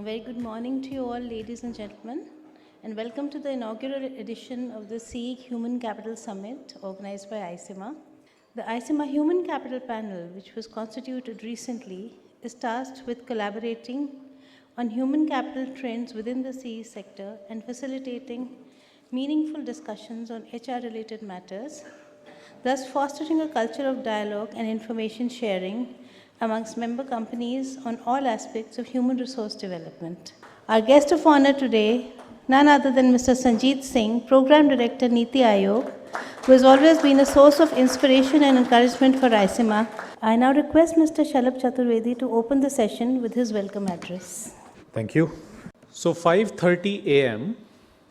A very good morning to you all, ladies and gentlemen, and welcome to the inaugural edition of the CE Human Capital Summit organized by ICIMA. The ICIMA Human Capital Panel, which was constituted recently, is tasked with collaborating on human capital trends within the CE sector and facilitating meaningful discussions on HR-related matters, thus fostering a culture of dialogue and information sharing amongst member companies on all aspects of human resource development. Our guest of honor today, none other than Mr. Sanjeet Singh, Program Director, Niti Aayog, who has always been a source of inspiration and encouragement for ICIMA. I now request Mr. Shalabh Chaturvedi to open the session with his welcome address. Thank you. So 5:30 a.m.,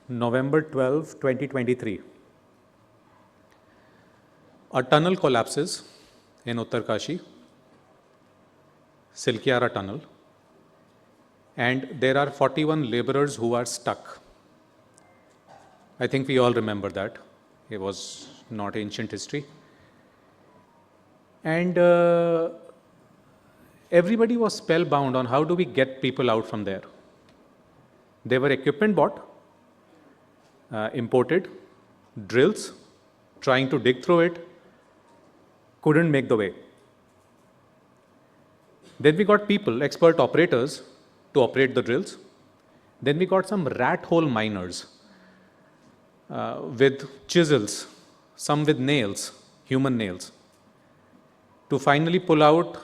November 12, 2023, a tunnel collapses in Uttarkashi, Silkyara Tunnel, and there are 41 laborers who are stuck. I think we all remember that. It was not ancient history. And everybody was spellbound on how do we get people out from there. There were equipment bought, imported, drills, trying to dig through it, couldn't make the way. Then we got people, expert operators, to operate the drills. Then we got some rat hole miners with chisels, some with nails, human nails, to finally pull out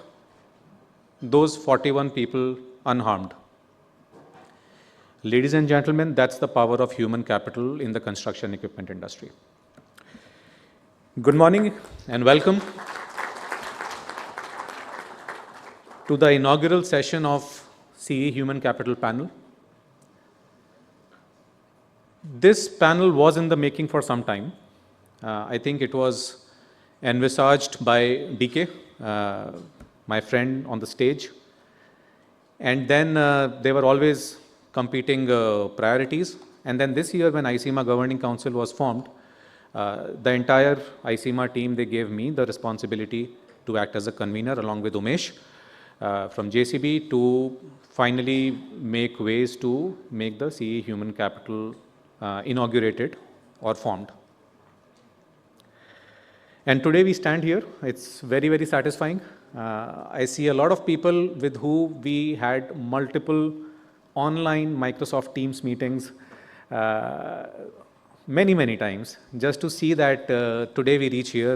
those 41 people unharmed. Ladies and gentlemen, that's the power of human capital in the construction equipment industry. Good morning and welcome to the inaugural session of CE Human Capital Panel. This panel was in the making for some time. I think it was envisaged by DK, my friend on the stage. And then there were always competing priorities. And then this year when ICIMA Governing Council was formed, the entire ICIMA team, they gave me the responsibility to act as a convener along with Umesh from JCB to finally make ways to make the CE Human Capital inaugurated or formed. And today we stand here. It's very, very satisfying. I see a lot of people with who we had multiple online Microsoft Teams meetings many, many times, just to see that today we reach here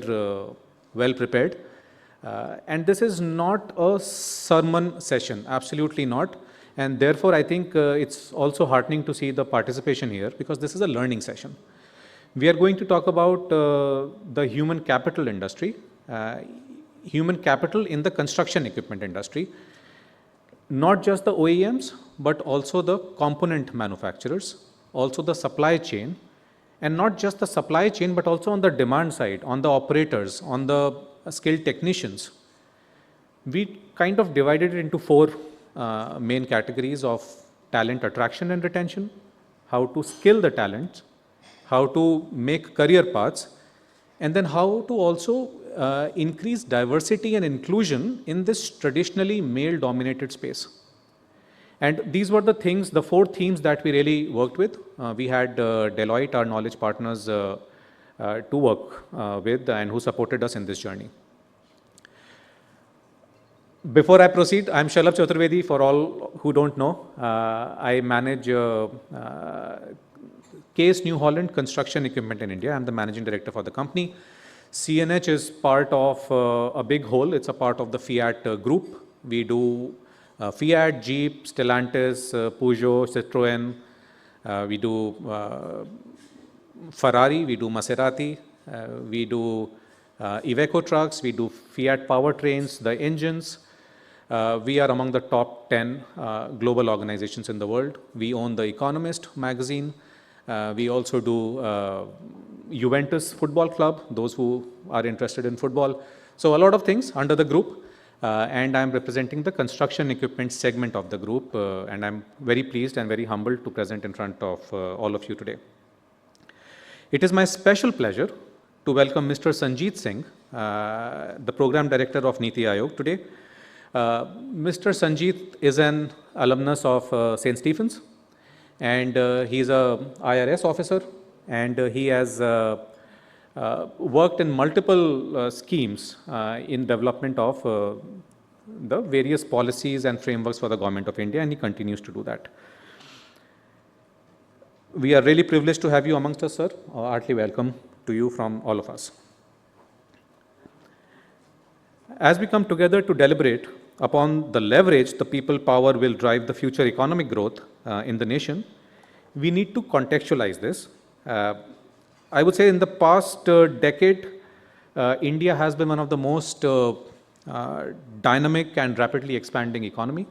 well prepared. And this is not a sermon session, absolutely not. And therefore, I think it's also heartening to see the participation here because this is a learning session. We are going to talk about the human capital industry, human capital in the construction equipment industry, not just the OEMs, but also the component manufacturers, also the supply chain, and not just the supply chain, but also on the demand side, on the operators, on the skilled technicians. We kind of divided it into four main categories of talent attraction and retention, how to skill the talent, how to make career paths, and then how to also increase diversity and inclusion in this traditionally male-dominated space. And these were the things, the four themes that we really worked with. We had Deloitte, our knowledge partners, to work with and who supported us in this journey. Before I proceed, I'm Shalabh Chaturvedi. For all who don't know, I manage Case New Holland Construction Equipment in India. I'm the managing director for the company. CNH is part of a big whole. It's a part of the Fiat group. We do Fiat, Jeep, Stellantis, Peugeot, Citroën. We do Ferrari, we do Maserati, we do Iveco trucks, we do Fiat powertrains, the engines. We are among the top 10 global organizations in the world. We own The Economist magazine. We also do Juventus Football Club, those who are interested in football. So a lot of things under the group. And I'm representing the construction equipment segment of the group. And I'm very pleased and very humbled to present in front of all of you today. It is my special pleasure to welcome Mr. Sanjeet Singh, the Program Director of Niti Aayog today. Mr. Sanjeet is an alumnus of St. Stephen's, and he's a IRS officer, and he has worked in multiple schemes in development of the various policies and frameworks for the Government of India, and he continues to do that. We are really privileged to have you amongst us, sir. Heartily welcome to you from all of us. As we come together to deliberate upon the leverage the people power will drive the future economic growth in the nation, we need to contextualize this. I would say in the past decade, India has been one of the most dynamic and rapidly expanding economy.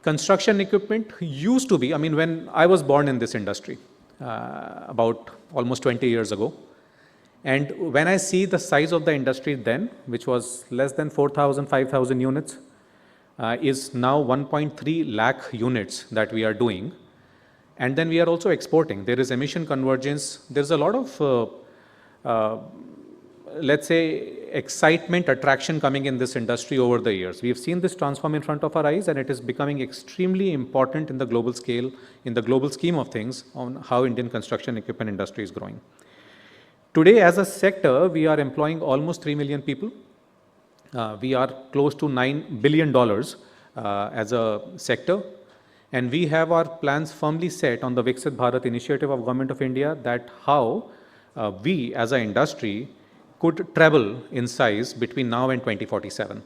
Construction equipment used to be, I mean, when I was born in this industry, about almost 20 years ago, and when I see the size of the industry then, which was less than 4,000, 5,000 units, is now 1.3 lakh units that we are doing. And then we are also exporting. There is emission convergence. There's a lot of, let's say, excitement, attraction coming in this industry over the years. We have seen this transform in front of our eyes, and it is becoming extremely important in the global scale, in the global scheme of things, on how Indian construction equipment industry is growing. Today, as a sector, we are employing almost 3 million people. We are close to $9 billion as a sector. And we have our plans firmly set on the Viksit Bharat initiative of Government of India, that how we as an industry could treble in size between now and 2047.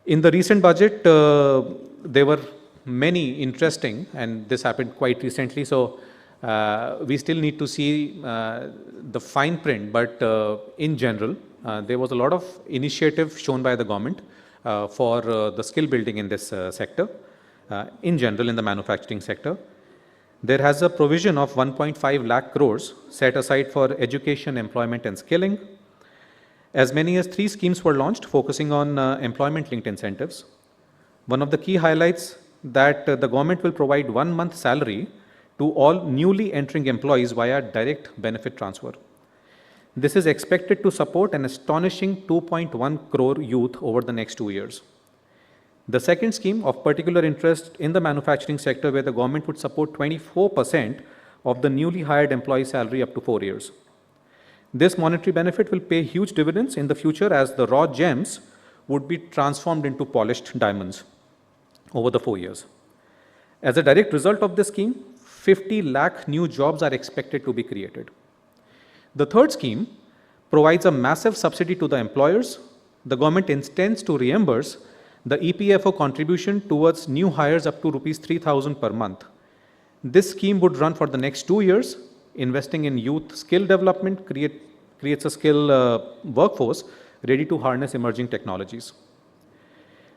In the recent budget, there were many interesting, and this happened quite recently, so we still need to see the fine print, but in general, there was a lot of initiative shown by the government for the skill building in this sector, in general in the manufacturing sector. There has a provision of 1.5 lakh crores set aside for education, employment and skilling. As many as 3 schemes were launched focusing on employment-linked incentives. One of the key highlights that the government will provide 1 month salary to all newly entering employees via direct benefit transfer. This is expected to support an astonishing 2.1 crore youth over the next 2 years. The second scheme of particular interest in the manufacturing sector, where the government would support 24% of the newly hired employee salary up to 4 years. This monetary benefit will pay huge dividends in the future, as the raw gems would be transformed into polished diamonds over the 4 years. As a direct result of this scheme, 50 lakh new jobs are expected to be created. The third scheme provides a massive subsidy to the employers. The government intends to reimburse the EPFO contribution towards new hires up to rupees 3,000 per month. This scheme would run for the next 2 years, investing in youth skill development, creates a skill workforce ready to harness emerging technologies.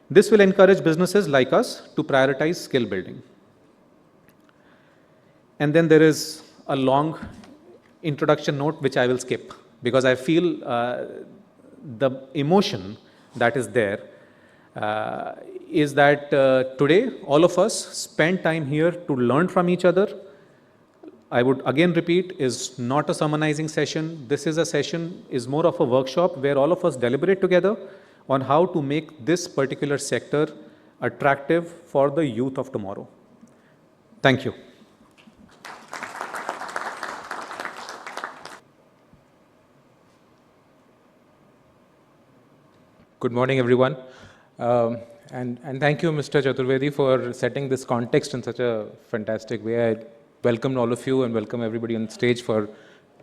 This will encourage businesses like us to prioritize skill building. And then there is a long introduction note which I will skip, because I feel the emotion that is there is that today all of us spend time here to learn from each other. I would again repeat, is not a sermonizing session. This is a session, is more of a workshop where all of us deliberate together on how to make this particular sector attractive for the youth of tomorrow. Thank you. Good morning, everyone. And thank you, Mr. Chaturvedi, for setting this context in such a fantastic way. I welcome all of you and welcome everybody on stage for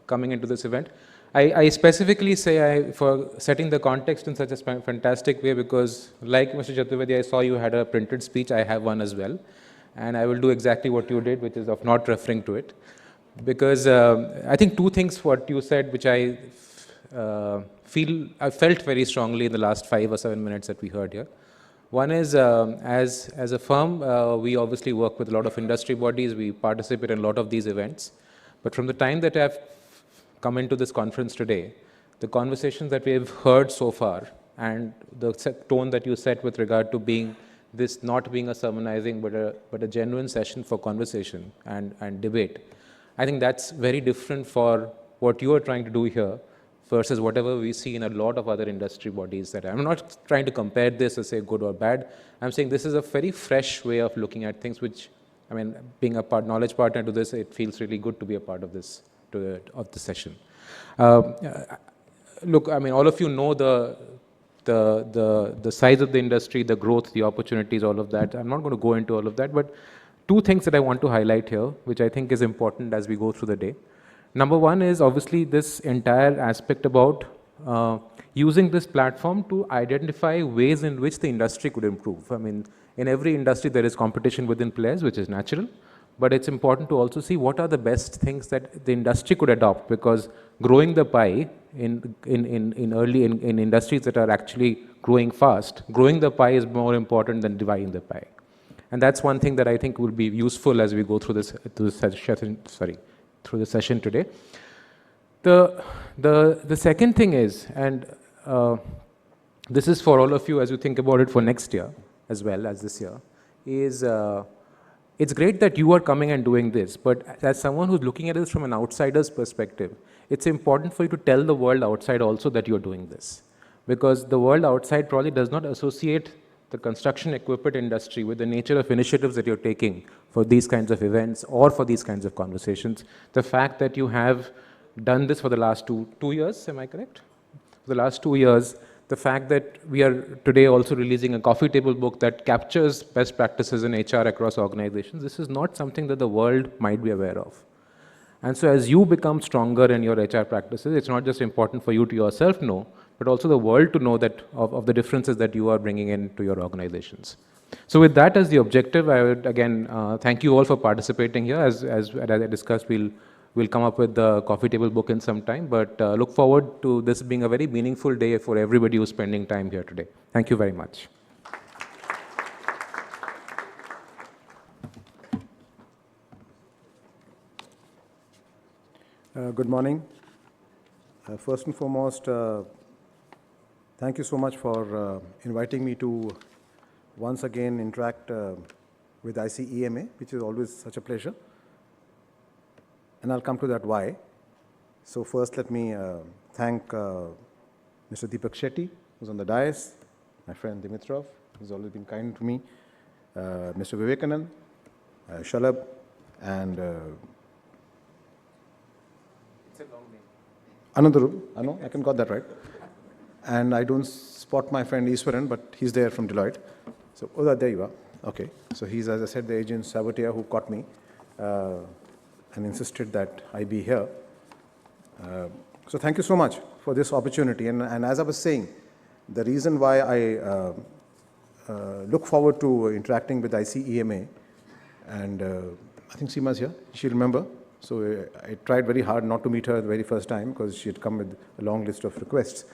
coming into this event. I specifically say for setting the context in such a fantastic way because, like Mr. Chaturvedi, I saw you had a printed speech. I have one as well. And I will do exactly what you did, which is of not referring to it. Because I think 2 things what you said, which I felt very strongly in the last 5 or 7 minutes that we heard here. One is, as a firm, we obviously work with a lot of industry bodies. We participate in a lot of these events. But from the time that I've come into this conference today, the conversations that we have heard so far and the tone that you set with regard to being this not being a sermonizing but a genuine session for conversation and debate, I think that's very different for what you are trying to do here versus whatever we see in a lot of other industry bodies that I'm not trying to compare this as say good or bad. I'm saying this is a very fresh way of looking at things, which, I mean, being a knowledge partner to this, it feels really good to be a part of this, of the session. Look, I mean, all of you know the size of the industry, the growth, the opportunities, all of that. I'm not going to go into all of that, but two things that I want to highlight here, which I think is important as we go through the day. Number one is obviously this entire aspect about using this platform to identify ways in which the industry could improve. I mean, in every industry there is competition within players, which is natural, but it's important to also see what are the best things that the industry could adopt, because growing the pie in industries that are actually growing fast, growing the pie is more important than dividing the pie. And that's one thing that I think will be useful as we go through this through the session today. The second thing is, and this is for all of you as you think about it for next year as well as this year, is it's great that you are coming and doing this, but as someone who's looking at this from an outsider's perspective, it's important for you to tell the world outside also that you're doing this. Because the world outside probably does not associate the construction equipment industry with the nature of initiatives that you're taking for these kinds of events or for these kinds of conversations. The fact that you have done this for the last two years, am I correct? For the last 2 years, the fact that we are today also releasing a coffee table book that captures best practices in HR across organizations, this is not something that the world might be aware of. And so as you become stronger in your HR practices, it's not just important for you to yourself know, but also the world to know that of the differences that you are bringing into your organizations. So with that as the objective, I would again thank you all for participating here. As I discussed, we'll come up with the coffee table book in some time, but look forward to this being a very meaningful day for everybody who's spending time here today. Thank you very much. Good morning. First and foremost, thank you so much for inviting me to once again interact with ICEMA, which is always such a pleasure. And I'll come to that why. So first, let me thank Mr. Deepak Shetty, who's on the dais, my friend Dimitrov, who's always been kind to me, Mr. Vivekanand, Shalab, and Anandaru. I know, I can got that right. And I don't spot my friend Iswaran, but he's there from Deloitte. So, oh, there you are. Okay. So he's, as I said, the agent saboteur who caught me and insisted that I be here. So thank you so much for this opportunity. And as I was saying, the reason why I look forward to interacting with ICEMA, and I think Seema's here, she'll remember. So I tried very hard not to meet her the very first time because she had come with a long list of requests.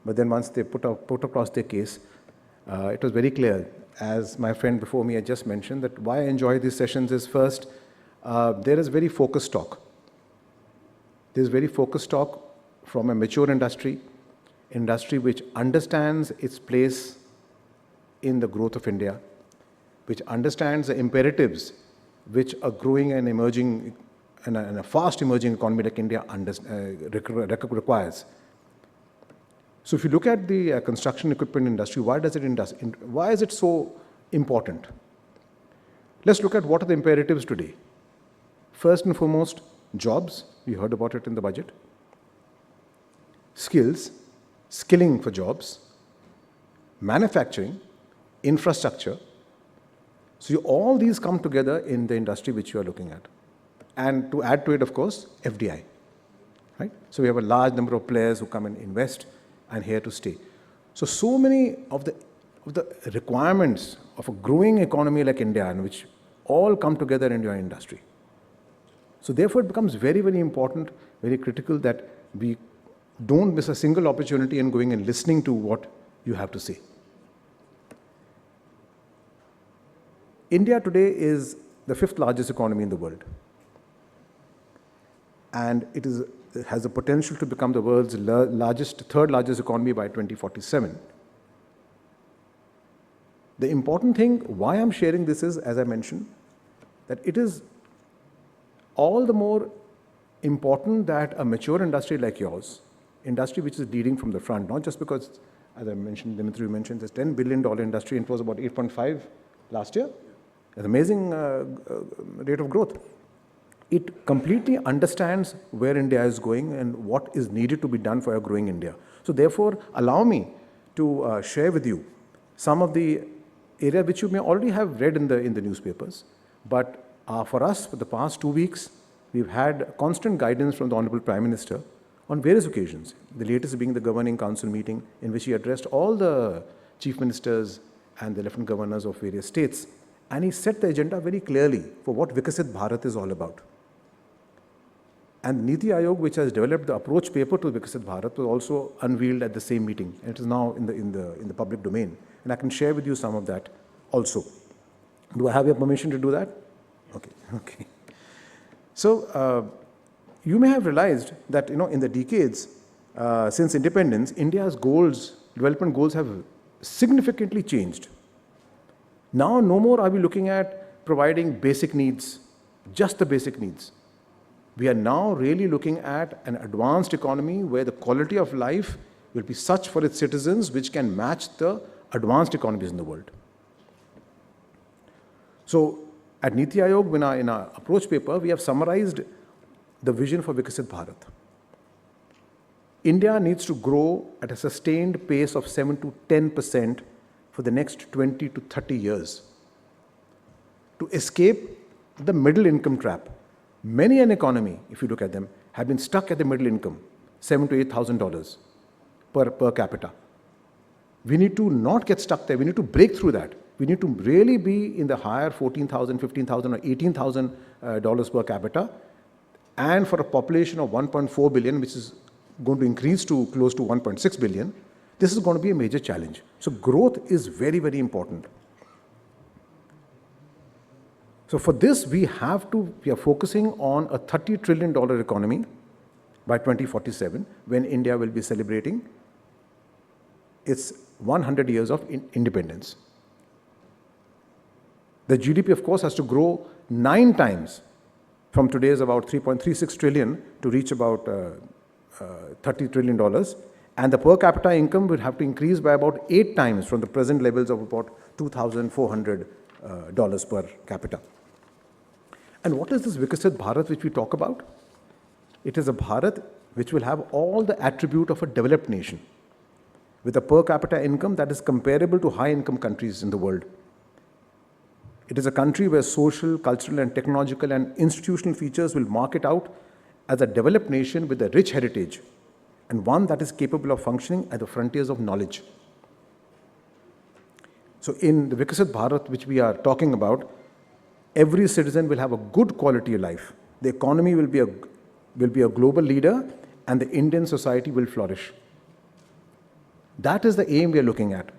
But then once they put across their case, it was very clear, as my friend before me had just mentioned, that why I enjoy these sessions is first, there is very focused talk. There's very focused talk from a mature industry which understands its place in the growth of India, which understands the imperatives which a growing and emerging and a fast emerging economy like India requires. So if you look at the construction equipment industry, why is it so important? Let's look at what are the imperatives today. First and foremost, jobs. We heard about it in the budget. Skills, skilling for jobs, manufacturing, infrastructure. So all these come together in the industry which you are looking at. And to add to it, of course, FDI. Right? So we have a large number of players who come and invest and here to stay. So many of the requirements of a growing economy like India, in which all come together in your industry. So therefore, it becomes very, very important, very critical that we don't miss a single opportunity in going and listening to what you have to say. India today is the 5th largest economy in the world. And it has the potential to become the world's third largest economy by 2047. The important thing, why I'm sharing this is, as I mentioned, that it is all the more important that a mature industry like yours industry which is leading from the front, not just because, as I mentioned, Dimitri mentioned, this $10 billion industry, and it was about 8.5 last year. An amazing rate of growth. It completely understands where India is going and what is needed to be done for a growing India. So therefore, allow me to share with you some of the areas which you may already have read in the newspapers. But for us, for the past 2 weeks, we've had constant guidance from the Honorable Prime Minister on various occasions. The latest being the Governing Council meeting, in which he addressed all the chief ministers and the lieutenant governors of various states. And he set the agenda very clearly for what Viksit Bharat is all about. And Niti Aayog, which has developed the approach paper to Viksit Bharat, was also unveiled at the same meeting. And it is now in the public domain. And I can share with you some of that also. Do I have your permission to do that? Okay. So you may have realized that in the decades since independence, India's development goals have significantly changed. Now, no more are we looking at providing basic needs, just the basic needs. We are now really looking at an advanced economy where the quality of life will be such for its citizens which can match the advanced economies in the world. So, at Niti Aayog, in our approach paper, we have summarized the vision for Viksit Bharat. India needs to grow at a sustained pace of 7 to 10% for the next 20 to 30 years to escape the middle income trap. Many an economy, if you look at them, have been stuck at the middle income, $7,000 to $8,000 per capita. We need to not get stuck there. We need to break through that. We need to really be in the higher $14,000, $15,000 or $18,000 per capita. And for a population of 1.4 billion, which is going to increase to close to 1.6 billion, this is going to be a major challenge. So growth is very, very important. So for this, we are focusing on a $30 trillion economy by 2047, when India will be celebrating its 100 years of independence. The GDP, of course, has to grow 9 times from today's about 3.36 trillion to reach about $30 trillion. And the per capita income will have to increase by about 8 times from the present levels of about $2,400 per capita. And what is this Viksit Bharat which we talk about? It is a Bharat which will have all the attribute of a developed nation, with a per capita income that is comparable to high-income countries in the world. It is a country where social, cultural, and technological and institutional features will mark it out as a developed nation with a rich heritage, and one that is capable of functioning at the frontiers of knowledge. So in the Viksit Bharat which we are talking about, every citizen will have a good quality of life. The economy will be a global leader, and the Indian society will flourish. That is the aim we are looking at.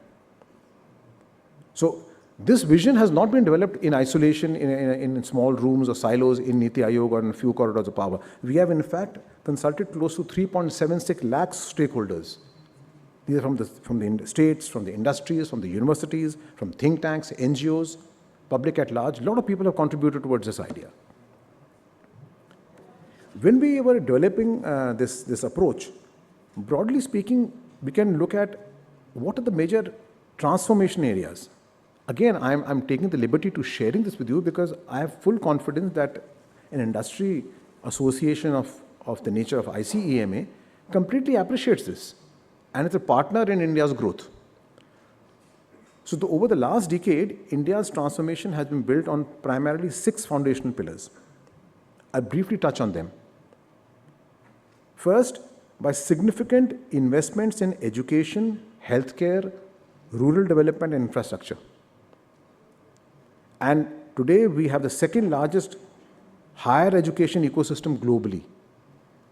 So this vision has not been developed in isolation in small rooms or silos in Niti Aayog or in a few corridors of power. We have in fact consulted close to 3.76 lakhs stakeholders. These are from the states, from the industries, from the universities, from think tanks, NGOs, public at large. A lot of people have contributed towards this idea. When we were developing this approach, broadly speaking, we can look at what are the major transformation areas. Again, I'm taking the liberty to sharing this with you because I have full confidence that an industry association of the nature of ICEMA completely appreciates this, and it's a partner in India's growth. So over the last decade, India's transformation has been built on primarily 6 foundational pillars. I'll briefly touch on them. First, by significant investments in education, healthcare, rural development, and infrastructure. And today we have the second largest higher education ecosystem globally,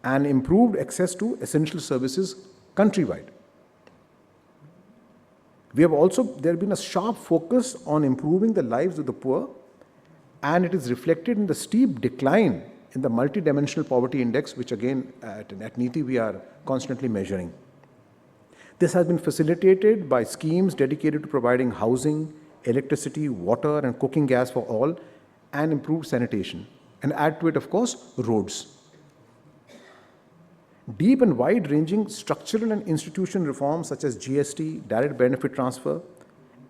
and improved access to essential services countrywide. There has been a sharp focus on improving the lives of the poor, and it is reflected in the steep decline in the multidimensional poverty index, which again at NITI we are constantly measuring. This has been facilitated by schemes dedicated to providing housing, electricity, water, and cooking gas for all, and improved sanitation. And add to it, of course, roads. Deep and wide-ranging structural and institutional reforms such as GST, direct benefit transfer,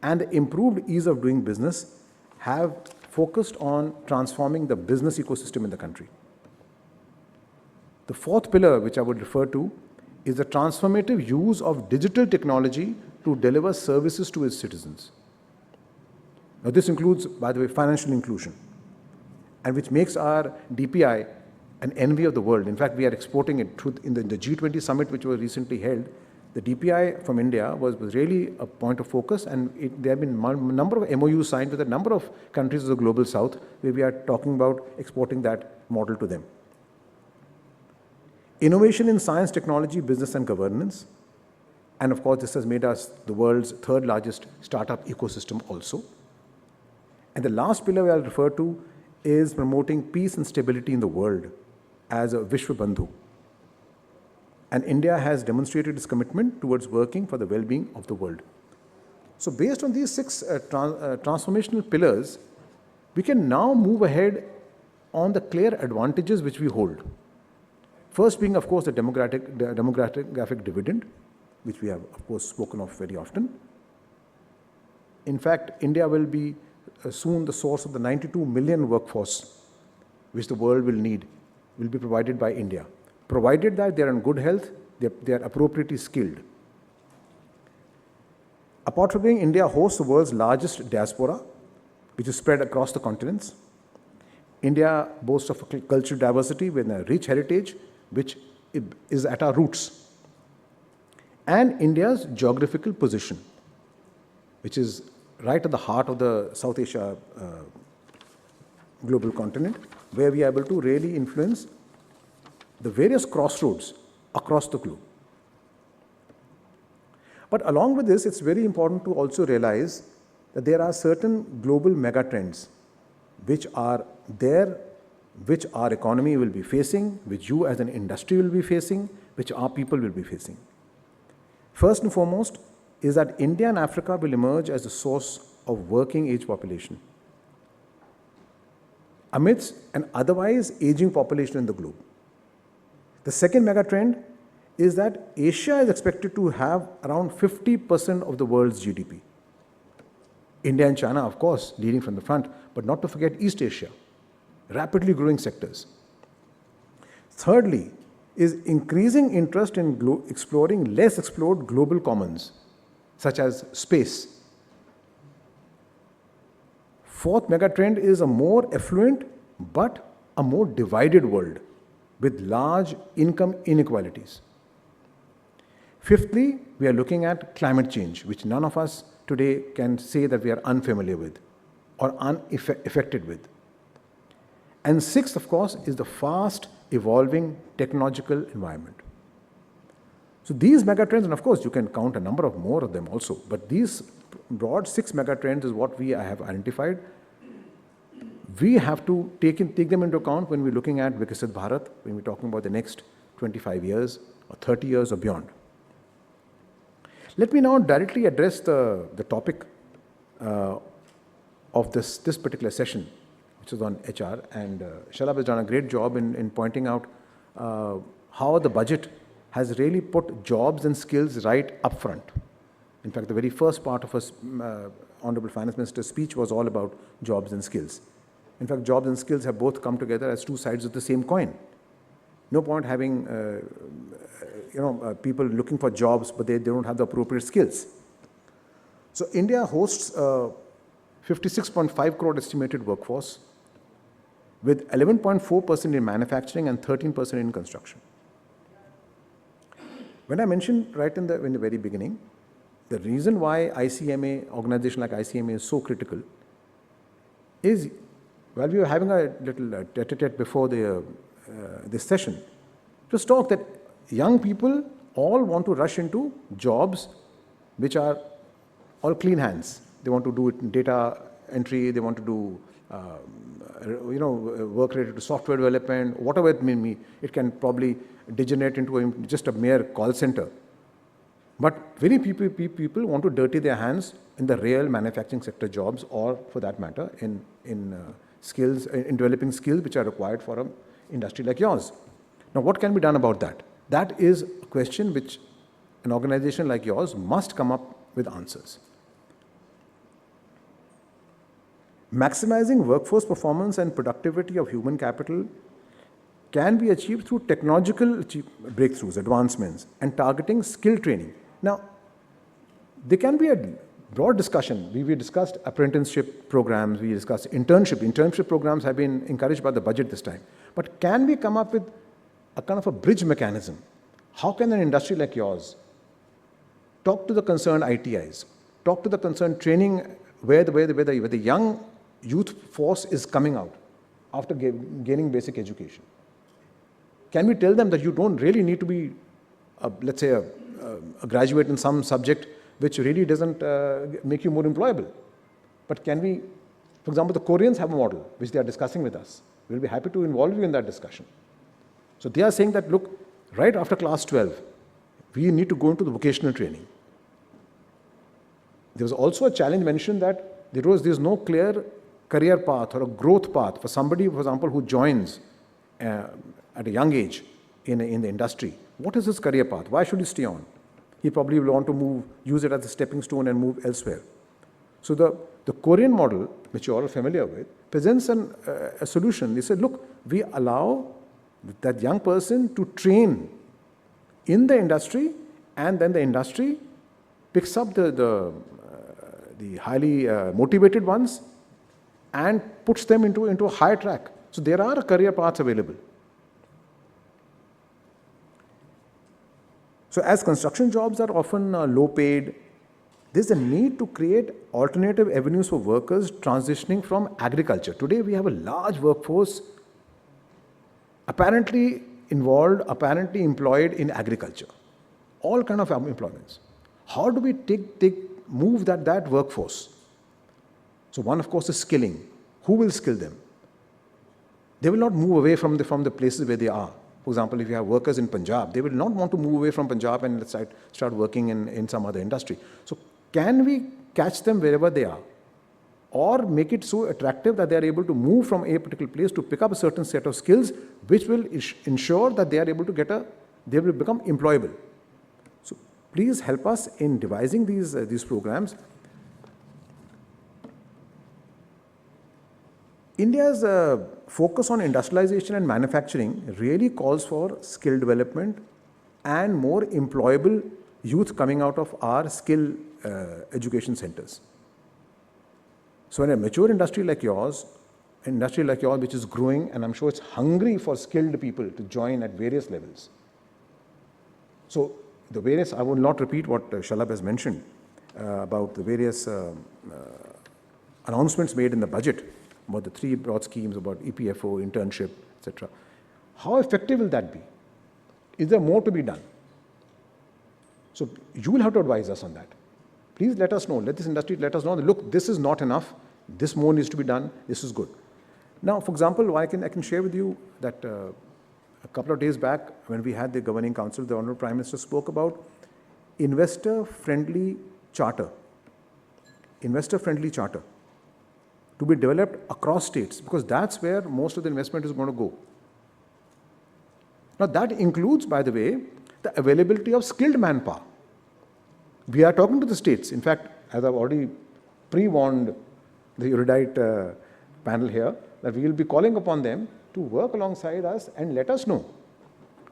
and the improved ease of doing business have focused on transforming the business ecosystem in the country. The fourth pillar, which I would refer to, is the transformative use of digital technology to deliver services to its citizens. Now, this includes, by the way, financial inclusion, and which makes our DPI an envy of the world. In fact, we are exporting it in the G20 summit, which was recently held. The DPI from India was really a point of focus, and there have been a number of MOUs signed with a number of countries of the global south, where we are talking about exporting that model to them. Innovation in science, technology, business, and governance. And of course, this has made us the world's third largest startup ecosystem also. And the last pillar I'll refer to is promoting peace and stability in the world as a Vishwa Bandhu. And India has demonstrated its commitment towards working for the well-being of the world. So based on these six transformational pillars, we can now move ahead on the clear advantages which we hold. First being, of course, the demographic dividend, which we have, of course, spoken of very often. In fact, India will be soon the source of the 92 million workforce which the world will need, will be provided by India, provided that they are in good health, they are appropriately skilled. Apart from being, India hosts the world's largest diaspora, which is spread across the continents. India boasts of a cultural diversity with a rich heritage, which is at our roots. And India's geographical position, which is right at the heart of the South Asia global continent, where we are able to really influence the various crossroads across the globe. But along with this, it's very important to also realize that there are certain global megatrends which are there, which our economy will be facing, which you as an industry will be facing, which our people will be facing. First and foremost is that India and Africa will emerge as a source of working age population amidst an otherwise aging population in the globe. The second megatrend is that Asia is expected to have around 50% of the world's GDP. India and China, of course, leading from the front, but not to forget East Asia, rapidly growing sectors. Thirdly is increasing interest in exploring less explored global commons, such as space. Fourth megatrend is a more affluent but a more divided world with large income inequalities. Fifthly, we are looking at climate change, which none of us today can say that we are unfamiliar with or unaffected with. And sixth, of course, is the fast evolving technological environment. So these megatrends, and of course you can count a number of more of them also, but these broad 6 megatrends is what we have identified. We have to take them into account when we're looking at Viksit Bharat, when we're talking about the next 25 years or 30 years or beyond. Let me now directly address the topic of this particular session, which is on HR, and Shalabh has done a great job in pointing out how the budget has really put jobs and skills right up front. In fact, the very first part of his Honorable Finance Minister's speech was all about jobs and skills. In fact, jobs and skills have both come together as two sides of the same coin. No point having people looking for jobs, but they don't have the appropriate skills. So India hosts 56.5 crore estimated workforce, with 11.4% in manufacturing and 13% in construction. When I mentioned right in the very beginning, the reason why ICMA, organization like ICMA is so critical is, while we were having a little tete-a-tete before this session, it was talk that young people all want to rush into jobs which are all clean hands. They want to do it in data entry, they want to do work related to software development, whatever it may be. It can probably degenerate into just a mere call center. But very few people want to dirty their hands in the real manufacturing sector jobs, or for that matter, in skills, in developing skills which are required for an industry like yours. Now, what can be done about that? That is a question which an organization like yours must come up with answers. Maximizing workforce performance and productivity of human capital can be achieved through technological breakthroughs, advancements, and targeting skill training. Now, there can be a broad discussion. We discussed apprenticeship programs, we discussed internship. Internship programs have been encouraged by the budget this time. But can we come up with a kind of a bridge mechanism? How can an industry like yours talk to the concerned ITIs, talk to the concerned training where the young youth force is coming out after gaining basic education? Can we tell them that you don't really need to be, let's say, a graduate in some subject which really doesn't make you more employable? But can we, for example, the Koreans have a model which they are discussing with us. We'll be happy to involve you in that discussion. So they are saying that, look, right after class 12, we need to go into the vocational training. There was also a challenge mentioned that there's no clear career path or a growth path for somebody, for example, who joins at a young age in the industry. What is his career path? Why should he stay on? He probably will want to use it as a stepping stone and move elsewhere. So the Korean model, which you all are familiar with, presents a solution. They said, look, we allow that young person to train in the industry, and then the industry picks up the highly motivated ones and puts them into a higher track. So there are career paths available. So as construction jobs are often low paid, there's a need to create alternative avenues for workers transitioning from agriculture. Today we have a large workforce apparently involved, apparently employed in agriculture. All kind of employments. How do we move that workforce? So one, of course, is skilling. Who will skill them? They will not move away from the places where they are. For example, if you have workers in Punjab, they will not want to move away from Punjab and start working in some other industry. So can we catch them wherever they are? Or make it so attractive that they are able to move from a particular place to pick up a certain set of skills which will ensure that they are able to they will become employable. So please help us in devising these programs. India's focus on industrialization and manufacturing really calls for skill development and more employable youth coming out of our skill education centers. So in a mature industry like yours, which is growing, and I'm sure it's hungry for skilled people to join at various levels. So I will not repeat what Shalabh has mentioned about the various announcements made in the budget about the 3 broad schemes about EPFO, internship, etc. How effective will that be? Is there more to be done? So you will have to advise us on that. Please let us know, let this industry let us know that, look, this is not enough, this more needs to be done, this is good. Now, for example, I can share with you that a couple of days back when we had the Governing Council, the Honorable Prime Minister spoke about investor-friendly charter to be developed across states, because that's where most of the investment is going to go. Now that includes, by the way, the availability of skilled manpower. We are talking to the states. In fact, as I've already pre-warned the erudite panel here, that we will be calling upon them to work alongside us and let us know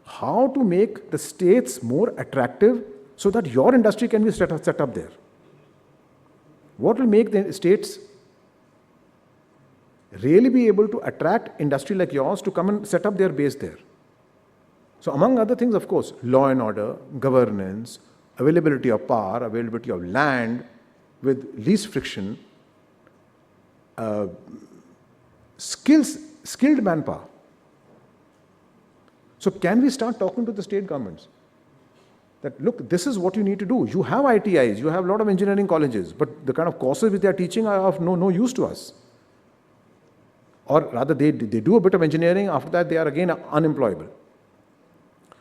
how to make the states more attractive so that your industry can be set up there. What will make the states really be able to attract industry like yours to come and set up their base there? So among other things, of course, law and order, governance, availability of power, availability of land with least friction, skilled manpower. So can we start talking to the state governments that, look, this is what you need to do. You have ITIs, you have a lot of engineering colleges, but the kind of courses which they are teaching are of no use to us. Or rather, they do a bit of engineering, after that they are again unemployable.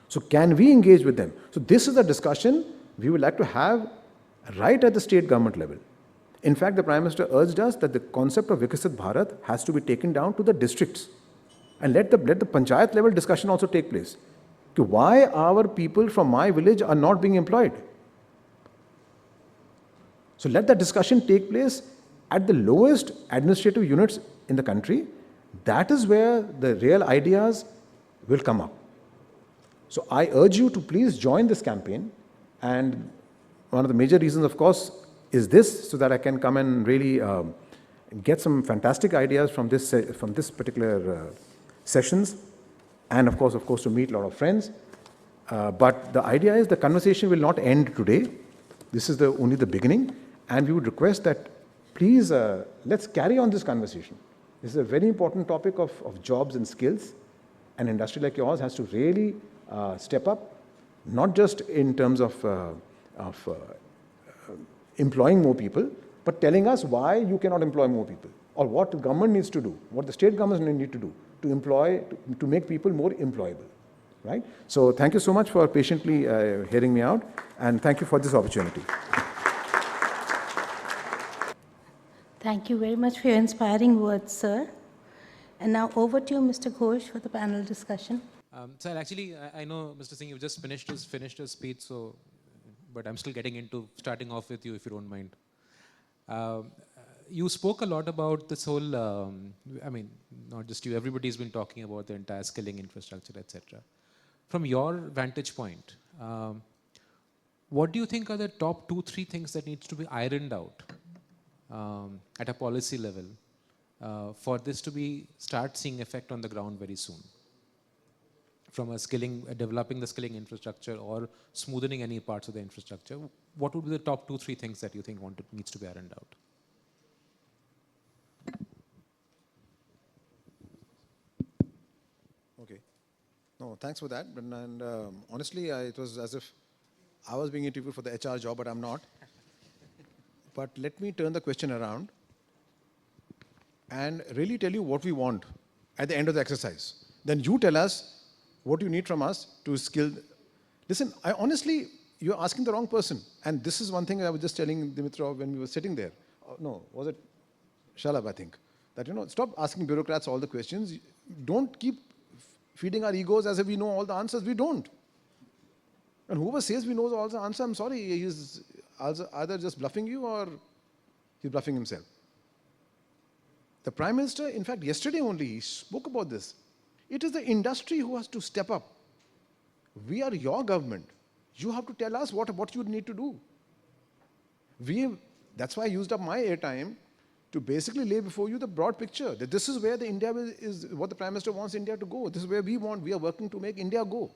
So can we engage with them? So this is a discussion we would like to have right at the state government level. In fact, the Prime Minister urged us that the concept of Viksit Bharat has to be taken down to the districts, and let the panchayat level discussion also take place. why our people from my village are not being employed. So let that discussion take place at the lowest administrative units in the country. That is where the real ideas will come up. So I urge you to please join this campaign. And one of the major reasons, of course, is this, so that I can come and really get some fantastic ideas from this particular sessions. And of course, to meet a lot of friends. But the idea is the conversation will not end today. This is only the beginning. And we would request that please, let's carry on this conversation. This is a very important topic of jobs and skills. An industry like yours has to really step up, not just in terms of employing more people, but telling us why you cannot employ more people, or what the government needs to do, what the state governments need to do to make people more employable, right? So thank you so much for patiently hearing me out, and thank you for this opportunity. Thank you very much for your inspiring words, sir. And now over to you, Mr. Ghosh, for the panel discussion. Sir, actually, I know Mr. Singh, you've just finished his speech, so, but I'm still getting into starting off with you, if you don't mind. You spoke a lot about this whole, I mean, not just you, everybody's been talking about the entire skilling infrastructure, etc. From your vantage point, what do you think are the top 2-3 things that needs to be ironed out at a policy level for this to start seeing effect on the ground very soon? From developing the skilling infrastructure or smoothing any parts of the infrastructure, what would be the top 2-3 things that you think needs to be ironed out? Okay. No, thanks for that. And honestly, it was as if I was being interviewed for the HR job, but I'm not. But let me turn the question around and really tell you what we want at the end of the exercise. Then you tell us what you need from us to skill. Listen, honestly, you're asking the wrong person. And this is one thing I was just telling Dimitrov when we were sitting there. No, was it Shalab, I think. That, stop asking bureaucrats all the questions. Don't keep feeding our egos as if we know all the answers. We don't. And whoever says we know all the answers, I'm sorry, he's either just bluffing you or he's bluffing himself. The Prime Minister, in fact, yesterday only, he spoke about this. It is the industry who has to step up. We are your government. You have to tell us what you need to do. That's why I used up my airtime to basically lay before you the broad picture, that this is where the India is, what the Prime Minister wants India to go. This is where we are working to make India go.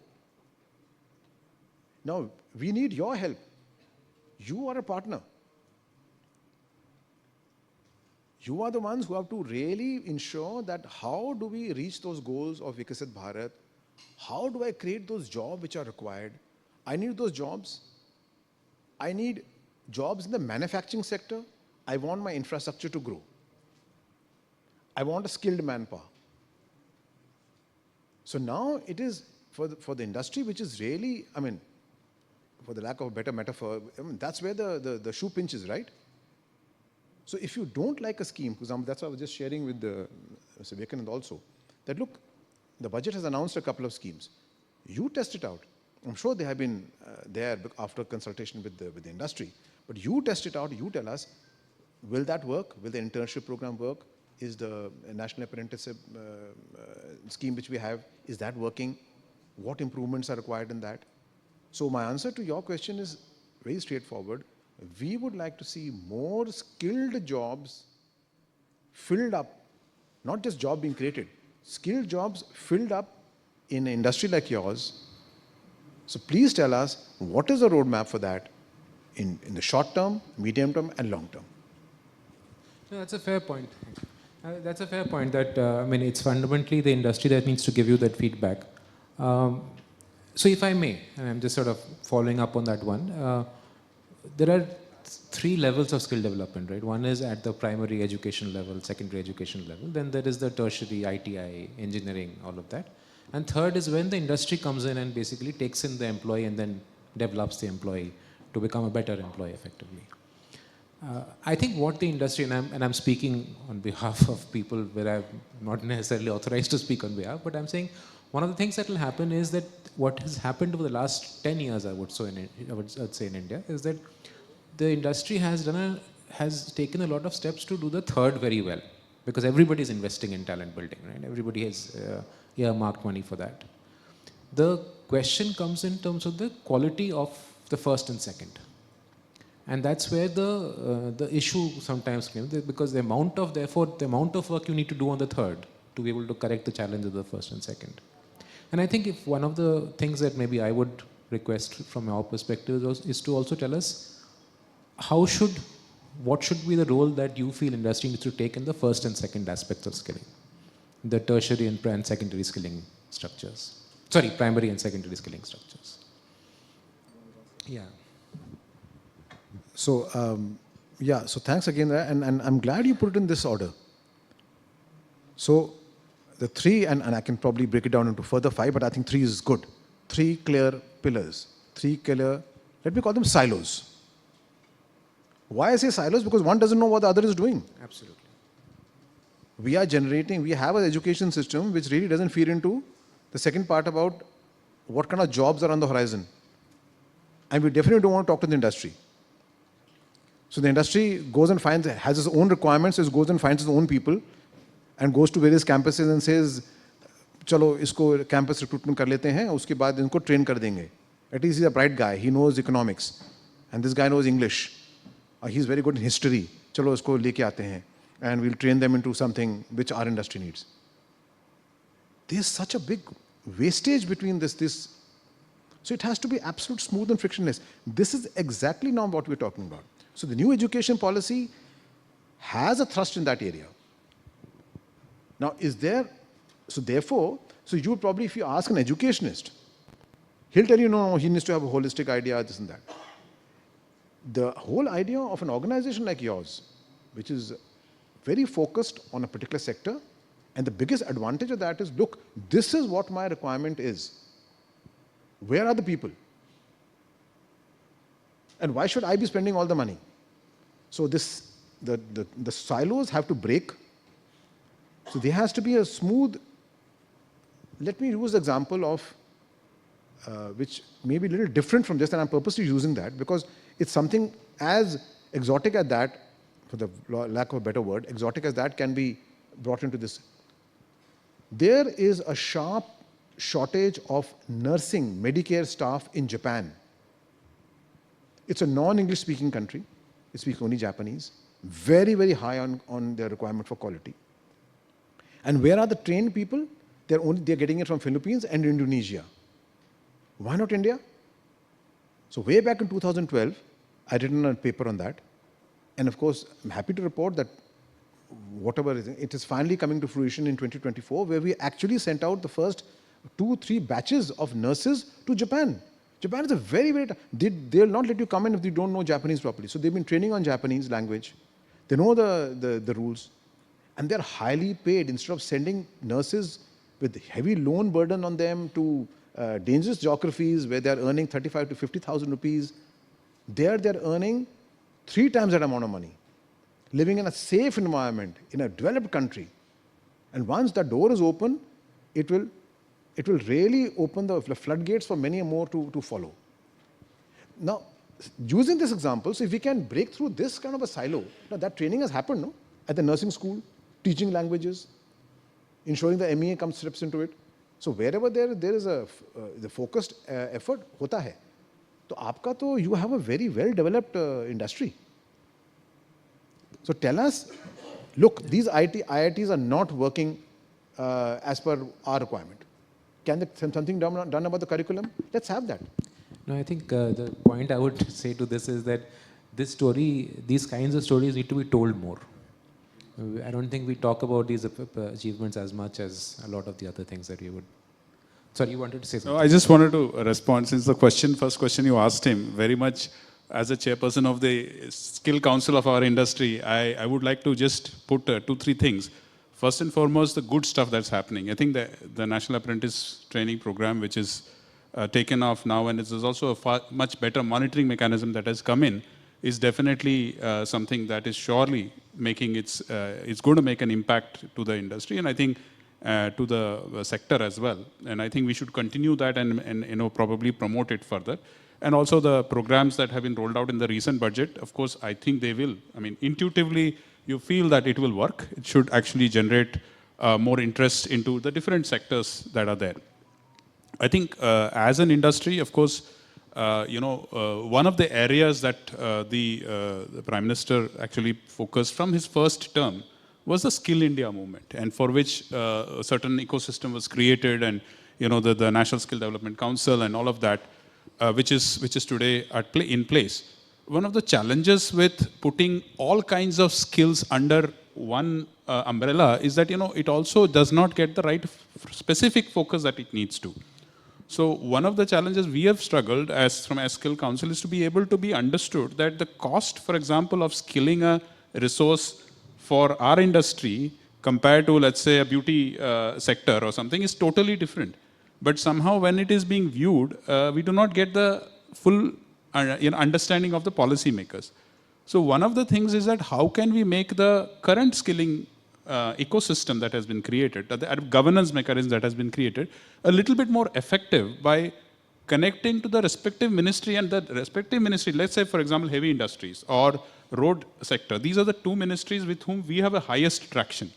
Now, we need your help. You are a partner. You are the ones who have to really ensure that how do we reach those goals of Vikasit Bharat? How do I create those jobs which are required? I need those jobs. I need jobs in the manufacturing sector. I want my infrastructure to grow. I want a skilled manpower. So now it is for the industry, which is really, I mean, for the lack of a better metaphor, I mean, that's where the shoe pinches, right? So if you don't like a scheme, for example, that's what I was just sharing with Mr. Vivekanand also, that look, the budget has announced a couple of schemes. You test it out. I'm sure they have been there after consultation with the industry. But you test it out, you tell us, will that work? Will the internship program work? Is the national apprenticeship scheme which we have, is that working? What improvements are required in that? So my answer to your question is very straightforward. We would like to see more skilled jobs filled up, not just jobs being created, skilled jobs filled up in an industry like yours. So please tell us, what is the roadmap for that in the short term, medium term, and long term? No, that's a fair point. That's a fair point that, I mean, it's fundamentally the industry that needs to give you that feedback. So if I may, and I'm just sort of following up on that one, there are 3 levels of skill development, right? One is at the primary education level, secondary education level. Then there is the tertiary, ITI, engineering, all of that. And third is when the industry comes in and basically takes in the employee and then develops the employee to become a better employee effectively. I think what the industry, and I'm speaking on behalf of people where I'm not necessarily authorized to speak on behalf, but I'm saying one of the things that will happen is that what has happened over the last 10 years, I would say in India, is that the industry has taken a lot of steps to do the third very well, because everybody is investing in talent building, right? Everybody has earmarked money for that. The question comes in terms of the quality of the first and second. And that's where the issue sometimes comes, because the amount of work you need to do on the third to be able to correct the challenge of the first and second. And I think if one of the things that maybe I would request from your perspective is to also tell us what should be the role that you feel industry needs to take in the first and second aspects of skilling, the tertiary and secondary skilling structures. Sorry, primary and secondary skilling structures. Yeah. So, so thanks again, and I'm glad you put it in this order. So, the three, and I can probably break it down into further 5, but I think 3 is good. 3 clear pillars, 3 clear, let me call them silos. Why I say silos? Because one doesn't know what the other is doing. Absolutely. We have an education system which really doesn't feed into the second part about what kind of jobs are on the horizon. And we definitely don't want to talk to the industry. So the industry goes and has its own requirements, it goes and finds its own people, and goes to various campuses and says, chalo, isko campus recruitment kar lete hain, uske baad inko train kar denge. At least he's a bright guy, he knows economics. And this guy knows English. He's very good in history. Chalo, isko leke aate hain. And we'll train them into something which our industry needs. There's such a big wastage between this. So it has to be absolute smooth and frictionless. This is exactly now what we're talking about. So the new education policy has a thrust in that area. Now, so you probably, if you ask an educationist, he'll tell you, no, he needs to have a holistic idea, this and that. The whole idea of an organization like yours, which is very focused on a particular sector, and the biggest advantage of that is, look, this is what my requirement is. Where are the people? And why should I be spending all the money? So the silos have to break. So there has to be a smooth, let me use the example of, which may be a little different from this, and I'm purposely using that because it's something as exotic as that, for the lack of a better word, exotic as that can be brought into this. There is a sharp shortage of nursing Medicare staff in Japan. It's a non-English speaking country. It speaks only Japanese. Very, very high on their requirement for quality. And where are the trained people? They're getting it from Philippines and Indonesia. Why not India? So way back in 2012, I written a paper on that. And of course, I'm happy to report that it is finally coming to fruition in 2024, where we actually sent out the first 2-3 batches of nurses to Japan. Japan is a very, very, they'll not let you come in if you don't know Japanese properly. So they've been training on Japanese language. They know the rules. And they're highly paid. Instead of sending nurses with heavy loan burden on them to dangerous geographies where they're earning 35 to 50,000 rupees, they're earning 3 times that amount of money, living in a safe environment, in a developed country. And once the door is open, it will really open the floodgates for many more to follow. Now, using this example, so if we can break through this kind of a silo, now that training has happened, no? At the nursing school, teaching languages, ensuring the MEA steps into it. So wherever there is the focused effort, hota hai. So aapka to, you have a very well-developed industry. So tell us, look, these IITs are not working as per our requirement. Can something done about the curriculum? Let's have that. No, I think the point I would say to this is that these kinds of stories need to be told more. I don't think we talk about these achievements as much as a lot of the other things that we would. Sorry, you wanted to say something? No, I just wanted to respond, since the first question you asked him, very much as a chairperson of the Skill Council of our industry, I would like to just put 2-3 things. First and foremost, the good stuff that's happening. I think the National Apprentice Training Program, which is taken off now, and there's also a much better monitoring mechanism that has come in, is definitely something that is surely making it's going to make an impact to the industry. And I think to the sector as well. And I think we should continue that and probably promote it further. And also the programs that have been rolled out in the recent budget, of course, I think they will. I mean, intuitively, you feel that it will work. It should actually generate more interest into the different sectors that are there. I think as an industry, of course, one of the areas that the Prime Minister actually focused from his first term was the Skill India movement, and for which a certain ecosystem was created, and the National Skill Development Council and all of that, which is today in place. One of the challenges with putting all kinds of skills under one umbrella is that it also does not get the right specific focus that it needs to. So one of the challenges we have struggled from a skill council is to be able to be understood that the cost, for example, of skilling a resource for our industry compared to, let's say, a beauty sector or something is totally different. But somehow when it is being viewed, we do not get the full understanding of the policymakers. So one of the things is that how can we make the current skilling ecosystem that has been created, the governance mechanism that has been created, a little bit more effective by connecting to the respective ministry, and the respective ministry, let's say, for example, heavy industries or road sector. These are the two ministries with whom we have a highest traction.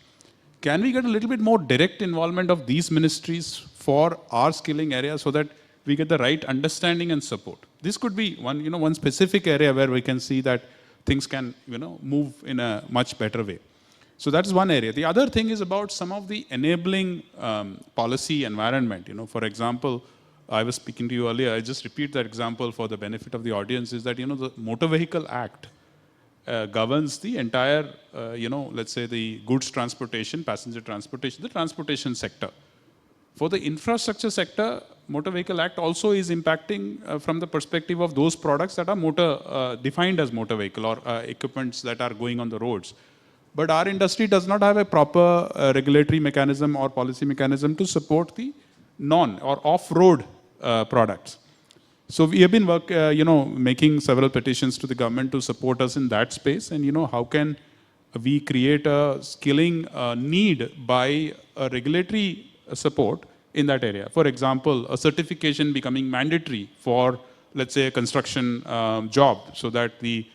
Can we get a little bit more direct involvement of these ministries for our skilling area so that we get the right understanding and support? This could be one specific area where we can see that things can move in a much better way. So that's one area. The other thing is about some of the enabling policy environment. For example, I was speaking to you earlier, I just repeat that example for the benefit of the audience, is that the Motor Vehicle Act governs the entire, let's say the goods transportation, passenger transportation, the transportation sector. For the infrastructure sector, Motor Vehicle Act also is impacting from the perspective of those products that are defined as motor vehicle or equipments that are going on the roads. But our industry does not have a proper regulatory mechanism or policy mechanism to support the non or off-road products. So we have been making several petitions to the government to support us in that space, and how can we create a skilling need by a regulatory support in that area. For example, a certification becoming mandatory for, let's say, a construction job, so that the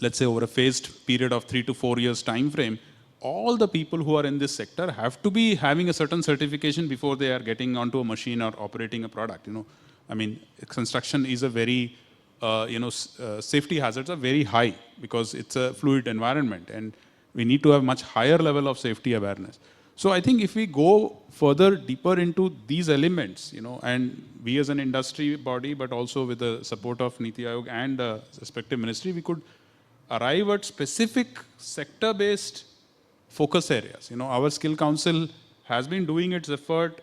let's say over a phased period of 3 to 4 years time frame, all the people who are in this sector have to be having a certain certification before they are getting onto a machine or operating a product. I mean, construction is a very, safety hazards are very high because it's a fluid environment, and we need to have much higher level of safety awareness. So I think if we go further deeper into these elements, and we as an industry body, but also with the support of Niti Aayog and the respective ministry, we could arrive at specific sector-based focus areas. Our skill council has been doing its effort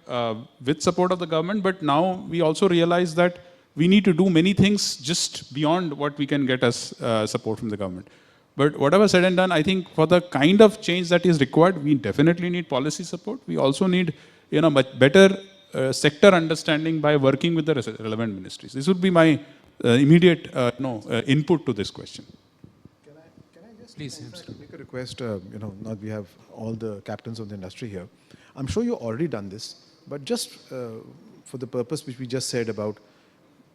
with support of the government, but now we also realize that we need to do many things just beyond what we can get as support from the government. But whatever said and done, I think for the kind of change that is required, we definitely need policy support. We also need much better sector understanding by working with the relevant ministries. This would be my immediate input to this question. Please. Make a request, now we have all the captains of the industry here. I'm sure you've already done this, but just for the purpose which we just said about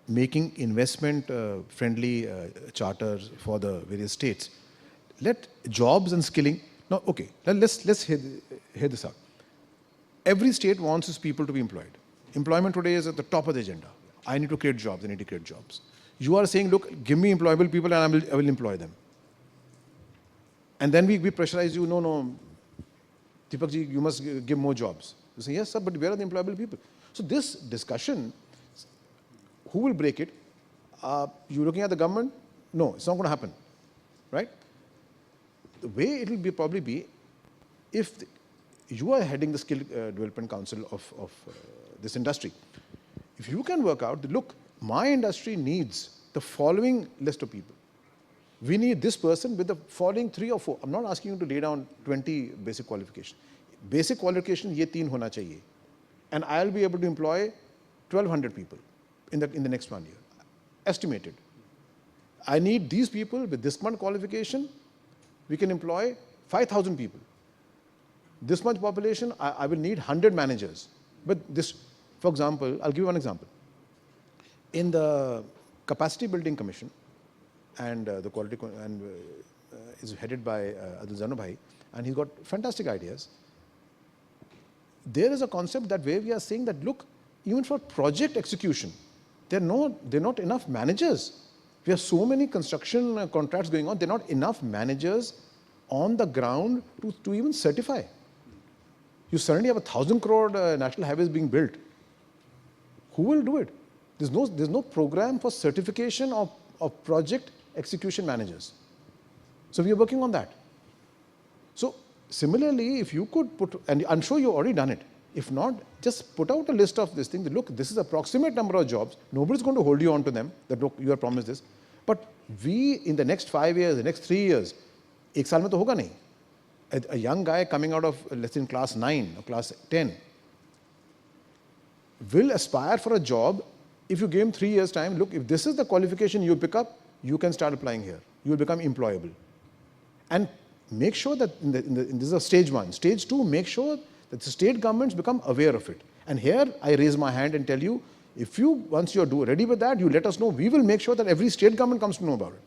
making investment-friendly charters for the various states, let jobs and skilling, now, okay, let's hear this out. Every state wants its people to be employed. Employment today is at the top of the agenda. I need to create jobs, I need to create jobs. You are saying, look, give me employable people and I will employ them. And then we pressurize you, no, Deepak ji, you must give more jobs. You say, yes, sir, but where are the employable people? So this discussion, who will break it? You looking at the government? No, it's not going to happen, right? The way it will probably be, if you are heading the Skill Development Council of this industry, if you can work out, look, my industry needs the following list of people. We need this person with the following 3 or 4. I'm not asking you to lay down 20 basic qualifications. Basic qualification, ye 3 hona chahiye. And I'll be able to employ 1,200 people in the next 1 year, estimated. I need these people with this much qualification. We can employ 5,000 people. this much population, I will need 100 managers. But this, for example, I'll give you one example. In the Capacity Building Commission, and the quality, is headed by Adil Zanubhai, and he's got fantastic ideas. There is a concept that where we are saying that, look, even for project execution, there are not enough managers. We have so many construction contracts going on, there are not enough managers on the ground to even certify. You suddenly have 1,000 crore national highways being built. Who will do it? There's no program for certification of project execution managers. So we are working on that. So similarly, if you could put, and I'm sure you've already done it, if not, just put out a list of this thing, that look, this is approximate number of jobs, nobody's going to hold you on to them, that look, you are promised this. But we, in the next 5 years, the next 3 years, ek saal mein to hoga nahi. A young guy coming out of, let's say, in class 9 or class 10, will aspire for a job if you give him 3 years' time. Look, if this is the qualification you pick up, you can start applying here. You will become employable. And make sure that, this is a stage 1. Stage 2, make sure that the state governments become aware of it. And here, I raise my hand and tell you, if you, once you're ready with that, you let us know. We will make sure that every state government comes to know about it.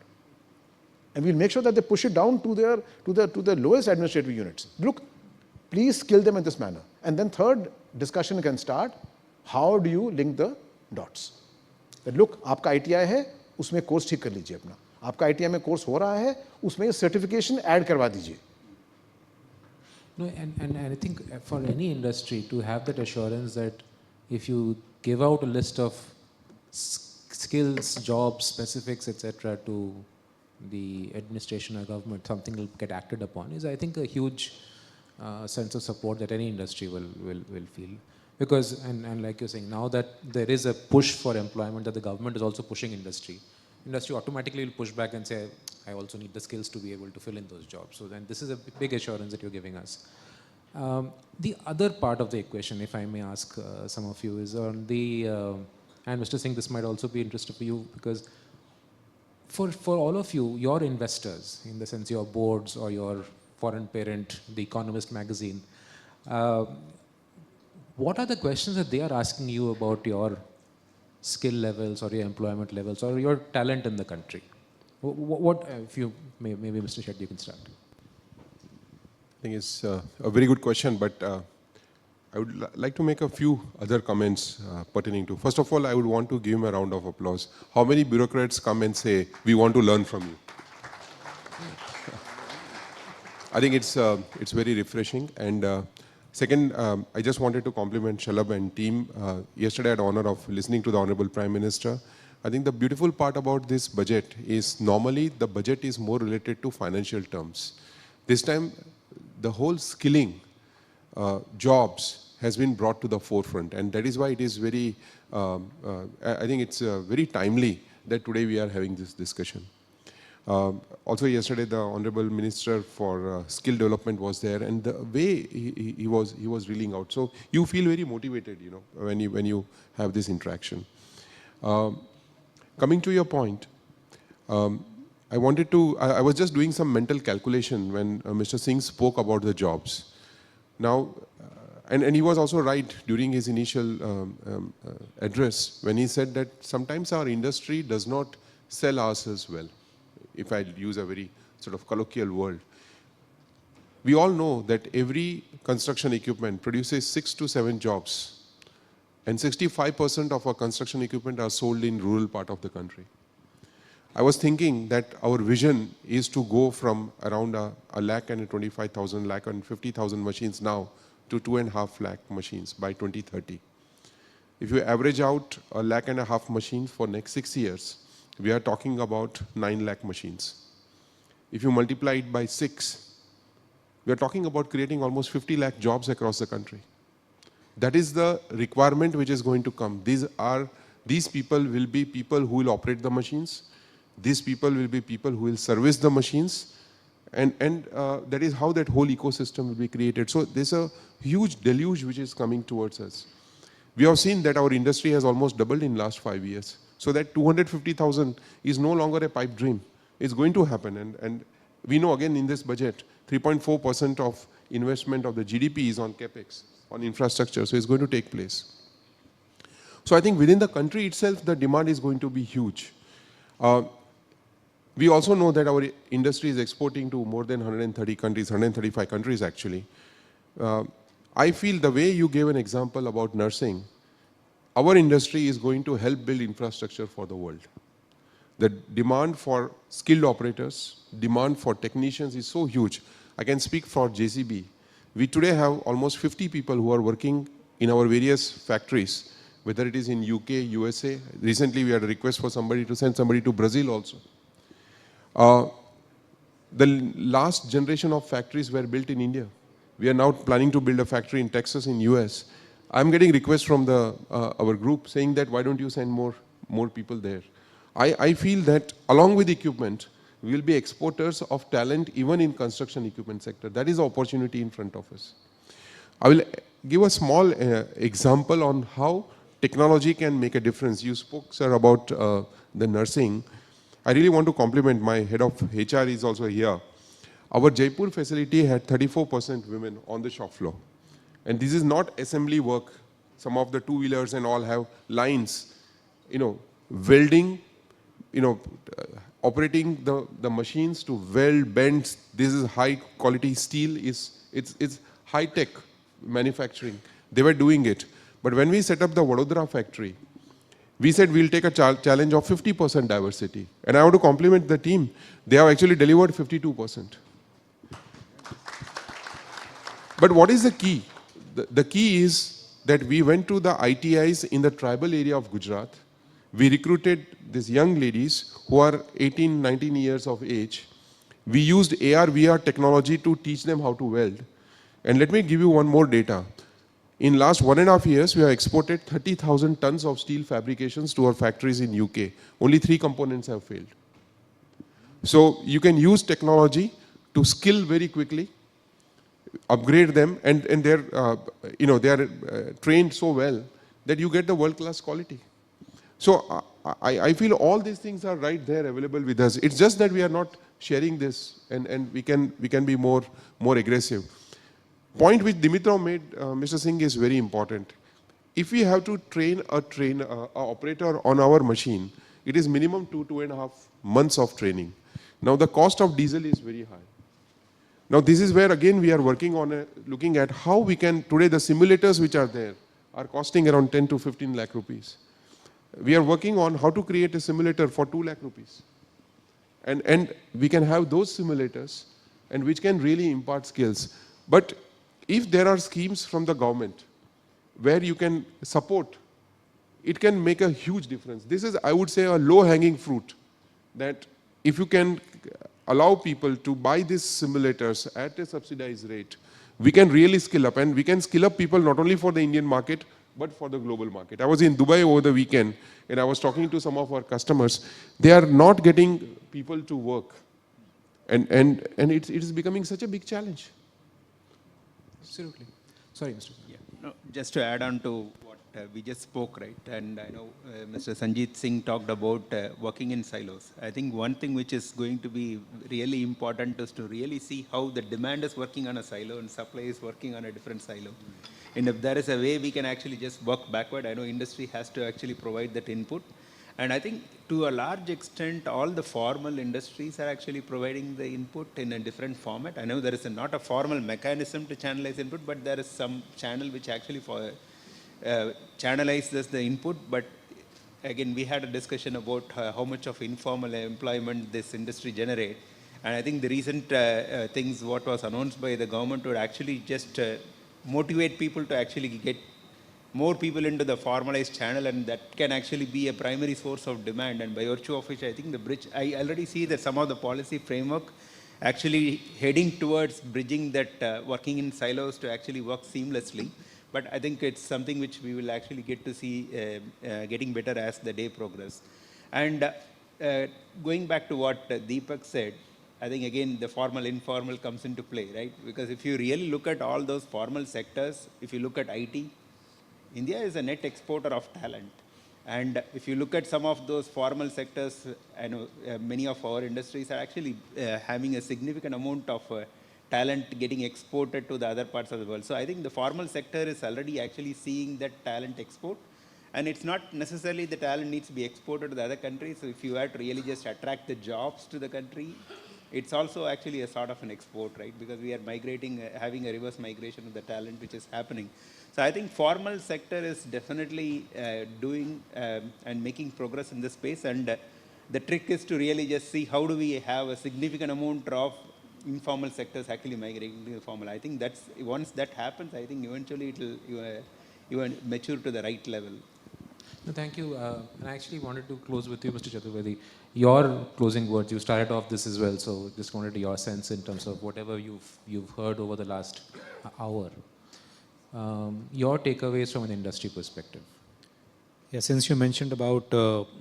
And we'll make sure that they push it down to the lowest administrative units. Look, please skill them in this manner. And then third discussion can start. How do you link the dots? That look, आपका ITI है, उसमें course ठीक कर लीजिए अपना. आपका ITI में course हो रहा है, उसमें सर्टिफिकेशन ऐड करवा दीजिए. No, and I think for any industry to have that assurance that if you give out a list of skills, jobs, specifics, etc. to the administration or government, something will get acted upon is, I think, a huge sense of support that any industry will feel. Because, and like you're saying, now that there is a push for employment, that the government is also pushing industry automatically will push back and say, I also need the skills to be able to fill in those jobs. So then this is a big assurance that you're giving us. The other part of the equation, if I may ask some of you, is on the, and Mr. Singh, this might also be interesting for you, because for all of you, your investors, in the sense your boards or your foreign parent, The Economist magazine, what are the questions that they are asking you about your skill levels or your employment levels or your talent in the country? What if you, maybe Mr. Shetty, you can start. I think it's a very good question, but I would like to make a few other comments pertaining to. First of all, I would want to give him a round of applause. How many bureaucrats come and say, we want to learn from you? I think it's very refreshing. And second, I just wanted to compliment Shalabh and team. Yesterday I had the honor of listening to the Honorable Prime Minister. I think the beautiful part about this budget is normally the budget is more related to financial terms. This time, the whole skilling, jobs has been brought to the forefront, and that is why it is very, I think it's very timely that today we are having this discussion. Also yesterday, the Honorable Minister for Skill Development was there, and the way he was reeling out. So you feel very motivated, you know, when you have this interaction. Coming to your point, I was just doing some mental calculation when Mr. Singh spoke about the jobs. Now, and he was also right during his initial address when he said that sometimes our industry does not sell ourselves well, if I use a very sort of colloquial word. We all know that every construction equipment produces 6 to 7 jobs, and 65% of our construction equipment are sold in rural part of the country. I was thinking that our vision is to go from around a 1,25,000, 1,50,000 machines now to 2.5 lakh machines by 2030. If you average out 1.5 lakh machines for next 6 years, we are talking about 9 lakh machines. If you multiply it by 6, we are talking about creating almost 50 lakh jobs across the country. That is the requirement which is going to come. These people will be people who will operate the machines. These people will be people who will service the machines. And that is how that whole ecosystem will be created. So there's a huge deluge which is coming towards us. We have seen that our industry has almost doubled in last 5 years. So that 250,000 is no longer a pipe dream. It's going to happen. And we know again in this budget, 3.4% of investment of the GDP is on capex, on infrastructure, so it's going to take place. So I think within the country itself, the demand is going to be huge. We also know that our industry is exporting to more than 130 countries, 135 countries actually. I feel the way you gave an example about nursing, our industry is going to help build infrastructure for the world. The demand for skilled operators, demand for technicians is so huge. I can speak for JCB. We today have almost 50 people who are working in our various factories, whether it is in UK, USA. Recently, we had a request for somebody to send somebody to Brazil also. The last generation of factories were built in India. We are now planning to build a factory in Texas in US. I'm getting requests from our group saying that why don't you send more people there. I feel that along with equipment, we will be exporters of talent even in construction equipment sector. That is the opportunity in front of us. I will give a small example on how technology can make a difference. You spoke, sir, about the nursing. I really want to compliment my head of HR is also here. Our Jaipur facility had 34% women on the shop floor. And this is not assembly work. Some of the two-wheelers and all have lines, welding, operating the machines to weld, bend. This is high quality steel, it's high tech manufacturing. They were doing it. But when we set up the Vadodara factory, we said we'll take a challenge of 50% diversity. And I want to compliment the team. They have actually delivered 52%. But what is the key? The key is that we went to the ITIs in the tribal area of Gujarat. We recruited these young ladies who are 18, 19 years of age. We used AR, VR technology to teach them how to weld. And let me give you one more data. In last 1.5 years, we have exported 30,000 tons of steel fabrications to our factories in UK. Only 3 components have failed. So you can use technology to skill very quickly, upgrade them, and they are trained so well that you get the world-class quality. So I feel all these things are right there available with us. It's just that we are not sharing this, and we can be more aggressive. Point which Dimitrov made, Mr. Singh, is very important. If we have to train an operator on our machine, it is minimum 2.5 months of training. Now the cost of diesel is very high. Now this is where again we are working on looking at how we can, today the simulators which are there are costing around 10 to 15 lakh rupees. We are working on how to create a simulator for 2 lakh rupees. And we can have those simulators and which can really impart skills. But if there are schemes from the government where you can support, it can make a huge difference. This is, I would say, a low-hanging fruit, that if you can allow people to buy these simulators at a subsidized rate, we can really skill up, and we can skill up people not only for the Indian market, but for the global market. I was in Dubai over the weekend, and I was talking to some of our customers. They are not getting people to work, and it is becoming such a big challenge. Absolutely. Sorry, Mr. Yeah. No, just to add on to what we just spoke, right? And I know Mr. Sanjeet Singh talked about working in silos. I think one thing which is going to be really important is to really see how the demand is working on a silo and supply is working on a different silo. And if there is a way we can actually just work backward, I know industry has to actually provide that input. And I think to a large extent, all the formal industries are actually providing the input in a different format. I know there is not a formal mechanism to channelize input, but there is some channel which actually channelizes the input. But again, we had a discussion about how much of informal employment this industry generate. And I think the recent things, what was announced by the government, would actually just motivate people to actually get more people into the formalized channel, and that can actually be a primary source of demand. And by virtue of which, I think the bridge, I already see that some of the policy framework actually heading towards bridging that working in silos to actually work seamlessly. But I think it's something which we will actually get to see getting better as the day progresses. And going back to what Deepak said, I think again the formal informal comes into play, right? Because if you really look at all those formal sectors, if you look at IT, India is a net exporter of talent. And if you look at some of those formal sectors, I know many of our industries are actually having a significant amount of talent getting exported to the other parts of the world. So I think the formal sector is already actually seeing that talent export. And it's not necessarily the talent needs to be exported to the other countries. So if you have to really just attract the jobs to the country, it's also actually a sort of an export, right? Because we are migrating, having a reverse migration of the talent which is happening. So I think formal sector is definitely doing and making progress in this space. And the trick is to really just see how do we have a significant amount of informal sectors actually migrating to the formal. I think that's, once that happens, I think eventually it will even mature to the right level. No, thank you. And I actually wanted to close with you, Mr. Chaturvedi. Your closing words, you started off this as well, so just wanted your sense in terms of whatever you've heard over the last hour. Your takeaways from an industry perspective. Yeah, since you mentioned about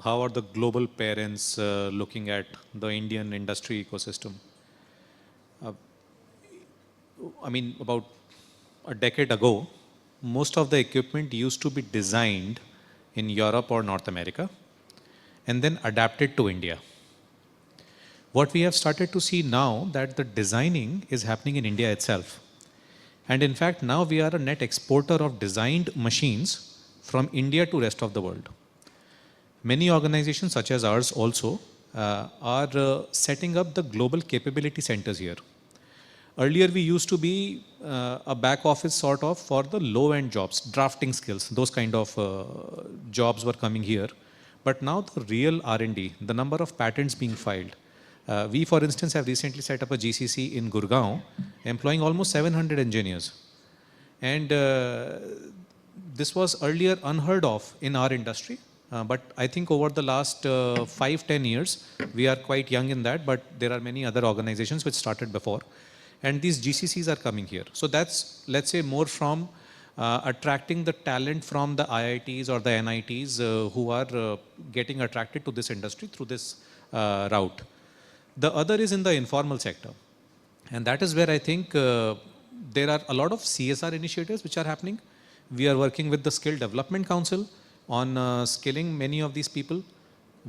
how are the global parents looking at the Indian industry ecosystem. I mean, about a decade ago, most of the equipment used to be designed in Europe or North America and then adapted to India. What we have started to see now that the designing is happening in India itself. And in fact, now we are a net exporter of designed machines from India to rest of the world. Many organizations such as ours also are setting up the global capability centers here. Earlier, we used to be a back office sort of for the low-end jobs, drafting skills, those kind of jobs were coming here. But now the real R&D, the number of patents being filed. We, for instance, have recently set up a GCC in Gurgaon, employing almost 700 engineers. And this was earlier unheard of in our industry. But I think over the last 5-10 years, we are quite young in that, but there are many other organizations which started before. And these GCCs are coming here. So that's, let's say, more from attracting the talent from the IITs or the NITs who are getting attracted to this industry through this route. The other is in the informal sector. And that is where I think there are a lot of CSR initiatives which are happening. We are working with the Skill Development Council on skilling many of these people.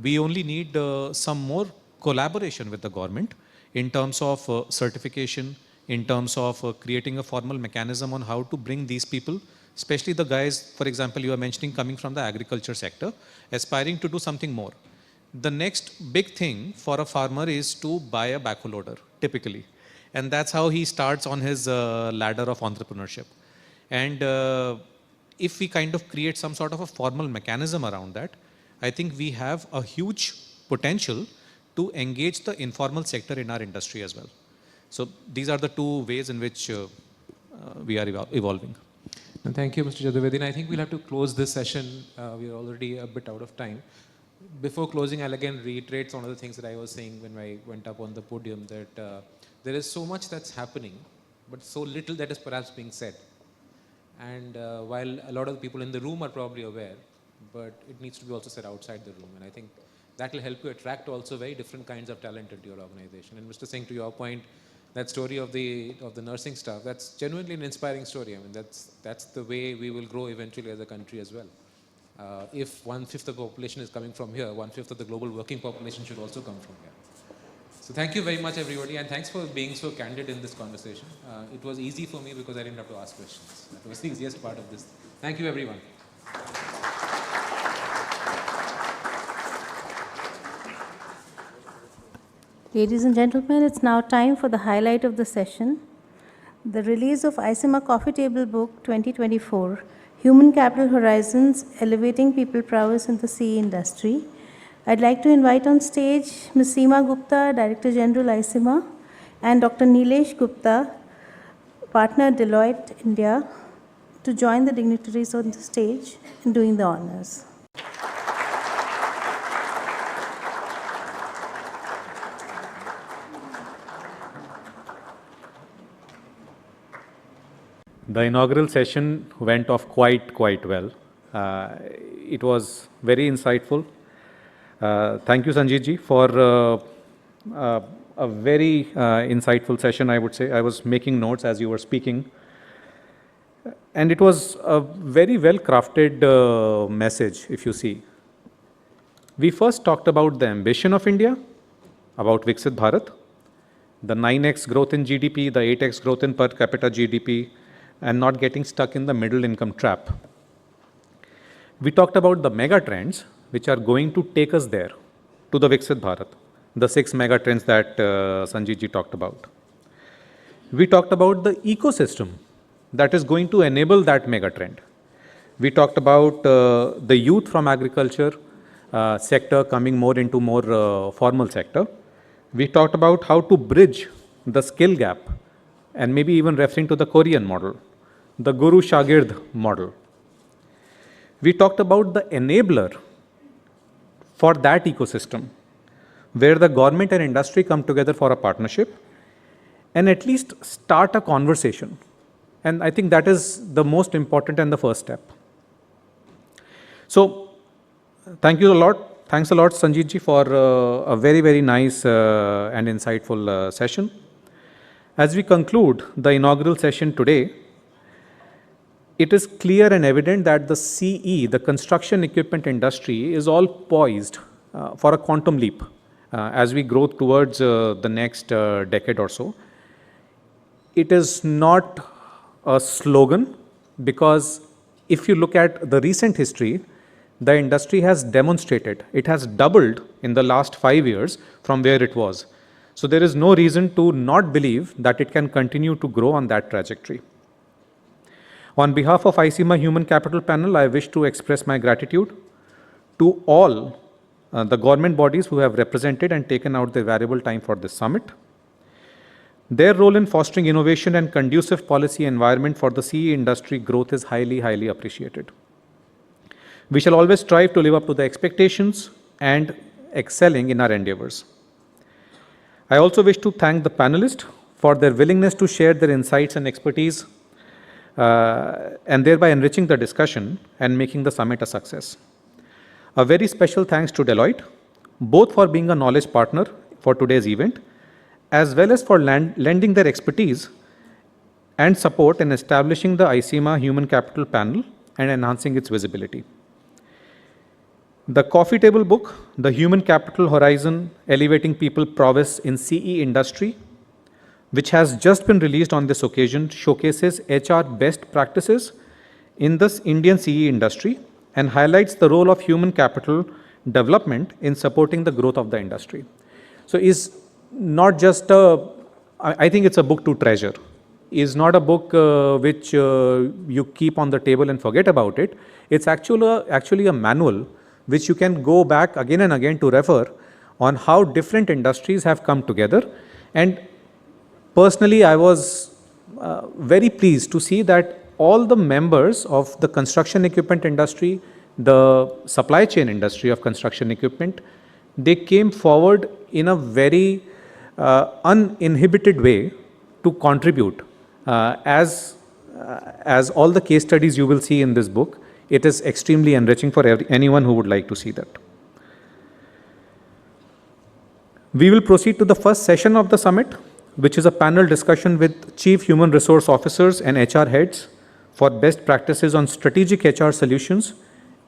We only need some more collaboration with the government in terms of certification, in terms of creating a formal mechanism on how to bring these people, especially the guys, for example, you are mentioning coming from the agriculture sector, aspiring to do something more. The next big thing for a farmer is to buy a backhoe loader, typically. And that's how he starts on his ladder of entrepreneurship. And if we kind of create some sort of a formal mechanism around that, I think we have a huge potential to engage the informal sector in our industry as well. So these are the two ways in which we are evolving. And thank you, Mr. Chaturvedi. And I think we'll have to close this session. We are already a bit out of time. Before closing, I'll again reiterate some of the things that I was saying when I went up on the podium, that there is so much that's happening, but so little that is perhaps being said. And while a lot of the people in the room are probably aware, but it needs to be also said outside the room. And I think that will help you attract also very different kinds of talent into your organization. And Mr. Singh, to your point, that story of the nursing staff, that's genuinely an inspiring story. I mean, that's the way we will grow eventually as a country as well. If 1/5 of the population is coming from here, 1/5 of the global working population should also come from here. So thank you very much, everybody, and thanks for being so candid in this conversation. It was easy for me because I didn't have to ask questions. That was the easiest part of this. Thank you, everyone. Ladies and gentlemen, it's now time for the highlight of the session, the release of ICIMA Coffee Table Book 2024, Human Capital Horizons, Elevating People Prowess in the CE Industry. I'd like to invite on stage Ms. Seema Gupta, Director General ICIMA, and Dr. Nilesh Gupta, Partner Deloitte India, to join the dignitaries on the stage in doing the honors. The inaugural session went off quite well. It was very insightful. Thank you, Sanjeev ji, for a very insightful session, I would say. I was making notes as you were speaking. And it was a very well-crafted message, if you see. We first talked about the ambition of India, about Viksit Bharat. the 9x growth in GDP, the 8x growth in per capita GDP, and not getting stuck in the middle income trap. We talked about the mega trends which are going to take us there, to the Viksit Bharat, the 6 mega trends that Sanjeev ji talked about. We talked about the ecosystem that is going to enable that mega trend. We talked about the youth from agriculture sector coming more into more formal sector. We talked about how to bridge the skill gap, and maybe even referring to the Korean model, the Guru Shagird model. We talked about the enabler for that ecosystem, where the government and industry come together for a partnership and at least start a conversation. And I think that is the most important and the first step. So, thank you a lot. Thanks a lot, Sanjeev ji, for a very, very nice and insightful session. As we conclude the inaugural session today, it is clear and evident that the CE, the construction equipment industry, is all poised for a quantum leap as we grow towards the next decade or so. It is not a slogan, because if you look at the recent history, the industry has demonstrated, it has doubled in the last 5 years from where it was. So there is no reason to not believe that it can continue to grow on that trajectory. On behalf of ICMA Human Capital Panel, I wish to express my gratitude to all the government bodies who have represented and taken out their valuable time for this summit. Their role in fostering innovation and conducive policy environment for the CE industry growth is highly, highly appreciated. We shall always strive to live up to the expectations and excelling in our endeavors. I also wish to thank the panelists for their willingness to share their insights and expertise and thereby enriching the discussion and making the summit a success. A very special thanks to Deloitte, both for being a knowledge partner for today's event, as well as for lending their expertise and support in establishing the ICMA Human Capital Panel and enhancing its visibility. The coffee table book, The Human Capital Horizon, Elevating People Prowess in CE Industry, which has just been released on this occasion, showcases HR best practices in this Indian CE industry and highlights the role of human capital development in supporting the growth of the industry. So is not just I think it's a book to treasure. Is not a book which you keep on the table and forget about it. It's actually a manual which you can go back again and again to refer on how different industries have come together. And personally, I was very pleased to see that all the members of the construction equipment industry, the supply chain industry of construction equipment, they came forward in a very uninhibited way to contribute. As all the case studies you will see in this book, it is extremely enriching for anyone who would like to see that. We will proceed to the first session of the summit, which is a panel discussion with Chief Human Resource Officers and HR heads for best practices on strategic HR solutions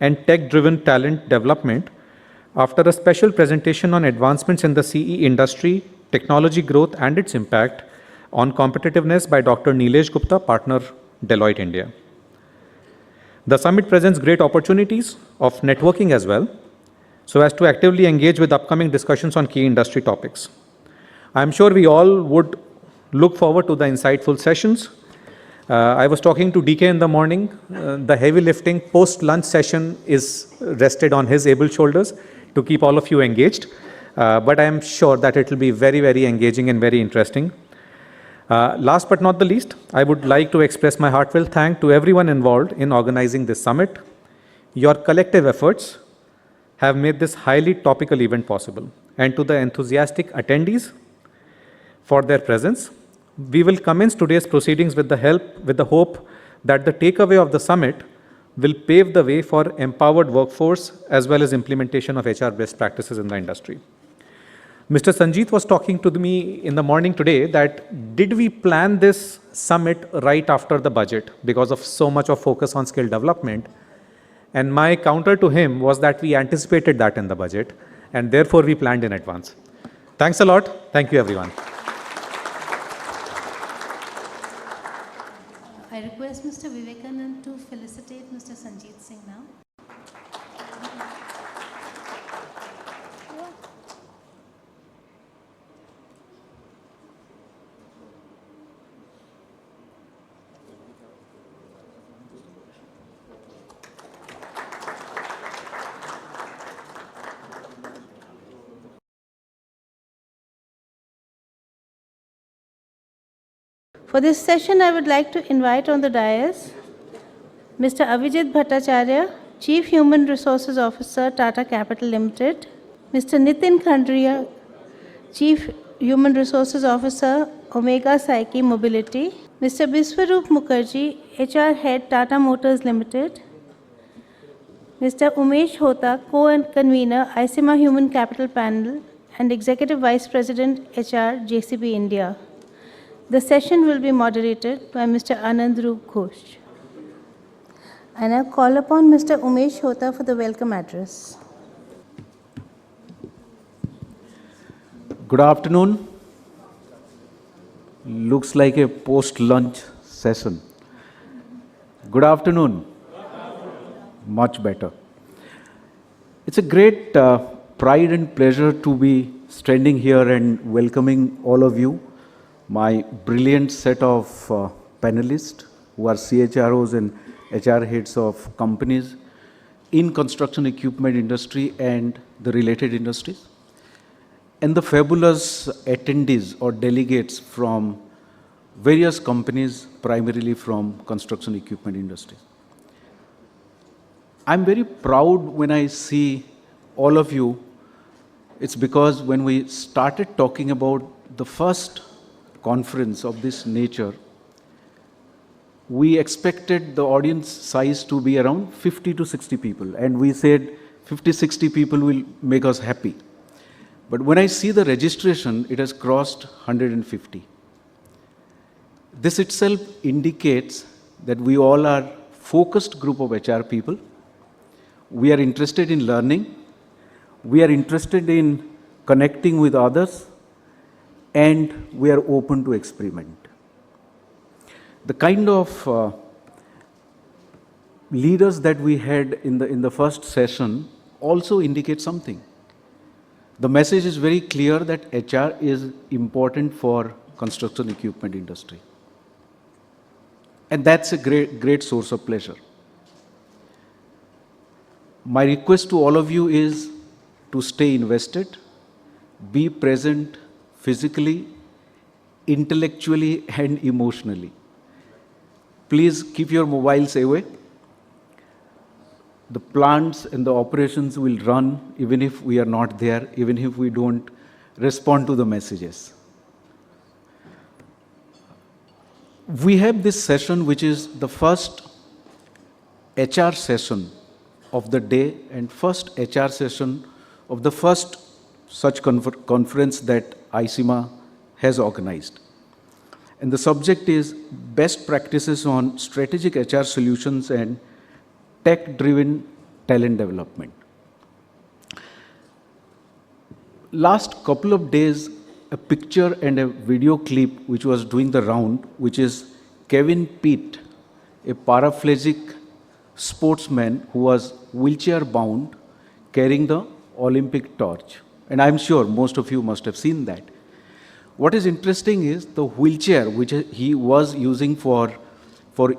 and tech-driven talent development, after a special presentation on advancements in the CE industry, technology growth and its impact on competitiveness by Dr. Nilesh Gupta, partner, Deloitte India. The summit presents great opportunities of networking as well, so as to actively engage with upcoming discussions on key industry topics. I'm sure we all would look forward to the insightful sessions. I was talking to DK in the morning. The heavy lifting post-lunch session is rested on his able shoulders to keep all of you engaged. But I am sure that it will be very, very engaging and very interesting. Last but not the least, I would like to express my heartfelt thanks to everyone involved in organizing this summit. Your collective efforts have made this highly topical event possible. And to the enthusiastic attendees for their presence, we will commence today's proceedings with the hope that the takeaway of the summit will pave the way for empowered workforce as well as implementation of HR best practices in the industry. Mr. Sanjeev was talking to me in the morning today that did we plan this summit right after the budget because of so much of focus on skill development? And my counter to him was that we anticipated that in the budget and therefore we planned in advance. Thanks a lot. Thank you, everyone. request Mr. Vivekanand to felicitate Mr. Sanjeet Singh now. For this session, I would like to invite on the dais Mr. Avijit Bhattacharya, Chief Human Resources Officer, Tata Capital Limited, Mr. Nitin Khandria, Chief Human Resources Officer, Omega Psyche Mobility, Mr. Biswaroop Mukherjee, HR Head, Tata Motors Limited, Mr. Umesh Hota, Co-Convener, ICIMA Human Capital Panel, and Executive Vice President, HR, JCB India. The session will be moderated by Mr. Anand Roop Ghosh. I now call upon Mr. Umesh Hota for the welcome address. Good afternoon. Looks like a post-lunch session. Good afternoon. Much better. It's a great pride and pleasure to be standing here and welcoming all of you, my brilliant set of panelists who are CHROs and HR heads of companies in construction equipment industry and the related industries, and the fabulous attendees or delegates from various companies, primarily from construction equipment industry. I'm very proud when I see all of you. It's because when we started talking about the first conference of this nature, we expected the audience size to be around 50 to 60 people, and we said 50, 60 people will make us happy. But when I see the registration, it has crossed 150. This itself indicates that we all are focused group of HR people. We are interested in learning. We are interested in connecting with others, and we are open to experiment. The kind of leaders that we had in the first session also indicate something. The message is very clear that HR is important for construction equipment industry. And that's a great source of pleasure. My request to all of you is to stay invested, be present physically, intellectually, and emotionally. Please keep your mobiles away. The plants and the operations will run even if we are not there, even if we don't respond to the messages. We have this session, which is the first HR session of the day and first HR session of the first such conference that ICIMA has organized. And the subject is best practices on strategic HR solutions and tech-driven talent development. Last couple of days, a picture and a video clip which was doing the round, which is Kevin Pitt, a paraplegic sportsman who was wheelchair bound, carrying the Olympic torch. And I'm sure most of you must have seen that. What is interesting is the wheelchair which he was using for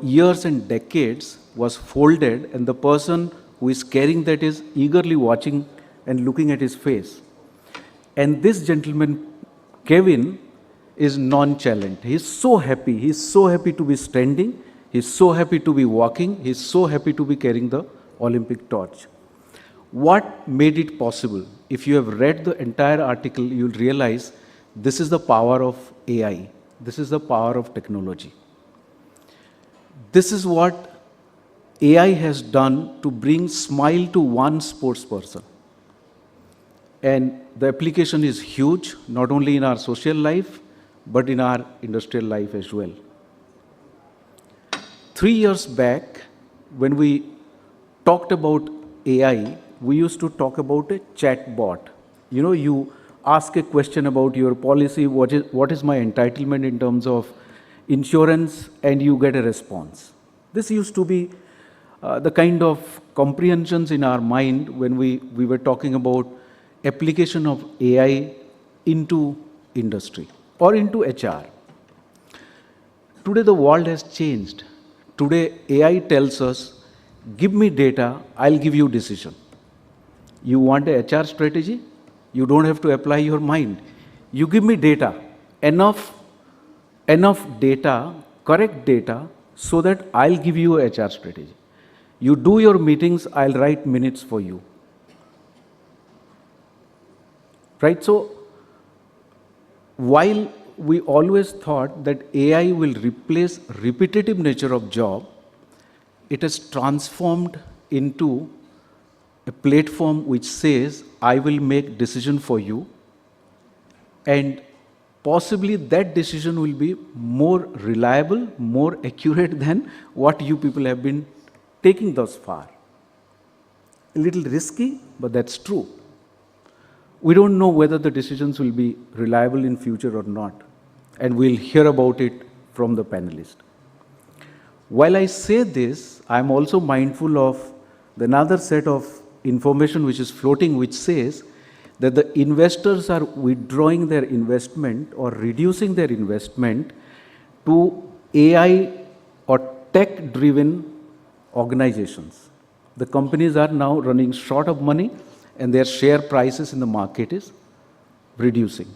years and decades was folded, and the person who is carrying that is eagerly watching and looking at his face. And this gentleman, Kevin, is nonchalant. He's so happy. He's so happy to be standing. He's so happy to be walking. He's so happy to be carrying the Olympic torch. What made it possible? If you have read the entire article, you'll realize this is the power of AI. This is the power of technology. This is what AI has done to bring smile to one sports person. And the application is huge, not only in our social life, but in our industrial life as well. 3 years back, when we talked about AI, we used to talk about a chat bot. You know, you ask a question about your policy, what is my entitlement in terms of insurance, and you get a response. This used to be the kind of comprehensions in our mind when we were talking about application of AI into industry or into HR. Today the world has changed. Today AI tells us, give me data, I'll give you decision. You want a HR strategy? You don't have to apply your mind. You give me data, enough data, correct data, so that I'll give you a HR strategy. You do your meetings, I'll write minutes for you. Right? So, while we always thought that AI will replace repetitive nature of job, it has transformed into a platform which says, I will make decision for you, and possibly that decision will be more reliable, more accurate than what you people have been taking thus far. A little risky, but that's true. We don't know whether the decisions will be reliable in future or not, and we'll hear about it from the panelists. While I say this, I'm also mindful of another set of information which is floating, which says that the investors are withdrawing their investment or reducing their investment to AI or tech-driven organizations. The companies are now running short of money and their share prices in the market is reducing.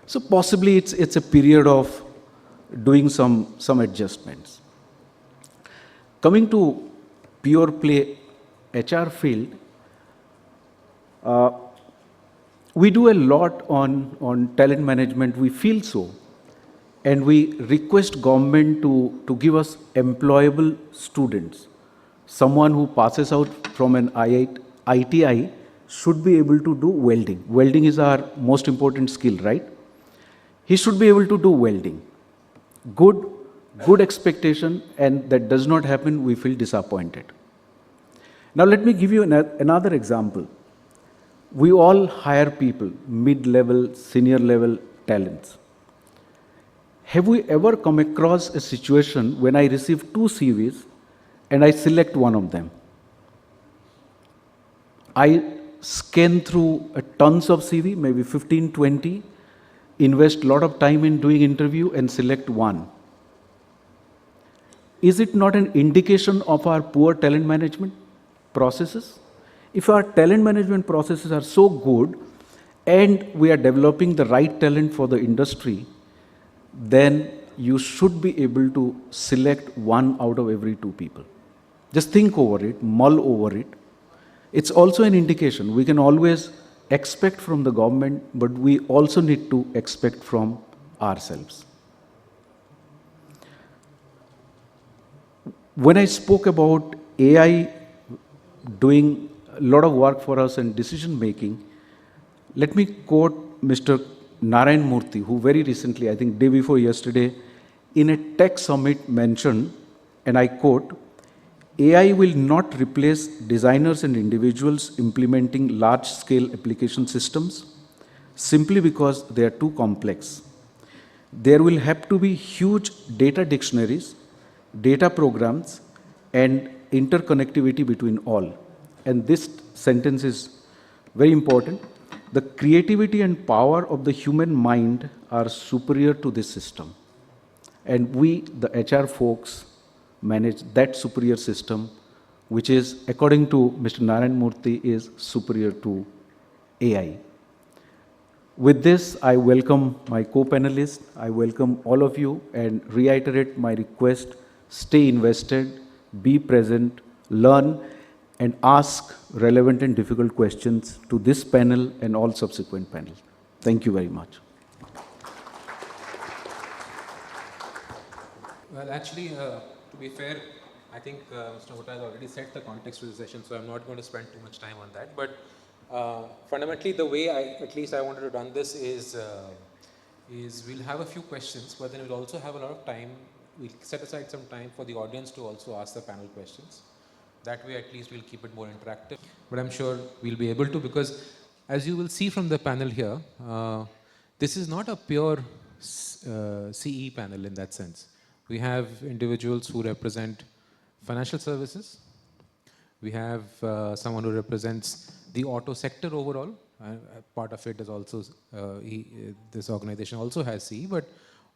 So possibly it's a period of doing some adjustments. Coming to pure play HR field, we do a lot on talent management, we feel so. And we request government to give us employable students. Someone who passes out from an ITI should be able to do welding. Welding is our most important skill, right? He should be able to do welding. Good expectation, and that does not happen, we feel disappointed. Now let me give you another example. We all hire people, mid-level, senior-level talents. Have we ever come across a situation when I receive 2 CVs and I select one of them? I scan through tons of CV, maybe 15, 20, invest a lot of time in doing interview and select one. Is it not an indication of our poor talent management processes? If our talent management processes are so good and we are developing the right talent for the industry, then you should be able to select 1 out of every 2 people. Just think over it, mull over it. It's also an indication. We can always expect from the government, but we also need to expect from ourselves. When I spoke about AI doing a lot of work for us and decision making, let me quote Mr. Narayan Murthy, who very recently, I think day before yesterday, in a tech summit mentioned, and I quote, AI will not replace designers and individuals implementing large-scale application systems simply because they are too complex. There will have to be huge data dictionaries, data programs, and interconnectivity between all. And this sentence is very important. The creativity and power of the human mind are superior to this system. And we, the HR folks, manage that superior system, which is, according to Mr. Narayan Murthy, is superior to AI. With this, I welcome my co-panelists. I welcome all of you and reiterate my request, stay invested, be present, learn, and ask relevant and difficult questions to this panel and all subsequent panels. Thank you very much. Well, actually, to be fair, I think Mr. Hota has already set the context of the session, so I'm not going to spend too much time on that. But fundamentally, the way I wanted to run this is we'll have a few questions, but then we'll also have a lot of time. We'll set aside some time for the audience to also ask the panel questions. That way, at least, we'll keep it more interactive. But I'm sure we'll be able to, because as you will see from the panel here, this is not a pure CE panel in that sense. We have individuals who represent financial services. We have someone who represents the auto sector overall. Part of it is also, this organization also has CE, but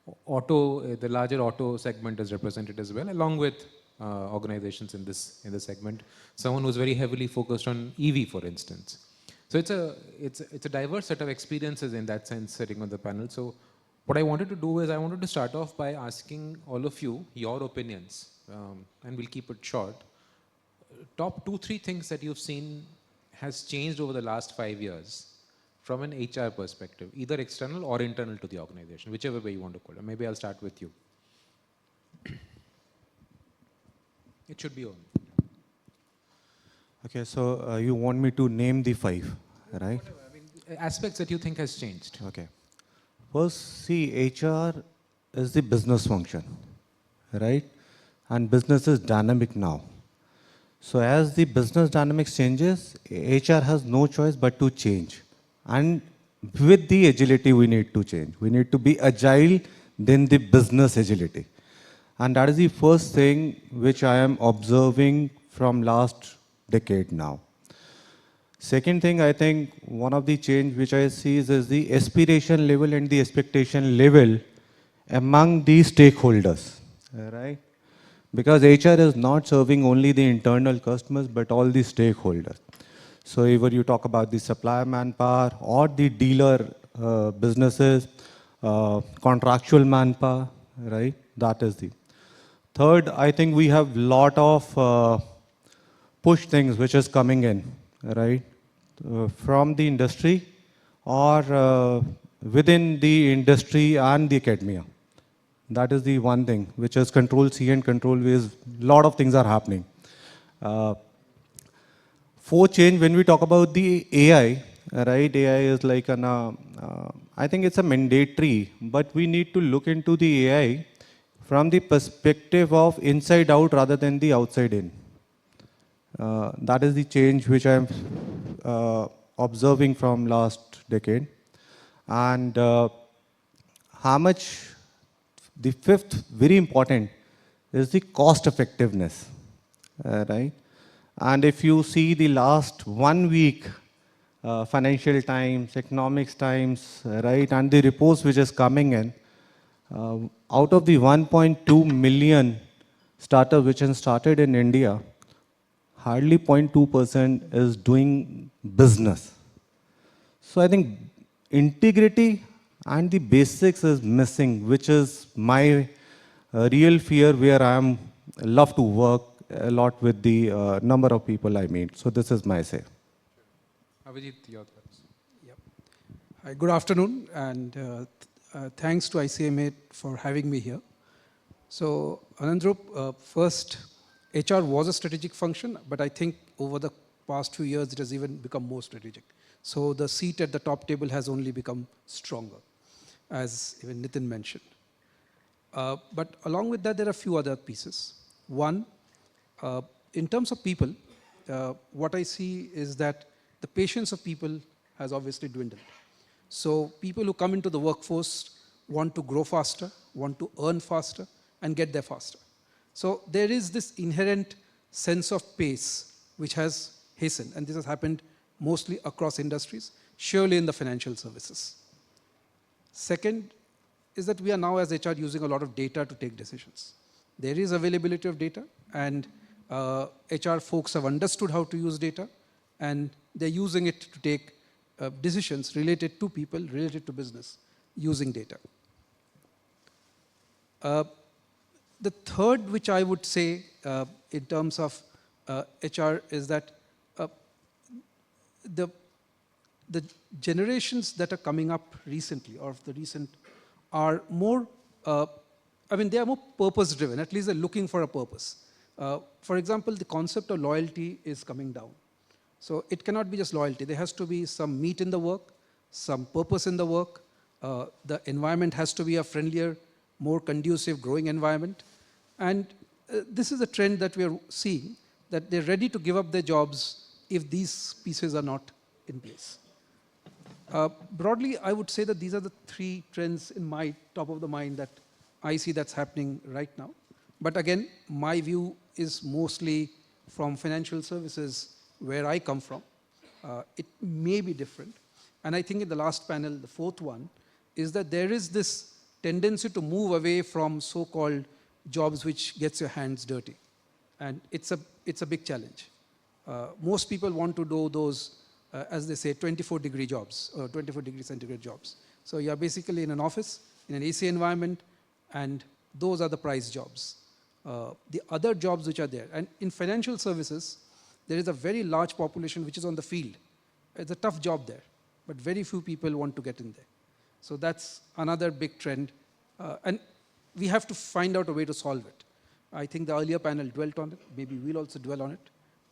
the larger auto segment is represented as well, along with organizations in this segment. Someone who's very heavily focused on EV, for instance. So it's a diverse set of experiences in that sense sitting on the panel. So what I wanted to do is I wanted to start off by asking all of you your opinions, and we'll keep it short. Top 2-3 things that you've seen has changed over the last 5 years from an HR perspective, either external or internal to the organization, whichever way you want to call it. Maybe I'll start with you. It should be on. Okay, so you want me to name the 5, right? Whatever, I mean, aspects that you think has changed. Okay. First, see, HR is the business function, right? And business is dynamic now. So as the business dynamics changes, HR has no choice but to change. And with the agility, we need to change. We need to be agile, then the business agility. And that is the first thing which I am observing from last decade now. Second thing, I think one of the change which I see is the aspiration level and the expectation level among the stakeholders, right? Because HR is not serving only the internal customers, but all the stakeholders. So either you talk about the supplier manpower or the dealer businesses, contractual manpower, right? That is the. Third, I think we have lot of push things which is coming in, right? From the industry or within the industry and the academia. That is the one thing, which is control C and control V is, lot of things are happening. Fourth change, when we talk about the AI, right? AI is like I think it's a mandatory, but we need to look into the AI from the perspective of inside out rather than the outside in. That is the change which I'm observing from last decade. And how much, the fifth, very important, is the cost effectiveness, right? And if you see the last 1 week, Financial Times, Economics Times, right, and the reports which is coming in, out of the 1.2 million startups which have started in India, hardly 0.2% is doing business. So I think integrity and the basics is missing, which is my real fear where I love to work a lot with the number of people I meet. So this is my say. Abhijit, your thoughts. Yep. Hi, good afternoon, and thanks to ICMA for having me here. So Anandrup, first, HR was a strategic function, but I think over the past few years, it has even become more strategic. So the seat at the top table has only become stronger, as even Nitin mentioned. But along with that, there are a few other pieces. One, in terms of people, what I see is that the patience of people has obviously dwindled. So people who come into the workforce want to grow faster, want to earn faster, and get there faster. So there is this inherent sense of pace which has hastened, and this has happened mostly across industries, surely in the financial services. Second is that we are now as HR using a lot of data to take decisions. There is availability of data, and HR folks have understood how to use data, and they're using it to take decisions related to people, related to business, using data. The third, which I would say in terms of HR, is that the generations that are coming up recently, or the recent, are more, they are more purpose-driven. At least they're looking for a purpose. For example, the concept of loyalty is coming down. So it cannot be just loyalty. There has to be some meat in the work, some purpose in the work. The environment has to be a friendlier, more conducive, growing environment. And this is a trend that we are seeing, that they're ready to give up their jobs if these pieces are not in place. Broadly, I would say that these are the three trends in my top of the mind that I see that's happening right now. But again, my view is mostly from financial services where I come from. It may be different. And I think in the last panel, the fourth one, is that there is this tendency to move away from so-called jobs which gets your hands dirty. And it's a big challenge. Most people want to do those, as they say, 24-degree jobs, or 24-degree centigrade jobs. So you're basically in an office, in an AC environment, and those are the price jobs. The other jobs which are there, and in financial services, there is a very large population which is on the field. It's a tough job there, but very few people want to get in there. So that's another big trend, and we have to find out a way to solve it. I think the earlier panel dwelt on it. Maybe we'll also dwell on it.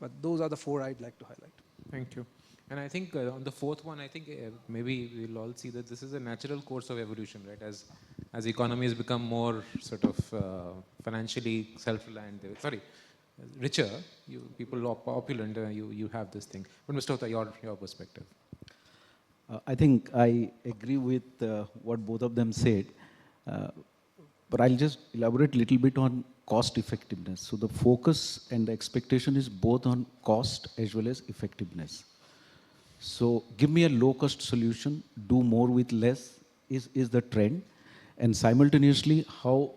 But those are the four I'd like to highlight. Thank you. And I think on the fourth one, I think maybe we'll all see that this is a natural course of evolution, right? As economies become more sort of financially self-reliant, richer, people are opulent, you have this thing. But Mr. Hota, your perspective. I think I agree with what both of them said, but I'll just elaborate a little bit on cost effectiveness. So the focus and the expectation is both on cost as well as effectiveness. So give me a low-cost solution, do more with less is the trend, and simultaneously how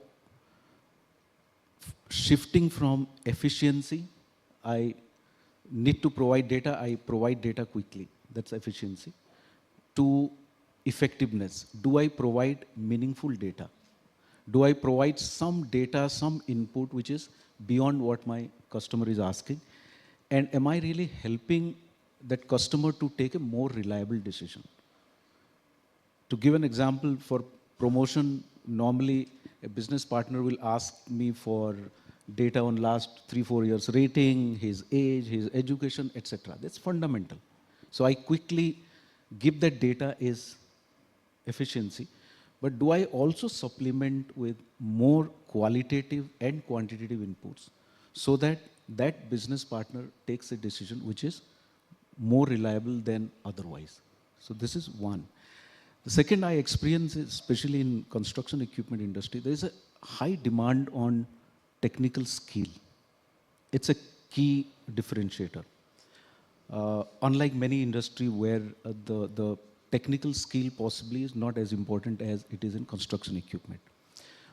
shifting from efficiency, I need to provide data, I provide data quickly, that's efficiency, to effectiveness. Do I provide meaningful data? Do I provide some data, some input which is beyond what my customer is asking? And am I really helping that customer to take a more reliable decision? To give an example, for promotion, normally a business partner will ask me for data on last 3-4 years rating, his age, his education, etc. That's fundamental. So I quickly give that data is efficiency. But do I also supplement with more qualitative and quantitative inputs so that that business partner takes a decision which is more reliable than otherwise? So this is one. The second I experience, especially in construction equipment industry, there is a high demand on technical skill. It's a key differentiator. Unlike many industry where the technical skill possibly is not as important as it is in construction equipment.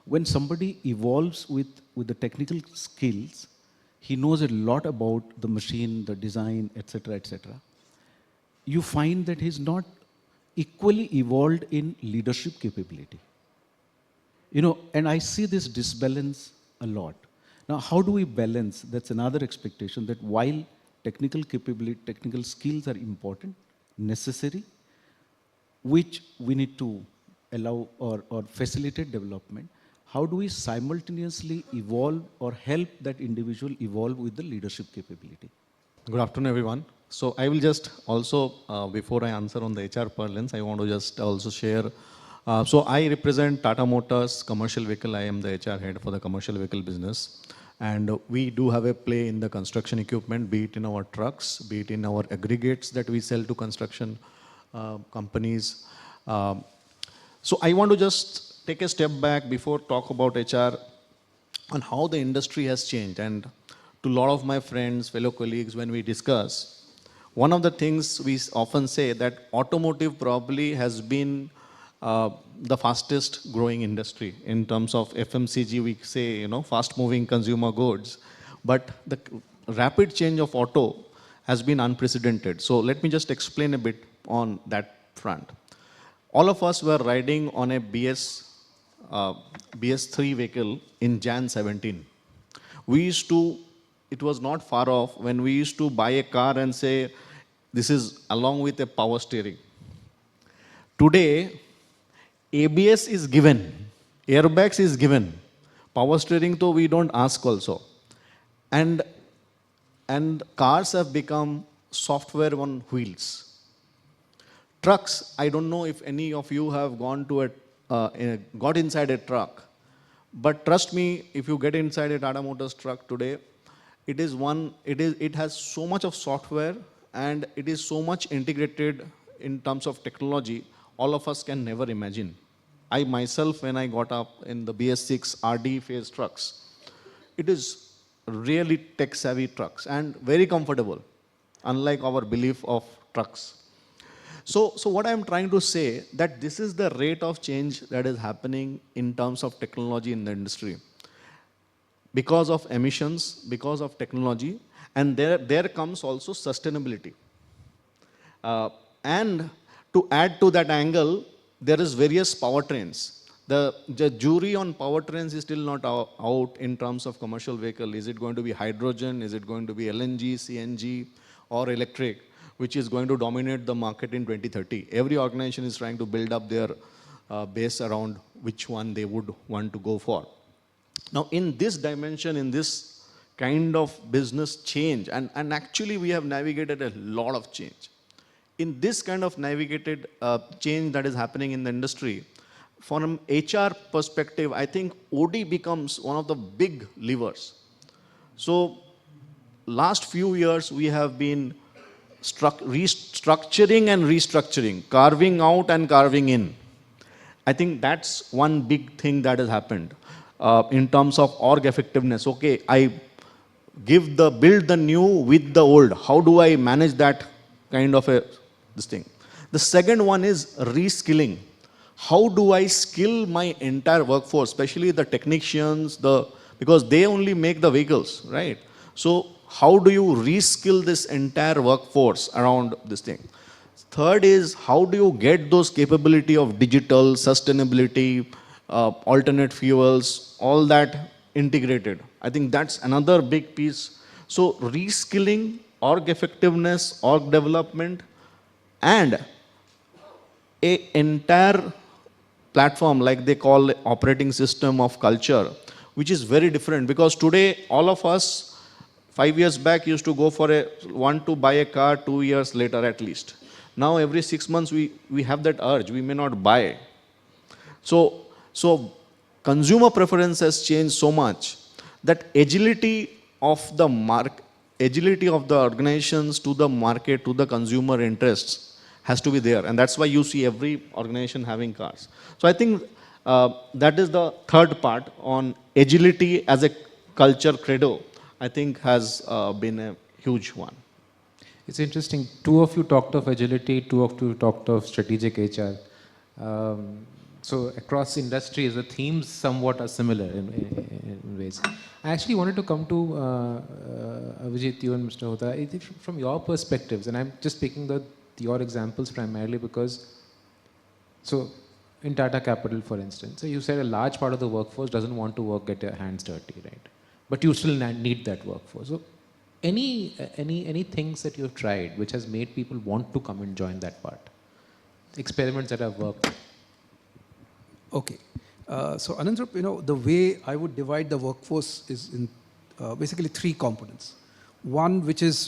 When somebody evolves with the technical skills, he knows a lot about the machine, the design, etc., etc. You find that he's not equally evolved in leadership capability. You know, and I see this disbalance a lot. Now, how do we balance? That's another expectation, that while technical capability, technical skills are important, necessary, which we need to allow or facilitate development, how do we simultaneously evolve or help that individual evolve with the leadership capability? Good afternoon, everyone. So I will just also, before I answer on the HR parlance, I want to just also share. So I represent Tata Motors Commercial Vehicle. I am the HR head for the commercial vehicle business. And we do have a play in the construction equipment, be it in our trucks, be it in our aggregates that we sell to construction companies. So I want to just take a step back before talk about HR on how the industry has changed. And to a lot of my friends, fellow colleagues, when we discuss, one of the things we often say that automotive probably has been the fastest growing industry in terms of FMCG. We say, fast moving consumer goods, but the rapid change of auto has been unprecedented. So let me just explain a bit on that front. All of us were riding on a BS3 vehicle in Jan 17. We used to, it was not far off when we used to buy a car and say, this is along with a power steering. Today, ABS is given, airbags is given, power steering though we don't ask also. And cars have become software on wheels. Trucks, I don't know if any of you have gone to got inside a truck, but trust me, if you get inside a Tata Motors truck today, it has so much of software and it is so much integrated in terms of technology, all of us can never imagine. I myself, when I got up in the BS6 RD phase trucks, it is really tech-savvy trucks and very comfortable, unlike our belief of trucks. So what I'm trying to say, that this is the rate of change that is happening in terms of technology in the industry. Because of emissions, because of technology, and there comes also sustainability. And to add to that angle, there is various powertrains. The jury on powertrains is still not out in terms of commercial vehicle. Is it going to be hydrogen? Is it going to be LNG, CNG, or electric, which is going to dominate the market in 2030? Every organization is trying to build up their base around which one they would want to go for. Now, in this dimension, in this kind of business change, and actually we have navigated a lot of change. In this kind of navigated change that is happening in the industry, from HR perspective, I think OD becomes one of the big levers. So, last few years we have been restructuring and restructuring, carving out and carving in. I think that's one big thing that has happened in terms of org effectiveness. Okay, I build the new with the old. How do I manage that kind of this thing? The second one is reskilling. How do I skill my entire workforce, especially the technicians, because they only make the vehicles, right? So how do you reskill this entire workforce around this thing? Third is, how do you get those capability of digital, sustainability, alternate fuels, all that integrated? I think that's another big piece. So reskilling, org effectiveness, org development, and an entire platform, like they call operating system of culture, which is very different, because today all of us 5 years back used to go for want to buy a car 2 years later at least. Now every 6 months we have that urge, we may not buy. So consumer preference has changed so much that agility of the organizations to the market, to the consumer interests has to be there. And that's why you see every organization having cars. So I think that is the third part on agility as a culture credo, I think has been a huge one. It's interesting. Two of you talked of agility, two of you talked of strategic HR. So across industries, the themes somewhat are similar in ways. I actually wanted to come to Avijit, you and Mr. Hota. I think from your perspectives, and I'm just picking your examples primarily because, so in Tata Capital, for instance, so you said a large part of the workforce doesn't want to get their hands dirty, right? But you still need that workforce. So any things that you've tried which has made people want to come and join that part? Experiments that have worked? Okay. So Anandrup, the way I would divide the workforce is in basically three components. One which is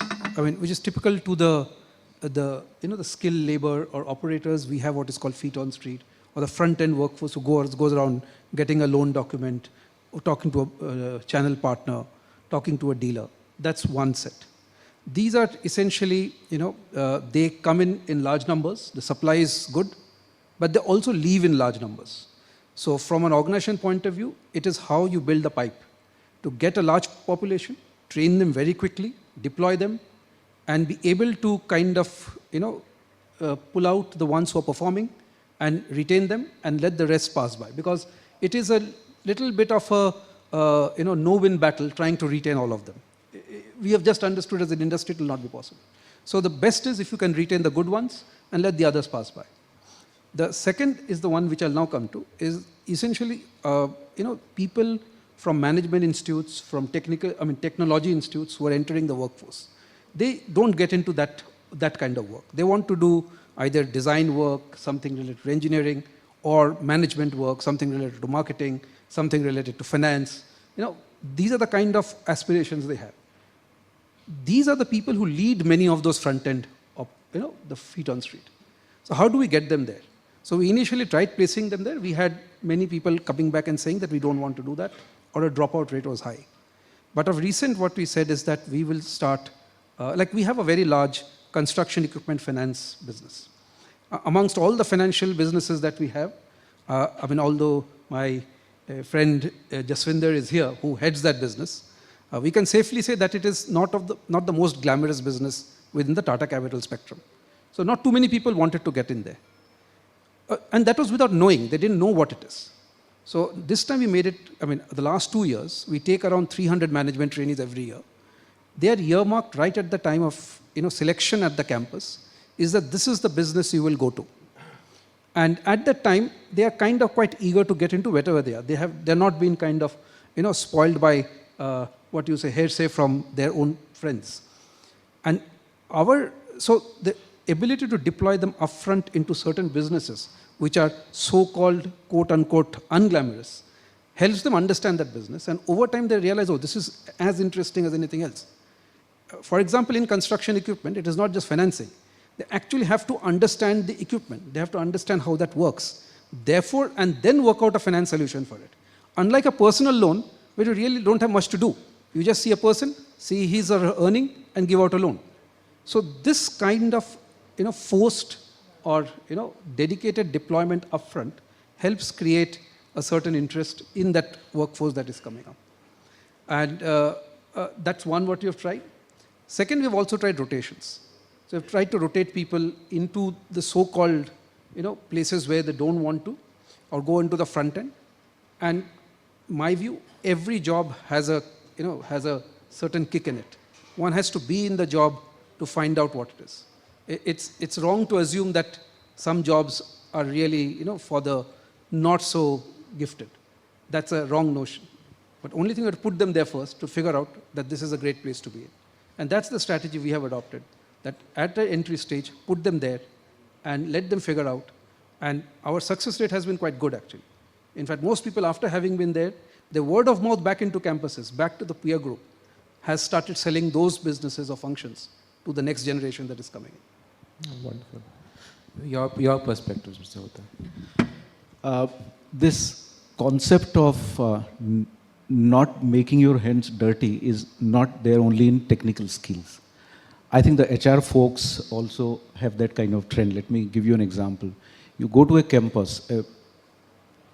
typical to the skilled labor or operators. We have what is called feet on street, or the front end workforce who goes around getting a loan document, or talking to a channel partner, talking to a dealer. That's one set. These are essentially, they come in large numbers. The supply is good, but they also leave in large numbers. So from an organization point of view, it is how you build the pipe to get a large population, train them very quickly, deploy them, and be able to kind of, pull out the ones who are performing and retain them and let the rest pass by. Because it is a little bit of a, no-win battle trying to retain all of them. We have just understood as an industry it will not be possible. So the best is if you can retain the good ones and let the others pass by. The second is the one which I'll now come to, is essentially, people from management institutes, from technology institutes who are entering the workforce. They don't get into that kind of work. They want to do either design work, something related to engineering, or management work, something related to marketing, something related to finance. These are the kind of aspirations they have. These are the people who lead many of those front end of, the feet on street. So how do we get them there? So we initially tried placing them there. We had many people coming back and saying that we don't want to do that, or a dropout rate was high. But of recent, what we said is that we will start, we have a very large construction equipment finance business. Amongst all the financial businesses that we have, although my friend Jaswinder is here, who heads that business, We can safely say that it is not the most glamorous business within the Tata Capital spectrum. So not too many people wanted to get in there. And that was without knowing. They didn't know what it is. So this time we made it, the last 2 years, we take around 300 management trainees every year. They are earmarked right at the time of selection at the campus, is that this is the business you will go to. And at that time, they are kind of quite eager to get into whatever they are. They're not being kind of spoiled by hearsay from their own friends. And so the ability to deploy them upfront into certain businesses, which are so-called, quote-unquote, unglamorous, helps them understand that business. And over time, they realize, oh, this is as interesting as anything else. For example, in construction equipment, it is not just financing. They actually have to understand the equipment. They have to understand how that works. Therefore, and then work out a finance solution for it. Unlike a personal loan, where you really don't have much to do. You just see a person, see his or her earning, and give out a loan. So this kind of forced or dedicated deployment upfront helps create a certain interest in that workforce that is coming up. And that's one what we have tried. Second, we've also tried rotations. So we've tried to rotate people into the so-called places where they don't want to, or go into the front end. And my view, every job has a certain kick in it. One has to be in the job to find out what it is. It's wrong to assume that some jobs are really for the not so gifted. That's a wrong notion. But only thing we have to put them there first to figure out that this is a great place to be in. And that's the strategy we have adopted, that at the entry stage, put them there and let them figure out. And our success rate has been quite good, actually. In fact, most people, after having been there, the word of mouth back into campuses, back to the peer group, has started selling those businesses or functions to the next generation that is coming in. Oh, wonderful. Your perspectives, Mr. Hota. This concept of not making your hands dirty is not there only in technical skills. I think the HR folks also have that kind of trend. Let me give you an example. You go to a campus, a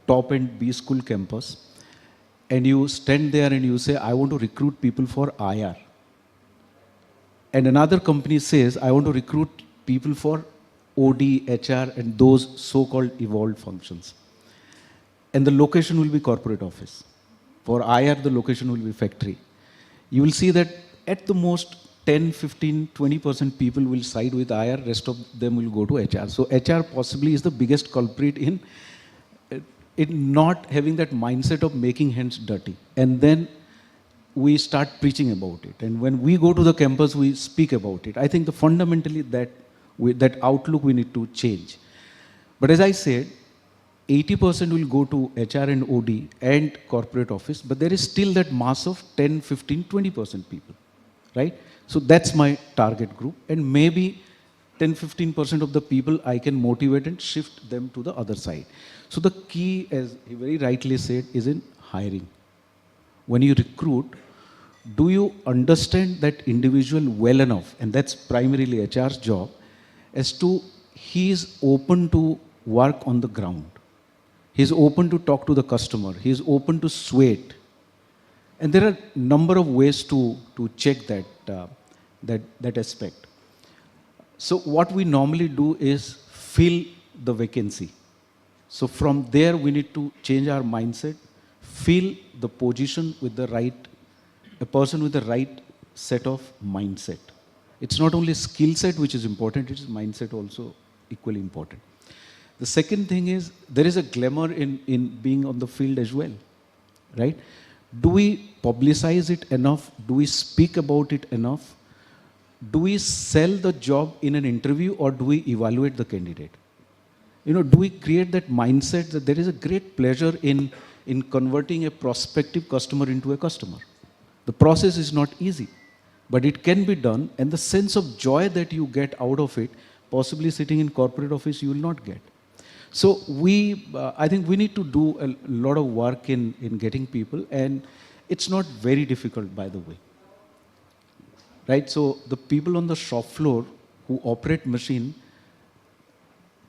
top-end B school campus, and you stand there and you say, I want to recruit people for IR. And another company says, I want to recruit people for OD, HR, and those so-called evolved functions. And the location will be corporate office. For IR, the location will be factory. You will see that at the most 10, 15, 20% people will side with IR, rest of them will go to HR. So HR possibly is the biggest culprit in not having that mindset of making hands dirty. And then we start preaching about it. And when we go to the campus, we speak about it. I think fundamentally that outlook we need to change. But as I said, 80% will go to HR and OD and corporate office, but there is still that mass of 10, 15, 20% people, right? So that's my target group, and maybe 10, 15% of the people I can motivate and shift them to the other side. So the key, as he very rightly said, is in hiring. When you recruit, do you understand that individual well enough? And that's primarily HR's job, as to he is open to work on the ground. He's open to talk to the customer. He's open to sweat. And there are a number of ways to check that aspect. So what we normally do is fill the vacancy. So from there, we need to change our mindset, fill the position with a person with the right set of mindset. It's not only skill set which is important, it is mindset also equally important. The second thing is, there is a glamour in being on the field as well, right? Do we publicize it enough? Do we speak about it enough? Do we sell the job in an interview, or do we evaluate the candidate? Do we create that mindset that there is a great pleasure in converting a prospective customer into a customer? The process is not easy, but it can be done, and the sense of joy that you get out of it, possibly sitting in corporate office, you will not get. So I think we need to do a lot of work in getting people, and it's not very difficult, by the way. Right? So the people on the shop floor who operate machine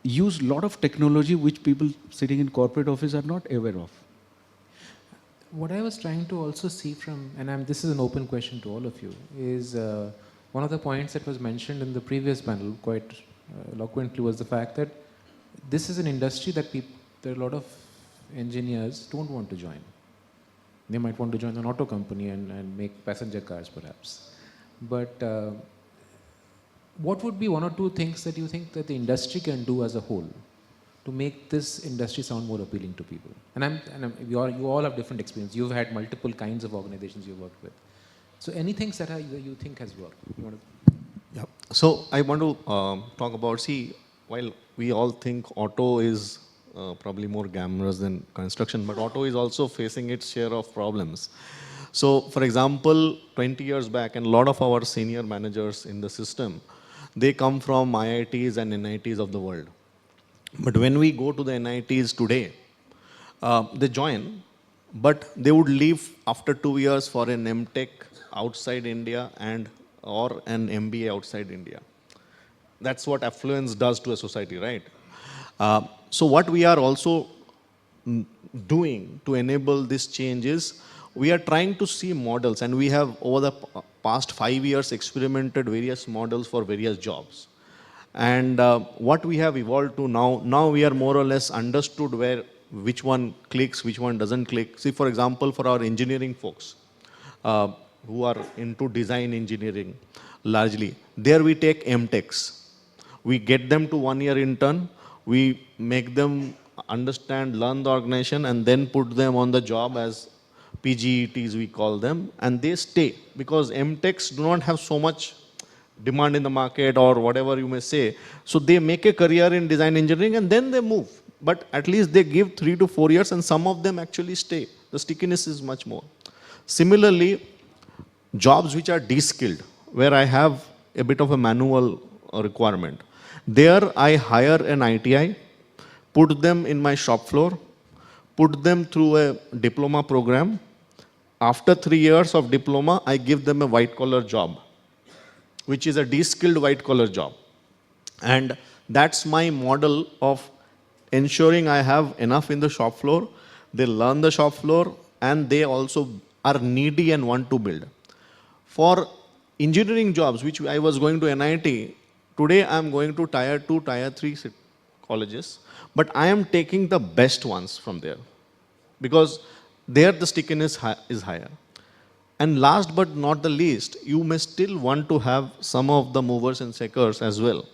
use a lot of technology which people sitting in corporate office are not aware of. What I was trying to also see from, and this is an open question to all of you, is one of the points that was mentioned in the previous panel quite eloquently was the fact that this is an industry that there are a lot of engineers don't want to join. They might want to join an auto company and make passenger cars perhaps. But what would be one or two things that you think that the industry can do as a whole to make this industry sound more appealing to people? And you all have different experience. You've had multiple kinds of organizations you've worked with. So any things that you think has worked? You want to? Yeah. So I want to talk about, while we all think auto is probably more glamorous than construction, but auto is also facing its share of problems. So for example, 20 years back, and a lot of our senior managers in the system, they come from IITs and NITs of the world. But when we go to the NITs today, they join, but they would leave after 2 years for an MTech outside India or an MBA outside India. That's what affluence does to a society, right? So what we are also doing to enable this change is we are trying to see models, and we have over the past 5 years experimented various models for various jobs. And what we have evolved to now we are more or less understood which one clicks, which one doesn't click. See, for example, for our engineering folks who are into design engineering largely, there we take MTechs. We get them to 1 year intern, we make them understand, learn the organization, and then put them on the job as PGETs we call them, and they stay because MTechs do not have so much demand in the market or whatever you may say. So they make a career in design engineering and then they move. But at least they give 3 to 4 years and some of them actually stay. The stickiness is much more. Similarly, jobs which are de-skilled, where I have a bit of a manual requirement, there I hire an ITI, put them in my shop floor, put them through a diploma program. After 3 years of diploma, I give them a white-collar job, which is a de-skilled white-collar job. And that's my model of ensuring I have enough in the shop floor, they learn the shop floor, and they also are needy and want to build. For engineering jobs, which I was going to NIT, today I'm going to tier 2, tier 3 colleges, but I am taking the best ones from there because there the stickiness is higher. And last but not the least, you may still want to have some of the movers and shakers as well.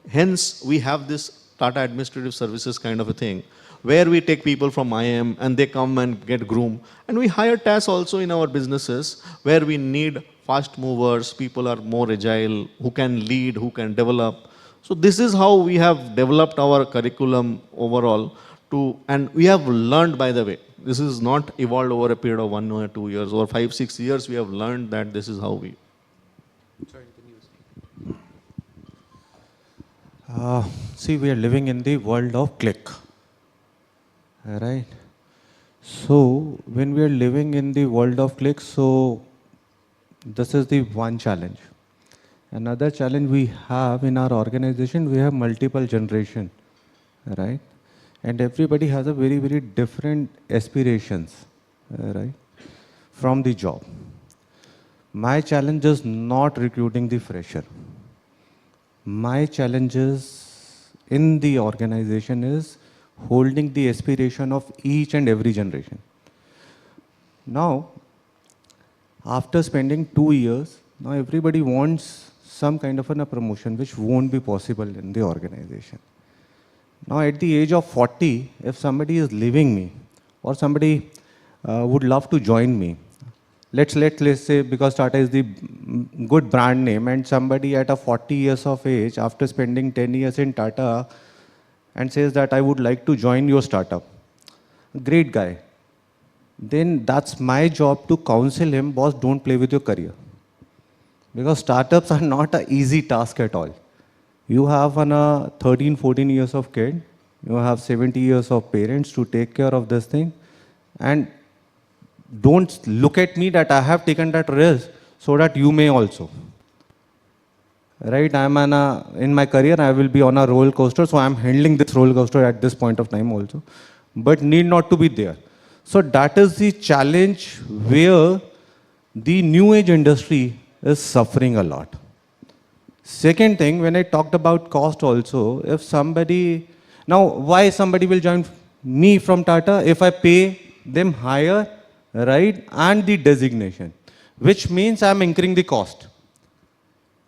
Hence, we have this Tata Administrative Services kind of a thing, where we take people from IIM and they come and get groomed. And we hire TAS also in our businesses, where we need fast movers, people are more agile, who can lead, who can develop. So this is how we have developed our curriculum overall and we have learned, by the way, this is not evolved over a period of 1 or 2 years or 5, 6 years. We have learned that this is how we. Sorry, See, we are living in the world of click, right? So when we are living in the world of click, so this is the one challenge. Another challenge we have in our organization, we have multiple generation, right? And everybody has a very, very different aspirations, right, from the job. My challenge is not recruiting the fresher. My challenge is in the organization is holding the aspiration of each and every generation. Now, after spending 2 years, now everybody wants some kind of a promotion which won't be possible in the organization. Now at the age of 40, if somebody is leaving me or somebody would love to join me, let's say because Tata is the good brand name and somebody at a 40 years of age after spending 10 years in Tata and says that I would like to join your startup. Great guy. Then that's my job to counsel him, boss, don't play with your career. Because startups are not an easy task at all. You have a 13, 14 years of kid, you have 70 years of parents to take care of this thing, and don't look at me that I have taken that risk so that you may also. Right, in my career, I will be on a roller coaster, so I'm handling this roller coaster at this point of time also, but need not to be there. So that is the challenge where the new age industry is suffering a lot. Second thing, when I talked about cost also, if somebody, now why somebody will join me from Tata if I pay them higher, right, and the designation, which means I'm incurring the cost.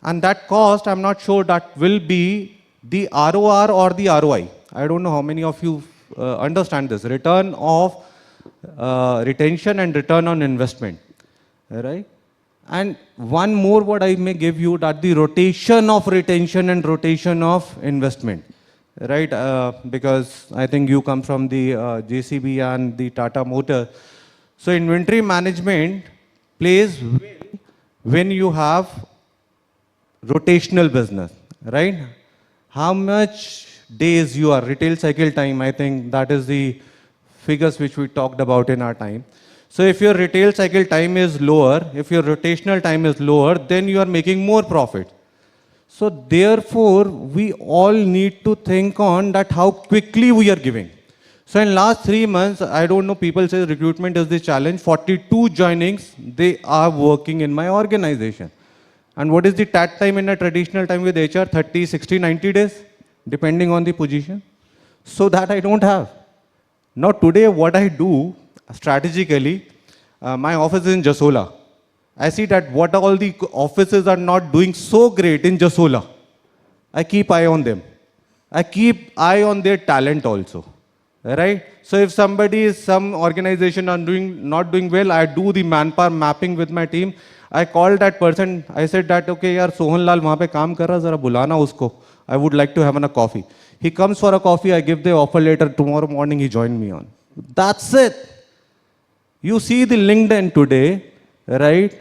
And that cost, I'm not sure that will be the ROR or the ROI. I don't know how many of you understand this. Return of retention and return on investment, right? And one more word I may give you, that the rotation of retention and rotation of investment, right? Because I think you come from the JCB and the Tata Motor. So inventory management plays well when you have rotational business, right? How much days you are, retail cycle time, I think that is the figures which we talked about in our time. So if your retail cycle time is lower, if your rotational time is lower, then you are making more profit. So therefore, we all need to think on that how quickly we are giving. So in last 3 months, I don't know, people say recruitment is the challenge. 42 joinings, they are working in my organization. And what is the TAT time in a traditional time with HR? 30, 60, 90 days, depending on the position. So that I don't have. Now today what I do strategically, my office is in Jasola. I see that what all the offices are not doing so great in Jasola. I keep eye on them. I keep eye on their talent also. Right? So if somebody is, some organization are not doing well, I do the manpower mapping with my team. I called that person, I said that, okay, yaar, Sohan Lal wahan pe kaam kar raha, zara bulana usko. I would like to have a coffee. He comes for a coffee, I give the offer letter, tomorrow morning he joined me on. That's it. You see the LinkedIn today, right?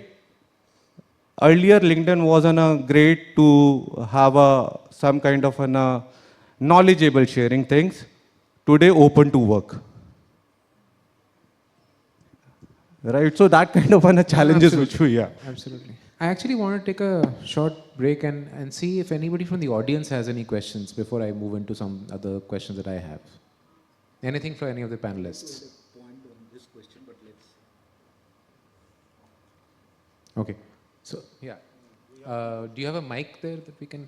Earlier LinkedIn wasn't great to have some kind of knowledgeable sharing things. Today open to work. Right, so that kind of challenges which we, yeah. Absolutely. I actually want to take a short break and see if anybody from the audience has any questions before I move into some other questions that I have. Anything for any of the panelists? Okay. So, yeah. Do you have a mic there that we can?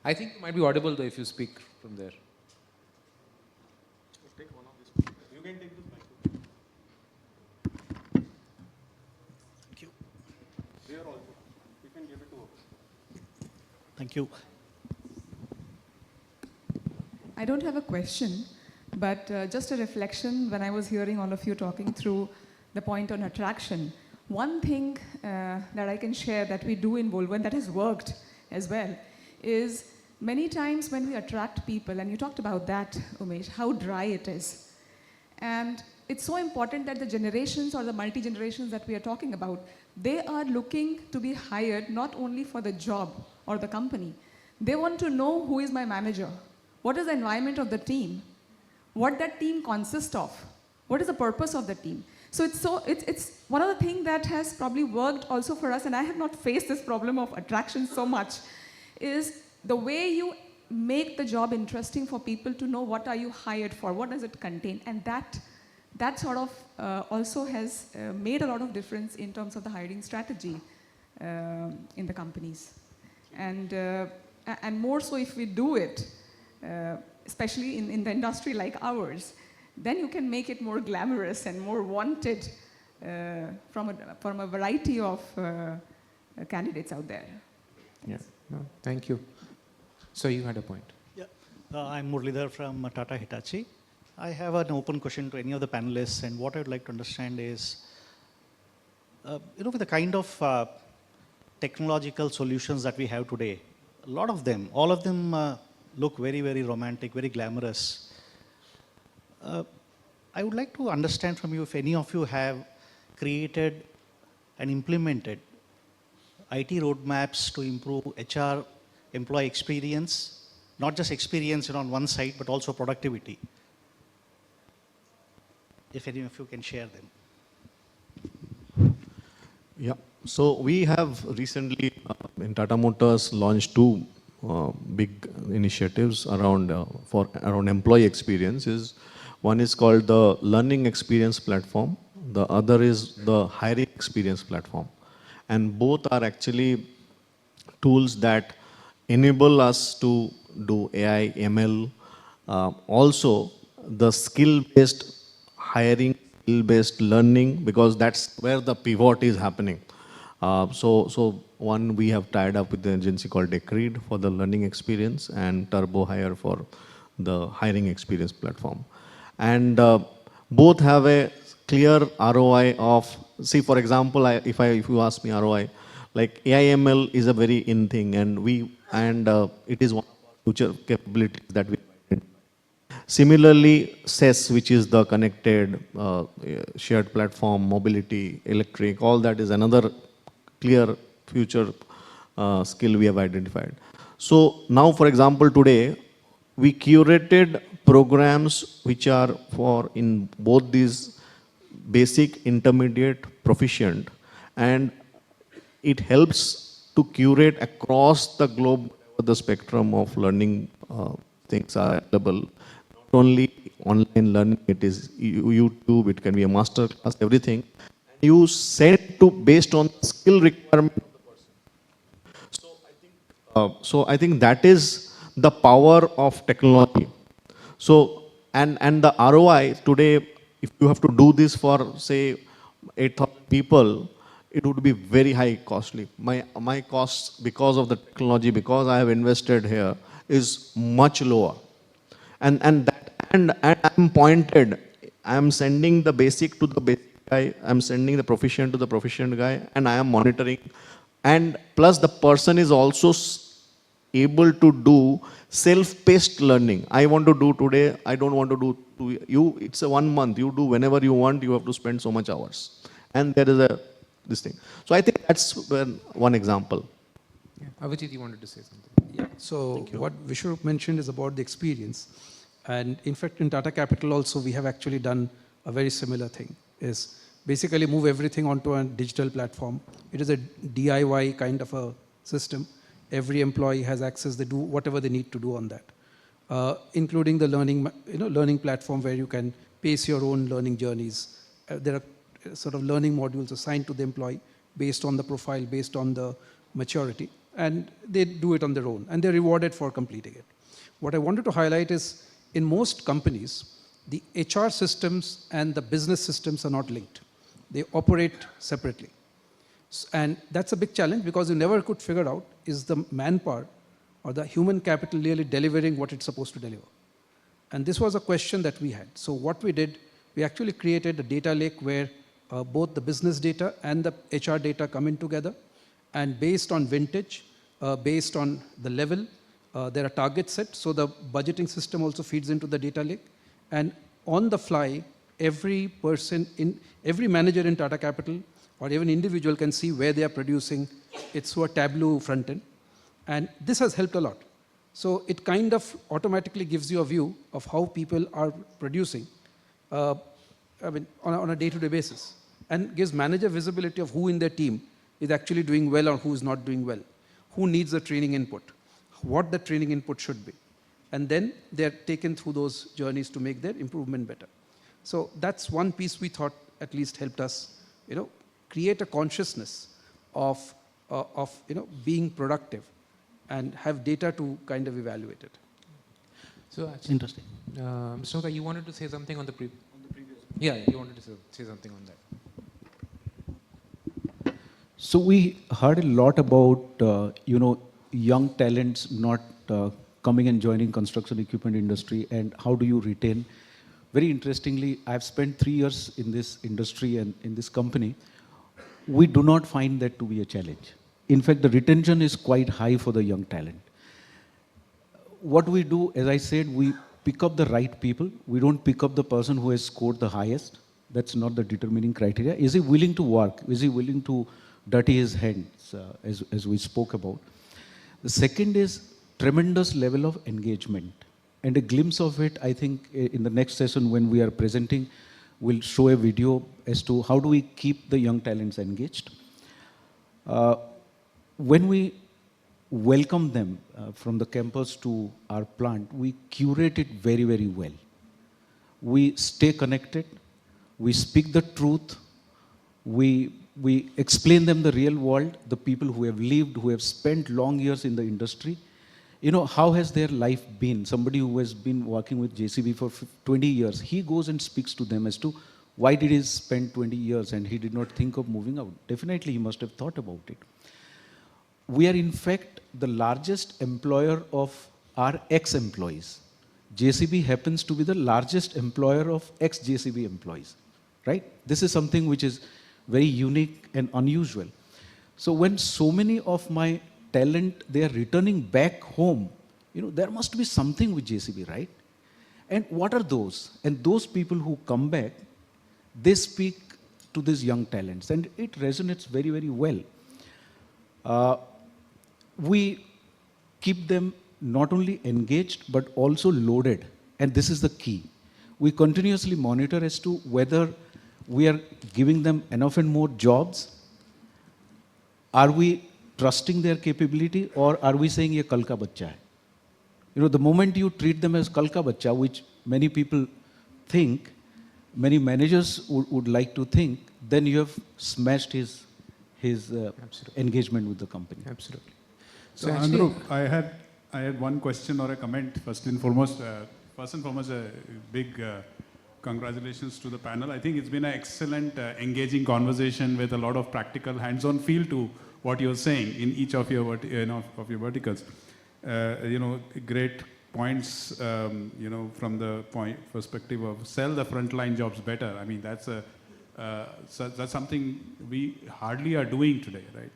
I think you might be audible though if you speak from there. You can take this mic. Thank you. There also. You can give it to her. Thank you. I don't have a question, but just a reflection when I was hearing all of you talking through the point on attraction. One thing that I can share that we do in Volvo and that has worked as well is many times when we attract people, and you talked about that, Umesh, how dry it is. And it's so important that the generations or the multi-generations that we are talking about, they are looking to be hired not only for the job or the company. They want to know who is my manager, what is the environment of the team, what that team consists of, what is the purpose of the team. So it's one of the things that has probably worked also for us, and I have not faced this problem of attraction so much, is the way you make the job interesting for people to know what are you hired for, what does it contain, and that sort of also has made a lot of difference in terms of the hiring strategy in the companies. And more so if we do it, especially in the industry like ours, then you can make it more glamorous and more wanted from a variety of candidates out there. Yeah. No, thank you. So you had a point. Yeah. I'm Muralidhar from Tata Hitachi. I have an open question to any of the panelists, and what I would like to understand is, with the kind of technological solutions that we have today, a lot of them, all of them look very, very romantic, very glamorous. I would like to understand from you if any of you have created and implemented IT roadmaps to improve HR employee experience, not just experience on one side, but also productivity. If any of you can share them. Yeah, so we have recently in Tata Motors launched two big initiatives around employee experiences. One is called the learning experience platform. The other is the hiring experience platform. And both are actually tools that enable us to do AI, ML, also the skill-based hiring, skill-based learning, because that's where the pivot is happening. So one, we have tied up with the agency called Decreed for the learning experience and Turbo Hire for the hiring experience platform. And both have a clear ROI of, see, for example, if you ask me ROI, like AIML is a very in thing, and it is one of our future capabilities that we. Similarly, SES, which is the connected shared platform, mobility, electric, all that is another clear future skill we have identified. So now, for example, today, we curated programs which are for in both these basic, intermediate, proficient, and it helps to curate across the globe the spectrum of learning things are available. Not only online learning, it is YouTube, it can be a master class, everything. You set to based on skill requirement of the person. So I think that is the power of technology. So, and the ROI today, if you have to do this for, say, 8,000 people, it would be very high costly. My costs, because of the technology, because I have invested here, is much lower. And I'm pointed, I'm sending the basic to the basic guy, I'm sending the proficient to the proficient guy, and I am monitoring. And plus the person is also able to do self-paced learning. I want to do today, I don't want to do to you. It's a 1 month. You do whenever you want, you have to spend so much hours. And there is this thing. So I think that's one example. Yeah. Avijit, you wanted to say something? Yeah. So what Vishnu mentioned is about the experience. And in fact, in Tata Capital also, we have actually done a very similar thing, is basically move everything onto a digital platform. It is a DIY kind of a system. Every employee has access, they do whatever they need to do on that, including the learning platform where you can pace your own learning journeys. There are sort of learning modules assigned to the employee based on the profile, based on the maturity, and they do it on their own, and they're rewarded for completing it. What I wanted to highlight is, in most companies, the HR systems and the business systems are not linked. They operate separately. And that's a big challenge, because you never could figure out, is the manpower or the human capital really delivering what it's supposed to deliver? And this was a question that we had. So what we did, we actually created a data lake where both the business data and the HR data come in together. And based on vintage, based on the level, there are targets set. So the budgeting system also feeds into the data lake. And on the fly, every manager in Tata Capital or even individual can see where they are producing. It's through a Tableau front end. And this has helped a lot. So it kind of automatically gives you a view of how people are producing on a day-to-day basis, and gives manager visibility of who in their team is actually doing well or who is not doing well, who needs the training input, what the training input should be. And then they're taken through those journeys to make their improvement better. So that's one piece we thought at least helped us, create a consciousness of being productive and have data to kind of evaluate it. So interesting. Mr. you wanted to say something on the previous? Yeah, you wanted to say something on that. So we heard a lot about, young talents not coming and joining construction equipment industry, and how do you retain? Very interestingly, I've spent 3 years in this industry and in this company. We do not find that to be a challenge. In fact, the retention is quite high for the young talent. What we do, as I said, we pick up the right people. We don't pick up the person who has scored the highest. That's not the determining criteria. Is he willing to work? Is he willing to dirty his hands, as we spoke about? The second is tremendous level of engagement. And a glimpse of it, I think, in the next session when we are presenting, we'll show a video as to how do we keep the young talents engaged. When we welcome them from the campus to our plant, we curate it very, very well. we stay connected, we speak the truth, we explain them the real world, the people who have lived, who have spent long years in the industry. You know, how has their life been? Somebody who has been working with JCB for 20 years, he goes and speaks to them as to why did he spend 20 years and he did not think of moving out. Definitely he must have thought about it. We are in fact the largest employer of our ex-employees. JCB happens to be the largest employer of ex-JCB employees, right? This is something which is very unique and unusual. So when so many of my talent, they are returning back home, you know, there must be something with JCB, right? And what are those? And those people who come back, they speak to these young talents, and it resonates very, very well. We keep them not only engaged, but also loaded. And this is the key. We continuously monitor as to whether we are giving them enough and more jobs. Are we trusting their capability, or are we saying, ye kal ka bachcha hai? You know, the moment you treat them as kal ka bachcha, which many people think, many managers would like to think, then you have smashed his engagement with the company. Absolutely. So Andrew, I had one question or a comment. First and foremost, a big congratulations to the panel. I think it's been an excellent, engaging conversation with a lot of practical, hands-on feel to what you're saying in each of your of your verticals. Great points. From the perspective of sell the frontline jobs better. I mean, that's something we hardly are doing today, right?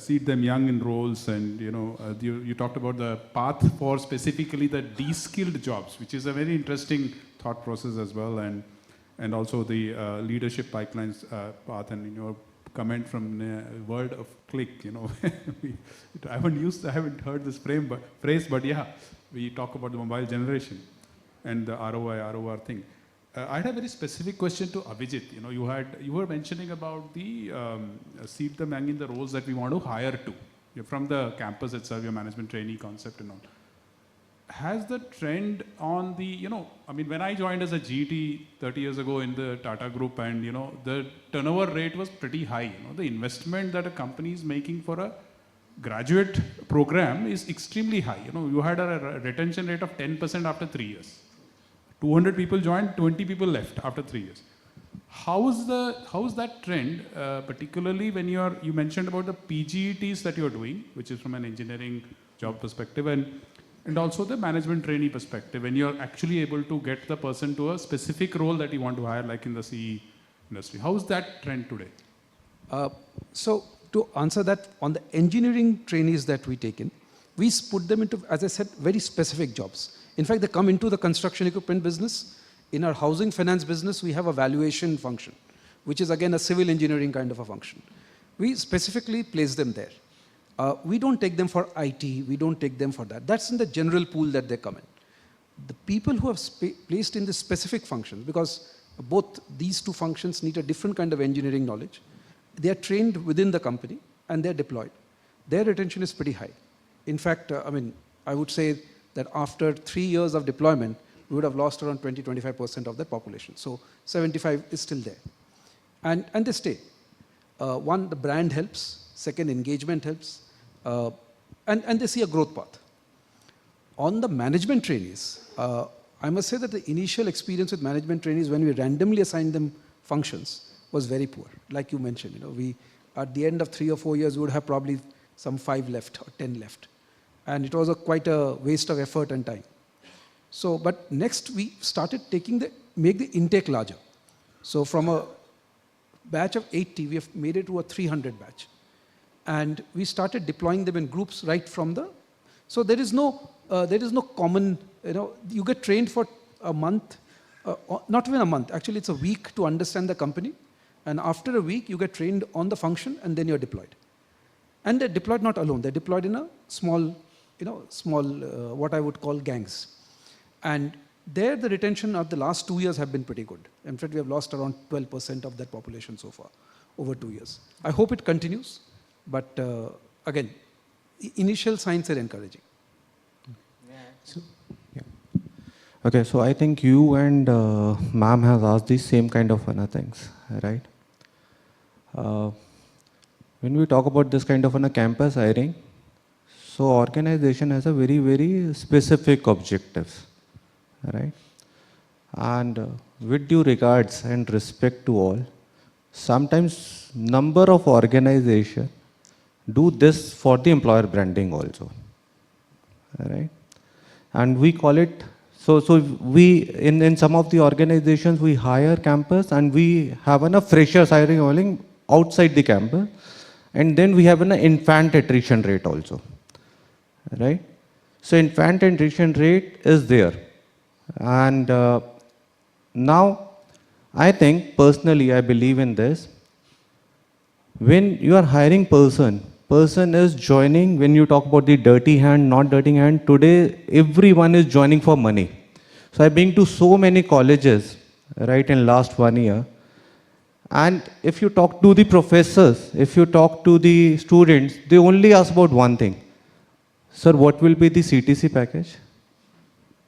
Seed them young in roles, and you talked about the path for specifically the de-skilled jobs, which is a very interesting thought process as well, and also the leadership pipelines path, and in your comment from the word of click, I haven't heard this phrase, but yeah, we talk about the mobile generation and the ROR thing. I had a very specific question to Abhijit. You were mentioning about the seed them young in the roles that we want to hire to. You're from the campus itself, your management trainee concept and all. Has the trend on the, when I joined as a GT 30 years ago in the Tata Group, and the turnover rate was pretty high. The investment that a company is making for a graduate program is extremely high. You had a retention rate of 10% after 3 years. 200 people joined, 20 people left after 3 years. How is that trend, particularly when you mentioned about the PGETs that you're doing, which is from an engineering job perspective, and also the management trainee perspective, when you're actually able to get the person to a specific role that you want to hire, like in the CE industry. How is that trend today? So to answer that, on the engineering trainees that we take in, we put them into, as I said, very specific jobs. In fact, they come into the construction equipment business. In our housing finance business, we have a valuation function, which is again a civil engineering kind of a function. We specifically place them there. We don't take them for IT, we don't take them for that. That's in the general pool that they come in. The people who have placed in the specific functions, because both these two functions need a different kind of engineering knowledge, they are trained within the company and they're deployed. Their retention is pretty high. In fact, I would say that after 3 years of deployment, we would have lost around 20-25% of the population. So 75 is still there. And they stay. One, the brand helps. Second, engagement helps. And they see a growth path. On the management trainees, I must say that the initial experience with management trainees when we randomly assigned them functions was very poor. Like you mentioned, we at the end of 3 or 4 years, we would have probably some 5 left or 10 left. And it was quite a waste of effort and time. So, but next we started make the intake larger. So from a batch of 80, we have made it to a 300 batch. And we started deploying them in groups right from so there is no common, you get trained for a month, not even a month, actually it's a week to understand the company. And after a week, you get trained on the function and then you're deployed. And they're deployed not alone, they're deployed in a small, what I would call gangs. And there the retention of the last 2 years have been pretty good. In fact, we have lost around 12% of that population so far, over 2 years. I hope it continues, but again, initial signs are encouraging. Okay, so I think you and ma'am has asked the same kind of things, right? Uh, when we talk about this kind of campus hiring, so organization has a very, very specific objectives, right? And with due regards and respect to all, sometimes number of organization do this for the employer branding also, right? And we call it, so we, in some of the organizations, we hire campus and we have a freshers hiring outside the campus. And then we have an infant attrition rate also, right? So infant attrition rate is there. And now, I think, personally, I believe in this. When you are hiring person is joining, when you talk about the dirty hand, not dirty hand, today everyone is joining for money. So I've been to so many colleges, right, in last 1 year. And if you talk to the professors, if you talk to the students, they only ask about one thing. Sir, what will be the CTC package?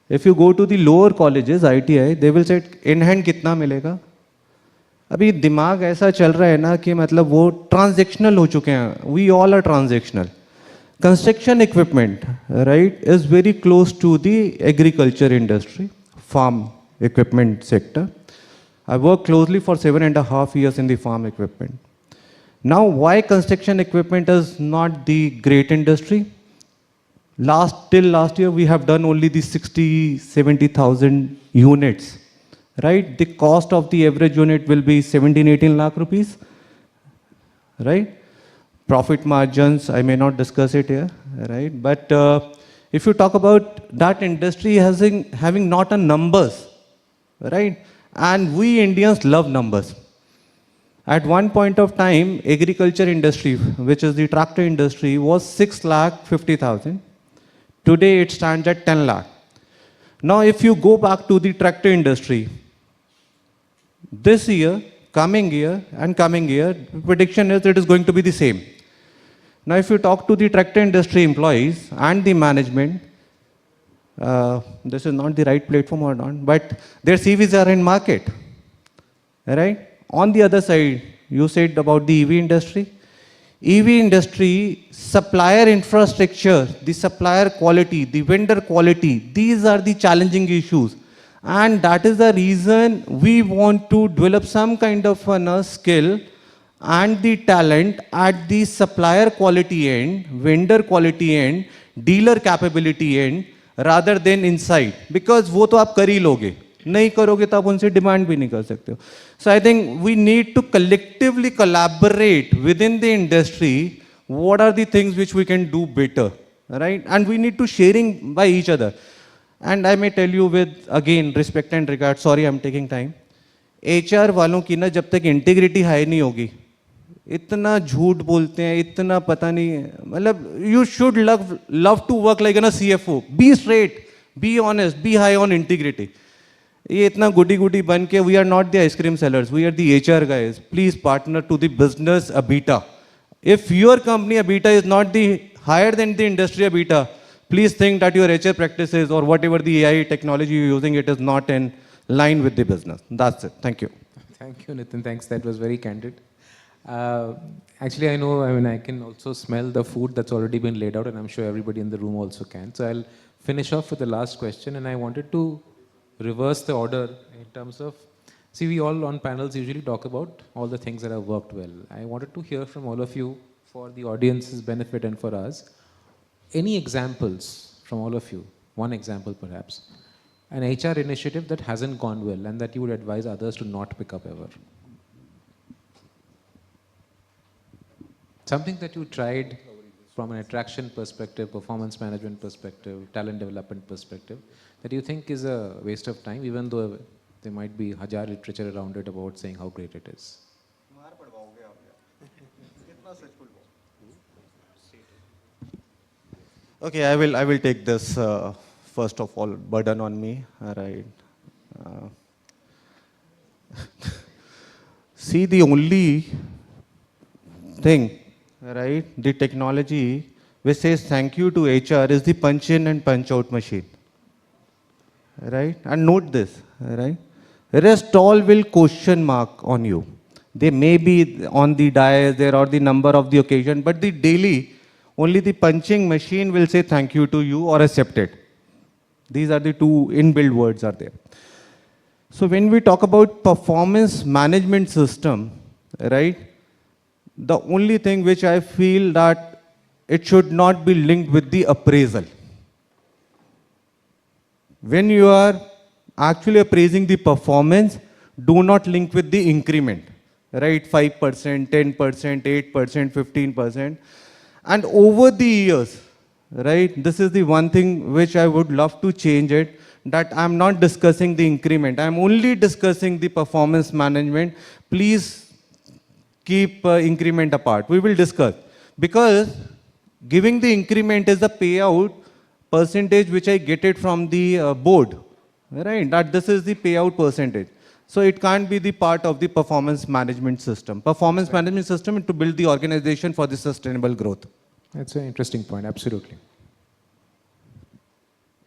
If you go to the lower colleges, ITI, they will say, in hand कितना मिलेगा? अभी दिमाग ऐसा चल रहा है ना कि मतलब वो ट्रांजेक्शनल हो चुके हैं. We all are transactional. Construction equipment, right, is very close to the agriculture industry, farm equipment sector. I worked closely for 7.5 years in the farm equipment. Now, why construction equipment is not the great industry? Till last year, we have done only the 70,000 units, right? The cost of the average unit will be 17-18 lakh rupees, right? Profit margins, I may not discuss it here, right? But if you talk about that industry having not a numbers, right? And we Indians love numbers. At one point of time, agriculture industry, which is the tractor industry, was 6,50,000. Today it stands at 10 lakh. Now if you go back to the tractor industry, this year, coming year, prediction is it is going to be the same. Now if you talk to the tractor industry employees and the management, this is not the right platform or not, but their CVs are in market, right? On the other side, you said about the EV industry. EV industry, supplier infrastructure, the supplier quality, the vendor quality, these are the challenging issues. And that is the reason we want to develop some kind of a skill and the talent at the supplier quality end, vendor quality end, dealer capability end, rather than inside. Because वो तो आप कर ही लोगे. नहीं करोगे तो आप उनसे डिमांड भी नहीं कर सकते हो. So I think we need to collectively collaborate within the industry. What are the things which we can do better, right? And we need to sharing by each other. And I may tell you with again respect and regard. Sorry, I'm taking time. HR वालों की ना जब तक integrity high नहीं होगी, इतना झूठ बोलते हैं, इतना पता नहीं, मतलब you should love to work like a CFO. Be straight, be honest, be high on integrity. ये इतना गुडी बन के we are not the ice cream sellers, we are the HR guys. Please partner to the business EBITDA. If your company EBITDA is not the higher than the industry EBITDA, please think that your HR practices or whatever the AI technology you're using, it is not in line with the business. That's it. Thank you. Thank you, Nitin. Thanks. That was very candid. Actually, I can also smell the food that's already been laid out, and I'm sure everybody in the room also can. So I'll finish off with the last question, and I wanted to reverse the order in terms of, see, we all on panels usually talk about all the things that have worked well. I wanted to hear from all of you for the audience's benefit and for us. Any examples from all of you, one example perhaps, an HR initiative that hasn't gone well and that you would advise others to not pick up ever? Something that you tried from an attraction perspective, performance management perspective, talent development perspective, that you think is a waste of time, even though there might be hajar literature around it about saying how great it is. Okay, I will take this first of all burden on me. All right. See, the only thing, right, the technology which says thank you to HR is the punch in and punch out machine. right? And note this, right? Rest all will question mark on you. They may be on the dais there or the number of the occasion, but the daily, only the punching machine will say thank you to you or accept it. These are the two inbuilt words are there. So when we talk about performance management system, right, the only thing which I feel that it should not be linked with the appraisal. When you are actually appraising the performance, do not link with the increment, right? 5%, 10%, 8%, 15%. And over the years, right, this is the one thing which I would love to change it, that I'm not discussing the increment. I'm only discussing the performance management. Please keep increment apart. We will discuss. Because giving the increment is the payout percentage which I get it from the board, right? That this is the payout percentage. So it can't be the part of the performance management system. Performance management system is to build the organization for the sustainable growth. That's an interesting point, absolutely.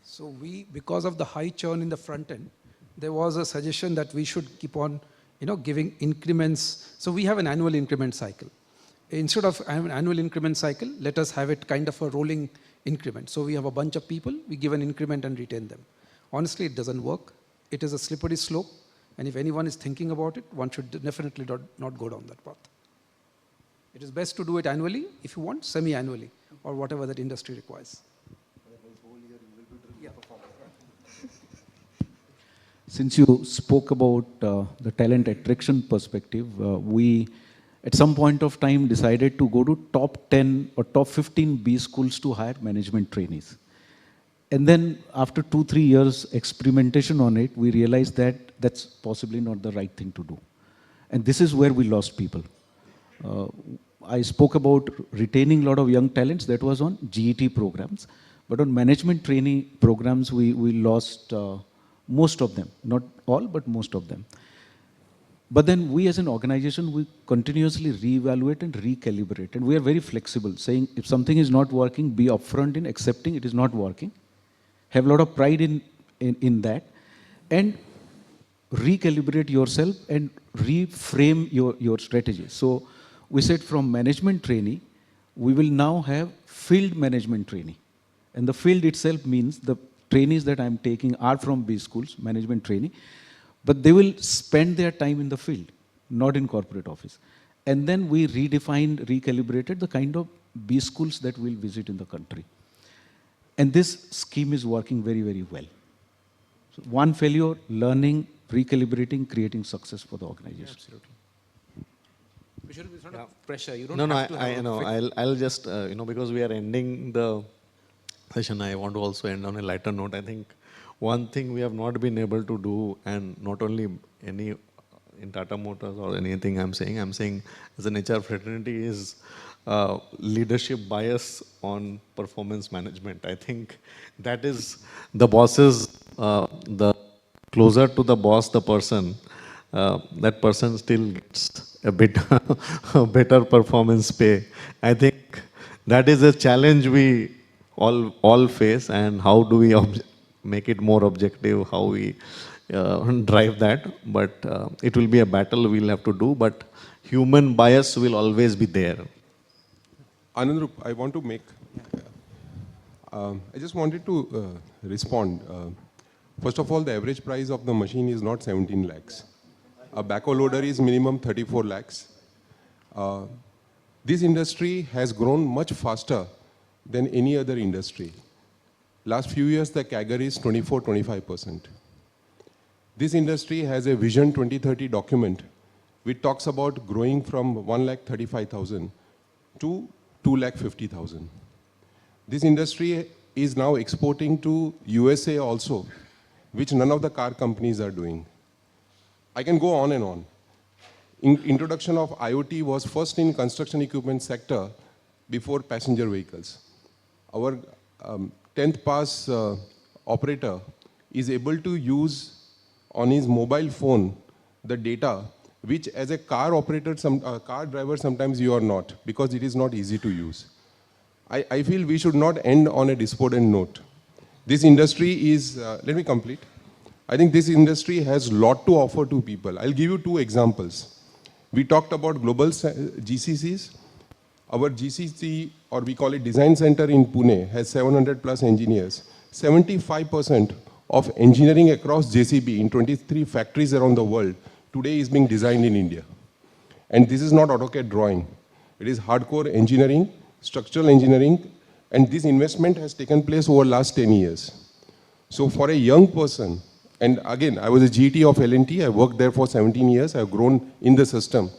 So we, because of the high churn in the front end, there was a suggestion that we should keep on, giving increments. So we have an annual increment cycle. Instead of an annual increment cycle, let us have it kind of a rolling increment. So we have a bunch of people, we give an increment and retain them. Honestly, it doesn't work. It is a slippery slope. And if anyone is thinking about it, one should definitely not go down that path. It is best to do it annually, if you want, semi-annually, or whatever that industry requires. Since you spoke about the talent attraction perspective, we at some point of time decided to go to top 10 or top 15 B schools to hire management trainees. And then after 2-3 years experimentation on it, we realized that that's possibly not the right thing to do. And this is where we lost people. I spoke about retaining a lot of young talents, that was on GET programs. But on management trainee programs, we lost most of them. Not all, but most of them. But then we as an organization, we continuously reevaluate and recalibrate. And we are very flexible, saying if something is not working, be upfront in accepting it is not working. Have a lot of pride in that. And recalibrate yourself and reframe your strategy. So we said from management trainee, we will now have field management trainee. And the field itself means the trainees that I'm taking are from B schools, management trainee, but they will spend their time in the field, not in corporate office. And then we redefined, recalibrated the kind of B schools that we'll visit in the country. And this scheme is working very, very well. So one failure, learning, recalibrating, creating success for the organization. Absolutely. We shouldn't be sort of pressure. You don't No, have to have I know. I'll just, because we are ending the session, I want to also end on a lighter note. I think one thing we have not been able to do, and not only any in Tata Motors or anything I'm saying as an HR fraternity, is leadership bias on performance management. I think that is the bosses, the closer to the boss the person, that person still gets a bit better performance pay. I think that is a challenge we all face, and how do we make it more objective, how we drive that. But it will be a battle we'll have to do, but human bias will always be there. Anandrup, I want to make, I just wanted to respond. First of all, the average price of the machine is not 17 lakhs. A backhoe loader is minimum 34 lakhs. This industry has grown much faster than any other industry. Last few years, the CAGR is 24-25%. This industry has a Vision 2030 document which talks about growing from 1,35,000 to 2,50,000. This industry is now exporting to USA also, which none of the car companies are doing. I can go on and on. Introduction of IoT was first in construction equipment sector before passenger vehicles. Our 10th pass operator is able to use on his mobile phone the data which as a car operator, car driver, sometimes you are not, because it is not easy to use. I feel we should not end on a despondent note. This industry is, let me complete. I think this industry has a lot to offer to people. I'll give you two examples. We talked about global GCCs. Our GCC, or we call it Design Center in Pune, has 700 plus engineers. 75% of engineering across JCB in 23 factories around the world today is being designed in India. And this is not AutoCAD drawing. It is hardcore engineering, structural engineering, and this investment has taken place over the last 10 years. So for a young person, and again, I was a GT of L&T, I worked there for 17 years, I've grown in the system.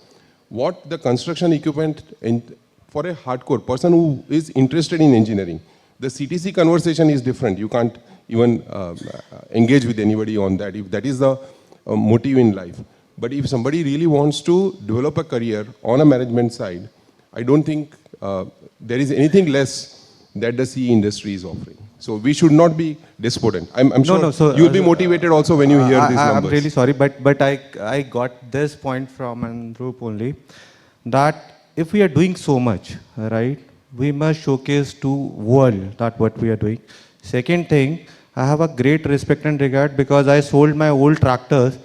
What the construction equipment, and for a hardcore person who is interested in engineering, the CTC conversation is different. You can't even engage with anybody on that, if that is the motive in life. But if somebody really wants to develop a career on a management side, I don't think there is anything less that the CE industry is offering. So we should not be despondent. I'm sure so, you'll be motivated also when you hear these numbers. I'm really sorry, but I got this point from Andrup only, that if we are doing so much, right, we must showcase to world that what we are doing. Second thing, I have a great respect and regard because I sold my old tractors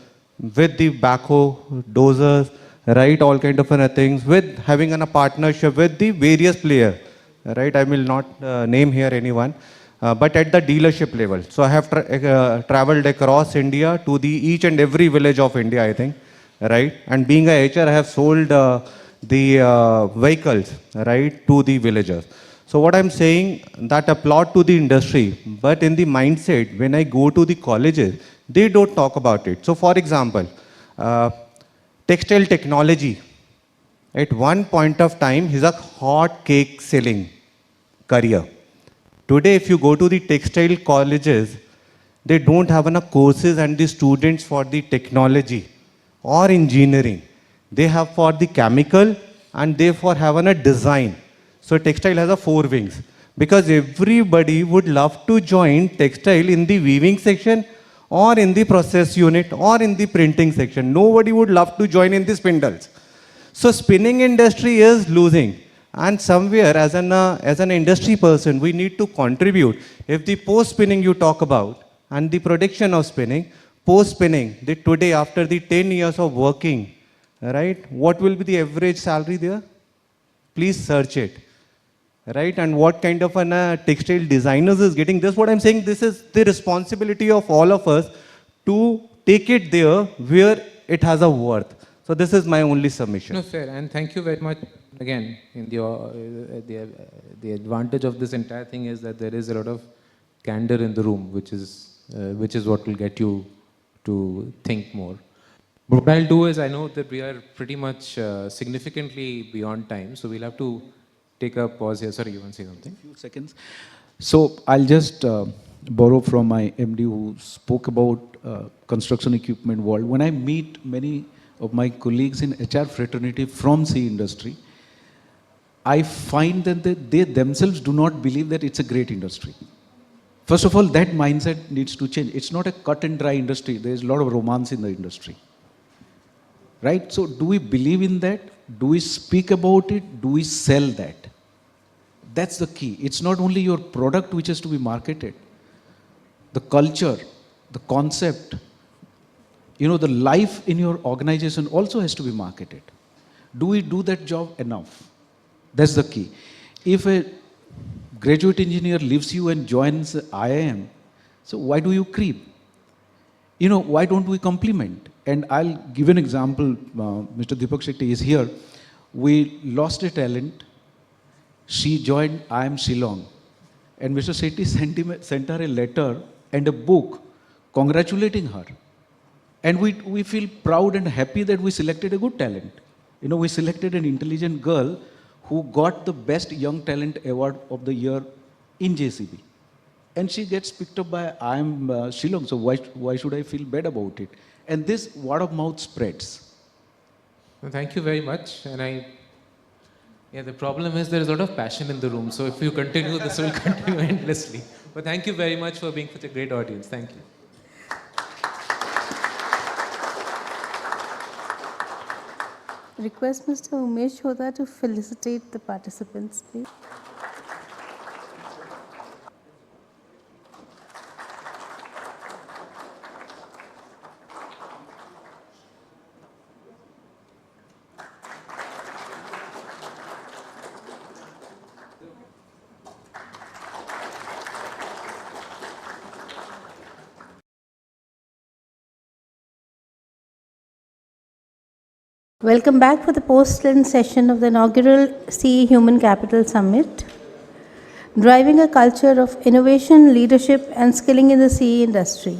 with the backhoe, dozers, right, all kind of things, with having a partnership with the various players, right. I will not name here anyone, but at the dealership level. So I have traveled across India to the each and every village of India, I think, right. And being a HR, I have sold the vehicles, right, to the villagers. So what I'm saying, that applaud to the industry, but in the mindset, when I go to the colleges, they don't talk about it. So for example, textile technology, at one point of time, is a hot cake selling career. Today, if you go to the textile colleges, they don't have enough courses and the students for the technology or engineering. They have for the chemical and therefore have a design. So textile has a 4 wings because everybody would love to join textile in the weaving section or in the process unit or in the printing section. Nobody would love to join in the spindles. So spinning industry is losing. And somewhere as an industry person, we need to contribute. If the post spinning you talk about and the production of spinning, post spinning, today after the 10 years of working, right, what will be the average salary there? Please search it. Right, and what kind of textile designers is getting this? What I'm saying, this is the responsibility of all of us to take it there where it has a worth. So this is my only submission. No, fair, and thank you very much. Again, in the advantage of this entire thing is that there is a lot of candor in the room, which is what will get you to think more. But what I'll do is, I know that we are pretty much significantly beyond time, so we'll have to take a pause here. Sorry, you want to say something? A few seconds. So I'll just borrow from my MD who spoke about construction equipment world. When I meet many of my colleagues in HR fraternity from CE industry, I find that they themselves do not believe that it's a great industry. First of all, that mindset needs to change. It's not a cut and dry industry. There's a lot of romance in the industry. Right? So do we believe in that? Do we speak about it? Do we sell that? That's the key. It's not only your product which has to be marketed. The culture, the concept, the life in your organization also has to be marketed. Do we do that job enough? That's the key. If a graduate engineer leaves you and joins IIM, so why do you creep? Why don't we compliment? And I'll give an example. Mr. Deepak Shetty is here. We lost a talent. She joined IIM Shillong. And Mr. Shetty sent her a letter and a book congratulating her. And we feel proud and happy that we selected a good talent. We selected an intelligent girl who got the best young talent award of the year in JCB. And she gets picked up by IIM Shillong, so why should I feel bad about it? And this word of mouth spreads. Well, thank you very much. And the problem is there is a lot of passion in the room, so if you continue, this will continue endlessly. But thank you very much for being such a great audience. Thank you. Request Mr. Umesh Choda to felicitate the participants, please. Welcome back for the post-lunch session of the inaugural CE Human Capital Summit, driving a culture of innovation, leadership, and skilling in the CE industry.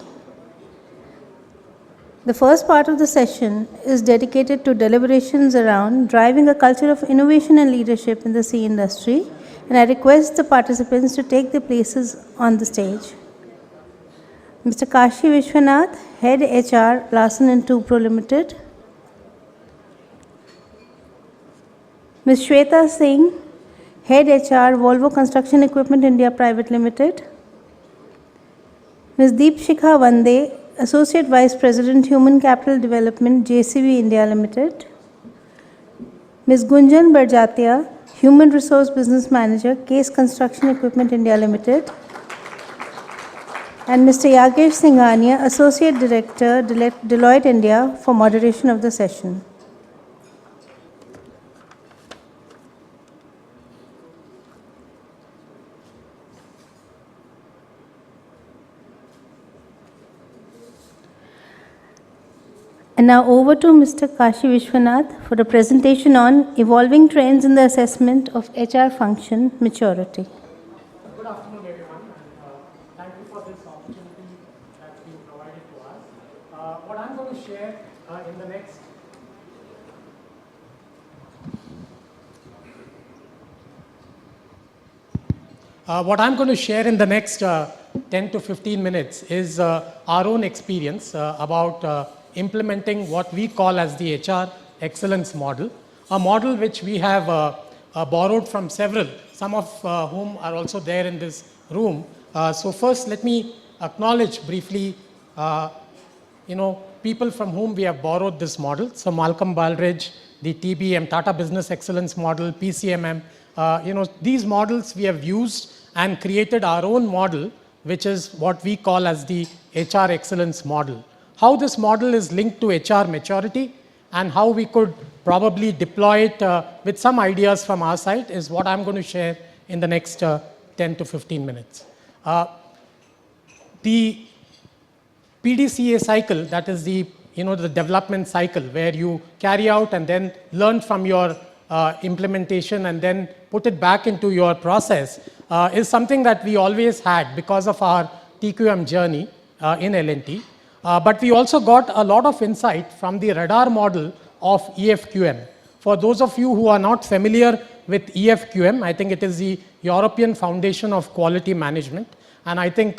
The first part of the session is dedicated to deliberations around driving a culture of innovation and leadership in the CE industry, and I request the participants to take their places on the stage. Mr. Kashi Vishwanath, Head HR, Larsen & Toubro Limited. Ms. Shweta Singh, Head HR, Volvo Construction Equipment India Private Limited. Ms. Deepshikha Vande, Associate Vice President, Human Capital Development, JCB India Limited. Ms. Gunjan Barjatia, Human Resource Business Manager, Case Construction Equipment India Limited. And Mr. Yagesh Singhania, Associate Director, Deloitte India, for moderation of the session. And now over to Mr. Kashi Vishwanath for a presentation on evolving trends in the assessment of HR function maturity. Good afternoon, everyone, and thank you for this opportunity that's been provided to us. What I'm going to share in the next next 10 to 15 minutes is our own experience about implementing what we call as the HR excellence model, a model which we have borrowed from several, some of whom are also there in this room. So first, let me acknowledge briefly, people from whom we have borrowed this model. So Malcolm Baldridge, the TBM, Tata Business Excellence Model, PCMM, these models we have used and created our own model, which is what we call as the HR excellence model. How this model is linked to HR maturity and how we could probably deploy it with some ideas from our side is what I'm going to share in the next 10 to 15 minutes. The PDCA cycle, that is the development cycle where you carry out and then learn from your implementation and then put it back into your process, is something that we always had because of our TQM journey in L&T. But we also got a lot of insight from the radar model of EFQM. For those of you who are not familiar with EFQM, I think it is the European Foundation of Quality Management. And I think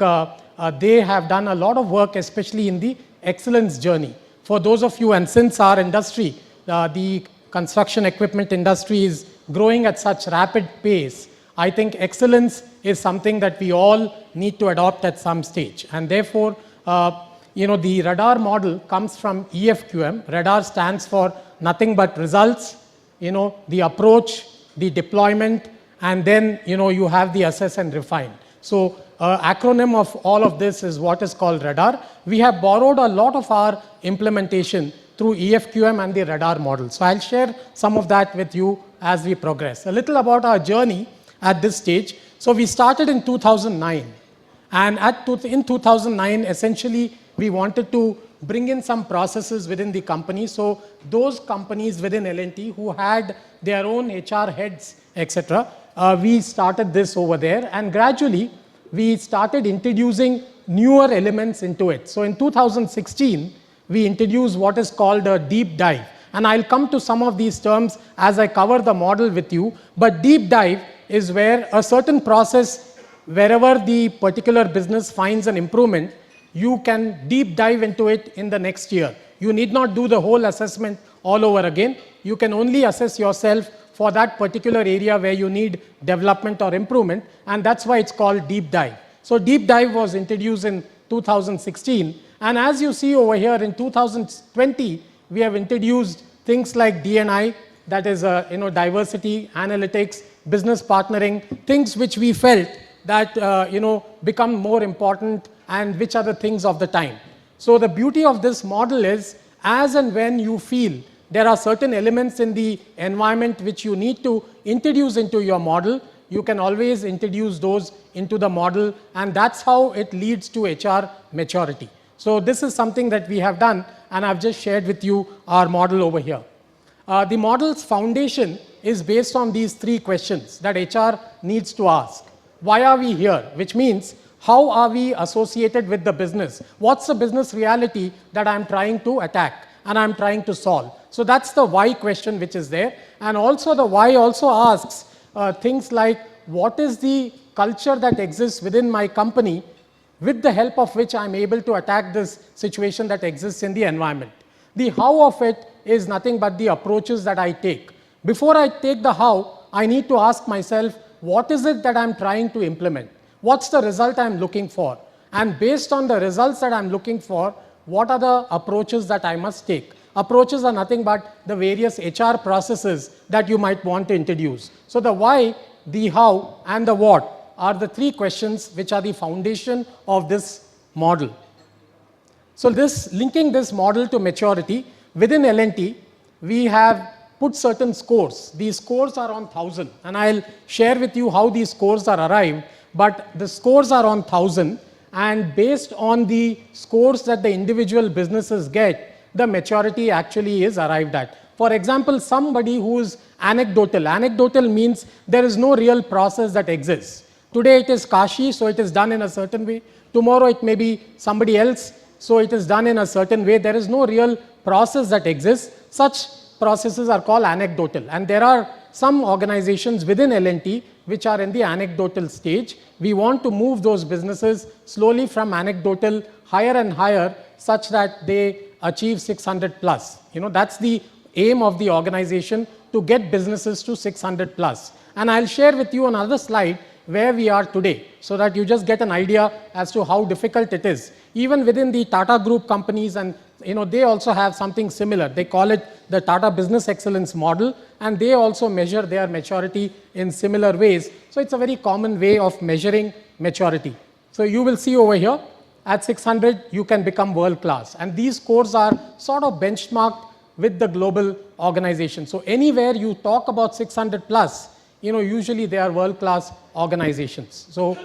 they have done a lot of work, especially in the excellence journey. For those of you, and since our industry, the construction equipment industry is growing at such rapid pace, I think excellence is something that we all need to adopt at some stage. And therefore, the radar model comes from EFQM. Radar stands for nothing but results, the approach, the deployment, and then, you have the assess and refine. So, acronym of all of this is what is called radar. We have borrowed a lot of our implementation through EFQM and the radar model. So, I'll share some of that with you as we progress. A little about our journey at this stage. So, we started in 2009. And in 2009, essentially, we wanted to bring in some processes within the company. So those companies within L&T who had their own HR heads, etc., we started this over there. And gradually, we started introducing newer elements into it. So in 2016, we introduced what is called a deep dive. And I'll come to some of these terms as I cover the model with you. But deep dive is where a certain process, wherever the particular business finds an improvement, you can deep dive into it in the next year. You need not do the whole assessment all over again. You can only assess yourself for that particular area where you need development or improvement, and that's why it's called deep dive. So deep dive was introduced in 2016, and as you see over here in 2020, we have introduced things like D&I, that is diversity, analytics, business partnering, things which we felt that become more important and which are the things of the time. So the beauty of this model is, as and when you feel there are certain elements in the environment which you need to introduce into your model, you can always introduce those into the model, and that's how it leads to HR maturity. So this is something that we have done, and I've just shared with you our model over here. The model's foundation is based on these 3 questions that HR needs to ask. Why are we here? Which means, how are we associated with the business? What's the business reality that I'm trying to attack and I'm trying to solve? So that's the why question which is there. And also the why also asks things like, what is the culture that exists within my company with the help of which I'm able to attack this situation that exists in the environment. The how of it is nothing but the approaches that I take. Before I take the how, I need to ask myself, what is it that I'm trying to implement? What's the result I'm looking for? And based on the results that I'm looking for, what are the approaches that I must take? Approaches are nothing but the various HR processes that you might want to introduce. So the why, the how, and the what are the 3 questions which are the foundation of this model. So linking this model to maturity, within L&T, we have put certain scores. These scores are on 1,000, and I'll share with you how these scores are arrived, but the scores are on 1,000, and based on the scores that the individual businesses get, the maturity actually is arrived at. For example, somebody who is anecdotal. Anecdotal means there is no real process that exists. Today it is Kashi, so it is done in a certain way. Tomorrow it may be somebody else, so it is done in a certain way. There is no real process that exists. Such processes are called anecdotal. And there are some organizations within L&T which are in the anecdotal stage. We want to move those businesses slowly from anecdotal higher and higher such that they achieve 600 plus. That's the aim of the organization, to get businesses to 600 plus. And I'll share with you another slide where we are today, so that you just get an idea as to how difficult it is. Even within the Tata Group companies, and they also have something similar. They call it the Tata Business Excellence Model, and they also measure their maturity in similar ways. So it's a very common way of measuring maturity. So you will see over here, at 600, you can become world class. And these scores are sort of benchmarked with the global organization. So anywhere you talk about 600 plus, usually they are world-class organizations. So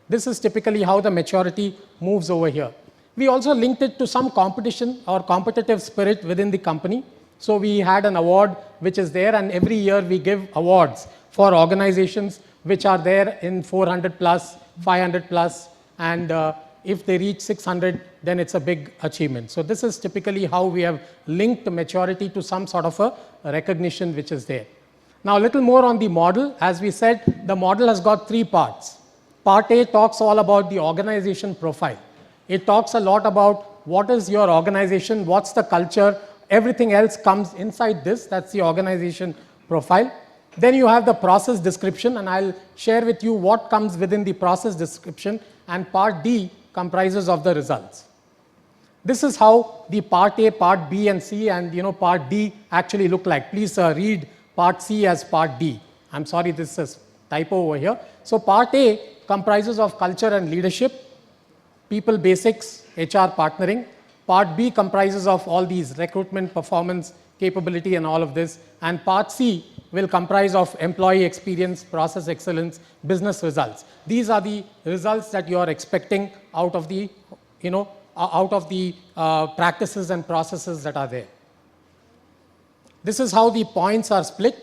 this is typically how the maturity moves over here. We also linked it to some competition or competitive spirit within the company. So we had an award which is there, and every year we give awards for organizations which are there in 400 plus, 500 plus, and if they reach 600, then it's a big achievement. So this is typically how we have linked maturity to some sort of a recognition which is there. Now, a little more on the model. As we said, the model has got 3 parts. Part A talks all about the organization profile. It talks a lot about what is your organization, what's the culture, everything else comes inside this. That's the organization profile. Then you have the process description, and I'll share with you what comes within the process description, and part D comprises of the results. This is how the part A, part B, and C, and part D actually look like. Please read part C as part D. I'm sorry, this is typo over here. So part A comprises of culture and leadership, people basics, HR partnering. Part B comprises of all these recruitment, performance, capability, and all of this. And part C will comprise of employee experience, process excellence, business results. These are the results that you are expecting out of the, practices and processes that are there. This is how the points are split.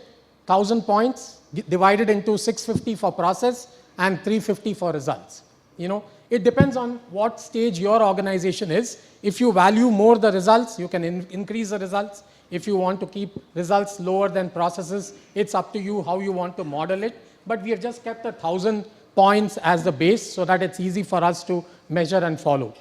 1,000 points divided into 650 for process and 350 for results. It depends on what stage your organization is. If you value more the results, you can increase the results. If you want to keep results lower than processes, it's up to you how you want to model it. But we have just kept 1,000 points as the base so that it's easy for us to measure and follow.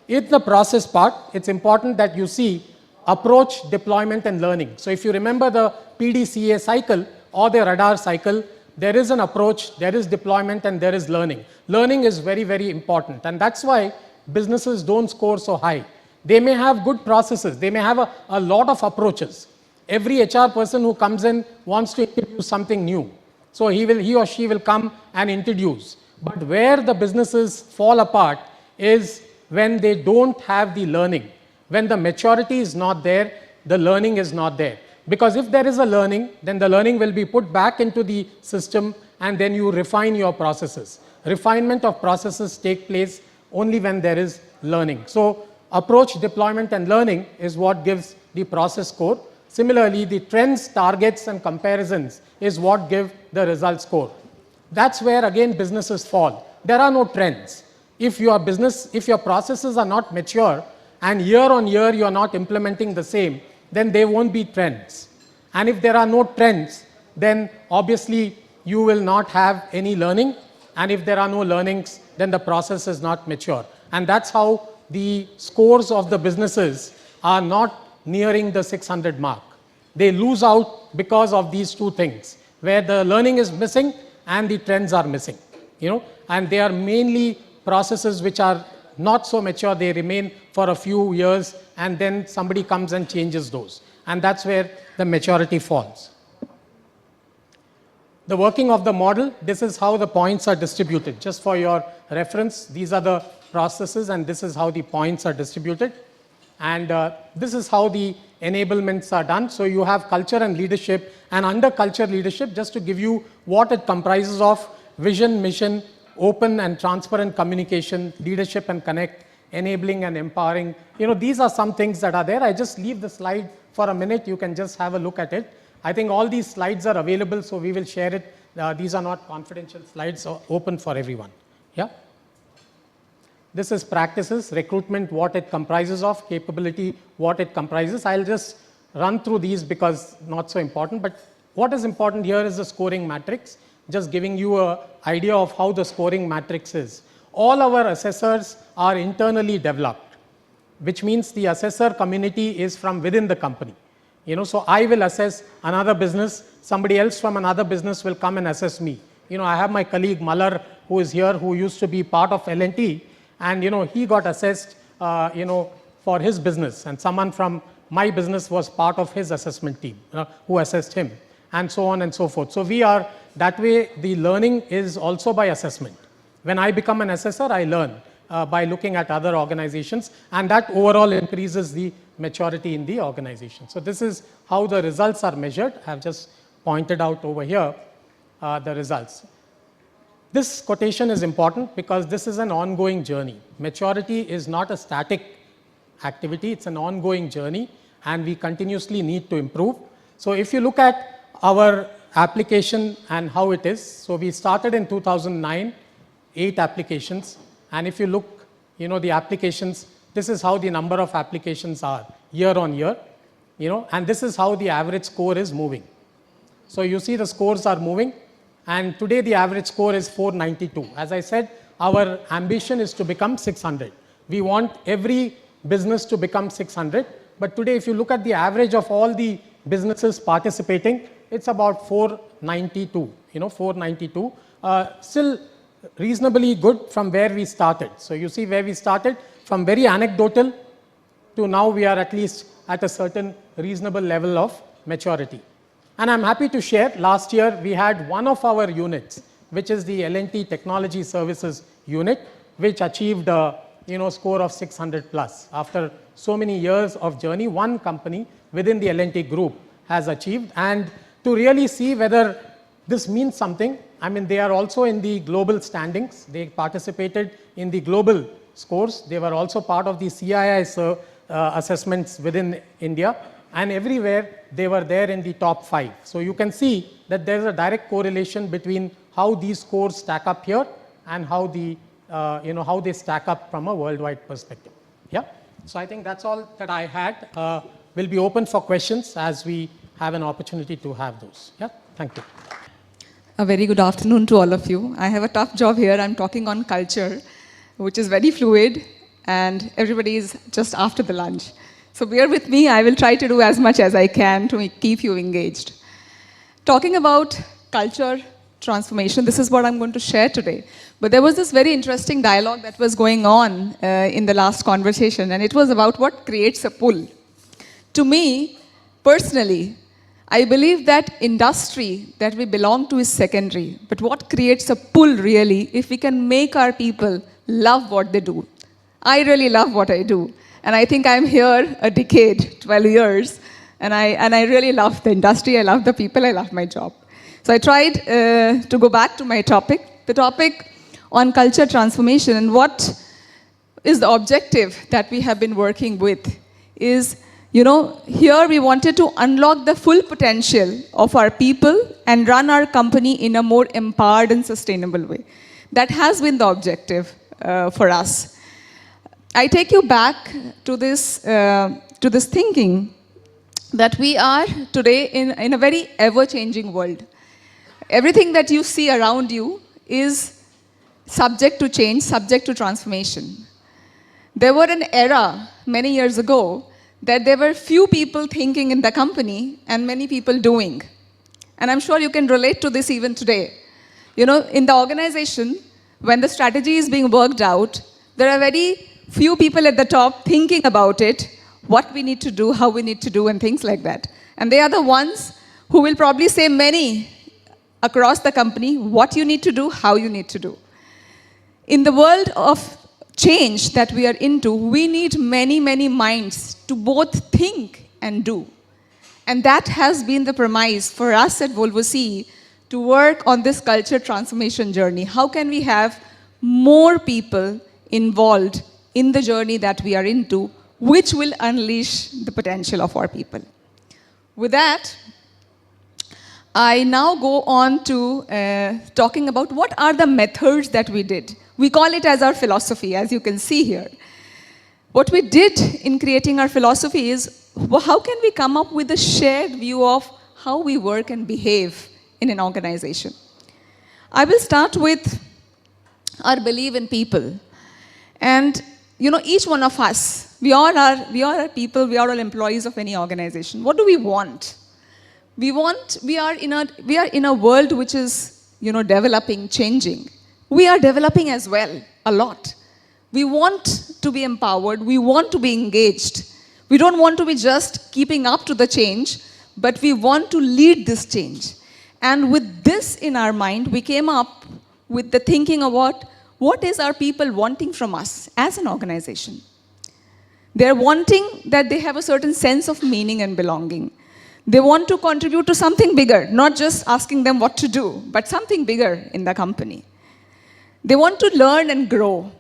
In the process part, it's important that you see approach, deployment, and learning. So if you remember the PDCA cycle or the radar cycle, there is an approach, there is deployment, and there is learning. Learning is very, very important. And that's why businesses don't score so high. They may have good processes. They may have a lot of approaches. Every HR person who comes in wants to introduce something new. So he or she will come and introduce. But where the businesses fall apart is when they don't have the learning. When the maturity is not there, the learning is not there. Because if there is a learning, then the learning will be put back into the system, and then you refine your processes. Refinement of processes take place only when there is learning. So approach, deployment, and learning is what gives the process score. Similarly, the trends, targets, and comparisons is what give the result score. That's where, again, businesses fall. There are no trends. If your processes are not mature, and year on year you are not implementing the same, then there won't be trends. And if there are no trends, then obviously you will not have any learning. And if there are no learnings, then the process is not mature. And that's how the scores of the businesses are not nearing the 600 mark. They lose out because of these two things, where the learning is missing and the trends are missing. And they are mainly processes which are not so mature. They remain for a few years, and then somebody comes and changes those. And that's where the maturity falls. The working of the model, this is how the points are distributed. Just for your reference, these are the processes, and this is how the points are distributed. And this is how the enablements are done. So you have culture and leadership, and under culture leadership, just to give you what it comprises of: vision, mission, open and transparent communication, leadership and connect, enabling and empowering. These are some things that are there. I just leave the slide for a minute. You can just have a look at it. I think all these slides are available, so we will share it. These are not confidential slides, so open for everyone. Yeah. This is practices, recruitment, what it comprises of, capability, what it comprises. I'll just run through these because not so important, but what is important here is the scoring matrix, just giving you an idea of how the scoring matrix is. All our assessors are internally developed, which means the assessor community is from within the company. So I will assess another business, somebody else from another business will come and assess me. I have my colleague Malar, who is here, who used to be part of L&T, and he got assessed for his business, and someone from my business was part of his assessment team who assessed him, and so on and so forth. So we are that way. The learning is also by assessment. When I become an assessor, I learn by looking at other organizations, and that overall increases the maturity in the organization. So this is how the results are measured. I have just pointed out over here the results. This quotation is important because this is an ongoing journey. Maturity is not a static activity, it's an ongoing journey, and we continuously need to improve. So if you look at our application and how it is, so we started in 2009, 8 applications, and if you look, the applications, this is how the number of applications are year on year, and this is how the average score is moving. So you see the scores are moving, and today the average score is 492. As I said, our ambition is to become 600. We want every business to become 600, but today if you look at the average of all the businesses participating, it's about 492, 492. Still reasonably good from where we started. So you see where we started, from very anecdotal to now we are at least at a certain reasonable level of maturity. And I'm happy to share, last year we had one of our units, which is the L&T Technology Services unit, which achieved a score of 600 plus. After so many years of journey, one company within the L&T group has achieved. And to really see whether this means something, they are also in the global standings. They participated in the global scores. They were also part of the CII assessments within India. And everywhere they were there in the top 5. So you can see that there is a direct correlation between how these scores stack up here and how how they stack up from a worldwide perspective. Yeah. So I think that's all that I had. We'll be open for questions as we have an opportunity to have those. Yeah. Thank you. A very good afternoon to all of you. I have a tough job here. I'm talking on culture, which is very fluid, and everybody is just after the lunch. So bear with me, I will try to do as much as I can to keep you engaged. Talking about culture transformation, this is what I'm going to share today. But there was this very interesting dialogue that was going on in the last conversation, and it was about what creates a pull. To me, personally, I believe that industry that we belong to is secondary, but what creates a pull really, if we can make our people love what they do. I really love what I do. And I think I'm here a decade, 12 years, and I really love the industry, I love the people, I love my job. So I tried to go back to my topic, the topic on culture transformation, and what is the objective that we have been working with is You know, here we wanted to unlock the full potential of our people and run our company in a more empowered and sustainable way. That has been the objective for us. I take you back to this thinking that we are today in a very ever-changing world. Everything that you see around you is subject to change, subject to transformation. There were an era many years ago that there were few people thinking in the company and many people doing. And I'm sure you can relate to this even today. You know, in the organization, when the strategy is being worked out, there are very few people at the top thinking about it, what we need to do, how we need to do, and things like that. And they are the ones who will probably say many across the company what you need to do, how you need to do. In the world of change that we are into, we need many, many minds to both think and do. And that has been the premise for us at Volvo CE to work on this culture transformation journey. How can we have more people involved in the journey that we are into, which will unleash the potential of our people? With that, I now go on to talking about what are the methods that we did. We call it as our philosophy, as you can see here. What we did in creating our philosophy is, how can we come up with a shared view of how we work and behave in an organization? I will start with our belief in people. And you know, each one of us, we all are people, we are all employees of any organization. What do we want? We are in a world which is, you know, developing, changing. We are developing as well, a lot. We want to be empowered, we want to be engaged. We don't want to be just keeping up to the change, but we want to lead this change. And with this in our mind, we came up with the thinking about what is our people wanting from us as an organization. They're wanting that they have a certain sense of meaning and belonging. They want to contribute to something bigger, not just asking them what to do, but something bigger in the company. They want to learn and grow.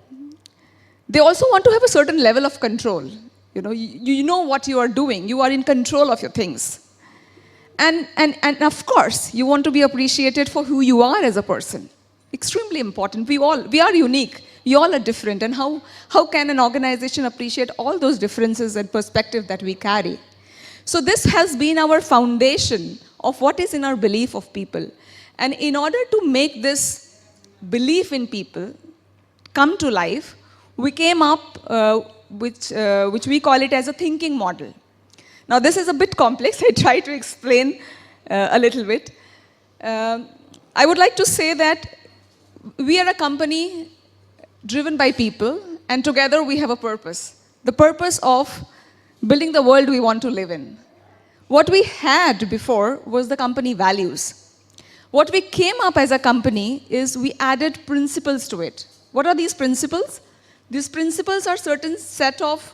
They also want to have a certain level of control. You know, you know what you are doing. You are in control of your things. And of course, you want to be appreciated for who you are as a person. Extremely important. We are unique. We all are different. And how can an organization appreciate all those differences and perspective that we carry? So this has been our foundation of what is in our belief of people. And in order to make this belief in people come to life, we came up which we call it as a thinking model. Now this is a bit complex. I try to explain a little bit. I would like to say that we are a company driven by people, and together we have a purpose. The purpose of building the world we want to live in. What we had before was the company values. What we came up as a company is we added principles to it. What are these principles? These principles are certain set of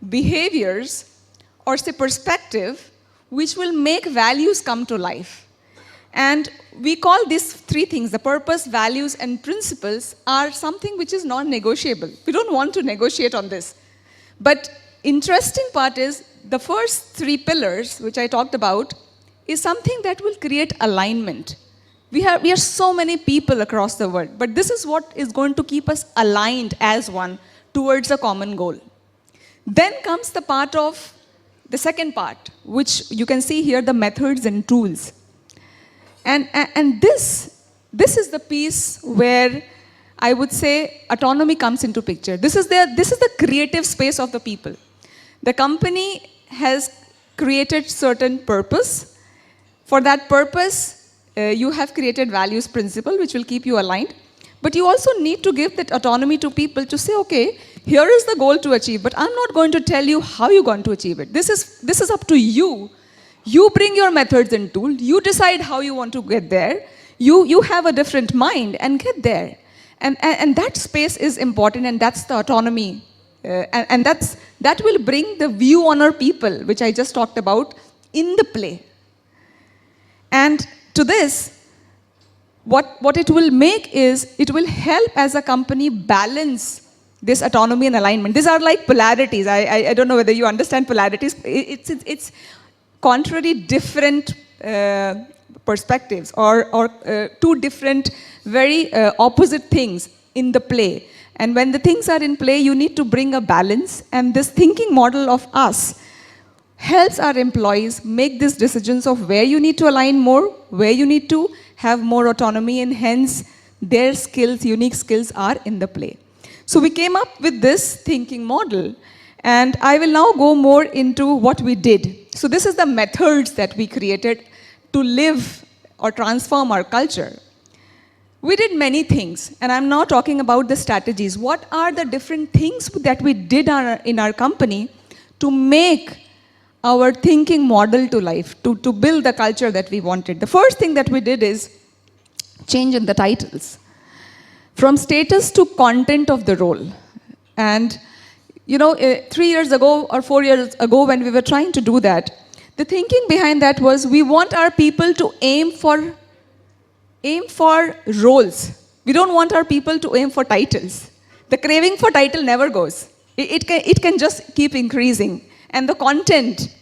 behaviors or say perspective which will make values come to life. And we call these three things, the purpose, values, and principles, are something which is non-negotiable. We don't want to negotiate on this. But interesting part is the first three pillars, which I talked about, is something that will create alignment. We are so many people across the world, but this is what is going to keep us aligned as one towards a common goal. Then comes the part of the second part, which you can see here, the methods and tools. And this is the piece where I would say autonomy comes into picture. This is the creative space of the people. The company has created certain purpose. For that purpose, you have created values principle, which will keep you aligned. But you also need to give that autonomy to people to say, okay, here is the goal to achieve, but I'm not going to tell you how you're going to achieve it. This is up to you. You bring your methods and tools. You decide how you want to get there. You have a different mind and get there. And that space is important, and that's the autonomy. And that will bring the view on our people, which I just talked about, in the play. And to this, what it will make is, it will help as a company balance this autonomy and alignment. These are like polarities. I don't know whether you understand polarities. It's contrary different perspectives or two different very opposite things in the play. And when the things are in play, you need to bring a balance. And this thinking model of us helps our employees make these decisions of where you need to align more, where you need to have more autonomy, and hence their skills, unique skills are in the play. So we came up with this thinking model, and I will now go more into what we did. So this is the methods that we created to live or transform our culture. We did many things, and I'm now talking about the strategies. What are the different things that we did in our company to make our thinking model to life, to build the culture that we wanted? The first thing that we did is change in the titles, from status to content of the role. And 3 years ago or 4 years ago when we were trying to do that, the thinking behind that was we want our people to aim for roles. We don't want our people to aim for titles. The craving for title never goes. It can just keep increasing, and the content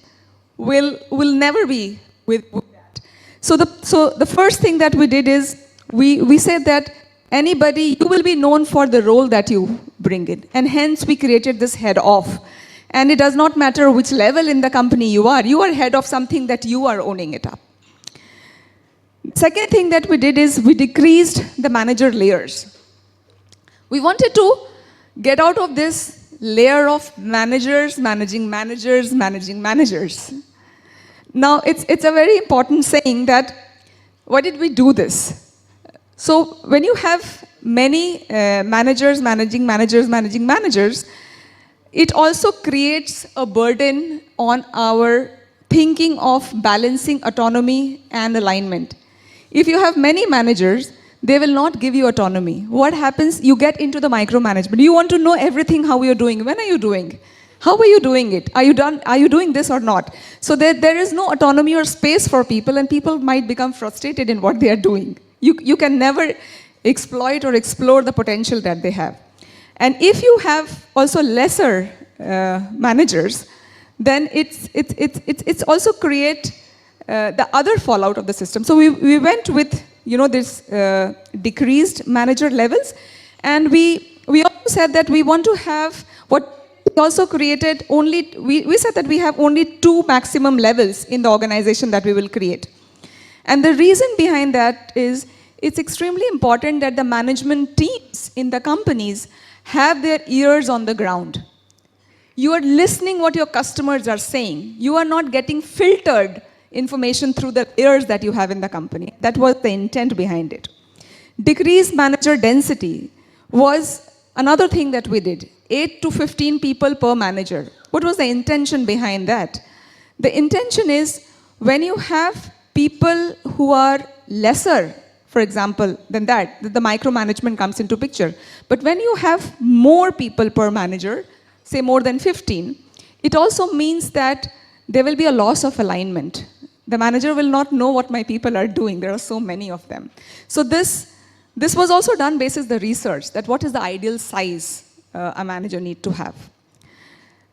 will never be with that. So the first thing that we did is we said that anybody, you will be known for the role that you bring in, and hence we created this head of. And it does not matter which level in the company you are head of something that you are owning it up. Second thing that we did is we decreased the manager layers. We wanted to get out of this layer of managers, managing managers, managing managers. Now, it's a very important saying that, why did we do this? So when you have many managers, managing managers, managing managers, it also creates a burden on our thinking of balancing autonomy and alignment. If you have many managers, they will not give you autonomy. What happens? You get into the micromanagement. You want to know everything, how you're doing. When are you doing? How are you doing it? Are you done? Are you doing this or not? So there is no autonomy or space for people, and people might become frustrated in what they are doing. You can never exploit or explore the potential that they have. And if you have also lesser managers, then it's also create the other fallout of the system. So we went with this decreased manager levels, and we also said that we want to have what we also created only. We said that we have only 2 maximum levels in the organization that we will create. And the reason behind that is it's extremely important that the management teams in the companies have their ears on the ground. You are listening what your customers are saying. You are not getting filtered information through the ears that you have in the company. That was the intent behind it. Decreased manager density was another thing that we did. 8 to 15 people per manager. What was the intention behind that? The intention is when you have people who are lesser, for example, than that, the micromanagement comes into picture. But when you have more people per manager, say more than 15, it also means that there will be a loss of alignment. The manager will not know what my people are doing. There are so many of them. So this was also done based on the research, that what is the ideal size a manager need to have.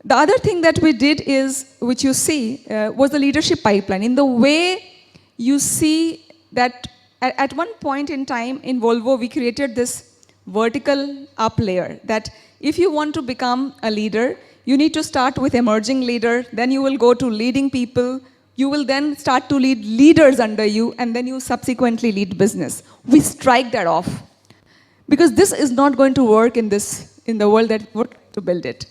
The other thing that we did is, which you see, was the leadership pipeline. In the way you see that at one point in time in Volvo, we created this vertical up layer, that if you want to become a leader, you need to start with emerging leader, then you will go to leading people, you will then start to lead leaders under you, and then you subsequently lead business. We strike that off, because this is not going to work in the world that we're trying to build it.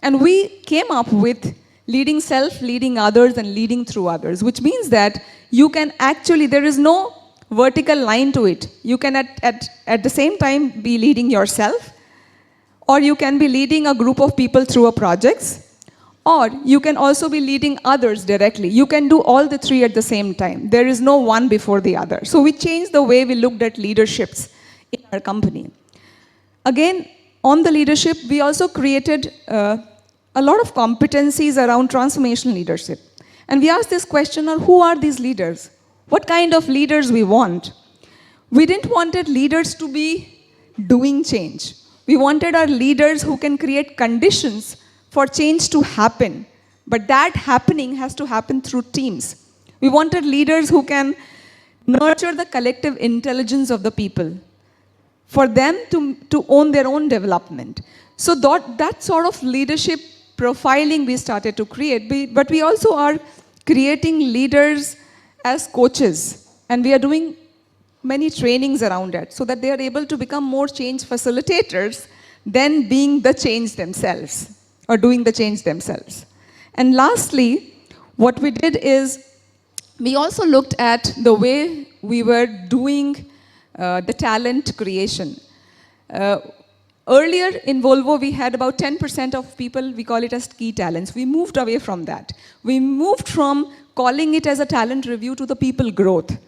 And we came up with leading self, leading others, and leading through others, which means that you can actually, there is no vertical line to it. You can at the same time be leading yourself, or you can be leading a group of people through a projects, or you can also be leading others directly. You can do all the 3 at the same time. There is no one before the other. So we changed the way we looked at leaderships in our company. Again, on the leadership, we also created a lot of competencies around transformational leadership. And we asked this question on who are these leaders? What kind of leaders we want? We didn't want leaders to be doing change. We wanted our leaders who can create conditions for change to happen. But that happening has to happen through teams. We wanted leaders who can nurture the collective intelligence of the people, for them to own their own development. So that sort of leadership profiling we started to create, but we also are creating leaders as coaches, and we are doing many trainings around it so that they are able to become more change facilitators than being the change themselves or doing the change themselves. And lastly, what we did is we also looked at the way we were doing the talent creation. Earlier in Volvo, we had about 10% of people, we call it as key talents. We moved away from that. We moved from calling it as a talent review to the people growth.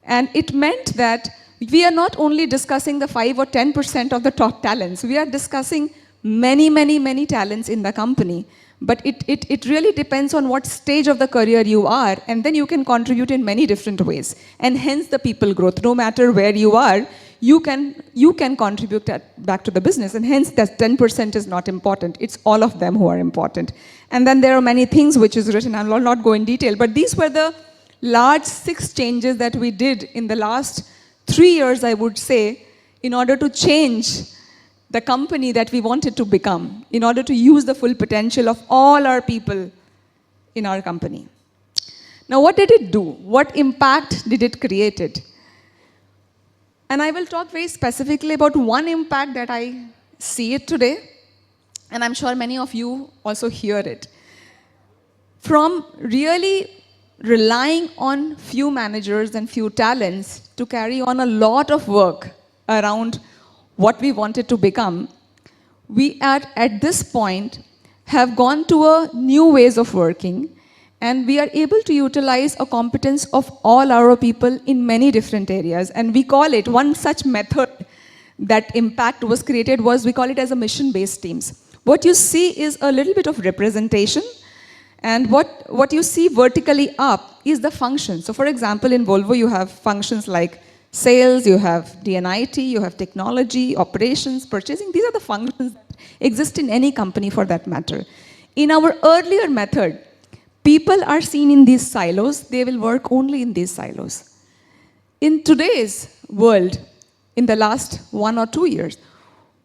And it meant that we are not only discussing the 5 or 10% of the top talents, we are discussing many, many, many talents in the company. But it really depends on what stage of the career you are, and then you can contribute in many different ways. And hence the people growth. No matter where you are, you can contribute back to the business, and hence that 10% is not important. It's all of them who are important. And then there are many things which is written. I will not go in detail, but these were the large 6 changes that we did in the last 3 years, I would say, in order to change the company that we wanted to become, in order to use the full potential of all our people in our company. Now, what did it do? What impact did it create? And I will talk very specifically about one impact that I see it today, and I'm sure many of you also hear it. From really relying on few managers and few talents to carry on a lot of work around what we wanted to become, we at this point have gone to a new ways of working, and we are able to utilize a competence of all our people in many different areas. And we call it, one such method that impact was created was, we call it as a mission-based teams. What you see is a little bit of representation, and what you see vertically up is the function. So for example, in Volvo you have functions like sales, you have D&IT, you have technology, operations, purchasing. These are the functions that exist in any company for that matter. In our earlier method, people are seen in these silos. They will work only in these silos. In today's world, in the last 1 or 2 years,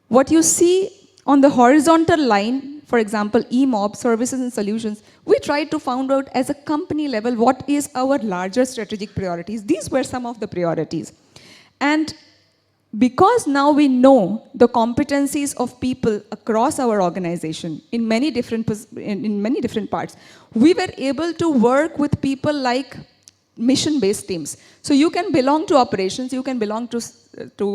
what you see on the horizontal line, for example, EMOB, services and solutions, we tried to find out as a company level what is our larger strategic priorities. These were some of the priorities. And because now we know the competencies of people across our organization in many different parts, we were able to work with people like mission-based teams. So you can belong to operations, you can belong to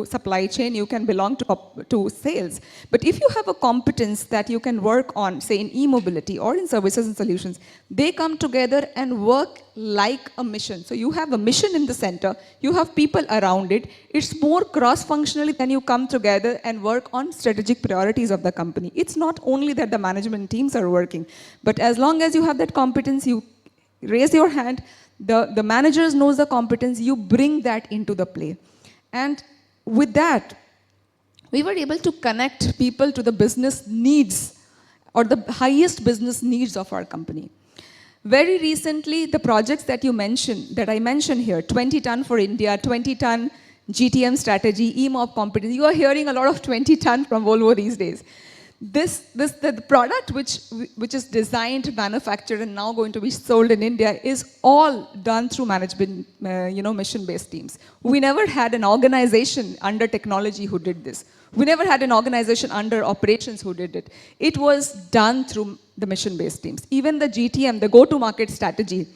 supply chain, you can belong to sales. But if you have a competence that you can work on, say in e-mobility or in services and solutions, they come together and work like a mission. So you have a mission in the center, you have people around it. It's more cross-functionally than you come together and work on strategic priorities of the company. It's not only that the management teams are working, but as long as you have that competence, you raise your hand, the managers knows the competence, you bring that into the play. And with that, we were able to connect people to the business needs or the highest business needs of our company. Very recently, the projects that I mentioned here, 20-ton for India, 20-ton GTM strategy, EMOB competence, you are hearing a lot of 20-ton from Volvo these days. The product which is designed, manufactured, and now going to be sold in India is all done through management, mission-based teams. We never had an organization under technology who did this. We never had an organization under operations who did it. It was done through the mission-based teams. Even the GTM, the go-to-market strategy,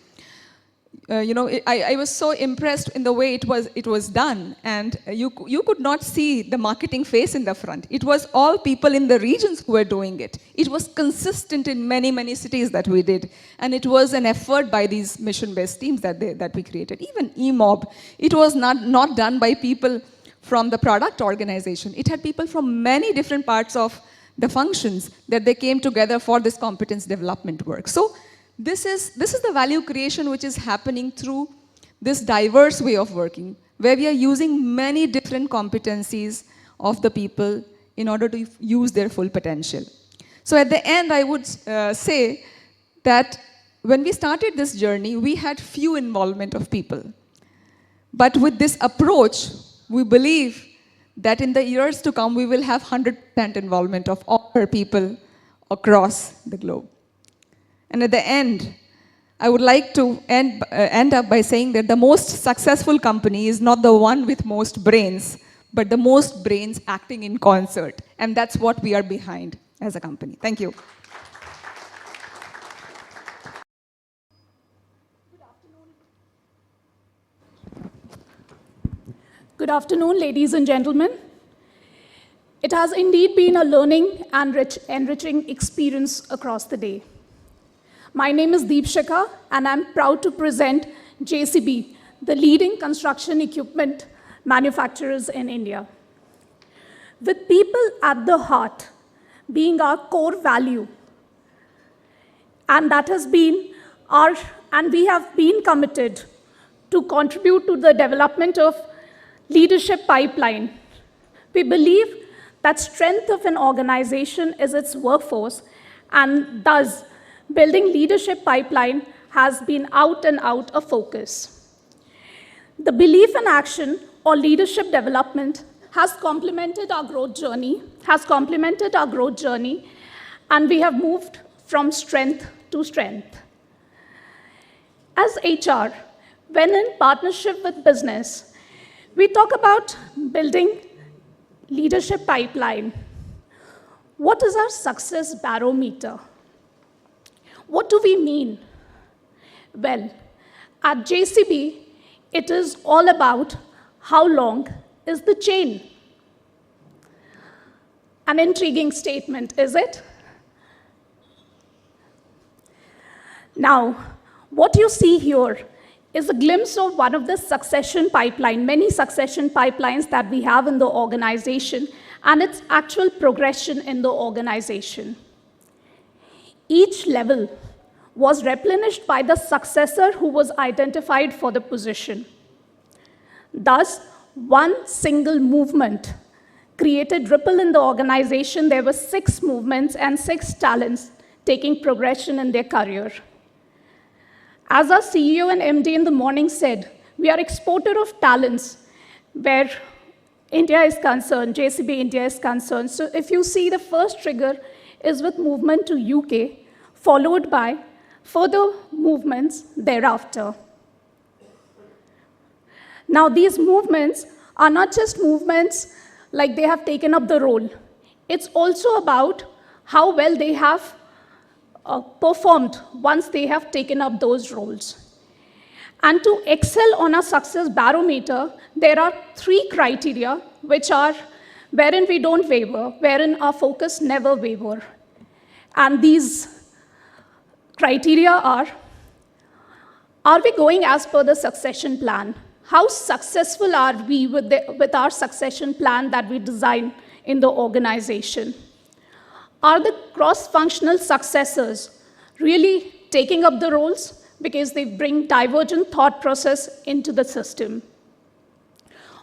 I was so impressed in the way it was done, and you could not see the marketing face in the front. It was all people in the regions who were doing it. It was consistent in many, many cities that we did, and it was an effort by these mission-based teams that we created. Even EMOB, it was not done by people from the product organization. It had people from many different parts of the functions that they came together for this competence development work. So this is the value creation which is happening through this diverse way of working, where we are using many different competencies of the people in order to use their full potential. So at the end, I would say that when we started this journey, we had few involvement of people. But with this approach, we believe that in the years to come, we will have 100% involvement of all our people across the globe. And at the end, I would like to end up by saying that the most successful company is not the one with most brains, but the most brains acting in concert. And that's what we are behind as a company. Thank you. Good afternoon, ladies and gentlemen. It has indeed been a learning and enriching experience across the day. My name is Deepshika, and I'm proud to present JCB, the leading construction equipment manufacturers in India. With people at the heart being our core value, and that has been and we have been committed to contribute to the development of leadership pipeline. We believe that strength of an organization is its workforce, and thus building leadership pipeline has been out and out a focus. The belief in action or leadership development has complemented our growth journey, and we have moved from strength to strength. As HR, when in partnership with business, we talk about building leadership pipeline. What is our success barometer? What do we mean? Well, at JCB, it is all about how long is the chain. An intriguing statement, is it? Now, what you see here is a glimpse of one of the succession pipeline, many succession pipelines that we have in the organization, and its actual progression in the organization. Each level was replenished by the successor who was identified for the position. Thus, one single movement created ripple in the organization. There were 6 movements and 6 talents taking progression in their career. As our CEO and MD in the morning said, we are exporter of talents where India is concerned, JCB India is concerned. So if you see, the first trigger is with movement to UK, followed by further movements thereafter. Now, these movements are not just movements like they have taken up the role. It's also about how well they have performed once they have taken up those roles. And to excel on a success barometer, there are 3 criteria which are wherein we don't waver, wherein our focus never waver. And these criteria are we going as per the succession plan? How successful are we with our succession plan that we design in the organization? Are the cross-functional successors really taking up the roles because they bring divergent thought process into the system?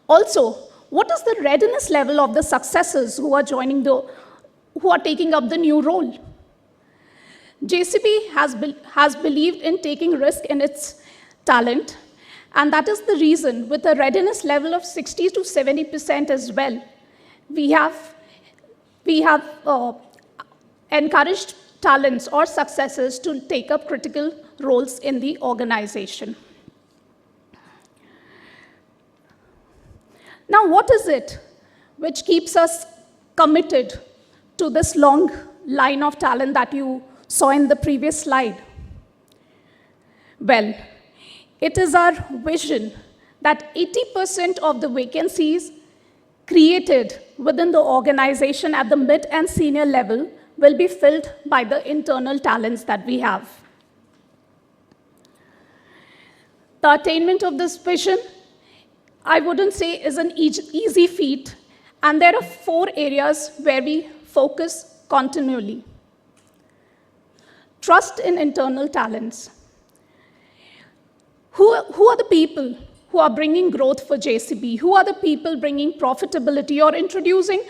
Also, what is the readiness level of the successors who are taking up the new role? JCB has believed in taking risk in its talent, and that is the reason, with a readiness level of 60 to 70% as well, we have encouraged talents or successors to take up critical roles in the organization. Now, what is it which keeps us committed to this long line of talent that you saw in the previous slide? Well, it is our vision that 80% of the vacancies created within the organization at the mid and senior level will be filled by the internal talents that we have. The attainment of this vision, I wouldn't say is an easy feat, and there are 4 areas where we focus continually. Trust in internal talents. Who are the people who are bringing growth for JCB? Who are the people bringing profitability or introducing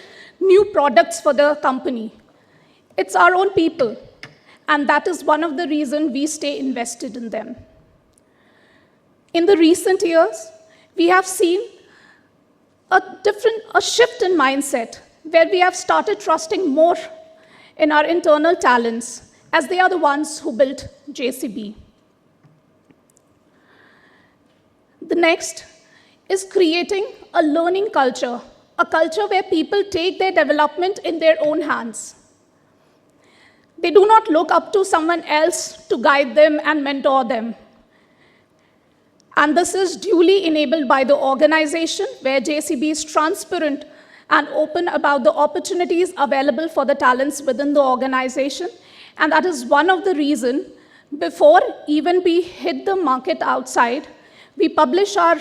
new products for the company. It's our own people, and that is one of the reasons we stay invested in them. In the recent years, we have seen a shift in mindset where we have started trusting more in our internal talents, as they are the ones who built JCB. The next is creating a learning culture, a culture where people take their development in their own hands. They do not look up to someone else to guide them and mentor them. And this is duly enabled by the organization, where JCB is transparent and open about the opportunities available for the talents within the organization. And that is one of the reasons, before even we hit the market outside, we publish our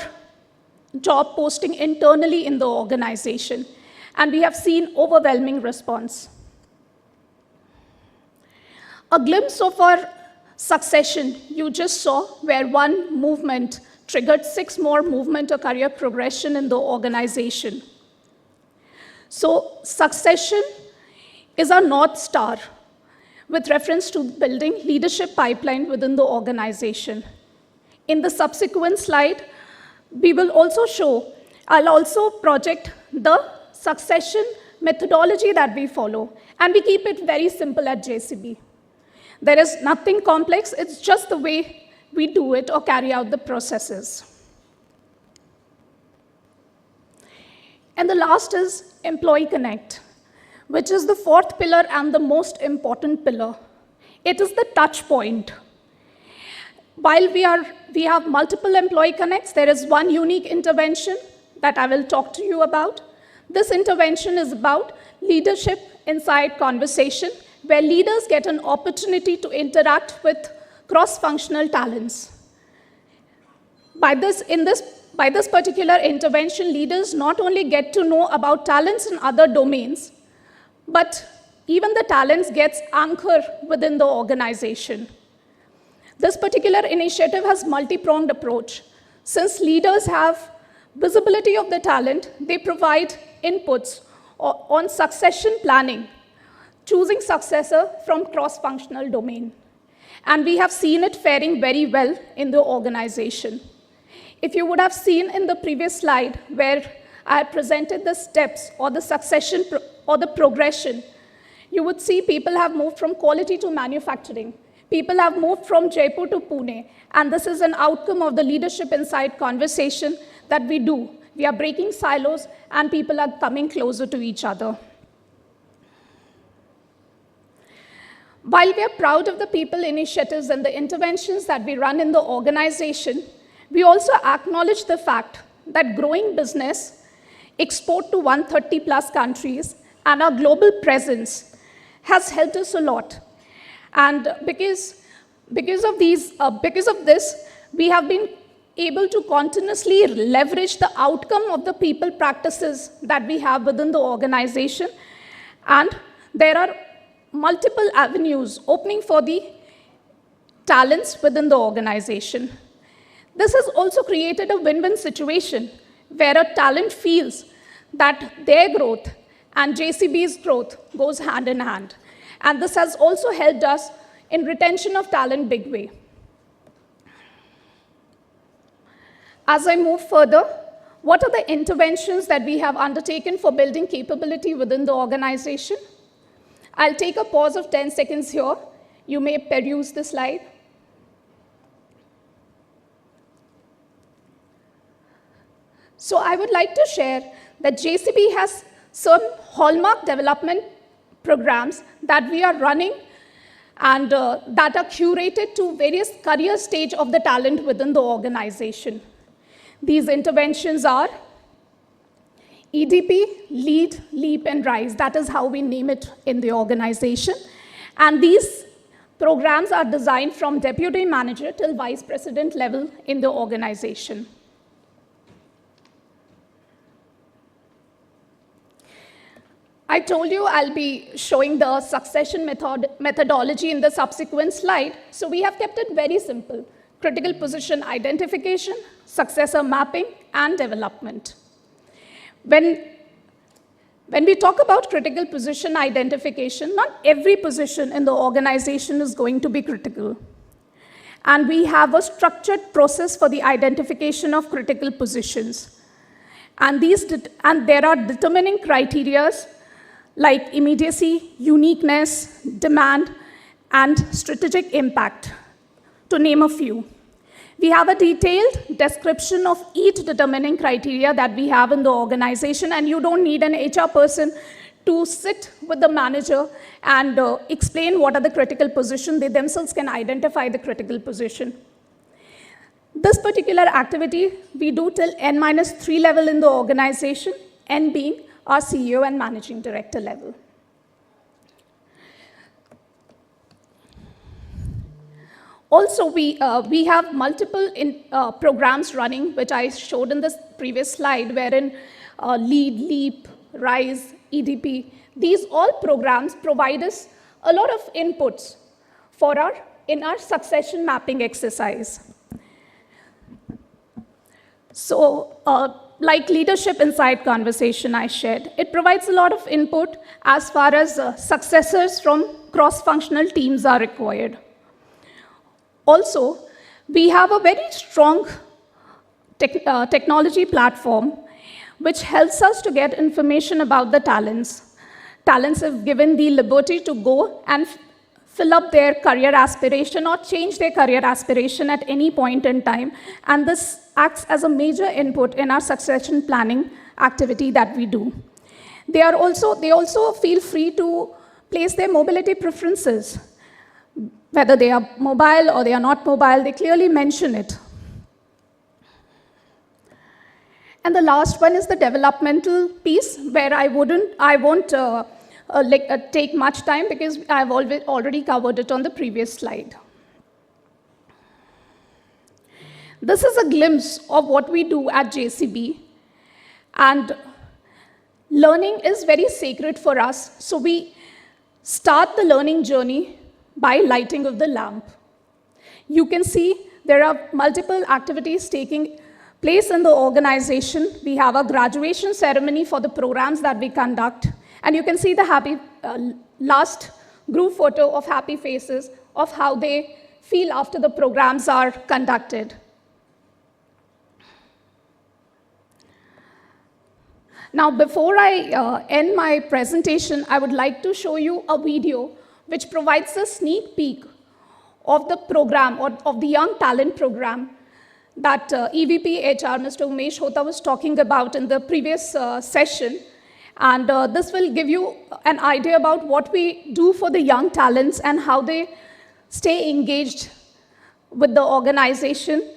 job posting internally in the organization. And we have seen overwhelming response. A glimpse of our succession you just saw, where one movement triggered 6 more movement or career progression in the organization. So succession is our North Star with reference to building leadership pipeline within the organization. In the subsequent slide, we will also show, I'll also project the succession methodology that we follow, and we keep it very simple at JCB. There is nothing complex, it's just the way we do it or carry out the processes. And the last is Employee Connect, which is the 4th pillar and the most important pillar. It is the touch point. While we have multiple employee connects, there is one unique intervention that I will talk to you about. This intervention is about leadership inside conversation, where leaders get an opportunity to interact with cross-functional talents. By this particular intervention, leaders not only get to know about talents in other domains, but even the talents gets anchored within the organization. This particular initiative has multi-pronged approach. Since leaders have visibility of the talent, they provide inputs on succession planning, choosing successor from cross-functional domain. And we have seen it faring very well in the organization. If you would have seen in the previous slide where I presented the steps or the succession or the progression, you would see people have moved from quality to manufacturing. People have moved from Jaipur to Pune, and this is an outcome of the leadership inside conversation that we do. We are breaking silos, and people are coming closer to each other. While we are proud of the people initiatives and the interventions that we run in the organization, we also acknowledge the fact that growing business, export to 130 plus countries, and our global presence has helped us a lot. And because of this, we have been able to continuously leverage the outcome of the people practices that we have within the organization. And there are multiple avenues opening for the talents within the organization. This has also created a win-win situation where a talent feels that their growth and JCB's growth goes hand in hand. And this has also helped us in retention of talent big way. As I move further, what are the interventions that we have undertaken for building capability within the organization? I'll take a pause of 10 seconds here. You may peruse the slide. So I would like to share that JCB has some hallmark development programs that we are running and that are curated to various career stage of the talent within the organization. These interventions are EDP, Lead, Leap, and Rise. That is how we name it in the organization. And these programs are designed from deputy manager till vice president level in the organization. I told you I'll be showing the succession methodology in the subsequent slide, so we have kept it very simple. Critical position identification, successor mapping, and development. When When we talk about critical position identification, not every position in the organization is going to be critical. And we have a structured process for the identification of critical positions. And there are determining criteria like immediacy, uniqueness, demand, and strategic impact, to name a few. We have a detailed description of each determining criteria that we have in the organization, and you don't need an HR person to sit with the manager and explain what are the critical positions. They themselves can identify the critical position. This particular activity we do till N-3 level in the organization, N being our CEO and managing director level. Also, we have multiple programs running, which I showed in this previous slide, wherein LEAD, LEAP, RISE, EDP, these all programs provide us a lot of inputs in our succession mapping exercise. So, like leadership insight conversation I shared, it provides a lot of input as far as successors from cross-functional teams are required. Also, we have a very strong technology platform which helps us to get information about the talents. Talents have given the liberty to go and fill up their career aspiration or change their career aspiration at any point in time. And this acts as a major input in our succession planning activity that we do. They also feel free to place their mobility preferences. Whether they are mobile or they are not mobile, they clearly mention it. And the last one is the developmental piece, where I won't take much time because I've already covered it on the previous slide. This is a glimpse of what we do at JCB. And learning is very sacred for us, so we start the learning journey by lighting of the lamp. You can see there are multiple activities taking place in the organization. We have a graduation ceremony for the programs that we conduct. And you can see the last group photo of happy faces of how they feel after the programs are conducted. Now, before I end my presentation, I would like to show you a video which provides a sneak peek of the program, or of the Young Talent Program that EVP HR, Mr. Umesh Hota, was talking about in the previous session. And this will give you an idea about what we do for the young talents and how they stay engaged with the organization.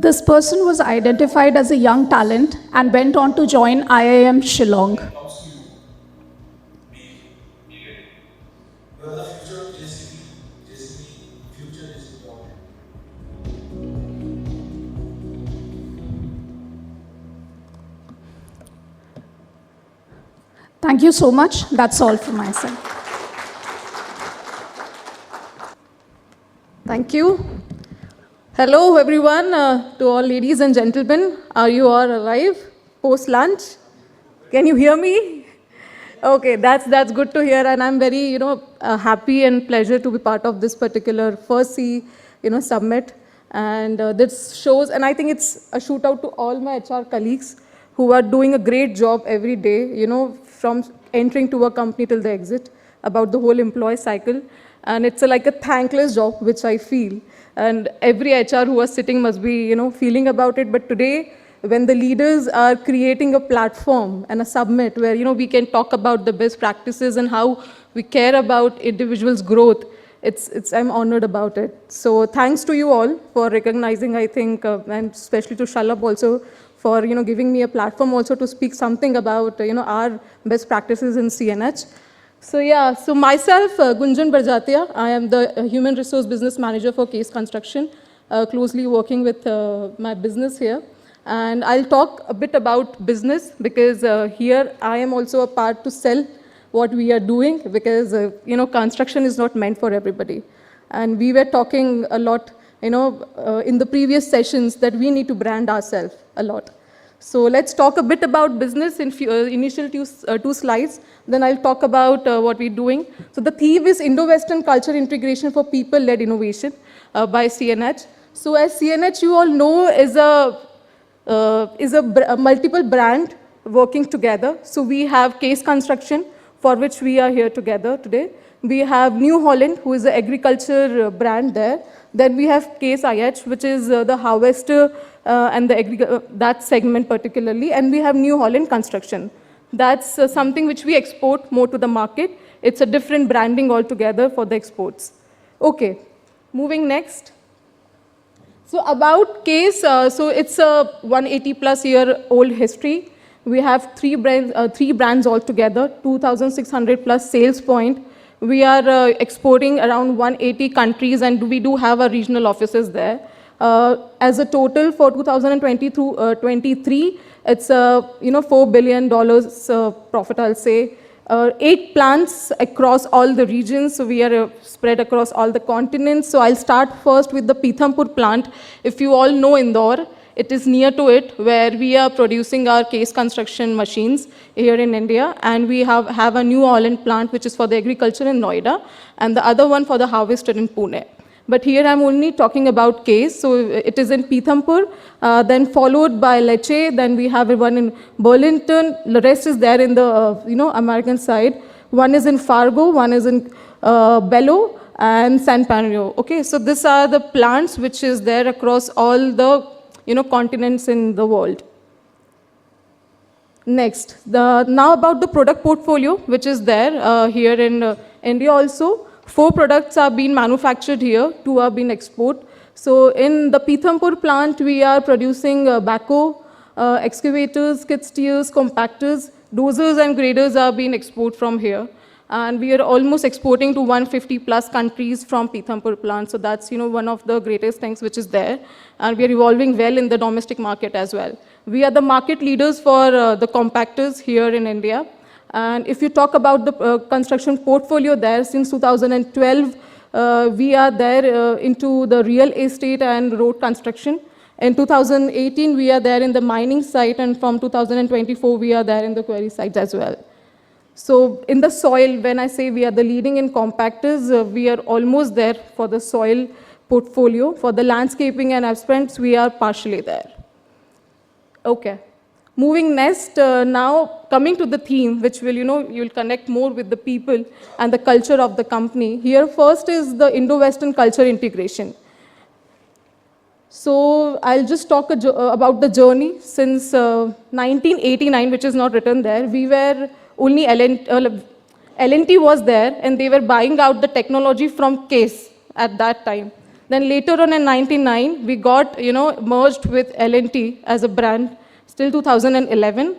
This person was identified as a young talent and went on to join IIM Shillong. Thank you so much. That's all from my side. Thank you. Hello, everyone, to all ladies and gentlemen. Are you all alive post-lunch? Can you hear me? Okay, that's good to hear, and I'm very, happy and pleasure to be part of this particular first C, summit. And this shows, and I think it's a shout out to all my HR colleagues who are doing a great job every day, from entering to a company till the exit, about the whole employee cycle. And it's like a thankless job, which I feel. And every HR who was sitting must be, feeling about it. But today, when the leaders are creating a platform and a summit where, we can talk about the best practices and how we care about individuals' growth, I'm honored about it. So thanks to you all for recognizing, I think, and especially to Shalabh also, for, giving me a platform also to speak something about, our best practices in CNH. So myself, Gunjan Barjatia, I am the Human Resource Business Manager for Case Construction, closely working with my business here. And I'll talk a bit about business because here I am also a part to sell what we are doing because, construction is not meant for everybody. And we were talking a lot, in the previous sessions that we need to brand ourselves a lot. So let's talk a bit about business in initial two slides. Then I'll talk about what we're doing. So the theme is Indo-Western Culture Integration for People-Led Innovation by CNH. So as CNH, you all know, is a multiple brand working together. So we have Case Construction, for which we are here together today. We have New Holland, who is the agriculture brand there. Then we have Case IH, which is the harvester and that segment particularly. And we have New Holland Construction. That's something which we export more to the market. It's a different branding altogether for the exports. Okay, moving next. So about Case, so it's a 180+ year old history. We have three brands altogether, 2,600+ sales point. We are exporting around 180 countries, and we do have our regional offices there. As a total for 2020 through 23, it's $4 billion profit, I'll say. 8 plants across all the regions, so we are spread across all the continents. So I'll start first with the Pithampur plant. If you all know Indore, it is near to it where we are producing our case construction machines here in India, and we have a New Holland plant which is for the agriculture in Noida, and the other one for the harvester in Pune. But here I'm only talking about Case, so it is in Pithampur, then followed by Lecce, then we have one in Burlington, the rest is there in the American side. One is in Fargo, one is in Bello, and San Panio. Okay, so these are the plants which is there across all the continents in the world. Next, now about the product portfolio which is there here in India also. 4 products are being manufactured here, 2 are being exported. So in the Pithampur plant, we are producing backhoe, excavators, skid steers, compactors, dozers and graders are being exported from here. And we are almost exporting to 150+ countries from Pithampur plant. So that's one of the greatest things which is there. And we are evolving well in the domestic market as well. We are the market leaders for the compactors here in India. And if you talk about the construction portfolio there, since 2012, we are there into the real estate and road construction. In 2018, we are there in the mining site, and from 2024, we are there in the quarry site as well. So in the soil, when I say we are the leading in compactors, we are almost there for the soil portfolio. For the landscaping and aspects, we are partially there. Okay. Moving next, now coming to the theme, which will, you'll connect more with the people and the culture of the company. Here first is the Indo-Western culture integration. So I'll just talk about the journey since 1989, which is not written there. We were only L&T was there, and they were buying out the technology from Case at that time. Then later on in 99, we got, merged with L&T as a brand, still 2011.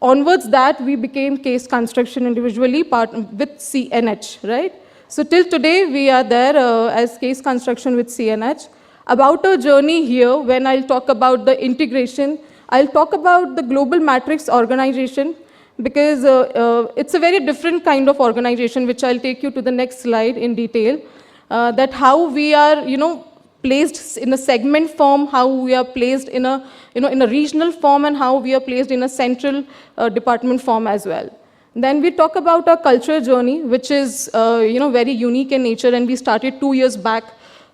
Onwards that, we became Case Construction individually, part with CNH, right? So till today, we are there as Case Construction with CNH. About our journey here, when I'll talk about the integration, I'll talk about the Global Matrix organization, because it's a very different kind of organization, which I'll take you to the next slide in detail, that how we are, placed in a segment form, how we are placed in a, in a regional form, and how we are placed in a central department form as well. Then we talk about our culture journey, which is, very unique in nature, and we started 2 years back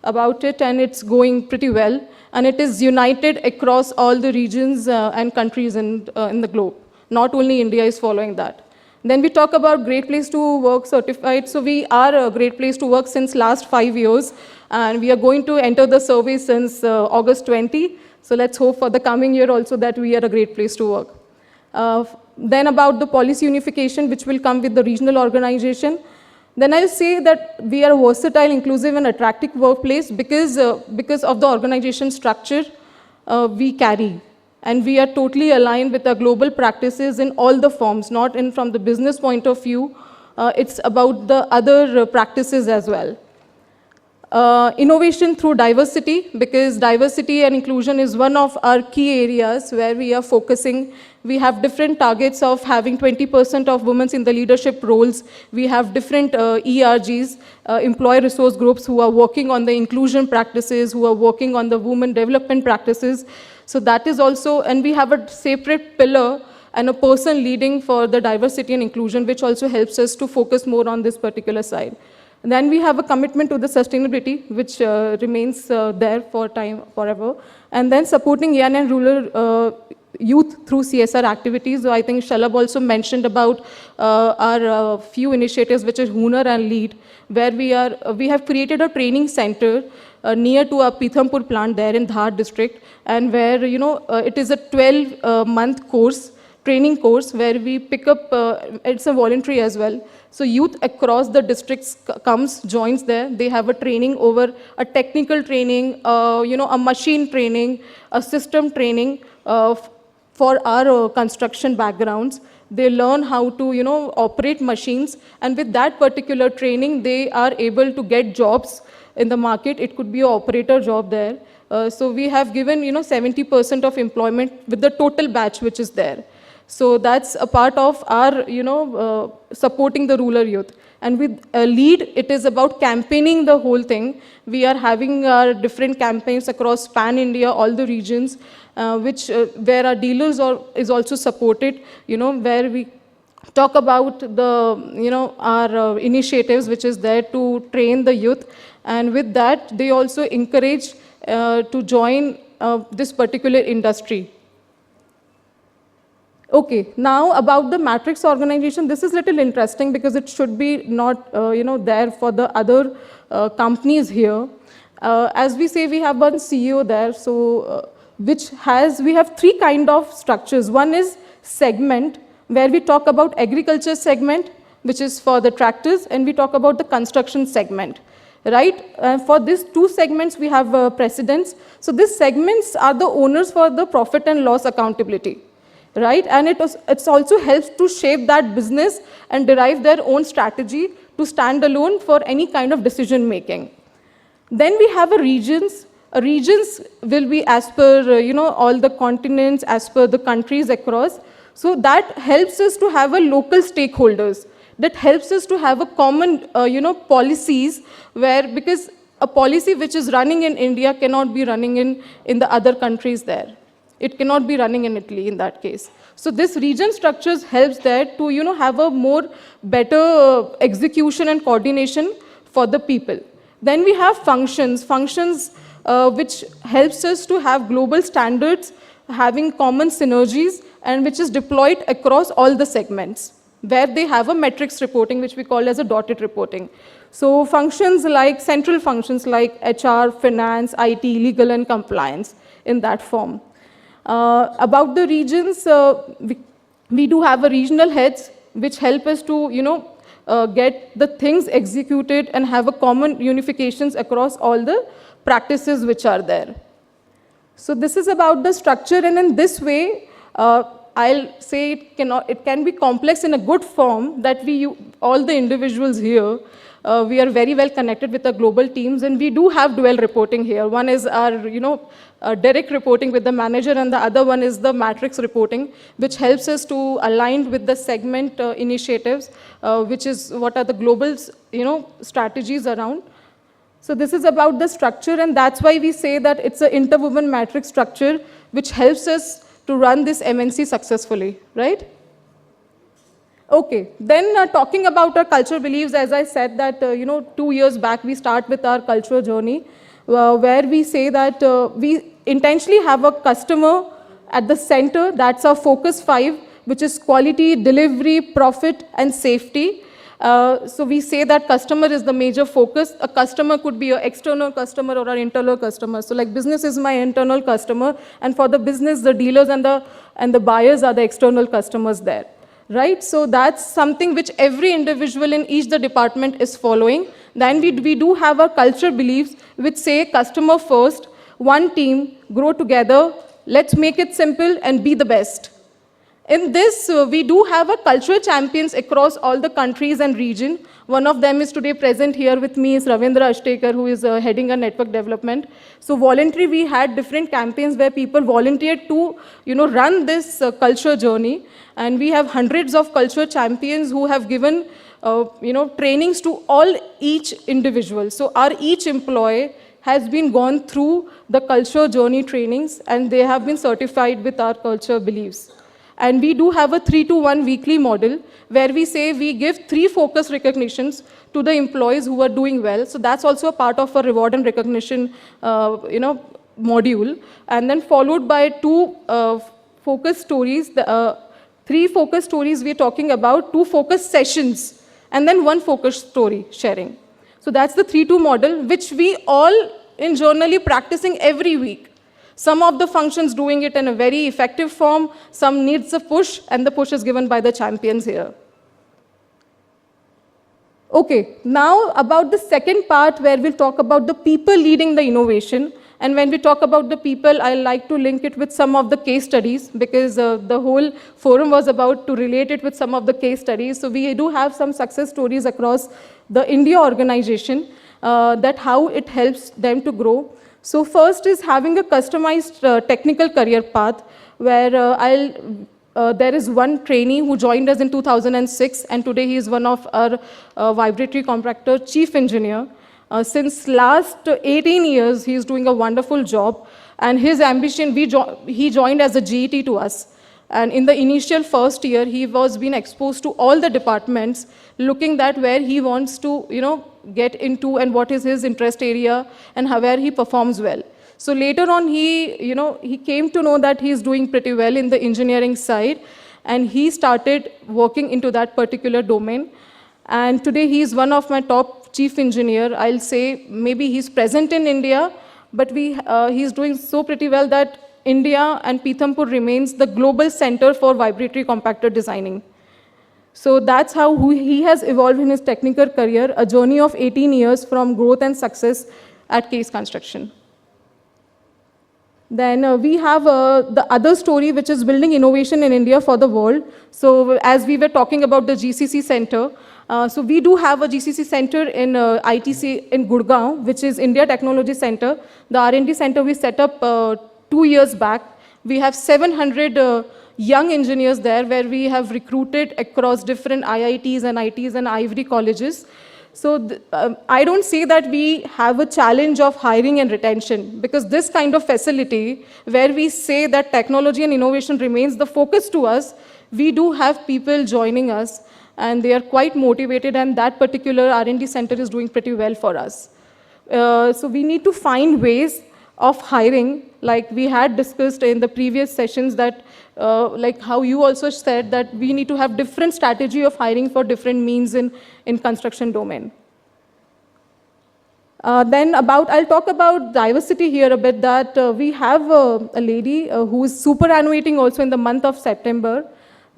about it, and it's going pretty well. And it is united across all the regions and countries in the globe. Not only India is following that. Then we talk about Great Place to Work certified. So we are a Great Place to Work since last 5 years, and we are going to enter the survey since August 20. So let's hope for the coming year also that we are a Great Place to Work. Then about the policy unification, which will come with the regional organization. Then I'll say that we are a versatile, inclusive, and attractive workplace because of the organization structure we carry. And we are totally aligned with our global practices in all the forms, not in from the business point of view. It's about the other practices as well. Innovation through diversity, because diversity and inclusion is one of our key areas where we are focusing. We have different targets of having 20% of women in the leadership roles. We have different ERGs, employee resource groups, who are working on the inclusion practices, who are working on the women development practices. So that is also, and we have a separate pillar and a person leading for the diversity and inclusion, which also helps us to focus more on this particular side. And then we have a commitment to the sustainability, which remains there for time, forever. And then supporting young and rural youth through CSR activities. So I think Shalabh also mentioned about our few initiatives, which is Hunar and Lead, where we have created a training center near to our Pithampur plant there in Dhar district, and where, it is a 12-month course, training course, where we pick up, it's a voluntary as well. So youth across the districts joins there. They have a training over a technical training, a machine training, a system training for our construction backgrounds. They learn how to, operate machines, and with that particular training, they are able to get jobs in the market. It could be an operator job there. So we have given, 70% of employment with the total batch which is there. So that's a part of our, supporting the rural youth. And with Lead, it is about campaigning the whole thing. We are having our different campaigns across pan-India, all the regions, where our dealers is also supported, where we talk about the, our initiatives, which is there to train the youth. And with that, they also encourage to join this particular industry. Okay, now about the matrix organization, this is a little interesting because it should be not, there for the other companies here. As we say, we have one CEO there, so we have three kind of structures. One is segment, where we talk about agriculture segment, which is for the tractors, and we talk about the construction segment, right? For these two segments, we have presidents. So these segments are the owners for the profit and loss accountability, right? And it also helps to shape that business and derive their own strategy to stand alone for any kind of decision making. Then we have regions. Regions will be as per, all the continents, as per the countries across. So that helps us to have a local stakeholders. That helps us to have a common, policies because a policy which is running in India cannot be running in the other countries there. It cannot be running in Italy in that case. So this region structures helps there to, have a more better execution and coordination for the people. Then we have functions which helps us to have global standards, having common synergies, and which is deployed across all the segments, where they have a metrics reporting, which we call as a dotted reporting. So functions like, central functions like HR, finance, IT, legal, and compliance in that form. About the regions, we do have a regional heads, which help us to, get the things executed and have a common unifications across all the practices which are there. So this is about the structure, and in this way, I'll say it can be complex in a good form that all the individuals here, we are very well connected with the global teams, and we do have dual reporting here. One is our, direct reporting with the manager, and the other one is the matrix reporting, which helps us to align with the segment initiatives, which is what are the global, strategies around. So this is about the structure, and that's why we say that it's an interwoven matrix structure, which helps us to run this MNC successfully, right? Okay, then talking about our culture beliefs, as I said that, 2 years back, we start with our culture journey, where we say that we intentionally have a customer at the center. That's our focus 5, which is quality, delivery, profit, and safety. So we say that customer is the major focus. A customer could be an external customer or an internal customer. So like business is my internal customer, and for the business, the dealers and the buyers are the external customers there, right? So that's something which every individual in each the department is following. Then we do have our culture beliefs, which say customer first, one team, grow together, let's make it simple and be the best. In this, we do have a cultural champions across all the countries and region. One of them is today present here with me, is Ravindra Ashtekar, who is heading our network development. So voluntary, we had different campaigns where people volunteered to, run this culture journey. And we have hundreds of culture champions who have given, trainings to each individual. So our each employee has been gone through the culture journey trainings, and they have been certified with our culture beliefs. And we do have a 3-to-1 weekly model where we say we give 3 focus recognitions to the employees who are doing well. So that's also a part of a reward and recognition, module. And then followed by 2 focus stories, 3 focus stories we're talking about, 2 focus sessions, and then 1 focus story sharing. So that's the 3-2 model, which we all internally practicing every week. Some of the functions doing it in a very effective form, some needs a push, and the push is given by the champions here. Okay, now about the second part where we'll talk about the people leading the innovation. And when we talk about the people, I like to link it with some of the case studies, because the whole forum was about to relate it with some of the case studies. So we do have some success stories across the India organization, that how it helps them to grow. So first is having a customized technical career path, where there is one trainee who joined us in 2006, and today he is one of our vibratory compactor chief engineer. Since last 18 years, he is doing a wonderful job, and his ambition, he joined as a GET to us. And in the initial first year, he was being exposed to all the departments, looking at where he wants to, get into and what is his interest area and where he performs well. So later on, he came to know that he's doing pretty well in the engineering side, and he started working into that particular domain. And today, he is one of my top chief engineer. I'll say maybe he's present in India, but he's doing so pretty well that India and Pithampur remains the global center for vibratory compactor designing. So that's how he has evolved in his technical career, a journey of 18 years from growth and success at Case Construction. Then we have the other story, which is building innovation in India for the world. So as we were talking about the GCC center, so we do have a GCC center in ITC in Gurgaon, which is India Technology Center. The R&D center we set up 2 years back. We have 700 young engineers there, where we have recruited across different IITs and ITs and Ivory colleges. So I don't say that we have a challenge of hiring and retention, because this kind of facility, where we say that technology and innovation remains the focus to us, we do have people joining us, and they are quite motivated, and that particular R&D center is doing pretty well for us. So we need to find ways of hiring, like we had discussed in the previous sessions, that like how you also said that we need to have different strategy of hiring for different means in construction domain. Then I'll talk about diversity here a bit, that we have a lady who is superannuating also in the month of September.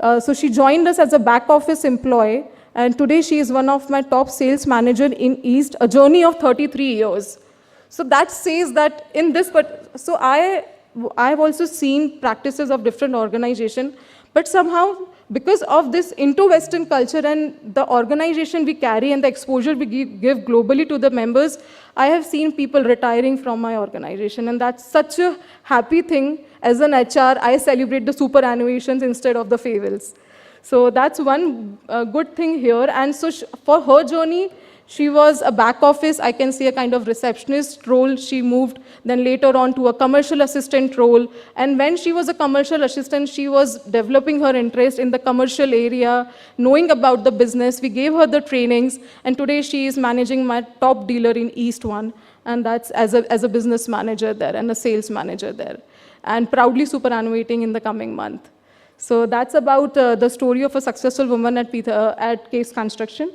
So she joined us as a back office employee, and today she is one of my top sales manager in East, a journey of 33 years. So that says that in this, so I've also seen practices of different organizations, but somehow because of this Indo-Western culture and the organization we carry and the exposure we give globally to the members, I have seen people retiring from my organization, and that's such a happy thing. As an HR, I celebrate the superannuations instead of the farewells. So that's one good thing here. And so for her journey, she was a back office, I can say a kind of receptionist role. She moved then later on to a commercial assistant role. And when she was a commercial assistant, she was developing her interest in the commercial area, knowing about the business. We gave her the trainings, and today she is managing my top dealer in East 1, and that's as a business manager there and a sales manager there, and proudly superannuating in the coming month. So that's about the story of a successful woman at Case Construction.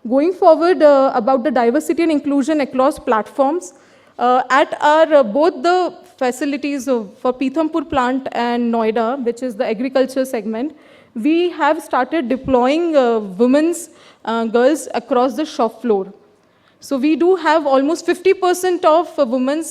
Going forward, about the diversity and inclusion across platforms, at our both the facilities for Pithampur plant and Noida, which is the agriculture segment, we have started deploying women's girls across the shop floor. So we do have almost 50% of women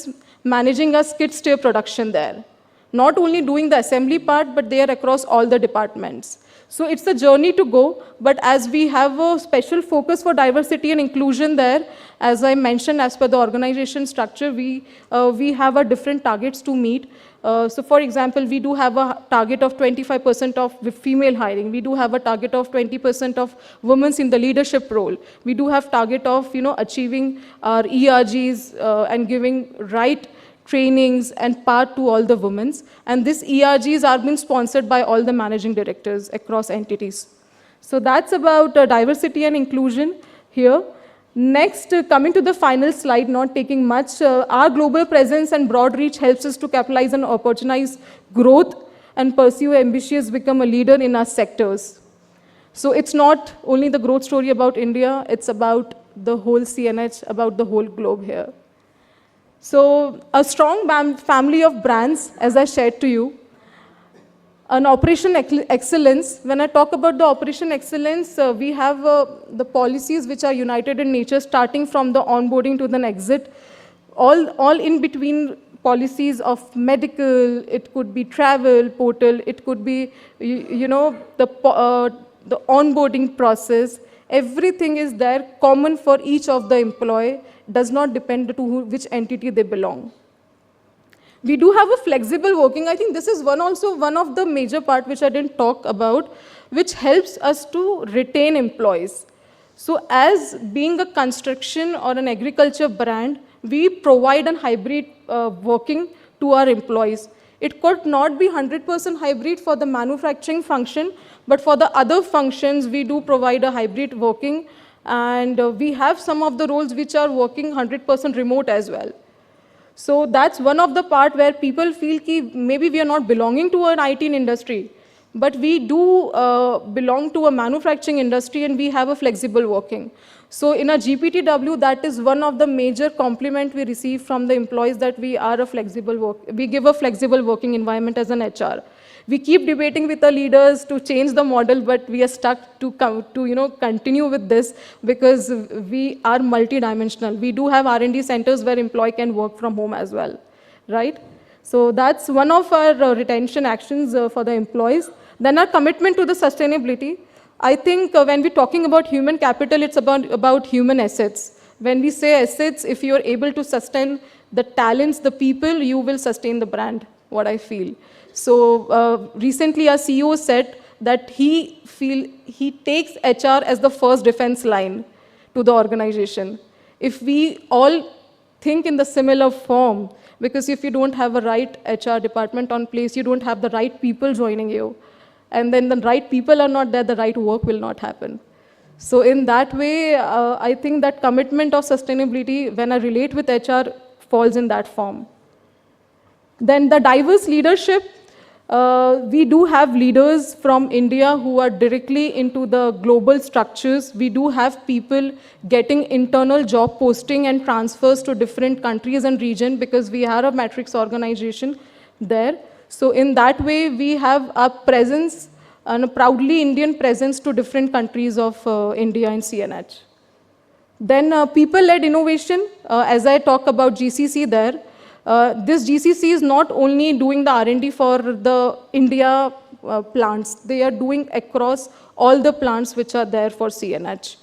managing our skid steer production there. Not only doing the assembly part, but they are across all the departments. So it's a journey to go, but as we have a special focus for diversity and inclusion there, as I mentioned, as per the organization structure, we have our different targets to meet. So for example, we do have a target of 25% of female hiring. We do have a target of 20% of women in the leadership role. We do have target of achieving our ERGs and giving right trainings and part to all the women. And these ERGs are being sponsored by all the managing directors across entities. So that's about diversity and inclusion here. Next, coming to the final slide, not taking much, our global presence and broad reach helps us to capitalize on opportunities, growth, and pursue ambitious, become a leader in our sectors. So it's not only the growth story about India, it's about the whole CNH, about the whole globe here. So a strong family of brands, as I shared to you. An operation excellence. When I talk about the operation excellence, we have the policies which are united in nature, starting from the onboarding to the exit. All in between policies of medical, it could be travel portal, it could be, the onboarding process. Everything is there, common for each of the employee, does not depend to which entity they belong. We do have a flexible working. I think this is one of the major part which I didn't talk about, which helps us to retain employees. So as being a construction or an agriculture brand, we provide a hybrid working to our employees. It could not be 100% hybrid for the manufacturing function, but for the other functions, we do provide a hybrid working. And we have some of the roles which are working 100% remote as well. So that's one of the part where people feel that maybe we are not belonging to an IT industry, but we do belong to a manufacturing industry and we have a flexible working. So in a GPTW, that is one of the major compliment we receive from the employees, that we are a flexible we give a flexible working environment as an HR. We keep debating with the leaders to change the model, but we are stuck to continue with this because we are multidimensional. We do have R&D centers where employee can work from home as well, right? So that's one of our retention actions for the employees. Then our commitment to the sustainability. I think when we're talking about human capital, it's about human assets. When we say assets, if you're able to sustain the talents, the people, you will sustain the brand, what I feel. So recently our CEO said that he takes HR as the first defense line to the organization. If we all think in the similar form, because if you don't have a right HR department on place, you don't have the right people joining you. And then the right people are not there, the right work will not happen. So in that way, I think that commitment of sustainability, when I relate with HR, falls in that form. Then the diverse leadership. We do have leaders from India who are directly into the global structures. We do have people getting internal job posting and transfers to different countries and regions because we are a matrix organization there. So in that way, we have a presence, and a proudly Indian presence to different countries of India and CNH. Then people-led innovation, as I talk about GCC there, this GCC is not only doing the R&D for the India plants, they are doing across all the plants which are there for CNH.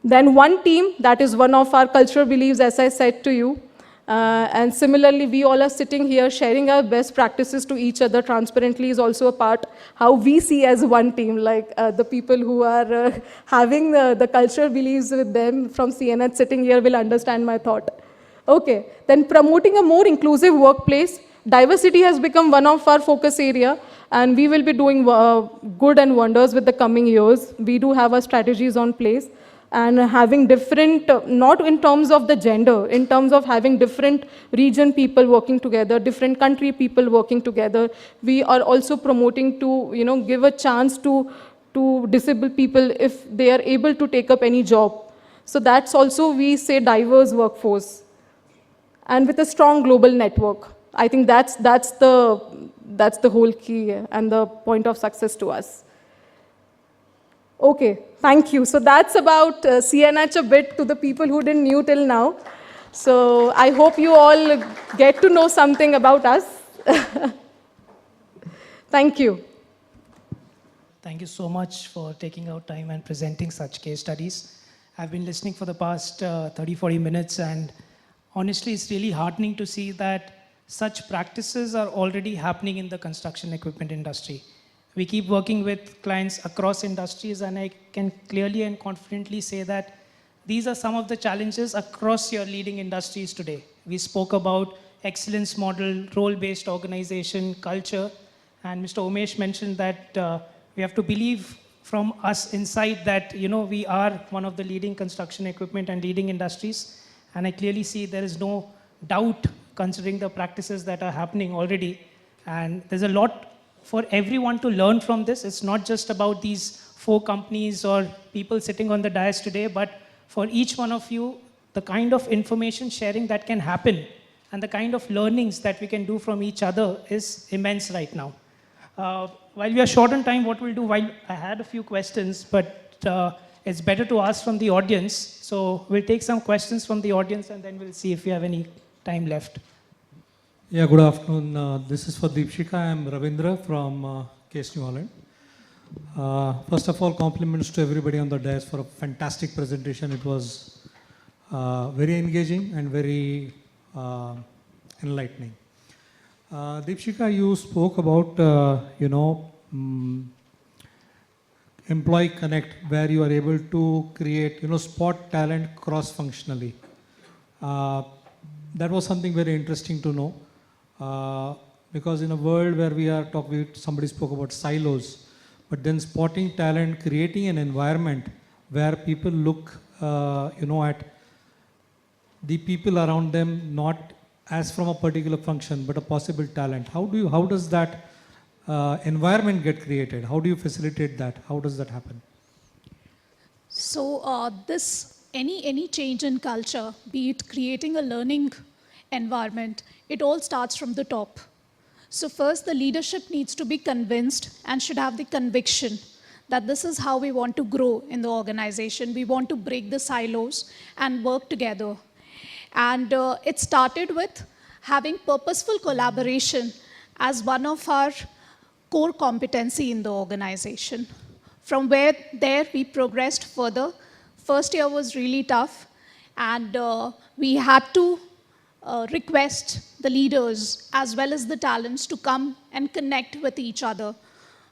Then one team, that is one of our cultural beliefs, as I said to you. And similarly, we all are sitting here sharing our best practices to each other transparently is also a part how we see as one team, like the people who are having the cultural beliefs with them from CNH sitting here will understand my thought. Okay, then promoting a more inclusive workplace. Diversity has become one of our focus area, and we will be doing good and wonders with the coming years. We do have our strategies on place. And having different, not in terms of the gender, in terms of having different region people working together, different country people working together. We are also promoting to, give a chance to disabled people if they are able to take up any job. So that's also, we say, diverse workforce. And with a strong global network. I think that's the whole key and the point of success to us. Okay, thank you. So that's about CNH a bit to the people who didn't know till now. So I hope you all get to know something about us. Thank you. Thank you so much for taking out time and presenting such case studies. I've been listening for the past 30-40 minutes, and honestly, it's really heartening to see that such practices are already happening in the construction equipment industry. We keep working with clients across industries, and I can clearly and confidently say that these are some of the challenges across your leading industries today. We spoke about excellence model, role-based organization, culture, and Mr. Umesh mentioned that we have to believe from us inside that we are one of the leading construction equipment and leading industries. And I clearly see there is no doubt considering the practices that are happening already. And there's a lot for everyone to learn from this. It's not just about these 4 companies or people sitting on the dais today, but for each one of you, the kind of information sharing that can happen and the kind of learnings that we can do from each other is immense right now. While we are short on time, what we'll do, while I had a few questions, but it's better to ask from the audience. So we'll take some questions from the audience and then we'll see if we have any time left. Yeah, good afternoon. This is for Deepshika. I'm Ravindra from Case New Holland. First of all, compliments to everybody on the dais for a fantastic presentation. It was very engaging and very enlightening. Deepshika, you spoke about, Employee Connect, where you are able to create, spot talent cross-functionally. That was something very interesting to know. Because in a world where we are somebody spoke about silos, but then spotting talent, creating an environment where people look, at the people around them, not as from a particular function, but a possible talent. How does that environment get created? How do you facilitate that? How does that happen? So any change in culture, be it creating a learning environment, it all starts from the top. So first, the leadership needs to be convinced and should have the conviction that this is how we want to grow in the organization. We want to break the silos and work together. And it started with having purposeful collaboration as one of our core competency in the organization. From there we progressed further. First year was really tough, and we had to request the leaders as well as the talents to come and connect with each other.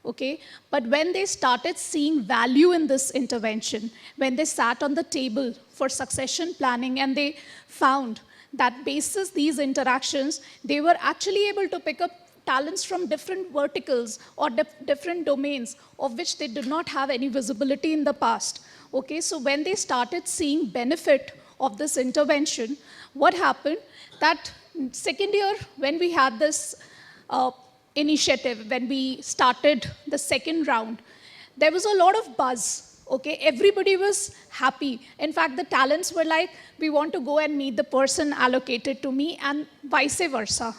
Okay? But when they started seeing value in this intervention, when they sat on the table for succession planning and they found that basis these interactions, they were actually able to pick up talents from different verticals or different domains of which they did not have any visibility in the past. Okay, so when they started seeing benefit of this intervention, what happened? That second year, when we had this initiative, when we started the second round, there was a lot of buzz. Okay, everybody was happy. In fact, the talents were like, we want to go and meet the person allocated to me, and vice versa.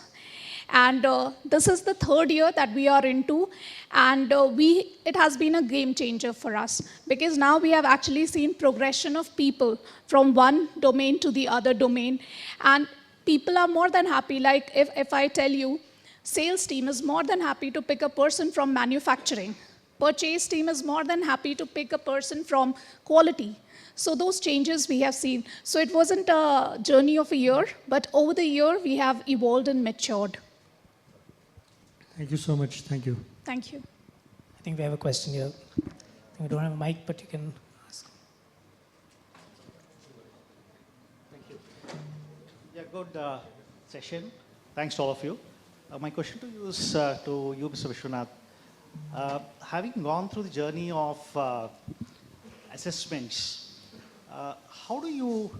And this is the third year that we are into, and it has been a game changer for us, because now we have actually seen progression of people from one domain to the other domain, and people are more than happy. Like if I tell you, sales team is more than happy to pick a person from manufacturing. Purchase team is more than happy to pick a person from quality. So those changes we have seen. So it wasn't a journey of a year, but over the year we have evolved and matured. Thank you so much. Thank you. Thank you. I think we have a question here. We don't have a mic, but you can ask. Thank you. Yeah, good session. Thanks to all of you. My question to you is to you, Mr. Vishwanath. Having gone through the journey of assessments, how do you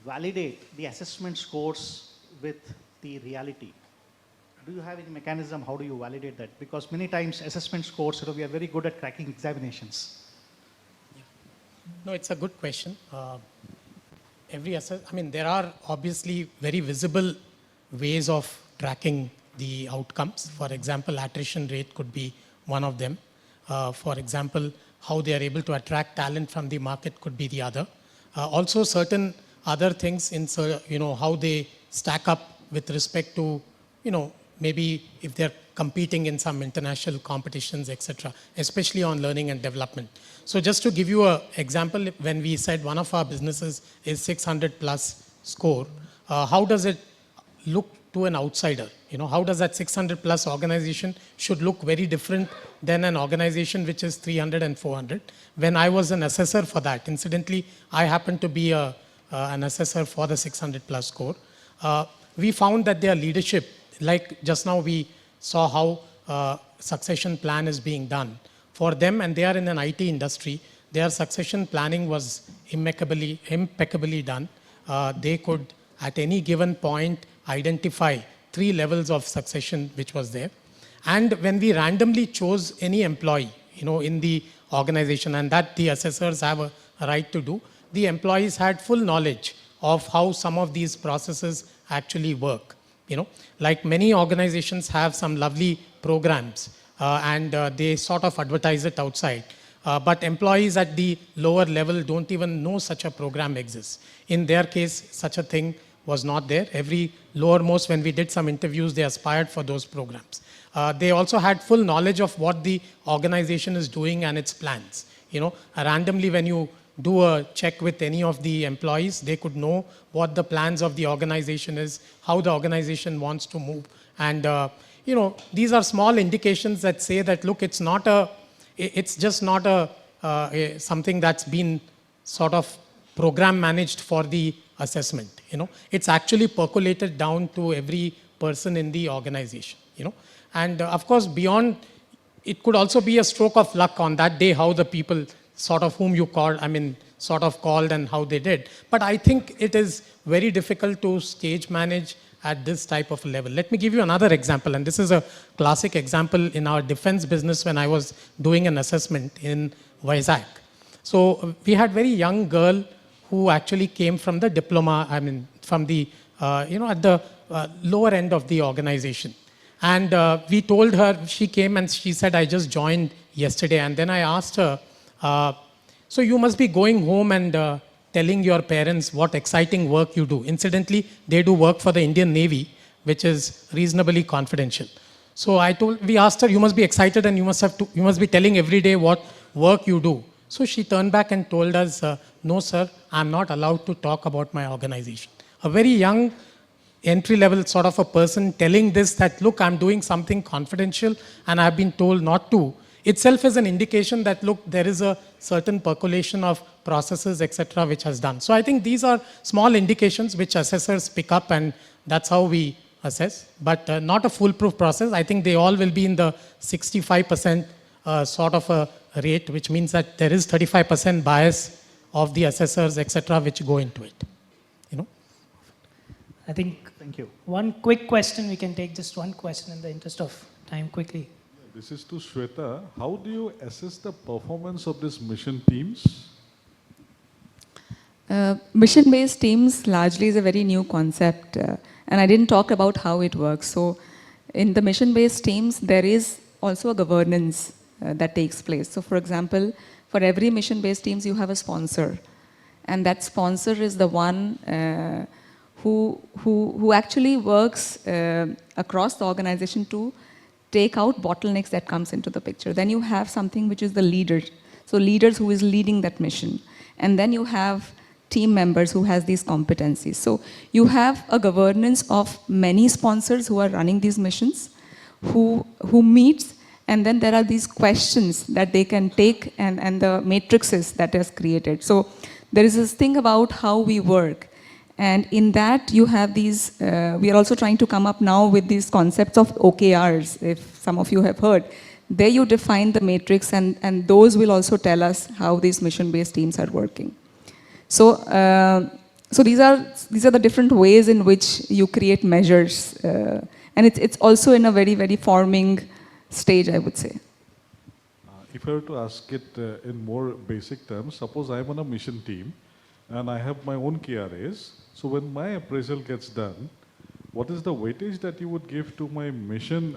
validate the assessment scores with the reality? Do you have any mechanism? How do you validate that? Because many times assessment scores, we are very good at cracking examinations. No, it's a good question. There are obviously very visible ways of tracking the outcomes. For example, attrition rate could be one of them. For example, how they are able to attract talent from the market could be the other. Also, certain other things in how they stack up with respect to maybe if they're competing in some international competitions, etc., especially on learning and development. So just to give you an example, when we said one of our businesses is 600 plus score, how does it look to an outsider? How does that 600 plus organization should look very different than an organization which is 300 and 400? When I was an assessor for that, incidentally, I happened to be an assessor for the 600 plus score. We found that their leadership, like just now we saw how succession plan is being done for them, and they are in an IT industry. Their succession planning was impeccably done. They could at any given point identify 3 levels of succession which was there. And when we randomly chose any employee in the organization, and that the assessors have a right to do, the employees had full knowledge of how some of these processes actually work. Like many organizations have some lovely programs and they sort of advertise it outside. But employees at the lower level don't even know such a program exists. In their case, such a thing was not there. Every lowermost, when we did some interviews, they aspired for those programs. They also had full knowledge of what the organization is doing and its plans. Randomly when you do a check with any of the employees, they could know what the plans of the organization is, how the organization wants to move. And, these are small indications that say that, look, it's just not something that's been sort of program managed for the assessment. It's actually percolated down to every person in the organization. And of course, beyond, it could also be a stroke of luck on that day, how the people sort of whom you called, called and how they did. But I think it is very difficult to stage manage at this type of level. Let me give you another example, and this is a classic example in our defense business when I was doing an assessment in Vizag. So we had very young girl who actually came from the diploma, from the, at the lower end of the organization. And we told her, she came and she said, I just joined yesterday. And then I asked her, so you must be going home and telling your parents what exciting work you do. Incidentally, they do work for the Indian Navy, which is reasonably confidential. So we asked her, you must be excited and you must be telling every day what work you do. So she turned back and told us, no, sir, I'm not allowed to talk about my organization. A very young entry-level sort of a person telling this that, look, I'm doing something confidential and I've been told not to, itself is an indication that, look, there is a certain percolation of processes, etc., which has done. So I think these are small indications which assessors pick up, and that's how we assess, but not a foolproof process. I think they all will be in the 65% sort of a rate, which means that there is 35% bias of the assessors, etc., which go into it. I think, thank you. One quick question, we can take just one question in the interest of time quickly. This is to Shweta. How do you assess the performance of these mission teams? Mission-based teams largely is a very new concept, and I didn't talk about how it works. So in the mission-based teams, there is also a governance that takes place. So for example, for every mission-based teams, you have a sponsor. And that sponsor is the one who actually works across the organization to take out bottlenecks that comes into the picture. Then you have something which is the leader. So leaders who is leading that mission. And then you have team members who has these competencies. So you have a governance of many sponsors who are running these missions, who meets, and then there are these questions that they can take and the matrices that is created. So there is this thing about how we work. And in that you have these, we are also trying to come up now with these concepts of OKRs, if some of you have heard. There you define the matrix and those will also tell us how these mission-based teams are working. So, so these are the different ways in which you create measures. And it's also in a very, very forming stage, I would say. If I were to ask it in more basic terms, suppose I'm on a mission team and I have my own KRAs. So when my appraisal gets done, what is the weightage that you would give to my mission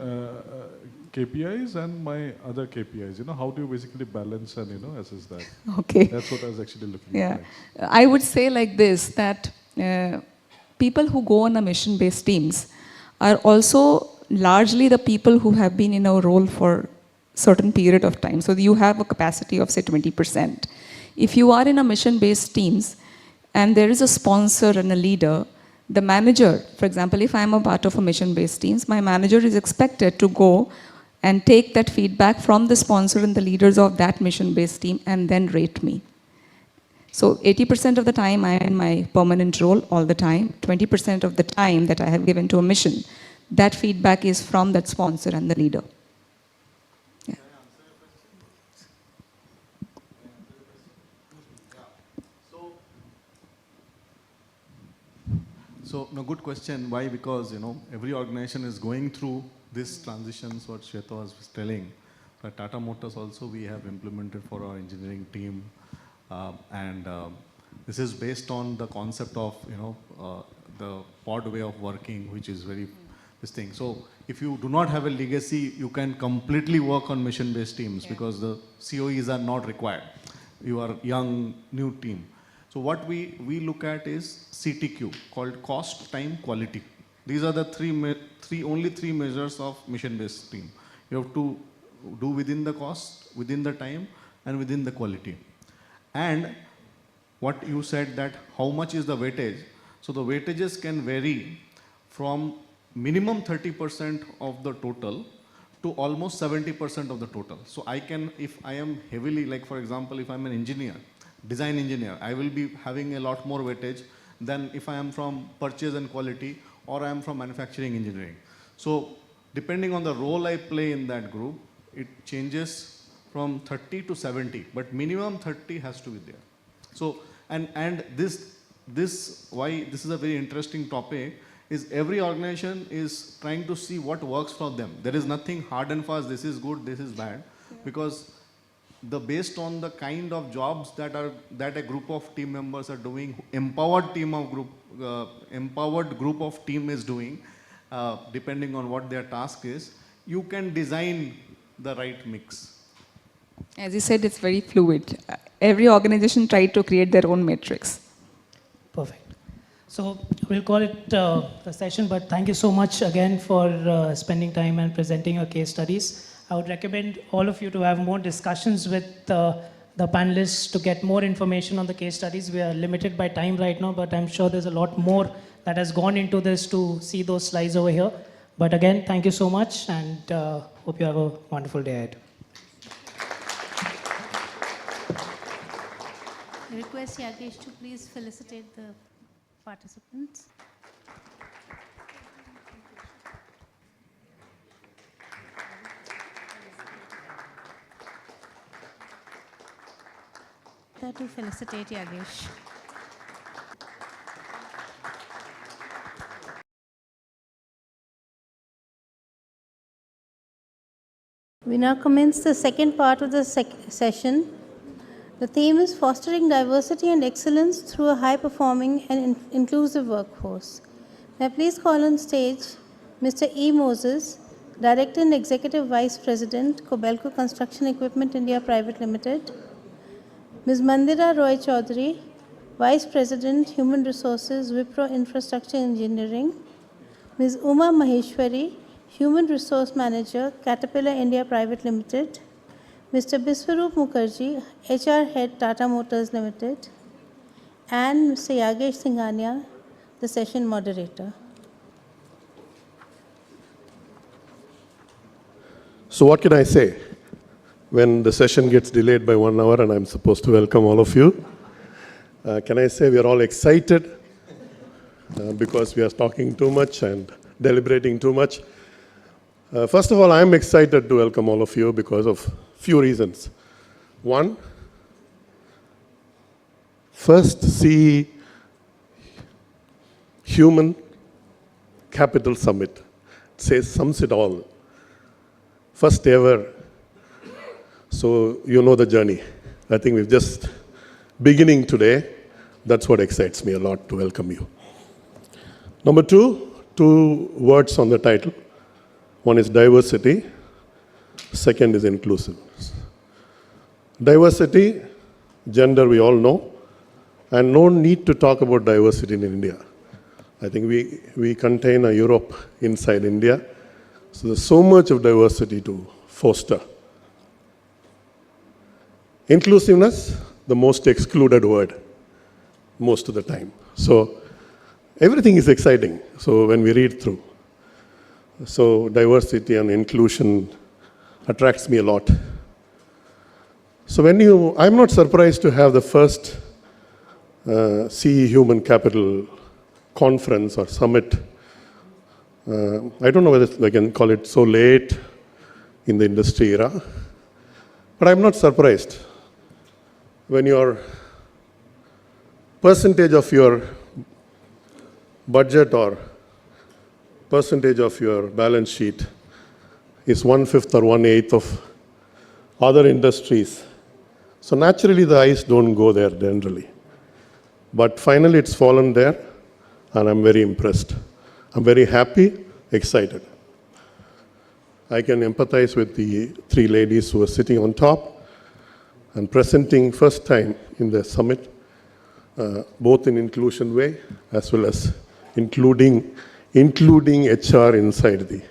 KPIs and my other KPIs? You know, how do you basically balance and, you know, assess that? Okay. That's what I was actually looking yeah. at. I would say like this, that people who go on a mission-based teams are also largely the people who have been in a role for certain period of time. So you have a capacity of say 20%. If you are in a mission-based teams and there is a sponsor and a leader, the manager, for example, if I am a part of a mission-based teams, my manager is expected to go and take that feedback from the sponsor and the leaders of that mission-based team and then rate me. So 80% of the time I am in my permanent role all the time, 20% of the time that I have given to a mission, that feedback is from that sponsor and the leader. Yeah. So, no, good question. Why? Because, you know, every organization is going through this transitions, what Shweta was telling. At Tata Motors also we have implemented for our engineering team. This is based on the concept of, you know, the pod way of working, which is very, this thing. So, if you do not have a legacy, you can completely work on mission-based teams because the COEs are not required. You are young, new team. So what we look at is CTQ, called cost, time, quality. These are the only three measures of mission-based team. You have to do within the cost, within the time, and within the quality. And what you said that how much is the weightage? So the weightages can vary from minimum 30% of the total to almost 70% of the total. So I can, if I am heavily, like for example, if I'm an engineer, design engineer, I will be having a lot more weightage than if I am from purchase and quality or I am from manufacturing engineering. So depending on the role I play in that group, it changes from 30 to 70, but minimum 30 has to be there. So, and this why this is a very interesting topic is every organization is trying to see what works for them. There is nothing hard and fast, this is good, this is bad, because based on the kind of jobs that a group of team members are doing, empowered group of team is doing, depending on what their task is, you can design the right mix. As you said, it's very fluid. Every organization tried to create their own matrix. Perfect. So we'll call it a session, but thank you so much again for spending time and presenting your case studies. I would recommend all of you to have more discussions with the panelists to get more information on the case studies. We are limited by time right now, but I'm sure there's a lot more that has gone into this to see those slides over here. But again, thank you so much and hope you have a wonderful day ahead. I request Yagesh to please felicitate the participants. To felicitate Yagesh. We now commence the second part of the session. The theme is fostering diversity and excellence through a high-performing and inclusive workforce. May I please call on stage Mr. E. Moses, Director and Executive Vice President, Kobelco Construction Equipment India Private Limited. Ms. Mandira Roy Chaudhary, Vice President, Human Resources, Wipro Infrastructure Engineering. Ms. Uma Maheshwari, Human Resource Manager, Caterpillar India Private Limited. Mr. Biswaroop Mukherjee, HR Head, Tata Motors Limited. And Mr. Yagesh Singhania, the session moderator. So what can I say when the session gets delayed by 1 hour and I'm supposed to welcome all of you? Can I say we are all excited because we are talking too much and deliberating too much? First of all, I'm excited to welcome all of you because of few reasons. One, first see Human Capital Summit. It sums it all. First ever. So you know the journey. I think we're just beginning today. That's what excites me a lot to welcome you. Number two words on the title. One is diversity. Second is inclusiveness. Diversity, gender we all know, and no need to talk about diversity in India. I think we contain a Europe inside India, so there's so much of diversity to foster. Inclusiveness, the most excluded word most of the time. So everything is exciting, so when we read through. So diversity and inclusion attracts me a lot. So I'm not surprised to have the first CE Human Capital conference or summit. I don't know whether I can call it so late in the industry era, but I'm not surprised. When your percentage of your budget or percentage of your balance sheet is 1/5 or 1/8 of other industries. So naturally the eyes don't go there generally. But finally it's fallen there and I'm very impressed. I'm very happy, excited. I can empathize with the three ladies who are sitting on top and presenting first time in the summit, both in inclusion way as well as including HR inside the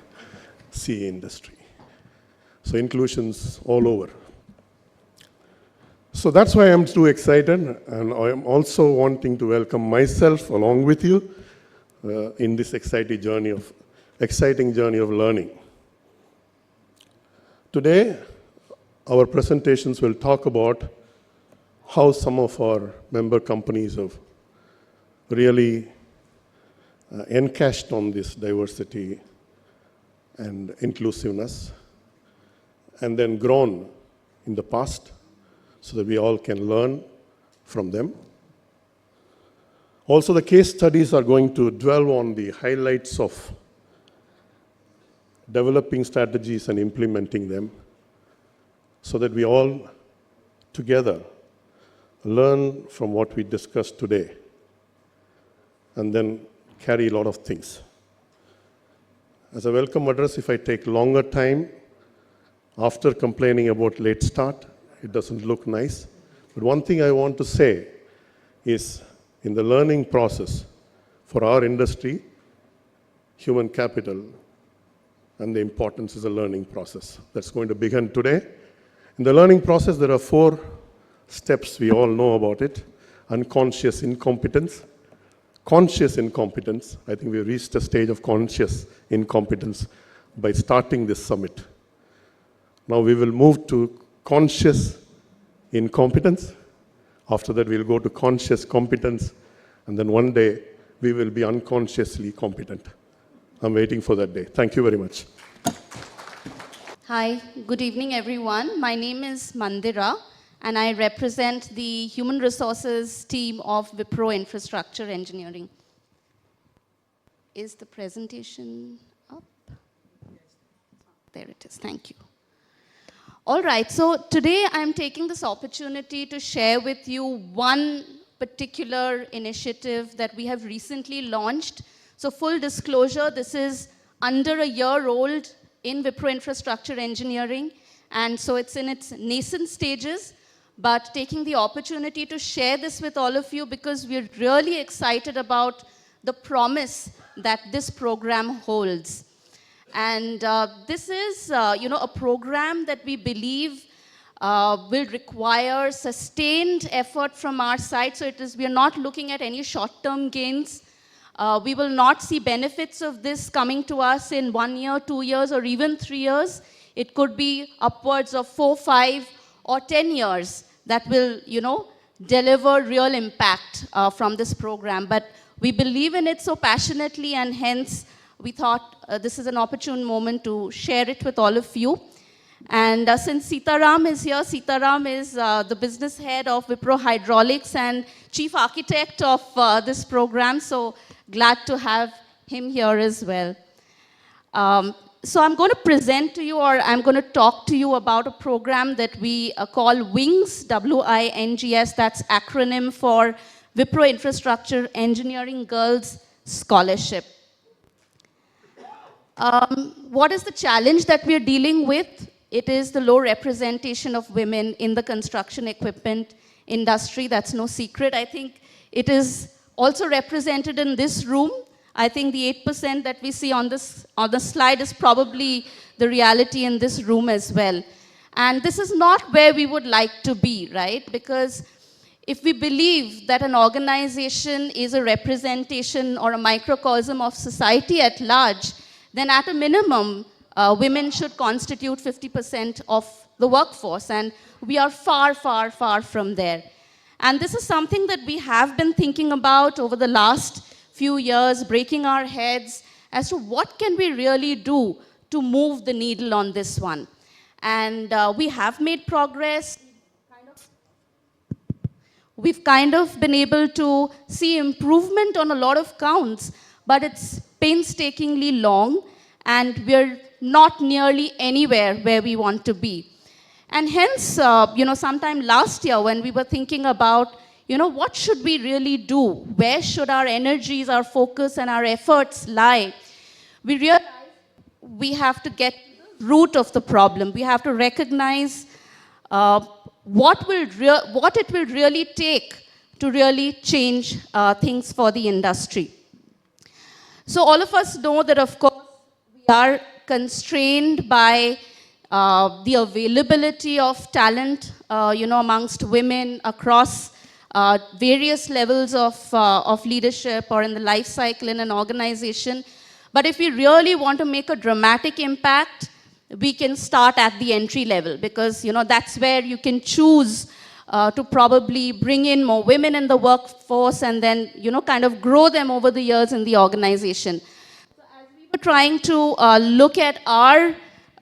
CE industry. So inclusion's all over. So that's why I'm too excited, and I'm also wanting to welcome myself along with you in this exciting journey of learning. Today, our presentations will talk about how some of our member companies have really encashed on this diversity and inclusiveness, and then grown in the past so that we all can learn from them. Also, the case studies are going to dwell on the highlights of developing strategies and implementing them so that we all together learn from what we discussed today and then carry a lot of things. As a welcome address, if I take longer time after complaining about late start, it doesn't look nice. But one thing I want to say is in the learning process for our industry, human capital, and the importance is a learning process. That's going to begin today. In the learning process, there are 4 steps, we all know about it. Unconscious incompetence, conscious incompetence. I think we've reached a stage of conscious incompetence by starting this summit. Now we will move to conscious incompetence. After that, we'll go to conscious competence. And then one day, we will be unconsciously competent. I'm waiting for that day. Thank you very much. Hi, good evening, everyone. My name is Mandira, and I represent the human resources team of Wipro Infrastructure Engineering. Is the presentation up? There it is. Thank you. All right, so today I'm taking this opportunity to share with you one particular initiative that we have recently launched. So full disclosure, this is under a year old in Wipro Infrastructure Engineering. And so it's in its nascent stages, but taking the opportunity to share this with all of you because we're really excited about the promise that this program holds. And this is, a program that we believe will require sustained effort from our side. So we are not looking at any short-term gains. We will not see benefits of this coming to us in 1 year, 2 years, or even 3 years. It could be upwards of 4, 5, or 10 years that will, deliver real impact from this program. But we believe in it so passionately, and hence we thought this is an opportune moment to share it with all of you. And since Sitaram is here, Sitaram is the business head of Wipro Hydraulics and chief architect of this program. So glad to have him here as well. So I'm going to present to you, or I'm going to talk to you about a program that we call WINGS, W-I-N-G-S, that's acronym for Wipro Infrastructure Engineering Girls Scholarship. What is the challenge that we're dealing with? It is the low representation of women in the construction equipment industry. That's no secret. I think it is also represented in this room. I think the 8% that we see on the slide is probably the reality in this room as well. And this is not where we would like to be, right? Because if we believe that an organization is a representation or a microcosm of society at large, then at a minimum, women should constitute 50% of the workforce. And we are far, far, far from there. And this is something that we have been thinking about over the last few years, breaking our heads as to what can we really do to move the needle on this one. And we have made progress. We've kind of been able to see improvement on a lot of counts, but it's painstakingly long, and we're not nearly anywhere where we want to be. And hence, sometime last year when we were thinking about, what should we really do? Where should our energies, our focus, and our efforts lie? We realized we have to get to the root of the problem. We have to recognize what it will really take to really change things for the industry. So all of us know that, of course, we are constrained by the availability of talent, amongst women across various levels of leadership or in the life cycle in an organization. But if we really want to make a dramatic impact, we can start at the entry level because, that's where you can choose to probably bring in more women in the workforce and then, kind of grow them over the years in the organization. So as we were trying to look at our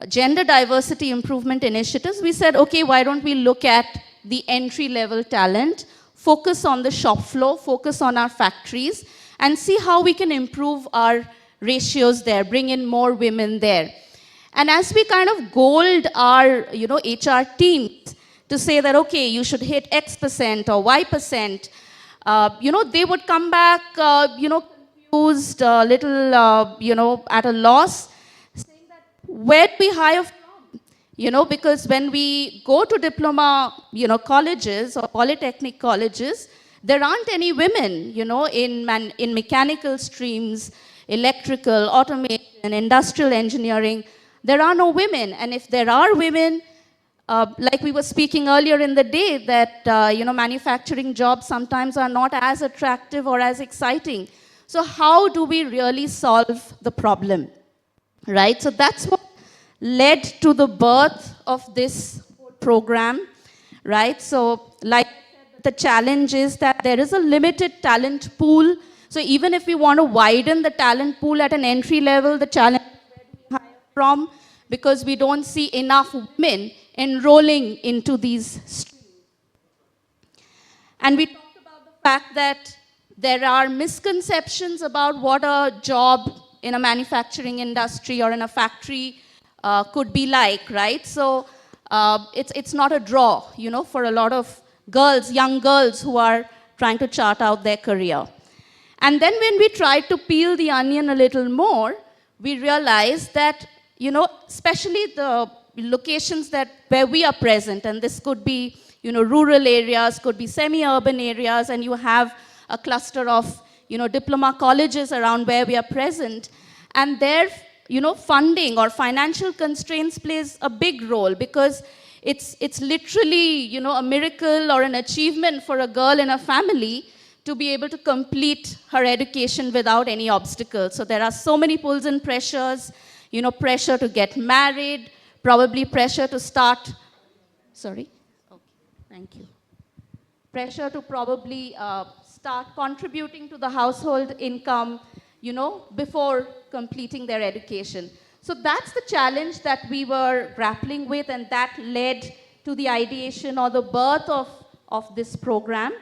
gender diversity improvement initiatives, we said, okay, why don't we look at the entry-level talent, focus on the shop floor, focus on our factories, and see how we can improve our ratios there, bring in more women there. And as we kind of goaled our, HR teams to say that, okay, you should hit X% or Y%, they would come back, confused, a little, at a loss, saying that, where do we hire from? Because when we go to diploma, colleges or polytechnic colleges, there aren't any women, in mechanical streams, electrical, automation, industrial engineering. There are no women, and if there are women, like we were speaking earlier in the day, that manufacturing jobs sometimes are not as attractive or as exciting. So how do we really solve the problem, right? So that's what led to the birth of this program, right? So like the challenge is that there is a limited talent pool. So even if we want to widen the talent pool at an entry level, the challenge from, because we don't see enough women enrolling into these streams. And we talked about the fact that there are misconceptions about what a job in a manufacturing industry or in a factory could be like, right? So it's not a draw, for a lot of girls, young girls who are trying to chart out their career. And then when we tried to peel the onion a little more, we realized that, especially the locations where we are present, and this could be, rural areas, could be semi-urban areas, and you have a cluster of, diploma colleges around where we are present, and their, funding or financial constraints plays a big role, because it's literally, a miracle or an achievement for a girl in a family to be able to complete her education without any obstacles. So there are so many pulls and pressures, pressure to get married, probably pressure to start, sorry, okay, thank you. Pressure to probably start contributing to the household income, before completing their education. So that's the challenge that we were grappling with, and that led to the ideation or the birth of this program,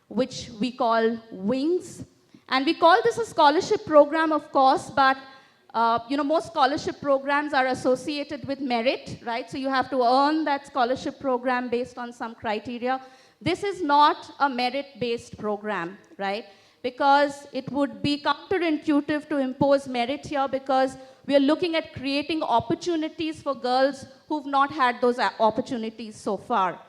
which we call WINGS. And we call this a scholarship program, of course, but most scholarship programs are associated with merit, right? So you have to earn that scholarship program based on some criteria. This is not a merit-based program, right? Because it would be counterintuitive to impose merit here, because we are looking at creating opportunities for girls who've not had those opportunities so far.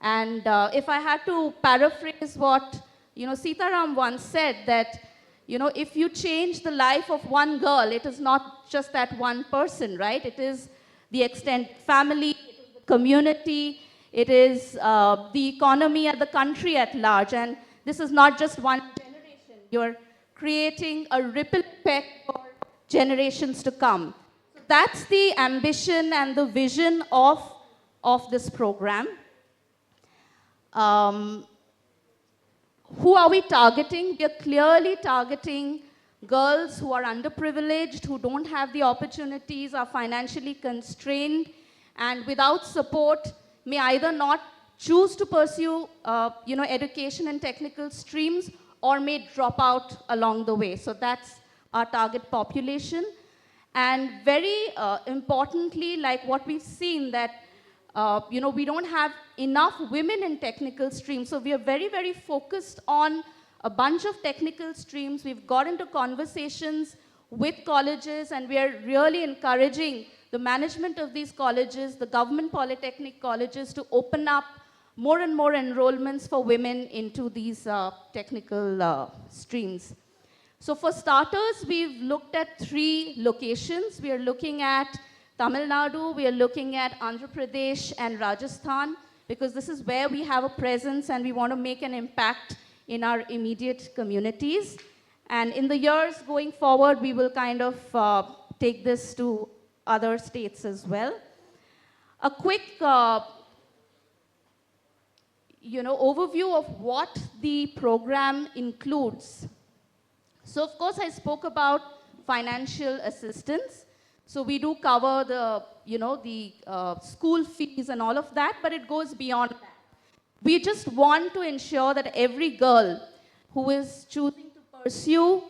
And if I had to paraphrase what, Sitaram once said, that, if you change the life of one girl, it is not just that one person, right? It is the extended family, it is the community, it is the economy and the country at large. And this is not just one generation. You're creating a ripple effect for generations to come. So that's the ambition and the vision of this program. Who are we targeting? We are clearly targeting girls who are underprivileged, who don't have the opportunities, are financially constrained, and without support may either not choose to pursue education in technical streams, or may drop out along the way. So that's our target population. And very importantly, like what we've seen, that we don't have enough women in technical streams. So we are very, very focused on a bunch of technical streams. We've got into conversations with colleges, and we are really encouraging the management of these colleges, the government polytechnic colleges, to open up more and more enrollments for women into these technical streams. So for starters, we've looked at 3 locations. We are looking at Tamil Nadu, we are looking at Andhra Pradesh and Rajasthan, because this is where we have a presence and we want to make an impact in our immediate communities. And in the years going forward, we will kind of take this to other states as well. A quick overview of what the program includes. So of course I spoke about financial assistance. So we do cover the school fees and all of that, but it goes beyond that. We just want to ensure that every girl who is choosing to pursue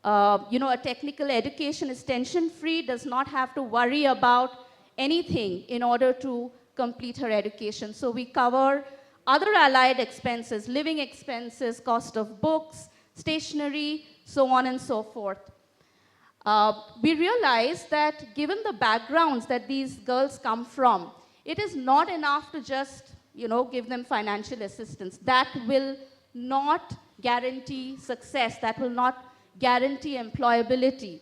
a technical education is tension-free, does not have to worry about anything in order to complete her education. So we cover other allied expenses, living expenses, cost of books, stationery, so on and so forth. We realize that given the backgrounds that these girls come from, it is not enough to just give them financial assistance. That will not guarantee success. That will not guarantee employability.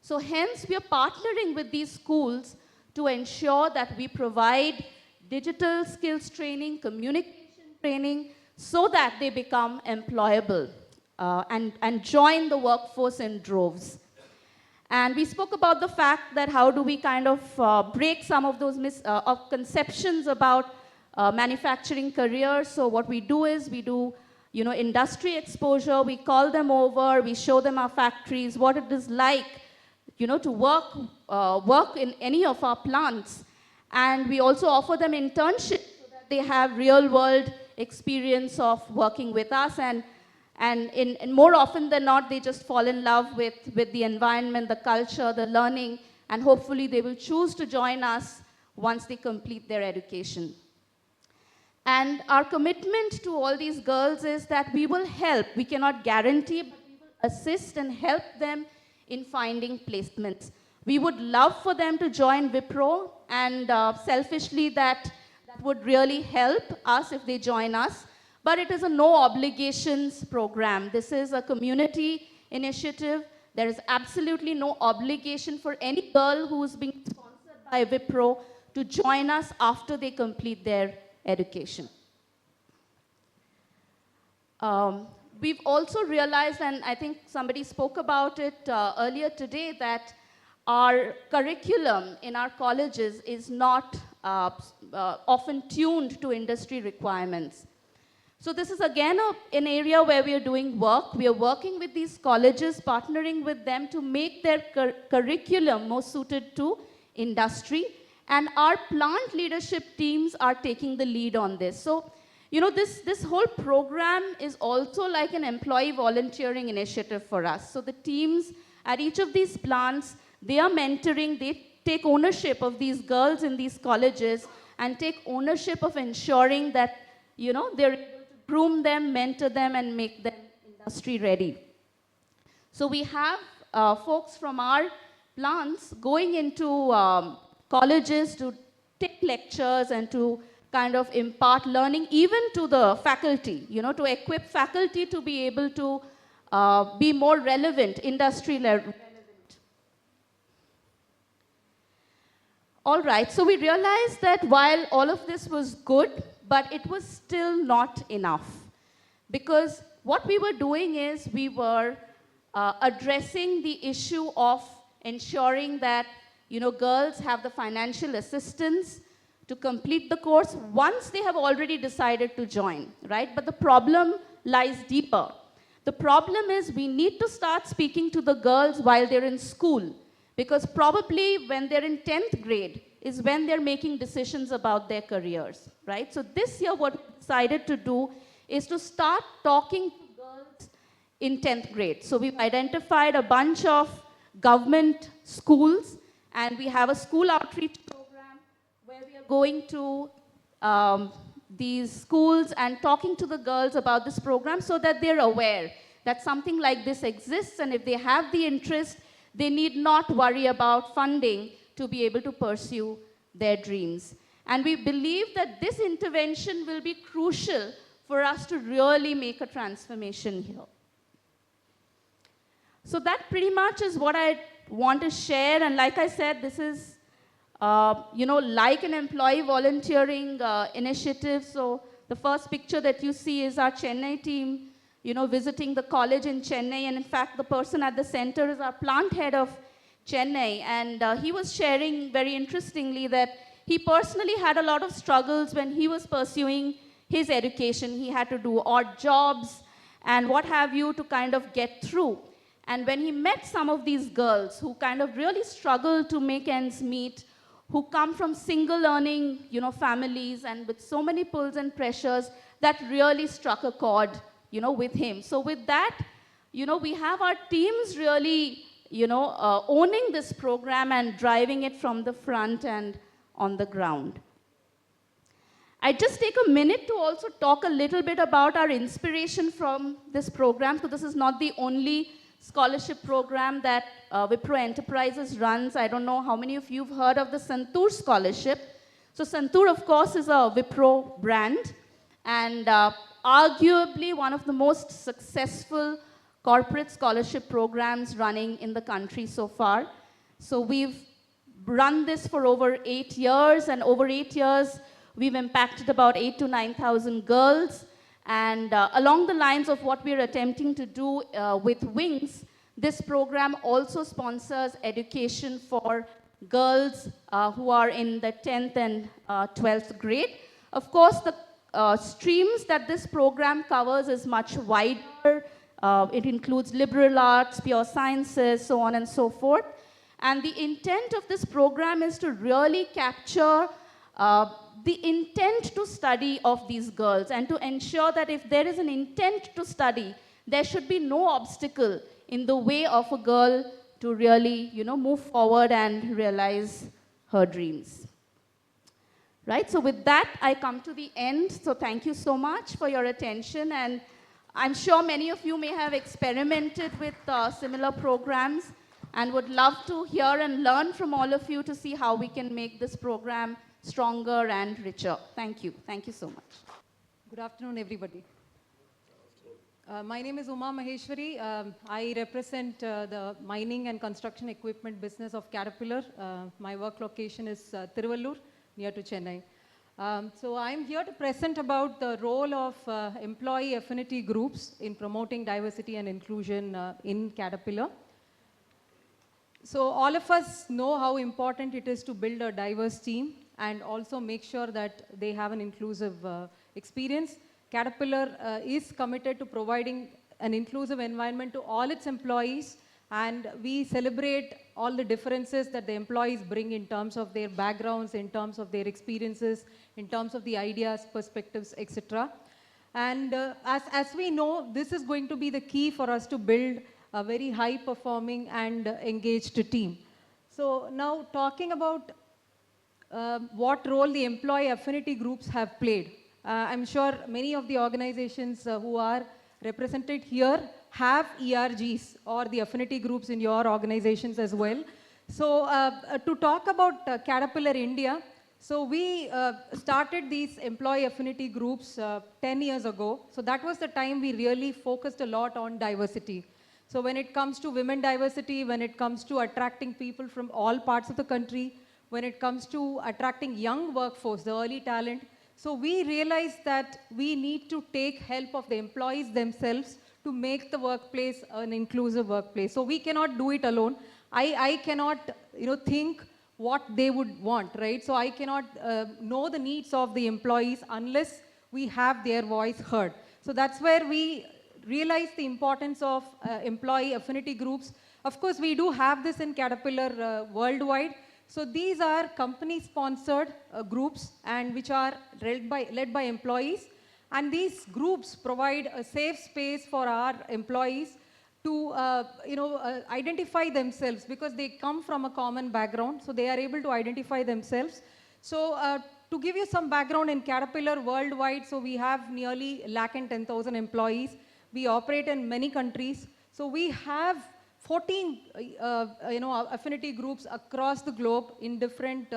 So hence, we are partnering with these schools to ensure that we provide digital skills training, communication training, so that they become employable and join the workforce in droves. And we spoke about the fact that how do we kind of break some of those conceptions about manufacturing careers. So what we do is we do industry exposure, we call them over, we show them our factories, what it is like to work in any of our plants. And we also offer them internships so that they have real world experience of working with us, and more often than not, they just fall in love with the environment, the culture, the learning, and hopefully they will choose to join us once they complete their education. And our commitment to all these girls is that we will help. We cannot guarantee, but we will assist and help them in finding placements. We would love for them to join Wipro, and selfishly that would really help us if they join us. But it is a no obligations program. This is a community initiative. There is absolutely no obligation for any girl who is being sponsored by Wipro to join us after they complete their education. We've also realized, and I think somebody spoke about it earlier today, that our curriculum in our colleges is not often tuned to industry requirements. So this is again an area where we are doing work. We are working with these colleges, partnering with them to make their curriculum more suited to industry. And our plant leadership teams are taking the lead on this. So, you know, this whole program is also like an employee volunteering initiative for us. So the teams at each of these plants, they are mentoring, they take ownership of these girls in these colleges and take ownership of ensuring that, you know, they're able to groom them, mentor them, and make them industry ready. So we have folks from our plants going into colleges to take lectures and to kind of impart learning even to the faculty, you know, to equip faculty to be able to be more relevant, industry relevant. All right, so we realized that while all of this was good, but it was still not enough. Because what we were doing is we were addressing the issue of ensuring that, you know, girls have the financial assistance to complete the course once they have already decided to join, right? But the problem lies deeper. The problem is we need to start speaking to the girls while they're in school, because probably when they're in 10th grade is when they're making decisions about their careers, right? So this year what we decided to do is to start talking to girls in 10th grade. So we've identified a bunch of government schools, and we have a school outreach program where we are going to these schools and talking to the girls about this program so that they're aware that something like this exists, and if they have the interest, they need not worry about funding to be able to pursue their dreams. And we believe that this intervention will be crucial for us to really make a transformation here. So that pretty much is what I want to share. And like I said, this is, you know, like an employee volunteering initiative. So the first picture that you see is our Chennai team, you know, visiting the college in Chennai. And in fact, the person at the center is our plant head of Chennai. And he was sharing very interestingly that he personally had a lot of struggles when he was pursuing his education. He had to do odd jobs and what have you to kind of get through. And when he met some of these girls who kind of really struggle to make ends meet, who come from single earning, you know, families and with so many pulls and pressures, that really struck a chord, you know, with him. So with that, you know, we have our teams really, you know, owning this program and driving it from the front and on the ground. I just take a minute to also talk a little bit about our inspiration from this program. So this is not the only scholarship program that Wipro Enterprises runs. I don't know how many of you have heard of the Santur Scholarship. So Santur, of course, is a Wipro brand and arguably one of the most successful corporate scholarship programs running in the country so far. So we've run this for over 8 years, and over 8 years, we've impacted about 8,000 to 9,000 girls. And along the lines of what we're attempting to do with Wings, this program also sponsors education for girls who are in the 10th and 12th grade. Of course, the streams that this program covers is much wider. It includes liberal arts, pure sciences, so on and so forth. And the intent of this program is to really capture the intent to study of these girls and to ensure that if there is an intent to study, there should be no obstacle in the way of a girl to really, you know, move forward and realize her dreams. Right, so with that, I come to the end. So thank you so much for your attention. And I'm sure many of you may have experimented with similar programs. and would love to hear and learn from all of you to see how we can make this program stronger and richer. Thank you. Thank you so much. Good afternoon, everybody. My name is Uma Maheshwari. I represent the mining and construction equipment business of Caterpillar. My work location is Tiruvallur, near to Chennai. So I'm here to present about the role of employee affinity groups in promoting diversity and inclusion in Caterpillar. So all of us know how important it is to build a diverse team and also make sure that they have an inclusive experience. Caterpillar is committed to providing an inclusive environment to all its employees, and we celebrate all the differences that the employees bring in terms of their backgrounds, in terms of their experiences, in terms of the ideas, perspectives, etc. And as we know, this is going to be the key for us to build a very high-performing and engaged team. So now talking about what role the employee affinity groups have played. I'm sure many of the organizations who are represented here have ERGs or the affinity groups in your organizations as well. So to talk about Caterpillar India, so we started these employee affinity groups 10 years ago. So that was the time we really focused a lot on diversity. So when it comes to women diversity, when it comes to attracting people from all parts of the country, when it comes to attracting young workforce, the early talent, so we realized that we need to take help of the employees themselves to make the workplace an inclusive workplace. So we cannot do it alone. I cannot, think what they would want, right? So I cannot know the needs of the employees unless we have their voice heard. So that's where we realize the importance of employee affinity groups. Of course, we do have this in Caterpillar worldwide. So these are company-sponsored groups and which are led by employees. And these groups provide a safe space for our employees to identify themselves because they come from a common background. So they are able to identify themselves. So to give you some background in Caterpillar worldwide, so we have nearly 110,000 employees. We operate in many countries. So we have 14 affinity groups across the globe in different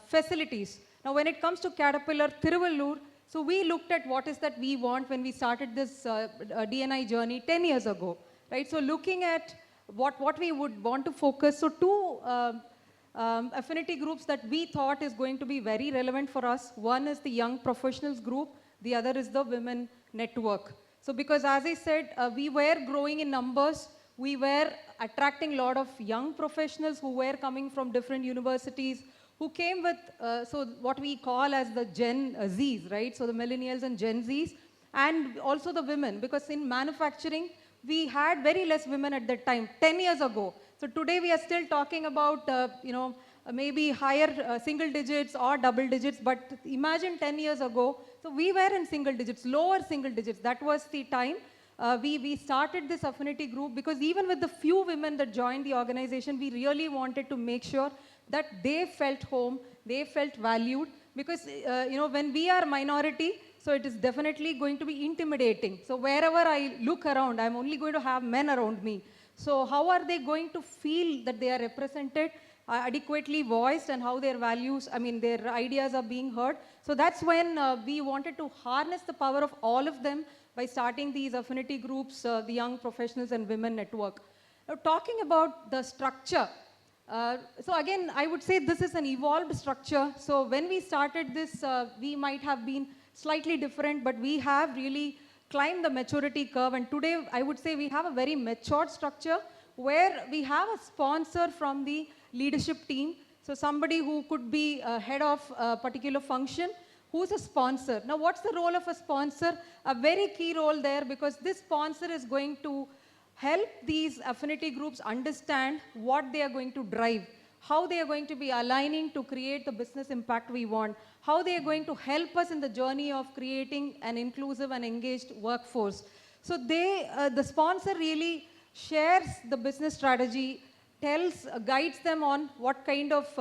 facilities. Now when it comes to Caterpillar Tiruvallur, so we looked at what is that we want when we started this D&I journey 10 years ago, right? So looking at what we would want to focus, so two affinity groups that we thought is going to be very relevant for us. One is the young professionals group, the other is the women network. So because as I said, we were growing in numbers, we were attracting a lot of young professionals who were coming from different universities, who came with, so what we call as the Gen Zs, right? So the millennials and Gen Zs, and also the women, because in manufacturing, we had very less women at that time, 10 years ago. So today we are still talking about, maybe higher single digits or double digits, but imagine 10 years ago, so we were in single digits, lower single digits. That was the time. We started this affinity group because even with the few women that joined the organization, we really wanted to make sure that they felt home, they felt valued, because when we are minority, so it is definitely going to be intimidating. So wherever I look around, I'm only going to have men around me. So how are they going to feel that they are represented, adequately voiced, and how their values, their ideas are being heard? So that's when we wanted to harness the power of all of them by starting these affinity groups, the Young Professionals and Women Network. Now, talking about the structure, so again, I would say this is an evolved structure. So when we started this, we might have been slightly different, but we have really climbed the maturity curve. And today, I would say we have a very matured structure where we have a sponsor from the leadership team. So somebody who could be head of a particular function, who's a sponsor. Now, what's the role of a sponsor? A very key role there, because this sponsor is going to help these affinity groups understand what they are going to drive, how they are going to be aligning to create the business impact we want, how they are going to help us in the journey of creating an inclusive and engaged workforce. So the sponsor really shares the business strategy, guides them on what kind of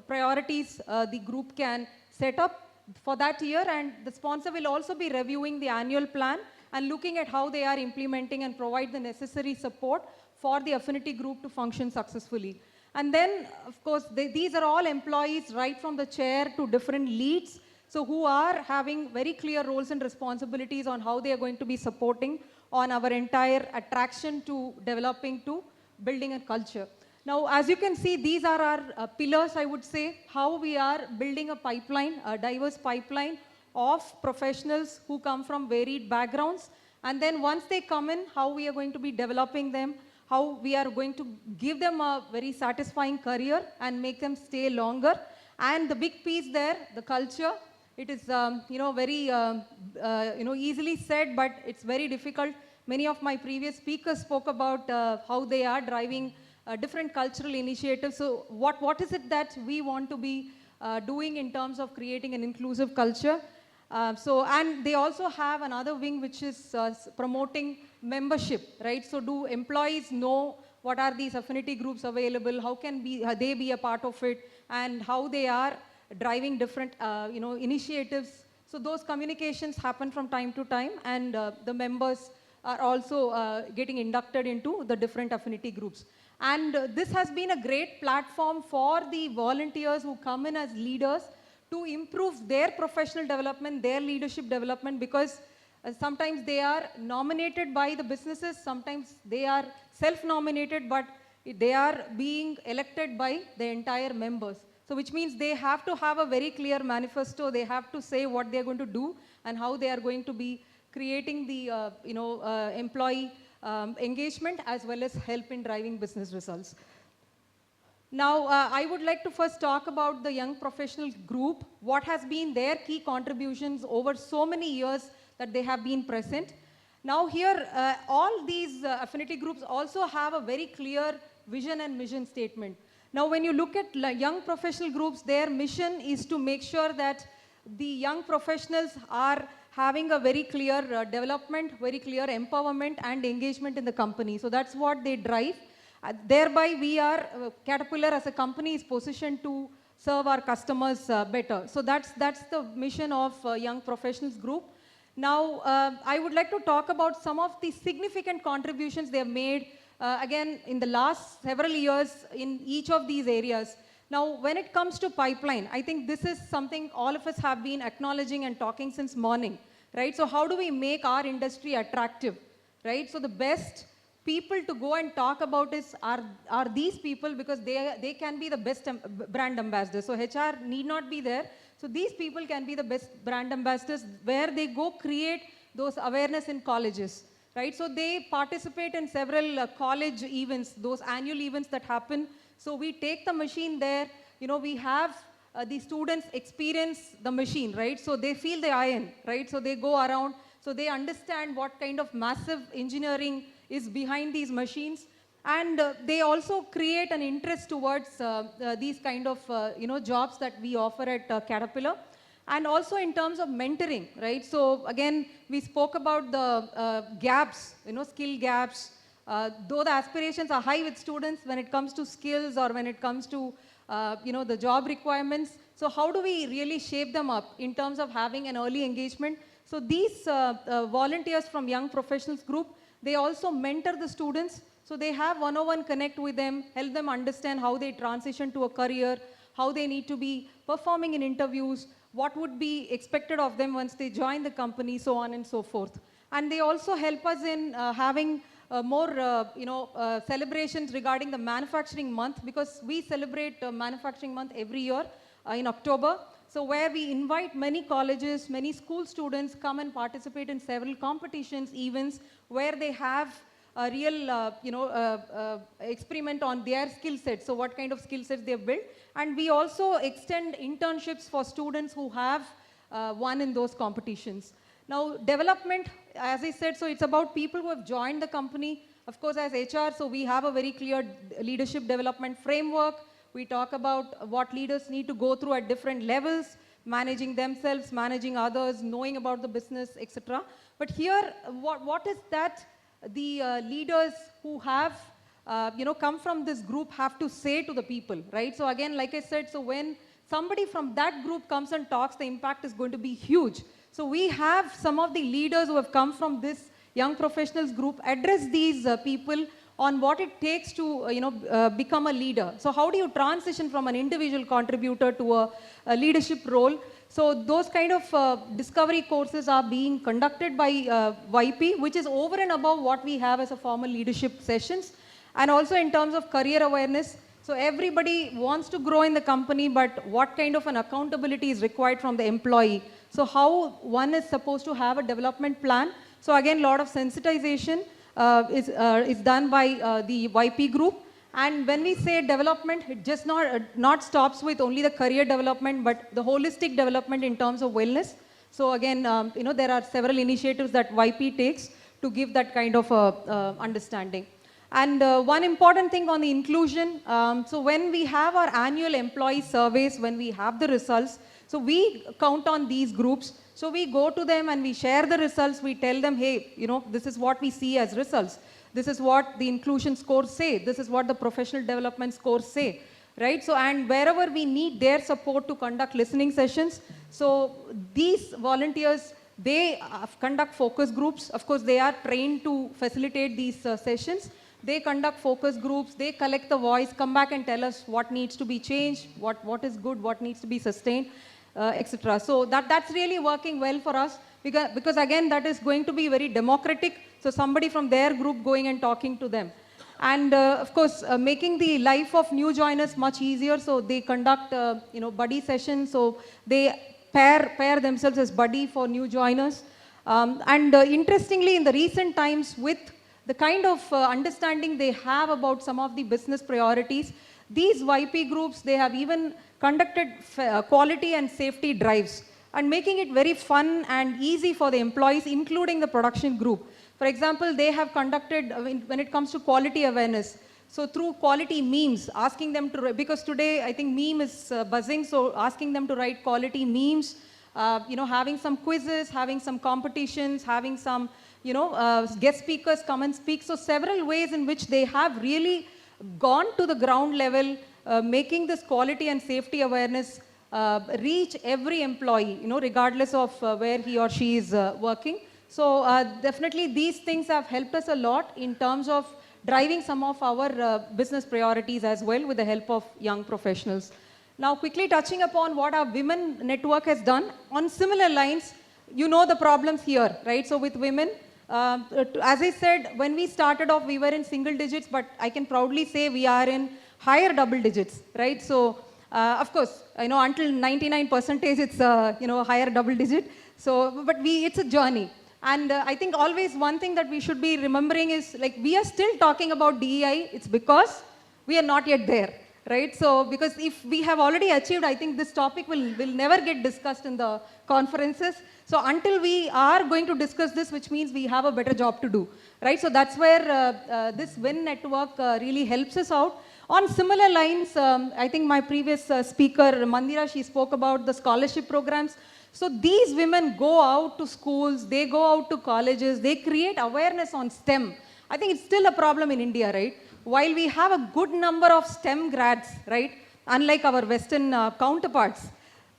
priorities the group can set up for that year, and the sponsor will also be reviewing the annual plan and looking at how they are implementing and provide the necessary support for the affinity group to function successfully. And then, of course, these are all employees right from the chair to different leads, so who are having very clear roles and responsibilities on how they are going to be supporting on our entire attraction to developing to building a culture. Now, as you can see, these are our pillars, I would say, how we are building a pipeline, a diverse pipeline of professionals who come from varied backgrounds. And then once they come in, how we are going to be developing them, how we are going to give them a very satisfying career and make them stay longer. And the big piece there, the culture, it is very easily said, but it's very difficult. Many of my previous speakers spoke about how they are driving different cultural initiatives. So what is it that we want to be doing in terms of creating an inclusive culture? And they also have another wing which is promoting membership, right? So do employees know what are these affinity groups available? How can they be a part of it? And how they are driving different initiatives. So those communications happen from time to time, and the members are also getting inducted into the different affinity groups. And this has been a great platform for the volunteers who come in as leaders to improve their professional development, their leadership development, because sometimes they are nominated by the businesses, sometimes they are self-nominated, but they are being elected by the entire members. So which means they have to have a very clear manifesto, they have to say what they are going to do and how they are going to be creating the employee engagement as well as help in driving business results. Now, I would like to first talk about the young professional group, what has been their key contributions over so many years that they have been present. Now here, all these affinity groups also have a very clear vision and mission statement. Now when you look at young professional groups, their mission is to make sure that the young professionals are having a very clear development, very clear empowerment and engagement in the company. So that's what they drive. Thereby we are, Caterpillar as a company is positioned to serve our customers better. So that's the mission of Young Professionals Group. Now I would like to talk about some of the significant contributions they have made again in the last several years in each of these areas. Now when it comes to pipeline, I think this is something all of us have been acknowledging and talking since morning, right? So how do we make our industry attractive, right? So the best people to go and talk about are these people, because they can be the best brand ambassadors. So HR need not be there. So these people can be the best brand ambassadors where they go create those awareness in colleges, right? So they participate in several college events, those annual events that happen. So we take the machine there, we have the students experience the machine, right? So they feel the iron, right? So they go around, so they understand what kind of massive engineering is behind these machines. And they also create an interest towards these kind of jobs that we offer at Caterpillar. And also in terms of mentoring, right? So again, we spoke about the gaps, skill gaps. Though the aspirations are high with students when it comes to skills or when it comes to the job requirements. So how do we really shape them up in terms of having an early engagement? So these volunteers from Young Professionals Group, they also mentor the students. So they have one-on-one connect with them, help them understand how they transition to a career, how they need to be performing in interviews, what would be expected of them once they join the company, so on and so forth. And they also help us in having more celebrations regarding the manufacturing month, because we celebrate manufacturing month every year in October. So where we invite many colleges, many school students come and participate in several competitions, events where they have a real experiment on their skill sets. So what kind of skill sets they have built. And we also extend internships for students who have won in those competitions. Now development, as I said, so it's about people who have joined the company. Of course, as HR, so we have a very clear leadership development framework. We talk about what leaders need to go through at different levels, managing themselves, managing others, knowing about the business, etc. But here, what is that the leaders who have come from this group have to say to the people, right? So again, like I said, so when somebody from that group comes and talks, the impact is going to be huge. So we have some of the leaders who have come from this Young Professionals Group address these people on what it takes to become a leader. So how do you transition from an individual contributor to a leadership role? So those kind of discovery courses are being conducted by YP, which is over and above what we have as a formal leadership sessions. And also in terms of career awareness, so everybody wants to grow in the company, but what kind of an accountability is required from the employee? So how one is supposed to have a development plan. So again, a lot of sensitization is done by the YP group. And when we say development, it just not stops with only the career development, but the holistic development in terms of wellness. So again, there are several initiatives that YP takes to give that kind of understanding. And one important thing on the inclusion, so when we have our annual employee surveys, when we have the results, so we count on these groups. So we go to them and we share the results. We tell them, hey, this is what we see as results. This is what the inclusion scores say. This is what the professional development scores say, right? So, and wherever we need their support to conduct listening sessions, so these volunteers, they conduct focus groups. Of course, they are trained to facilitate these sessions. They conduct focus groups, they collect the voice, come back and tell us what needs to be changed, what is good, what needs to be sustained, etc. So that's really working well for us because again, that is going to be very democratic. So somebody from their group going and talking to them. And of course, making the life of new joiners much easier. So they conduct, buddy sessions. So they pair themselves as buddy for new joiners. Interestingly, in the recent times, with the kind of understanding they have about some of the business priorities, these YP groups, they have even conducted quality and safety drives and making it very fun and easy for the employees, including the production group. For example, they have conducted, when it comes to quality awareness, so through quality memes, asking them to, because today I think meme is buzzing, so asking them to write quality memes, having some quizzes, having some competitions, having some guest speakers come and speak. So several ways in which they have really gone to the ground level, making this quality and safety awareness reach every employee, regardless of where he or she is working. So definitely these things have helped us a lot in terms of driving some of our business priorities as well with the help of young professionals. Now quickly touching upon what our women network has done. On similar lines, the problems here, right? So with women, as I said, when we started off, we were in single digits, but I can proudly say we are in higher double digits, right? So, of course, until 99% it's, higher double digit. So, but it's a journey. And I think always one thing that we should be remembering is, like, we are still talking about DEI, it's because we are not yet there, right? So, because if we have already achieved, I think this topic will never get discussed in the conferences. So until we are going to discuss this, which means we have a better job to do, right? So that's where this WIN network really helps us out. On similar lines, I think my previous speaker, Mandira, she spoke about the scholarship programs. So these women go out to schools, they go out to colleges, they create awareness on STEM. I think it's still a problem in India, right? While we have a good number of STEM grads, right? Unlike our Western counterparts.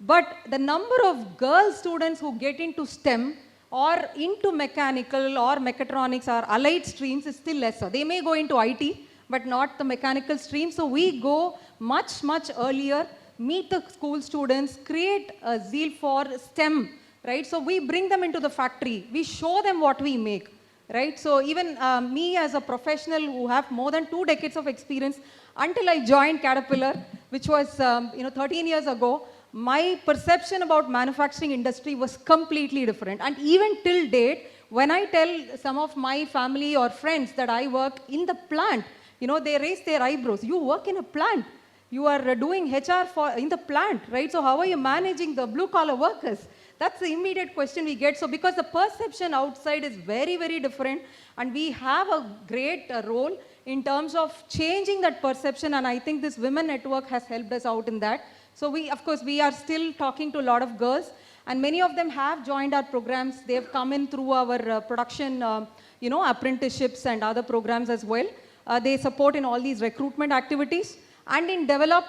But the number of girl students who get into STEM or into mechanical or mechatronics or allied streams is still lesser. They may go into IT, but not the mechanical stream. So we go much, much earlier, meet the school students, create a zeal for STEM, right? So we bring them into the factory. We show them what we make, right? So even me as a professional who have more than 2 decades of experience, until I joined Caterpillar, which was 13 years ago, my perception about manufacturing industry was completely different. And even till date, when I tell some of my family or friends that I work in the plant, they raise their eyebrows. You work in a plant. You are doing HR in the plant, right? So how are you managing the blue collar workers? That's the immediate question we get. So because the perception outside is very, very different, and we have a great role in terms of changing that perception, and I think this women network has helped us out in that. So of course, we are still talking to a lot of girls, and many of them have joined our programs. They have come in through our production, apprenticeships and other programs as well. They support in all these recruitment activities. And in develop,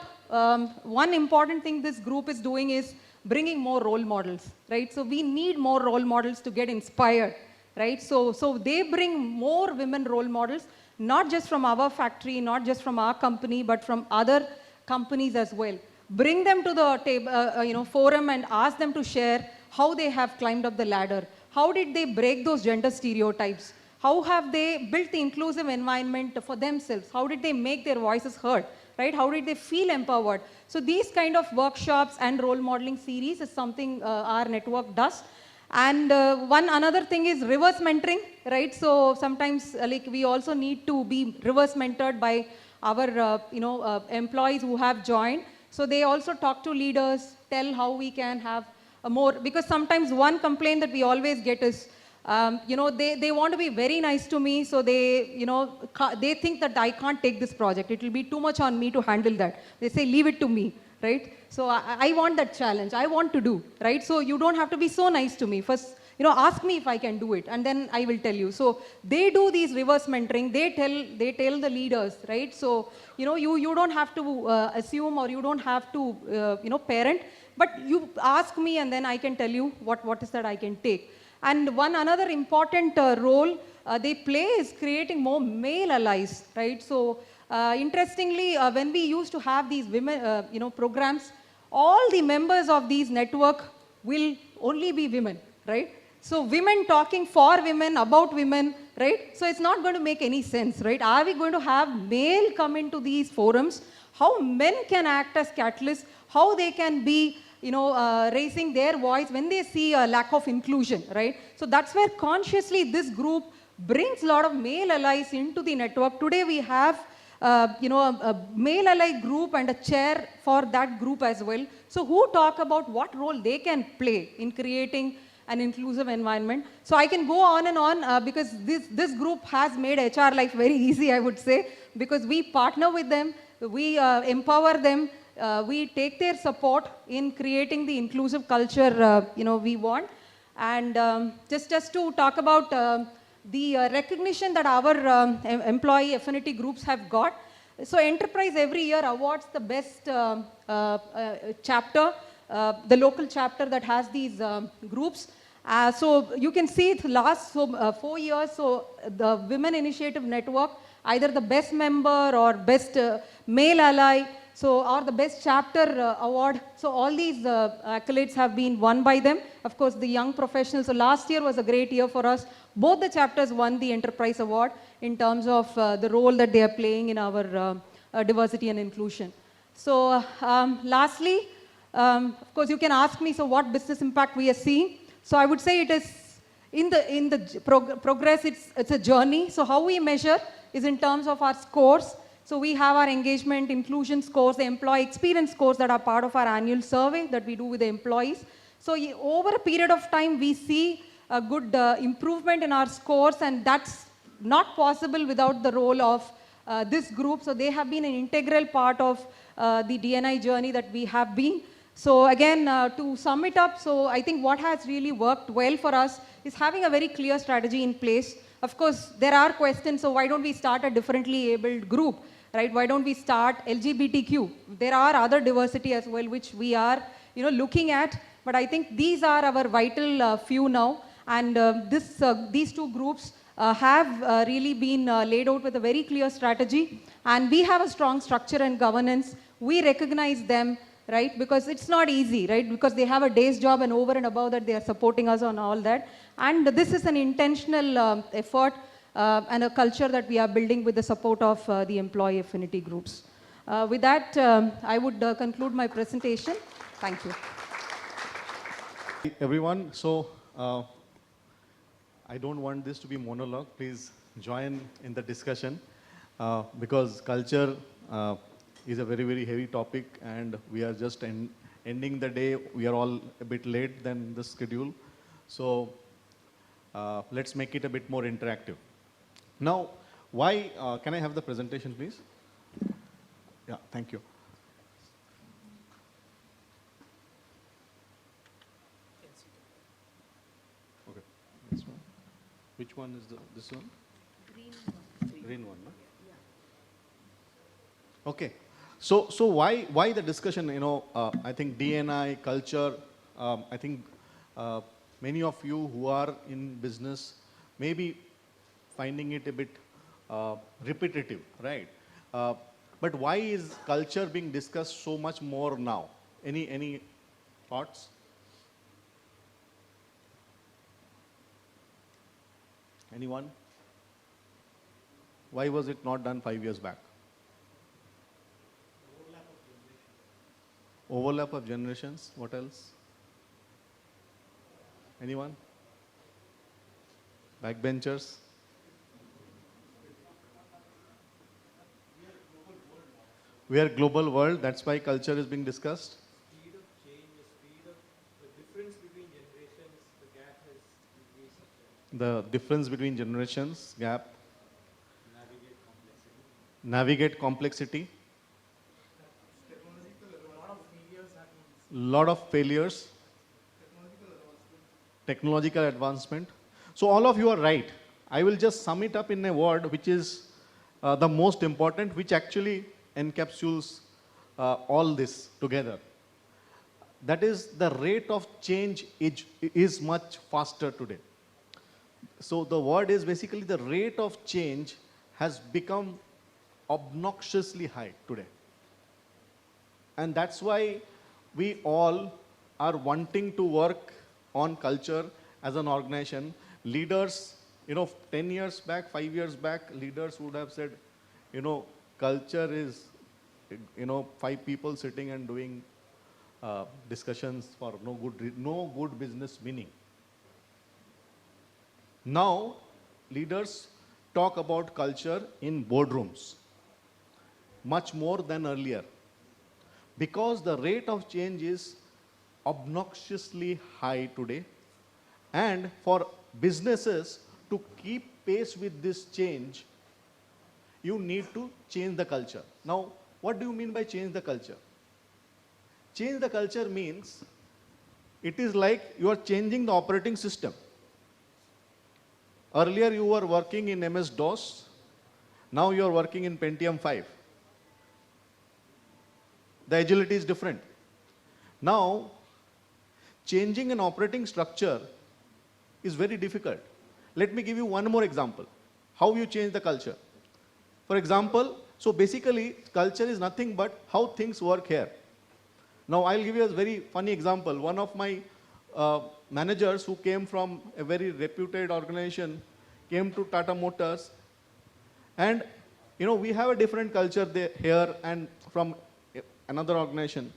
one important thing this group is doing is bringing more role models, right? So we need more role models to get inspired, right? So they bring more women role models, not just from our factory, not just from our company, but from other companies as well. Bring them to the table, forum and ask them to share how they have climbed up the ladder. How did they break those gender stereotypes? How have they built the inclusive environment for themselves? How did they make their voices heard, right? How did they feel empowered? So these kind of workshops and role modeling series is something our network does. And one another thing is reverse mentoring, right? So sometimes like we also need to be reverse mentored by our employees who have joined. So they also talk to leaders, tell how we can have a more, because sometimes one complaint that we always get is, they want to be very nice to me, so they think that I can't take this project. It will be too much on me to handle that. They say, leave it to me, right? So I want that challenge. I want to do, right? So you don't have to be so nice to me. First, ask me if I can do it, and then I will tell you. So they do these reverse mentoring. They tell the leaders, right? So you don't have to assume, or you don't have to parent, but you ask me, and then I can tell you what is that I can take. And one another important role they play is creating more male allies, right? So interestingly, when we used to have these women, programs, all the members of these network will only be women, right? So women talking for women, about women, right? So it's not going to make any sense, right? Are we going to have male come into these forums? How men can act as catalysts, how they can be raising their voice when they see a lack of inclusion, right? So that's where consciously this group brings a lot of male allies into the network. Today we have a male ally group and a chair for that group as well. So who talk about what role they can play in creating an inclusive environment. So I can go on and on because this group has made HR life very easy, I would say, because we partner with them, we empower them, we take their support in creating the inclusive culture we want. And just to talk about the recognition that our employee affinity groups have got. So Enterprise every year awards the best chapter, the local chapter that has these groups. So you can see the last 4 years, so the Women Initiative Network, either the best member or best male ally, so or the best chapter award. So all these accolades have been won by them. Of course, the young professionals. So last year was a great year for us. Both the chapters won the Enterprise Award in terms of the role that they are playing in our diversity and inclusion. So lastly, of course, you can ask me, so what business impact we are seeing? So I would say it is in the progress, it's a journey. So how we measure is in terms of our scores. So we have our engagement, inclusion scores, the employee experience scores that are part of our annual survey that we do with the employees. So over a period of time, we see a good improvement in our scores, and that's not possible without the role of this group. So they have been an integral part of the D&I journey that we have been. So again, to sum it up, so I think what has really worked well for us is having a very clear strategy in place. Of course, there are questions, so why don't we start a differently abled group, right? Why don't we start LGBTQ? There are other diversity as well, which we are looking at, but I think these are our vital few now, and these two groups have really been laid out with a very clear strategy, and we have a strong structure and governance. We recognize them, right? Because it's not easy, right? Because they have a day's job, and over and above that, they are supporting us on all that. And this is an intentional effort and a culture that we are building with the support of the employee affinity groups. With that, I would conclude my presentation. Thank you. Everyone, so I don't want this to be monologue. Please join in the discussion because culture is a very, very heavy topic, and we are just ending the day. We are all a bit late than the schedule. So let's make it a bit more interactive. Now, why, can I have the presentation, please? Yeah, thank you. Okay, this one. Which one is this one? Green one. Green one, no? Yeah. Okay. So why the discussion? I think D&I culture. I think many of you who are in business maybe finding it a bit repetitive, right? But why is culture being discussed so much more now? Any thoughts? Anyone? Why was it not done 5 years back? Overlap of generations. What else? Anyone? Backbenchers? We are global world, that's why culture is being discussed. Speed of change, the speed of the difference between generations, the gap has increased. The difference between generations, gap. Navigate complexity. Navigate complexity. Technological, Lot of failures. Technological advancement. So all of you are right. I will just sum it up in a word which is the most important, which actually encapsulates all this together. That is, the rate of change is much faster today. So the word is basically the rate of change has become obnoxiously high today. And that's why we all are wanting to work on culture as an organization. Leaders, 10 years back, 5 years back, leaders would have said, culture is, 5 people sitting and doing discussions for no good business meaning. Now, leaders talk about culture in boardrooms much more than earlier, because the rate of change is obnoxiously high today, and for businesses to keep pace with this change, you need to change the culture. Now, what do you mean by change the culture? Change the culture means it is like you are changing the operating system. Earlier you were working in MS-DOS, now you are working in Pentium 5. The agility is different. Now, changing an operating structure is very difficult. Let me give you one more example. How you change the culture. For example, so basically, culture is nothing but how things work here. Now, I'll give you a very funny example. One of my managers who came from a very reputed organization came to Tata Motors, and we have a different culture there, here and from another organization.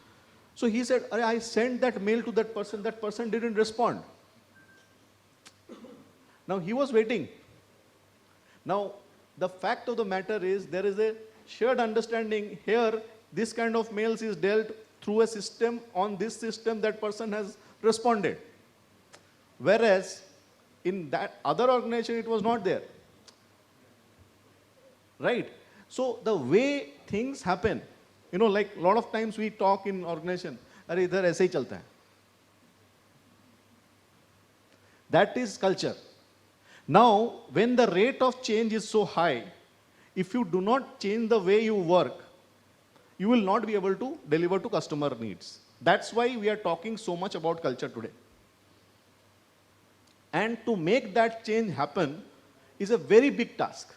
So he said, I sent that mail to that person didn't respond. Now he was waiting. Now the fact of the matter is there is a shared understanding here, this kind of mails is dealt through a system, on this system that person has responded. Whereas in that other organization it was not there. Right? So the way things happen, like a lot of times we talk in organization, अरे इधर ऐसे ही चलता है. That is culture. Now, when the rate of change is so high, if you do not change the way you work, you will not be able to deliver to customer needs. That's why we are talking so much about culture today. And to make that change happen is a very big task.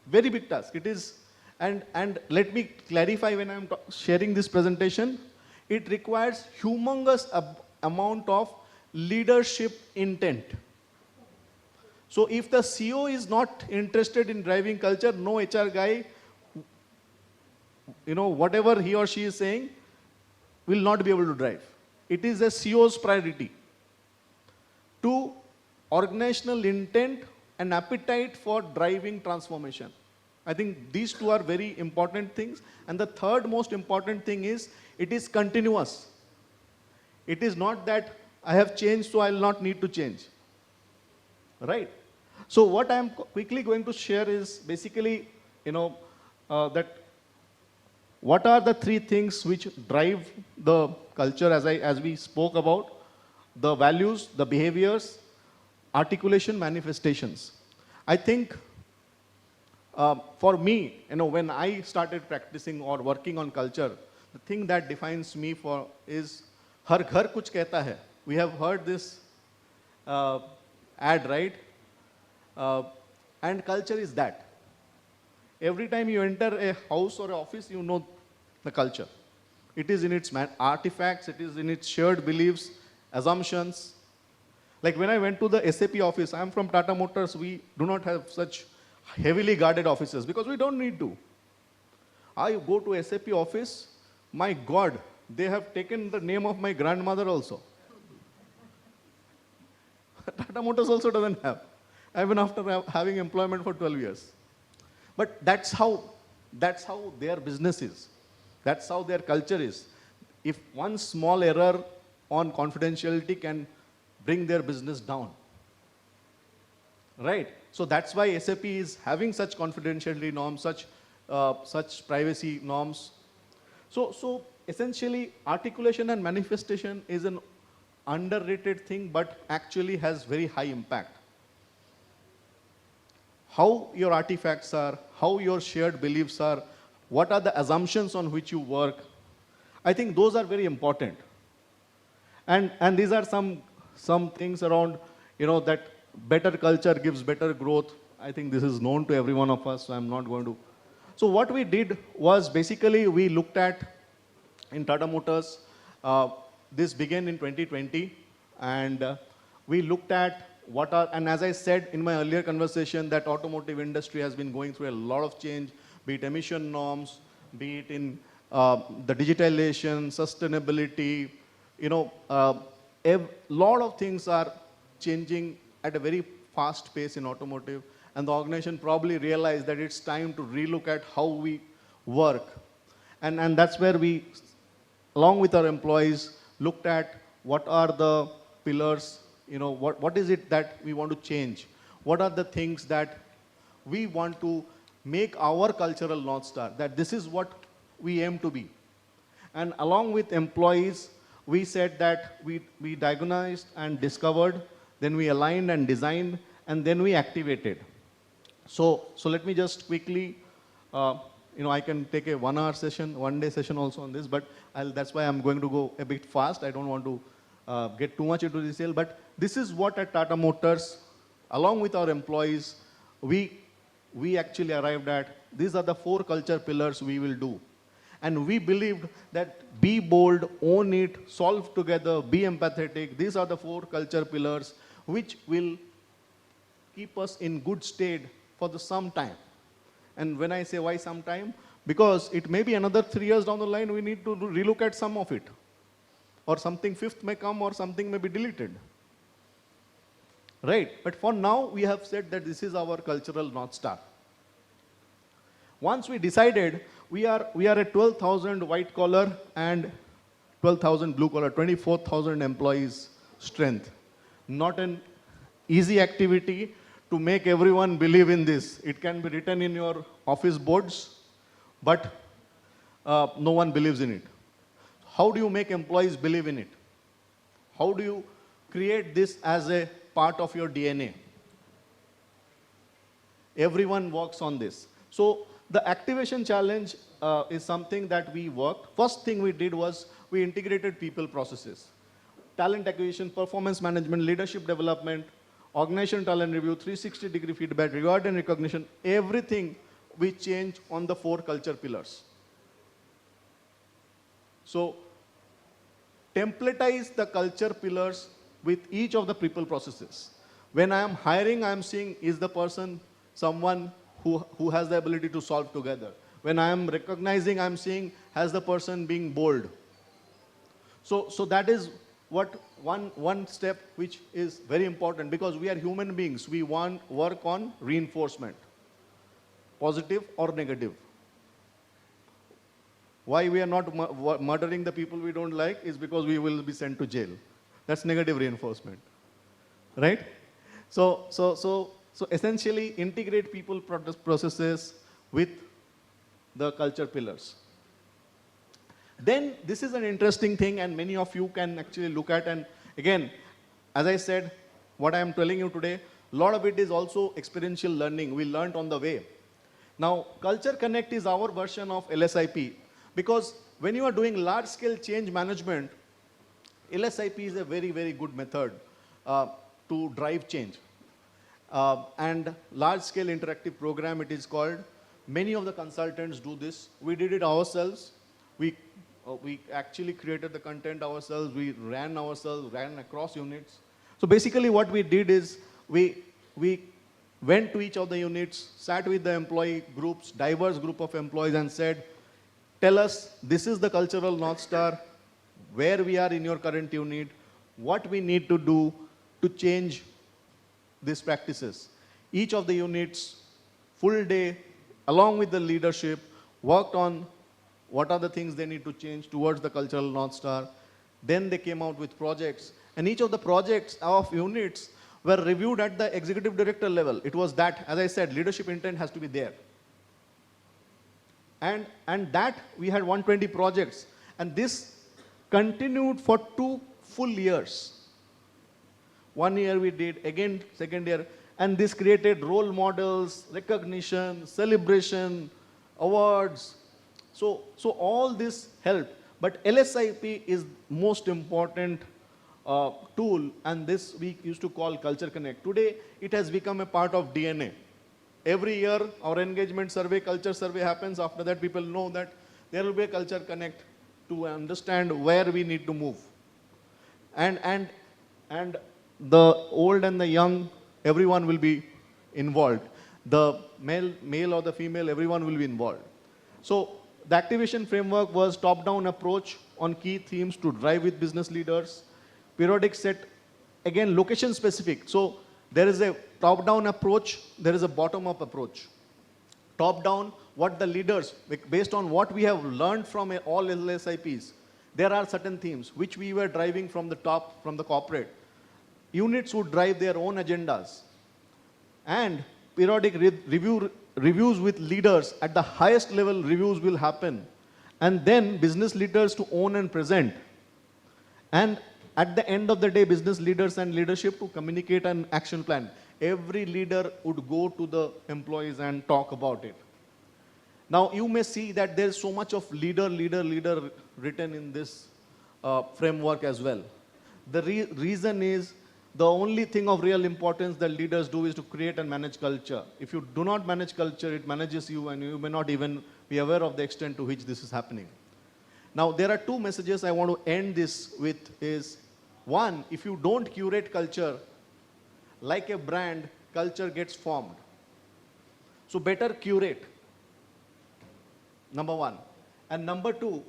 Very big task. It is, and let me clarify when I'm sharing this presentation, it requires humongous amount of leadership intent. So if the CEO is not interested in driving culture, no HR guy, whatever he or she is saying, will not be able to drive. It is a CEO's priority to organizational intent and appetite for driving transformation. I think these two are very important things. And the third most important thing is, it is continuous. It is not that I have changed, so I will not need to change. Right? So what I am quickly going to share is basically, that what are the 3 things which drive the culture as we spoke about: the values, the behaviors, articulation, manifestations. I think for me, when I started practicing or working on culture, the thing that defines me is Har Ghar Kuch Kehta Hai. We have heard this ad, right? And culture is that. Every time you enter a house or an office, you know the culture. It is in its artifacts, it is in its shared beliefs, assumptions. Like when I went to the SAP office, I'm from Tata Motors, we do not have such heavily guarded offices because we don't need to. I go to SAP office, my God, they have taken the name of my grandmother also. Tata Motors also doesn't have, even after having employment for 12 years. But that's how their business is. That's how their culture is. If one small error on confidentiality can bring their business down. Right? So that's why SAP is having such confidentiality norms, such privacy norms. So essentially, articulation and manifestation is an underrated thing, but actually has very high impact. How your artifacts are, how your shared beliefs are, what are the assumptions on which you work. I think those are very important. And these are some things around, that better culture gives better growth. I think this is known to every one of us, so I'm not going to. So what we did was basically we looked at, in Tata Motors, this began in 2020, and we looked at and as I said in my earlier conversation, that automotive industry has been going through a lot of change, be it emission norms, be it in the digitalization, sustainability, a lot of things are changing at a very fast pace in automotive, and the organization probably realized that it's time to relook at how we work. And that's where we, along with our employees, looked at what are the pillars, what is it that we want to change? What are the things that we want to make our cultural North Star, that this is what we aim to be. And along with employees, we said that we diagnosed and discovered, then we aligned and designed, and then we activated. So let me just quickly, I can take a 1 hour session, 1 day session also on this, but that's why I'm going to go a bit fast. I don't want to get too much into detail, but this is what at Tata Motors, along with our employees, we actually arrived at. These are the 4 culture pillars we will do. And we believed that be bold, own it, solve together, be empathetic. These are the 4 culture pillars which will keep us in good state for some time. And when I say why some time, because it may be another 3 years down the line, we need to relook at some of it. Or something 5th may come, or something may be deleted. Right? But for now, we have said that this is our cultural North Star. Once we decided, we are at 12,000 white collar and 12,000 blue collar, 24,000 employees strength. Not an easy activity to make everyone believe in this. It can be written in your office boards, but no one believes in it. How do you make employees believe in it? How do you create this as a part of your DNA? Everyone works on this. So the activation challenge is something that we worked. First thing we did was we integrated people processes. Talent acquisition, performance management, leadership development, organization talent review, 360-degree feedback, reward and recognition, everything we changed on the 4 culture pillars. So templatize the culture pillars with each of the people processes. When I am hiring, I am seeing, is the person someone who has the ability to solve together. When I am recognizing, I am seeing, has the person being bold. So that is what one step which is very important, because we are human beings. We want work on reinforcement, positive or negative. Why we are not murdering the people we don't like is because we will be sent to jail. That's negative reinforcement, right? So essentially integrate people processes with the culture pillars. Then this is an interesting thing, and many of you can actually look at, and again, as I said, what I am telling you today, a lot of it is also experiential learning. We learned on the way. Now, Culture Connect is our version of LSIP, because when you are doing large-scale change management, LSIP is a very, very good method to drive change. and large-scale interactive program it is called. Many of the consultants do this. We did it ourselves. We actually created the content ourselves. We ran ourselves, ran across units. So basically what we did is we went to each of the units, sat with the employee groups, diverse group of employees and said, tell us, this is the cultural North Star, where we are in your current unit, what we need to do to change these practices. Each of the units, full day, along with the leadership, worked on what are the things they need to change towards the cultural North Star. Then they came out with projects. And each of the projects of units were reviewed at the executive director level. It was that, as I said, leadership intent has to be there. And that we had 120 projects. And this continued for 2 full years. 1 year we did, again second year, and this created role models, recognition, celebration, awards. So all this helped. But LSIP is most important tool, and this we used to call Culture Connect. Today, it has become a part of DNA. Every year, our engagement survey, culture survey happens. After that, people know that there will be a Culture Connect to understand where we need to move. And the old and the young, everyone will be involved. The male or the female, everyone will be involved. So the activation framework was top-down approach on key themes to drive with business leaders. Periodic set, again, location-specific. So there is a top-down approach, there is a bottom-up approach. Top-down, what the leaders, based on what we have learned from all LSIPs, there are certain themes which we were driving from the top, from the corporate. Units would drive their own agendas. And periodic reviews with leaders at the highest level reviews will happen. And then business leaders to own and present. And at the end of the day, business leaders and leadership to communicate an action plan. Every leader would go to the employees and talk about it. Now, you may see that there's so much of leader written in this framework as well. The reason is, the only thing of real importance that leaders do is to create and manage culture. If you do not manage culture, it manages you, and you may not even be aware of the extent to which this is happening. Now, there are 2 messages I want to end this with is, 1, if you don't curate culture, like a brand, culture gets formed. So better curate, number 1. And number 2,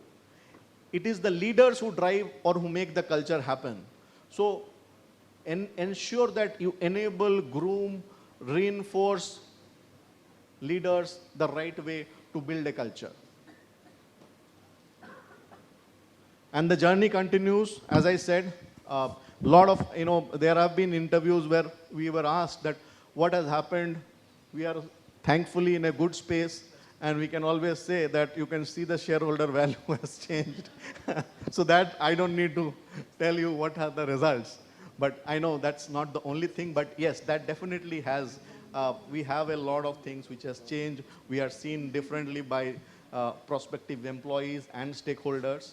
it is the leaders who drive or who make the culture happen. So ensure that you enable, groom, reinforce leaders the right way to build a culture. And the journey continues, as I said, lot of, there have been interviews where we were asked that what has happened. We are thankfully in a good space, and we can always say that you can see the shareholder value has changed. So that I don't need to tell you what are the results. But I know that's not the only thing, but yes, that definitely has, we have a lot of things which has changed. We are seen differently by prospective employees and stakeholders,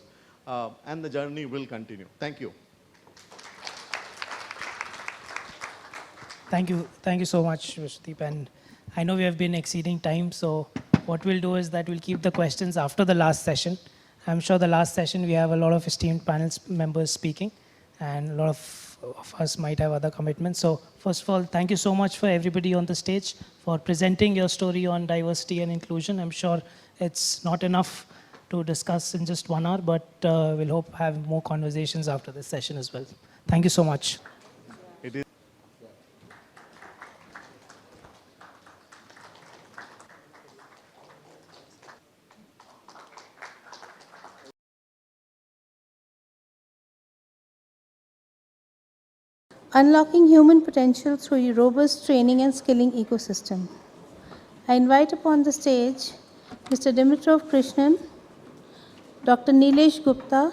and the journey will continue. Thank you. Thank you so much, Vishwadeep. And I know we have been exceeding time, so what we'll do is that we'll keep the questions after the last session. I'm sure the last session we have a lot of esteemed panel members speaking, and a lot of us might have other commitments. So first of all, thank you so much for everybody on the stage for presenting your story on diversity and inclusion. I'm sure it's not enough to discuss in just 1 hour, but we'll hope have more conversations after this session as well. Thank you so much. It is. Unlocking human potential through a robust training and skilling ecosystem. I invite upon the stage Mr. Dimitrov Krishnan, Dr. Nilesh Gupta,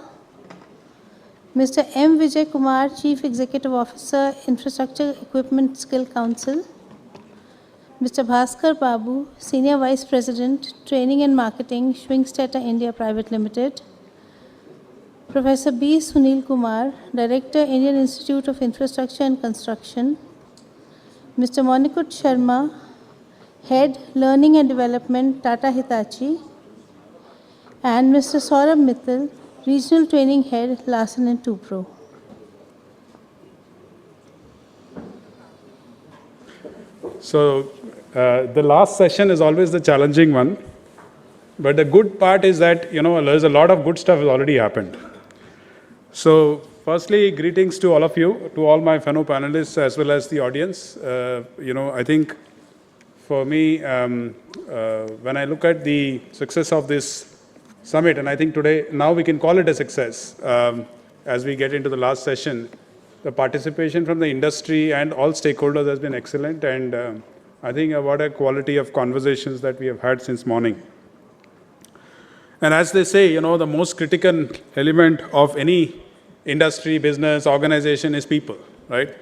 Mr. M. Vijay Kumar, Chief Executive Officer, Infrastructure Equipment Skill Council, Mr. Bhaskar Babu, Senior Vice President, Training and Marketing, Schwingstetta India Private Limited, Professor B. Sunil Kumar, Director, Indian Institute of Infrastructure and Construction, Mr. Monikut Sharma, Head Learning and Development, Tata Hitachi, and Mr. Saurabh Mittal, Regional Training Head, Larsen & Toubro. So the last session is always the challenging one, but the good part is that, there's a lot of good stuff has already happened. So firstly, greetings to all of you, to all my fellow panelists as well as the audience. I think for me, when I look at the success of this summit, and I think today, now we can call it a success, as we get into the last session, the participation from the industry and all stakeholders has been excellent, and I think what a quality of conversations that we have had since morning. And as they say, the most critical element of any industry, business, organization is people, right?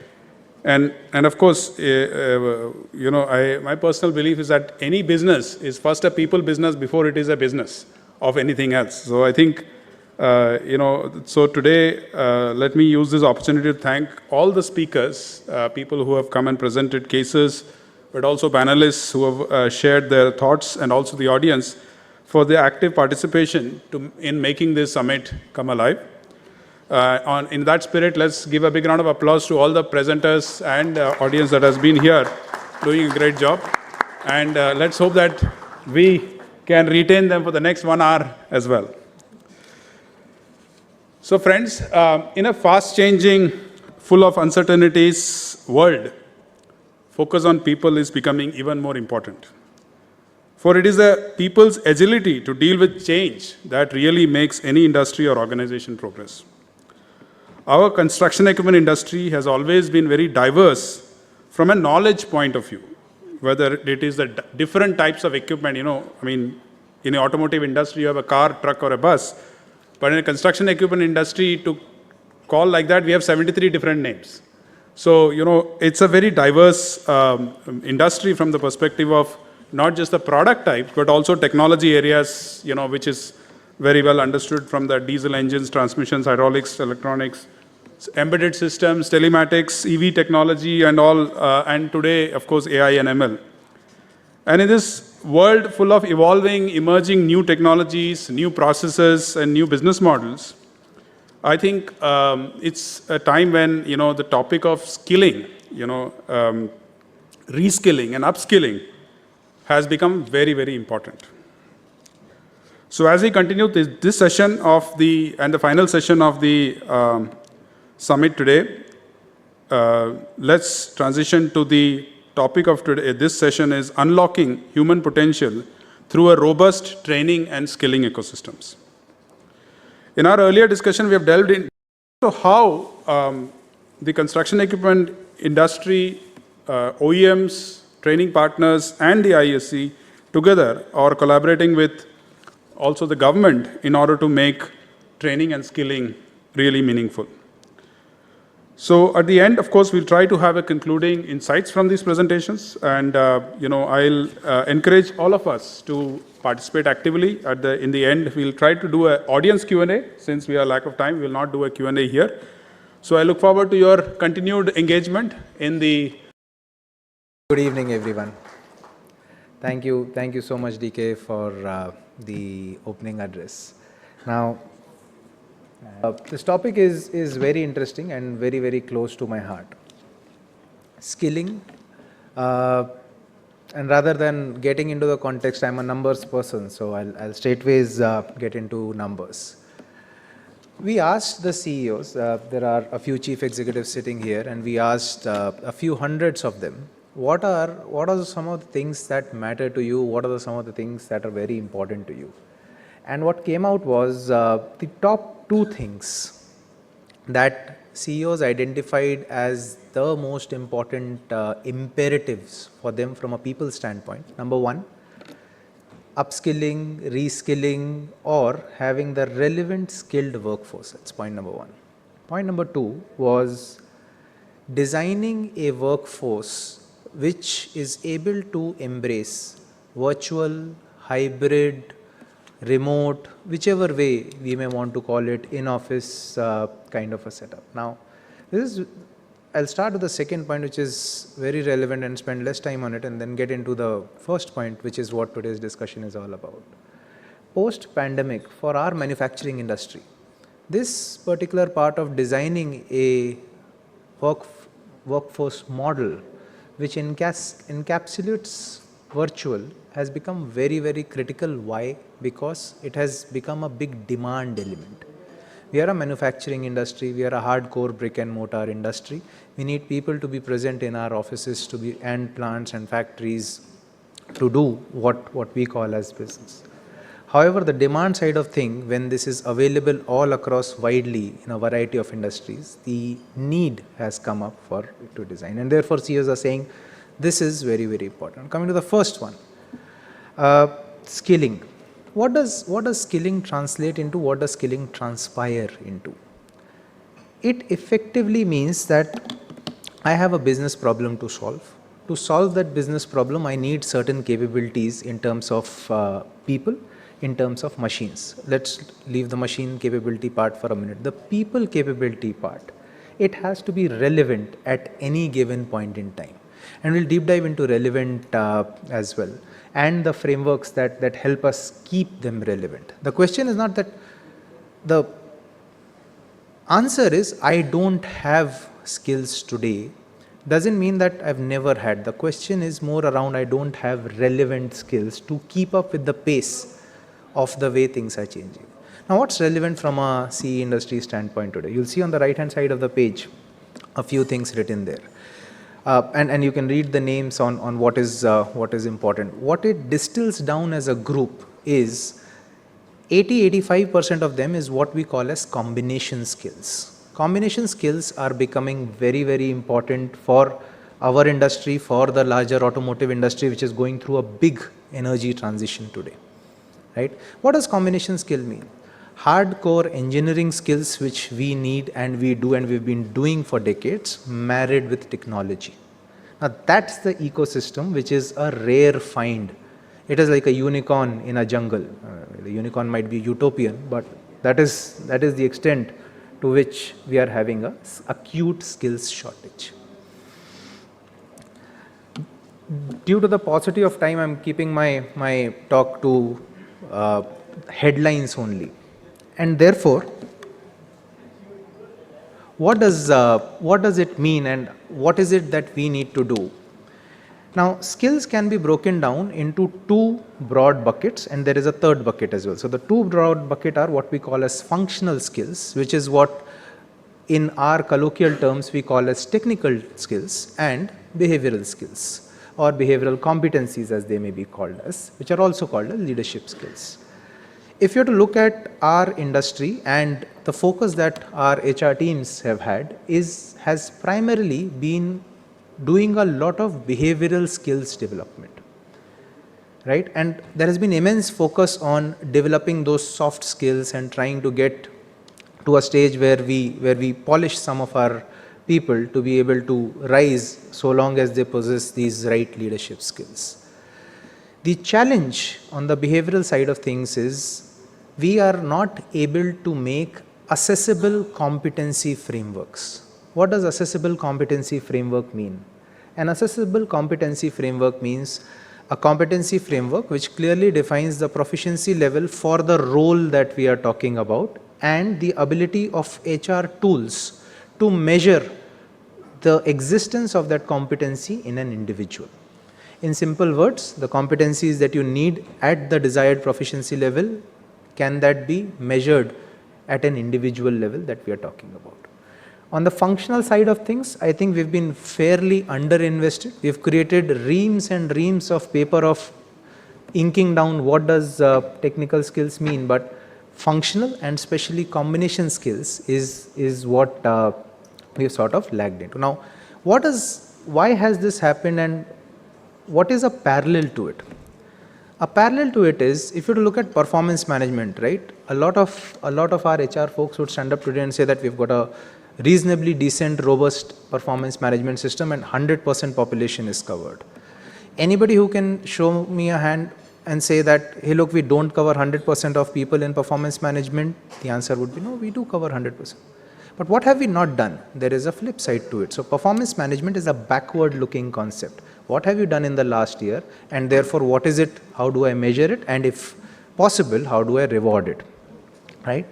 And of course, my personal belief is that any business is first a people business before it is a business of anything else. So I think, so today, let me use this opportunity to thank all the speakers, people who have come and presented cases, but also panelists who have shared their thoughts, and also the audience for their active participation in making this summit come alive. In that spirit, let's give a big round of applause to all the presenters and audience that has been here, doing a great job. And let's hope that we can retain them for the next 1 hour as well. So friends, in a fast-changing, full of uncertainties world, focus on people is becoming even more important. For it is the people's agility to deal with change that really makes any industry or organization progress. Our construction equipment industry has always been very diverse from a knowledge point of view, whether it is the different types of equipment, in the automotive industry, you have a car, truck, or a bus, but in a construction equipment industry, to call like that, we have 73 different names. So, it's a very diverse industry from the perspective of not just the product type, but also technology areas, which is very well understood from the diesel engines, transmissions, hydraulics, electronics, embedded systems, telematics, EV technology, and all, and today, of course, AI and ML. And in this world full of evolving, emerging new technologies, new processes, and new business models, I think it's a time when, the topic of skilling, reskilling and upskilling has become very, very important. So as we continue this session and the final session of the summit today, let's transition to the topic of today. This session is unlocking human potential through a robust training and skilling ecosystems. In our earlier discussion, we have delved into how the construction equipment industry, OEMs, training partners, and the ISC together are collaborating with also the government in order to make training and skilling really meaningful. So at the end, of course, we'll try to have a concluding insights from these presentations, and I'll encourage all of us to participate actively. In the end, we'll try to do an audience Q&A. Since we are lack of time, we'll not do a Q&A here. So I look forward to your continued engagement in the... Good evening, everyone. Thank you so much, DK, for the opening address. Now, this topic is very interesting and very, very close to my heart. Skilling, and rather than getting into the context, I'm a numbers person, so I'll straightways get into numbers. We asked the CEOs, there are a few chief executives sitting here, and we asked a few hundreds of them, what are some of the things that matter to you? What are some of the things that are very important to you? And what came out was the top 2 things that CEOs identified as the most important imperatives for them from a people standpoint. Number 1, upskilling, reskilling, or having the relevant skilled workforce. That's point number 1. Point number 2 was designing a workforce which is able to embrace virtual, hybrid, remote, whichever way we may want to call it, in-office kind of a setup. Now, I'll start with the second point, which is very relevant, and spend less time on it, and then get into the first point, which is what today's discussion is all about. Post-pandemic, for our manufacturing industry, this particular part of designing a workforce model which encapsulates virtual has become very, very critical. Why? Because it has become a big demand element. We are a manufacturing industry, we are a hardcore brick and mortar industry. We need people to be present in our offices, and plants and factories to do what we call as business. However, the demand side of thing, when this is available all across widely in a variety of industries, the need has come up for it to design. And therefore, CEOs are saying this is very, very important. Coming to the first one, skilling. What does skilling translate into? What does skilling transpire into? It effectively means that I have a business problem to solve. To solve that business problem, I need certain capabilities in terms of people, in terms of machines. Let's leave the machine capability part for a minute. The people capability part, it has to be relevant at any given point in time. And we'll deep dive into relevant as well, and the frameworks that help us keep them relevant. The question is not that, the answer is I don't have skills today doesn't mean that I've never had. The question is more around I don't have relevant skills to keep up with the pace of the way things are changing. Now, what's relevant from a CE industry standpoint today? You'll see on the right hand side of the page a few things written there. And you can read the names on what is important. What it distills down as a group is 80-85% of them is what we call as combination skills. Combination skills are becoming very, very important for our industry, for the larger automotive industry, which is going through a big energy transition today. Right? What does combination skill mean? Hardcore engineering skills which we need and we do and we've been doing for decades, married with technology. Now that's the ecosystem which is a rare find. It is like a unicorn in a jungle. The unicorn might be utopian, but that is the extent to which we are having a acute skills shortage. Due to the paucity of time, I'm keeping my talk to headlines only. And therefore, what does it mean and what is it that we need to do? Now, skills can be broken down into two broad buckets, and there is a third bucket as well. So the two broad buckets are what we call as functional skills, which is what in our colloquial terms we call as technical skills, and behavioral skills or behavioral competencies as they may be called as, which are also called as leadership skills. If you have to look at our industry, and the focus that our HR teams have had has primarily been doing a lot of behavioral skills development, right? And there has been immense focus on developing those soft skills and trying to get to a stage where we polish some of our people to be able to rise so long as they possess these right leadership skills. The challenge on the behavioral side of things is we are not able to make accessible competency frameworks. What does accessible competency framework mean? An accessible competency framework means a competency framework which clearly defines the proficiency level for the role that we are talking about and the ability of HR tools to measure the existence of that competency in an individual. In simple words, the competencies that you need at the desired proficiency level, can that be measured at an individual level that we are talking about? On the functional side of things, I think we've been fairly underinvested. We've created reams and reams of paper of inking down what does technical skills mean, but functional and especially combination skills is what we've sort of lagged into. Now, why has this happened and what is a parallel to it? A parallel to it is, if you were to look at performance management, right? A lot of our HR folks would stand up today and say that we've got a reasonably decent, robust performance management system and 100% population is covered. Anybody who can show me a hand and say that, hey, look, we don't cover 100% of people in performance management, the answer would be no, we do cover 100%. But what have we not done? There is a flip side to it. So performance management is a backward-looking concept. What have you done in the last year? And therefore, what is it? How do I measure it? And if possible, how do I reward it? Right?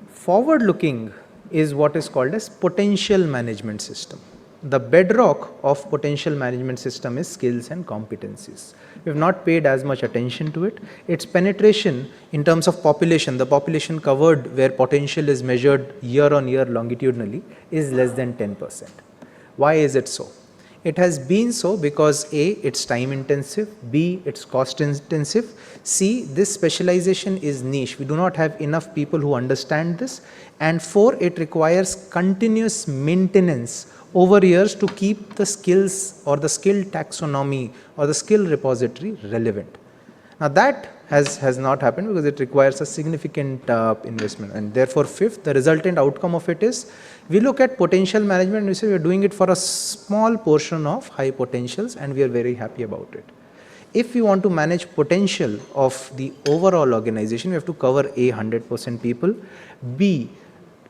Forward-looking is what is called as potential management system. The bedrock of potential management system is skills and competencies. We have not paid as much attention to it. Its penetration in terms of population, the population covered where potential is measured year on year longitudinally, is less than 10%. Why is it so? It has been so because A, it's time intensive, B, it's cost intensive, C, this specialization is niche. We do not have enough people who understand this, and 4, it requires continuous maintenance over years to keep the skills or the skill taxonomy or the skill repository relevant. Now that has not happened because it requires a significant investment, and therefore 5th, the resultant outcome of it is we look at potential management and we say we are doing it for a small portion of high potentials and we are very happy about it. If we want to manage potential of the overall organization, we have to cover A, 100% people, B,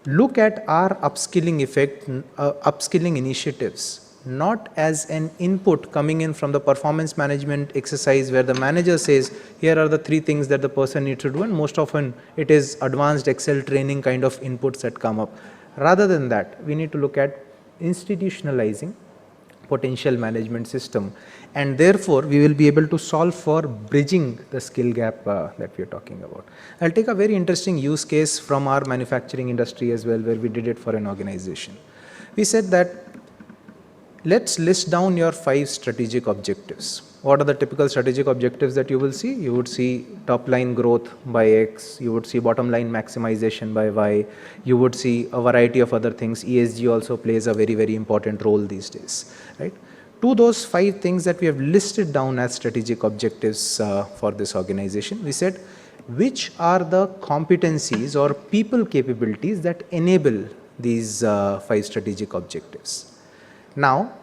look at our upskilling effect, upskilling initiatives, not as an input coming in from the performance management exercise where the manager says, here are the 3 things that the person needs to do, and most often it is advanced Excel training kind of inputs that come up. Rather than that, we need to look at institutionalizing potential management system, and therefore we will be able to solve for bridging the skill gap that we are talking about. I'll take a very interesting use case from our manufacturing industry as well, where we did it for an organization. We said that let's list down your 5 strategic objectives. What are the typical strategic objectives that you will see? You would see top line growth by X, you would see bottom line maximization by Y, you would see a variety of other things. ESG also plays a very, very important role these days, right? To those 5 things that we have listed down as strategic objectives for this organization, we said, which are the competencies or people capabilities that enable these 5 strategic objectives? Now,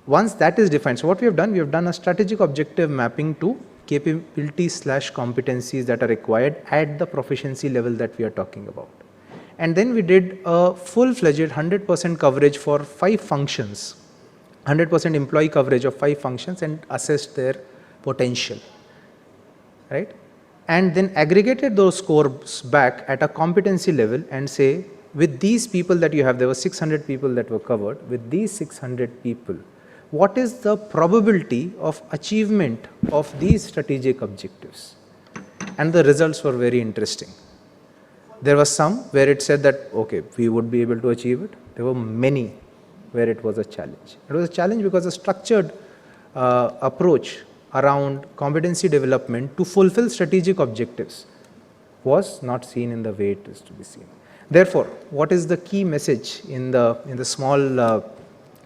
once that is defined, so what we have done a strategic objective mapping to capabilities / competencies that are required at the proficiency level that we are talking about. And then we did a full-fledged 100% coverage for 5 functions, 100% employee coverage of 5 functions, and assessed their potential, right? And then aggregated those scores back at a competency level and say, with these people that you have, there were 600 people that were covered, with these 600 people, what is the probability of achievement of these strategic objectives? And the results were very interesting. There was some where it said that, okay, we would be able to achieve it. There were many where it was a challenge. It was a challenge because a structured approach around competency development to fulfill strategic objectives was not seen in the way it is to be seen. Therefore, what is the key message in the small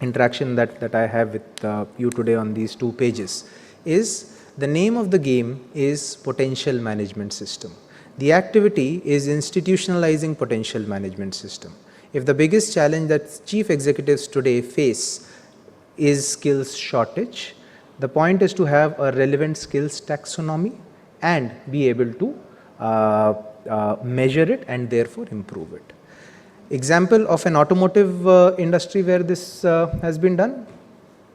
interaction that I have with you today on these 2 pages is the name of the game is potential management system. The activity is institutionalizing potential management system. If the biggest challenge that chief executives today face is skills shortage, the point is to have a relevant skills taxonomy and be able to measure it and therefore improve it. Example of an automotive industry where this has been done.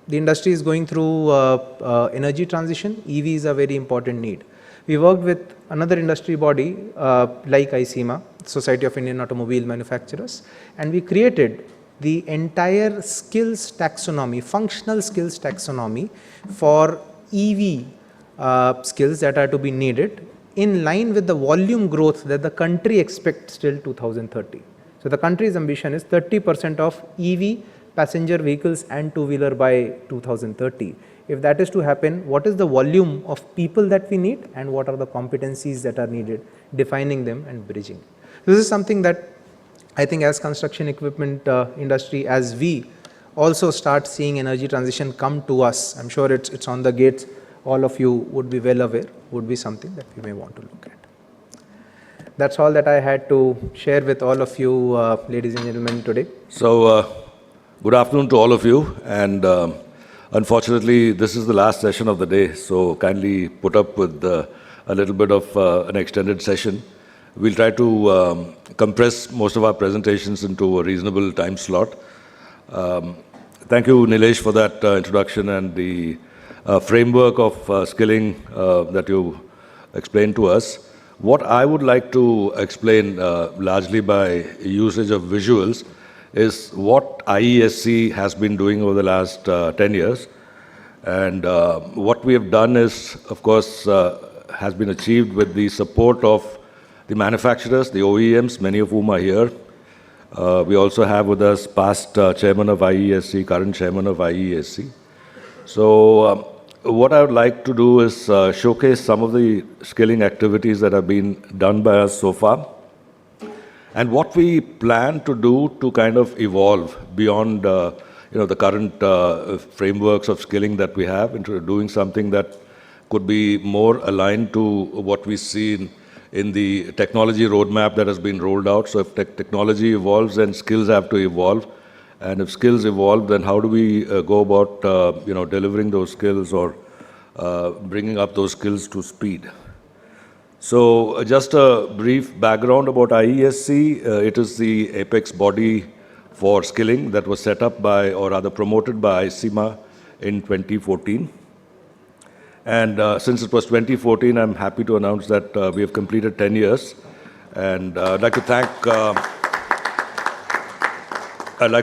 The industry is going through energy transition. EV is a very important need. We worked with another industry body like ICMA, Society of Indian Automobile Manufacturers, and we created the entire skills taxonomy, functional skills taxonomy for EV skills that are to be needed in line with the volume growth that the country expects till 2030. So the country's ambition is 30% of EV passenger vehicles and two-wheeler by 2030. If that is to happen, what is the volume of people that we need and what are the competencies that are needed, defining them and bridging. This is something that I think as construction equipment industry, as we also start seeing energy transition come to us, I'm sure it's on the gates, all of you would be well aware, would be something that we may want to look at. That's all that I had to share with all of you, ladies and gentlemen, today. So, good afternoon to all of you, and unfortunately, this is the last session of the day, so kindly put up with a little bit of an extended session. We'll try to compress most of our presentations into a reasonable time slot. Thank you, Nilesh, for that introduction and the framework of skilling that you explained to us. What I would like to explain largely by usage of visuals is what IESC has been doing over the last 10 years. And what we have done is, of course, has been achieved with the support of the manufacturers, the OEMs, many of whom are here. We also have with us past chairman of IESC, current chairman of IESC. So what I would like to do is showcase some of the skilling activities that have been done by us so far, and what we plan to do to kind of evolve beyond the current frameworks of skilling that we have into doing something that could be more aligned to what we see in the technology roadmap that has been rolled out. So if technology evolves, then skills have to evolve. And if skills evolve, then how do we go about delivering those skills or bringing up those skills to speed? So just a brief background about IESC. It is the apex body for skilling that was set up by, or rather promoted by ICMA in 2014. And since it was 2014, I'm happy to announce that we have completed 10 years. And I'd like to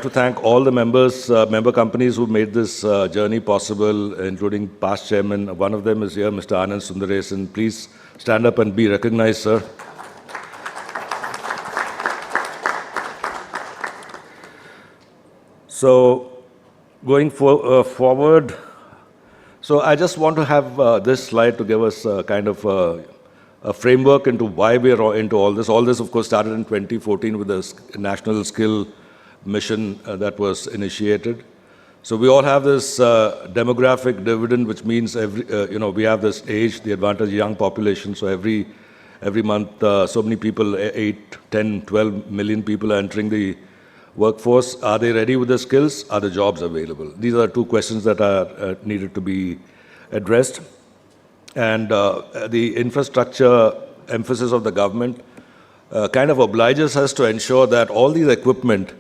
thank all the member companies who made this journey possible, including past chairman. One of them is here, Mr. Anand Sundaresan. Please stand up and be recognized, sir. So going forward, so I just want to have this slide to give us kind of a framework into why we are into all this. All this, of course, started in 2014 with the National Skill Mission that was initiated. So we all have this demographic dividend, which means we have this age, the advantage young population. So every month, so many people, 8, 10, 12 million people are entering the workforce. Are they ready with the skills? Are the jobs available? These are two questions that are needed to be addressed. And the infrastructure emphasis of the government kind of obliges us to ensure that all these equipment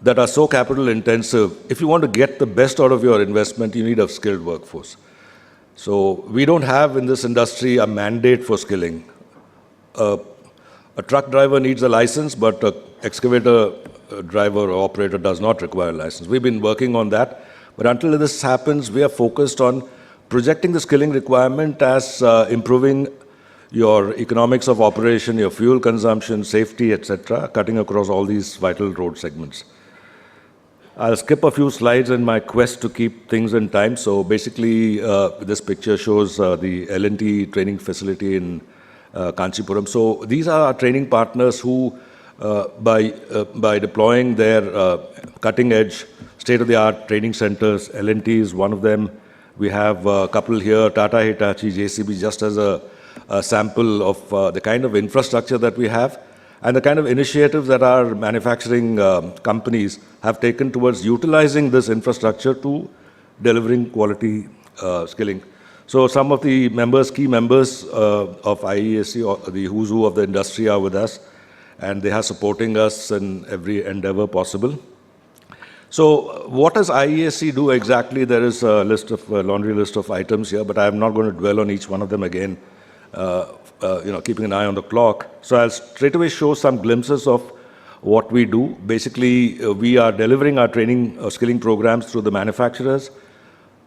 that are so capital intensive, if you want to get the best out of your investment, you need a skilled workforce. So we don't have in this industry a mandate for skilling. A truck driver needs a license, but an excavator driver or operator does not require a license. We've been working on that, but until this happens, we are focused on projecting the skilling requirement as improving your economics of operation, your fuel consumption, safety, etc., cutting across all these vital road segments. I'll skip a few slides in my quest to keep things in time. So basically, this picture shows the L&T training facility in Kanchipuram. So these are our training partners who, by deploying their cutting-edge, state-of-the-art training centers, L&T is one of them. We have a couple here, Tata, Hitachi, JCB, just as a sample of the kind of infrastructure that we have and the kind of initiatives that our manufacturing companies have taken towards utilizing this infrastructure to delivering quality skilling. So some of the members, key members of IESC, or the who's who of the industry are with us, and they are supporting us in every endeavor possible. So what does IESC do exactly? There is a list of laundry list of items here, but I am not going to dwell on each one of them again, keeping an eye on the clock. So I'll straight away show some glimpses of what we do. Basically, we are delivering our training skilling programs through the manufacturers,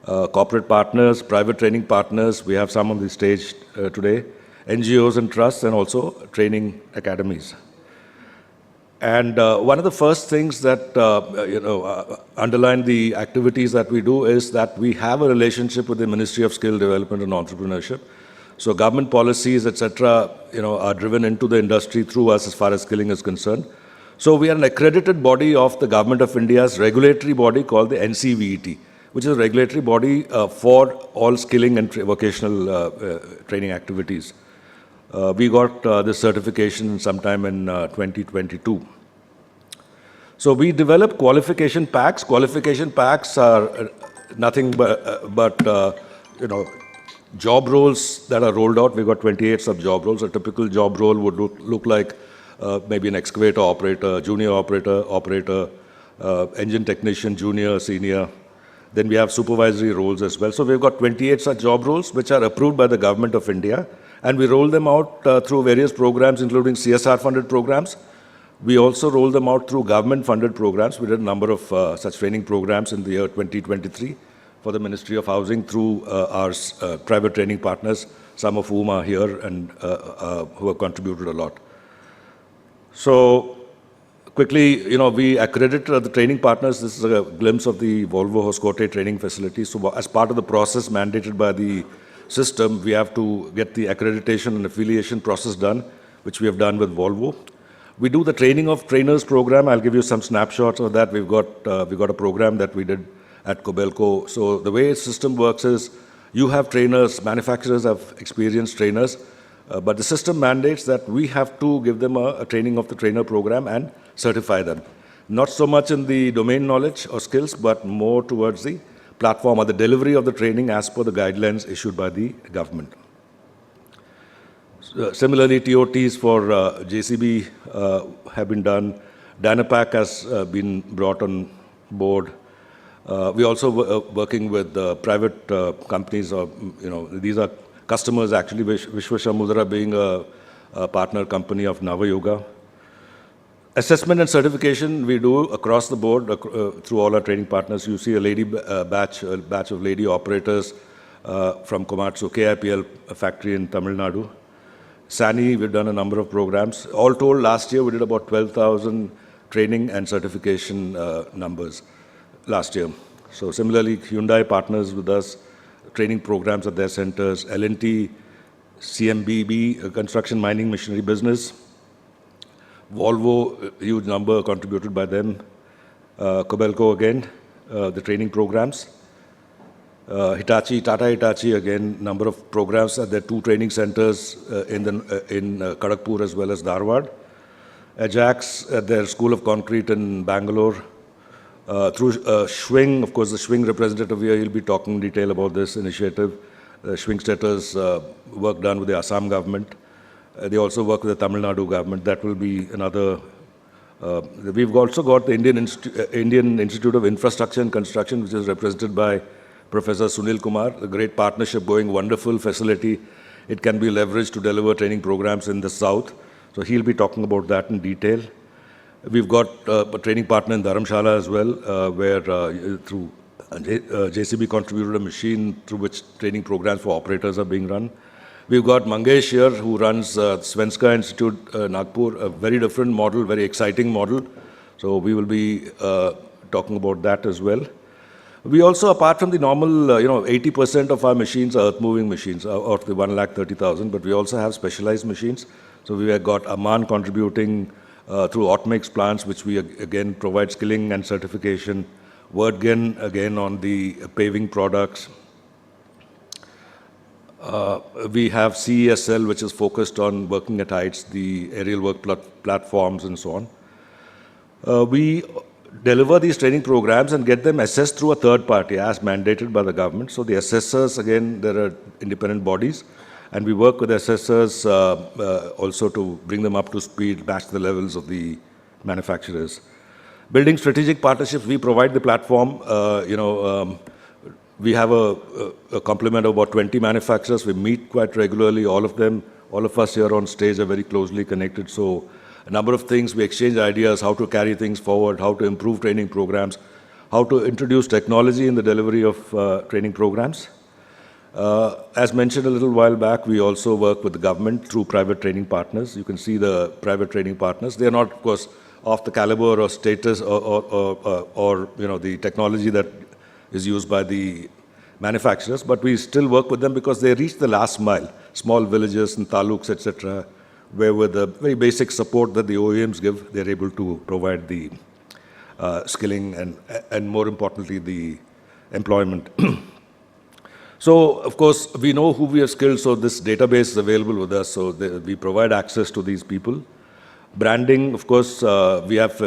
corporate partners, private training partners. We have some on the stage today, NGOs and trusts, and also training academies. And one of the first things that underline the activities that we do is that we have a relationship with the Ministry of Skill Development and Entrepreneurship. So government policies, etc., are driven into the industry through us as far as skilling is concerned. So we are an accredited body of the Government of India's regulatory body called the NCVET, which is a regulatory body for all skilling and vocational training activities. We got this certification sometime in 2022. So we develop qualification packs. Qualification packs are nothing but job roles that are rolled out. We've got 28 sub-job roles. A typical job role would look like maybe an excavator operator, junior operator, engine technician, junior, senior. Then we have supervisory roles as well. So we've got 28 such job roles which are approved by the Government of India. And we roll them out through various programs, including CSR-funded programs. We also roll them out through government-funded programs. We did a number of such training programs in the year 2023 for the Ministry of Housing through our private training partners, some of whom are here and who have contributed a lot. So quickly, we accredit the training partners. This is a glimpse of the Volvo Hoskote training facility. So as part of the process mandated by the system, we have to get the accreditation and affiliation process done, which we have done with Volvo. We do the training of trainers program. I'll give you some snapshots of that. We've got a program that we did at Kobelco. So the way the system works is you have trainers, manufacturers have experienced trainers, but the system mandates that we have to give them a training of the trainer program and certify them. Not so much in the domain knowledge or skills, but more towards the platform or the delivery of the training as per the guidelines issued by the government. Similarly, TOTs for JCB have been done. Dynapack has been brought on board. We're also working with private companies. These are customers actually, Vishwasamudra being a partner company of Navayoga. Assessment and certification we do across the board through all our training partners. You see a batch of lady operators from Komatsu, KIPL factory in Tamil Nadu. SANI, we've done a number of programs. All told, last year we did about 12,000 training and certification numbers last year. So similarly, Hyundai partners with us, training programs at their centers, L&T, CMBB, a construction mining machinery business. Volvo, a huge number contributed by them. Kobelco again, the training programs. Tata Hitachi, again, number of programs at their two training centers in Kharagpur as well as Dharwad. Ajax at their School of Concrete in Bangalore. Through Schwing, of course, the Schwing representative here, he'll be talking in detail about this initiative. Schwingstatter's work done with the Assam government. They also work with the Tamil Nadu government. That will be another. We've also got the Indian Institute of Infrastructure and Construction, which is represented by Professor Sunil Kumar, a great partnership going, wonderful facility. It can be leveraged to deliver training programs in the south. So he'll be talking about that in detail. We've got a training partner in Dharamshala as well, where through JCB contributed a machine through which training programs for operators are being run. We've got Mangesh here, who runs Svenska Institute Nagpur, a very different model, very exciting model. So we will be talking about that as well. We also, apart from the normal, 80% of our machines are earth-moving machines, of the 130,000, but we also have specialized machines. So we have got Aman contributing through Otmix plants, which we again provide skilling and certification. Wordgen, again, on the paving products. We have CESL, which is focused on working at heights, the aerial work platforms and so on. We deliver these training programs and get them assessed through a third party as mandated by the government. So the assessors, again, there are independent bodies, and we work with assessors also to bring them up to speed, match the levels of the manufacturers. Building strategic partnerships, we provide the platform. We have a complement of about 20 manufacturers. We meet quite regularly, all of them. All of us here on stage are very closely connected. So a number of things, we exchange ideas, how to carry things forward, how to improve training programs, how to introduce technology in the delivery of training programs. As mentioned a little while back, we also work with the government through private training partners. You can see the private training partners. They are not, of course, of the caliber or status or the technology that is used by the manufacturers, but we still work with them because they reach the last mile, small villages and taluks, etc., where with the very basic support that the OEMs give, they're able to provide the skilling and more importantly, the employment. So, of course, we know who we have skilled, so this database is available with us, so we provide access to these people. Branding, of course, we have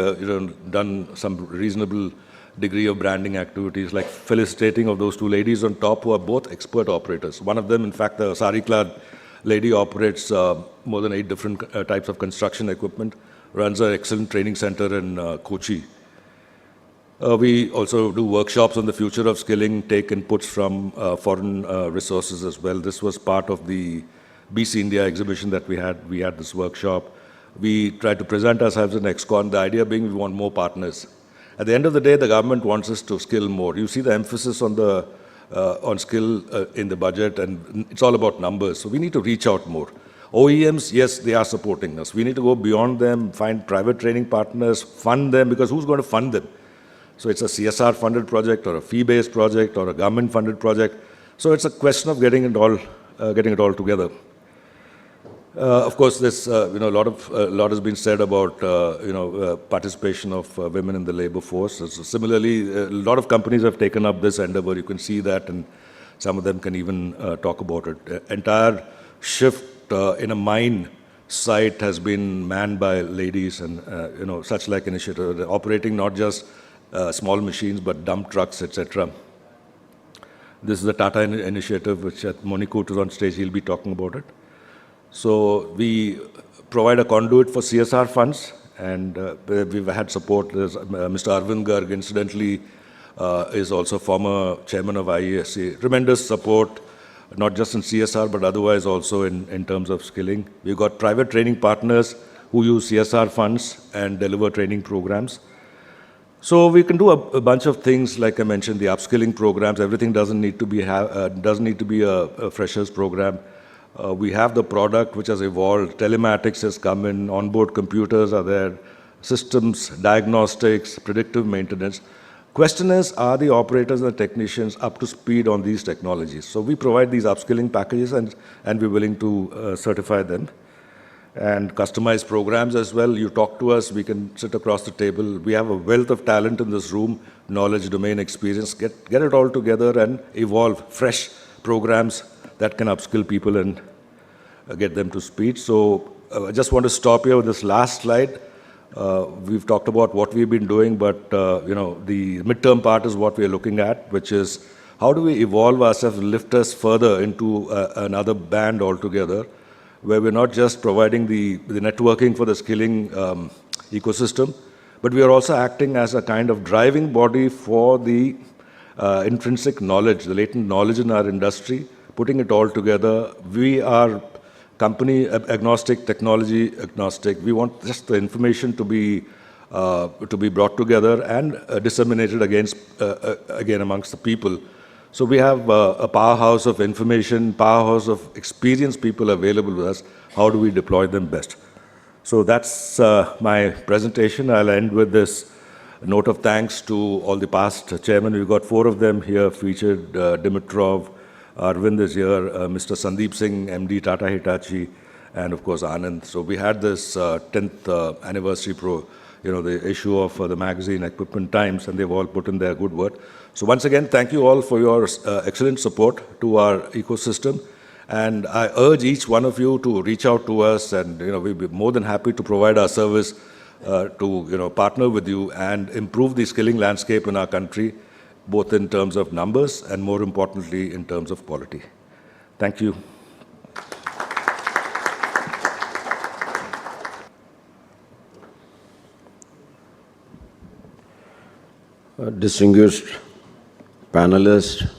done some reasonable degree of branding activities, like felicitating of those two ladies on top who are both expert operators. One of them, in fact, the sari-clad lady, operates more than 8 different types of construction equipment, runs an excellent training center in Kochi. We also do workshops on the future of skilling, take inputs from foreign resources as well. This was part of the BC India exhibition that we had. We had this workshop. We tried to present ourselves in ExCon, the idea being we want more partners. At the end of the day, the government wants us to skill more. You see the emphasis on the on skill in the budget, and it's all about numbers. So we need to reach out more. OEMs, yes, they are supporting us. We need to go beyond them, find private training partners, fund them, because who's going to fund them? So it's a CSR-funded project, or a fee-based project, or a government-funded project. So it's a question of getting it all together. Of course, this a lot has been said about participation of women in the labor force. So similarly, a lot of companies have taken up this endeavor. You can see that, and some of them can even talk about it. Entire shift in a mine site has been manned by ladies, and such like initiative. They're operating not just small machines, but dump trucks, etc. This is the Tata initiative, which at Monikut is on stage. He'll be talking about it. So we provide a conduit for CSR funds, and we've had support. Mr. Arvind Garg, incidentally, is also former chairman of IESC. Tremendous support, not just in CSR, but otherwise also in terms of skilling. We've got private training partners who use CSR funds and deliver training programs. So we can do a bunch of things, like I mentioned, the upskilling programs. Everything doesn't need to be a freshers program. We have the product which has evolved. Telematics has come in, onboard computers are there, systems, diagnostics, predictive maintenance. Question is, are the operators and the technicians up to speed on these technologies? So we provide these upskilling packages, and we're willing to certify them. And customized programs as well. You talk to us, we can sit across the table. We have a wealth of talent in this room, knowledge, domain experience. Get it all together and evolve fresh programs that can upskill people and get them to speed. So I just want to stop here with this last slide. We've talked about what we've been doing, but the midterm part is what we're looking at, which is how do we evolve ourselves, lift us further into another band altogether, where we're not just providing the networking for the skilling ecosystem, but we are also acting as a kind of driving body for the intrinsic knowledge, the latent knowledge in our industry, putting it all together. We are company agnostic, technology agnostic. We want just the information to be brought together and disseminated again amongst the people. So we have a powerhouse of information, powerhouse of experienced people available with us. How do we deploy them best? So that's my presentation. I'll end with this note of thanks to all the past chairmen. We've got 4 of them here featured. Dimitrov, Arvind is here, Mr. Sandeep Singh, MD Tata Hitachi, and of course Anand. So we had this 10th anniversary the issue of the magazine Equipment Times, and they've all put in their good word. So once again, thank you all for your excellent support to our ecosystem. And I urge each one of you to reach out to us, and we'd be more than happy to provide our service to partner with you and improve the skilling landscape in our country, both in terms of numbers and more importantly in terms of quality. Thank you. Distinguished panelists,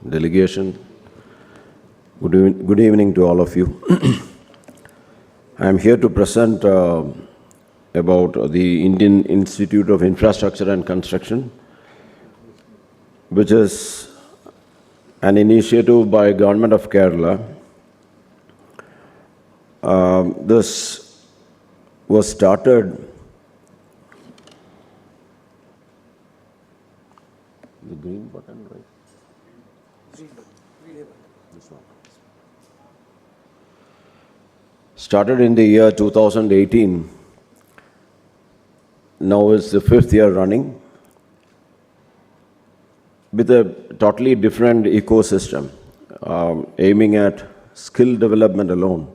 delegation, good evening to all of you. I am here to present about the Indian Institute of Infrastructure and Construction, which is an initiative by Government of Kerala. This was started the green button, right? This one. Started in the year 2018. Now it's the 5th year running, with a totally different ecosystem, aiming at skill development alone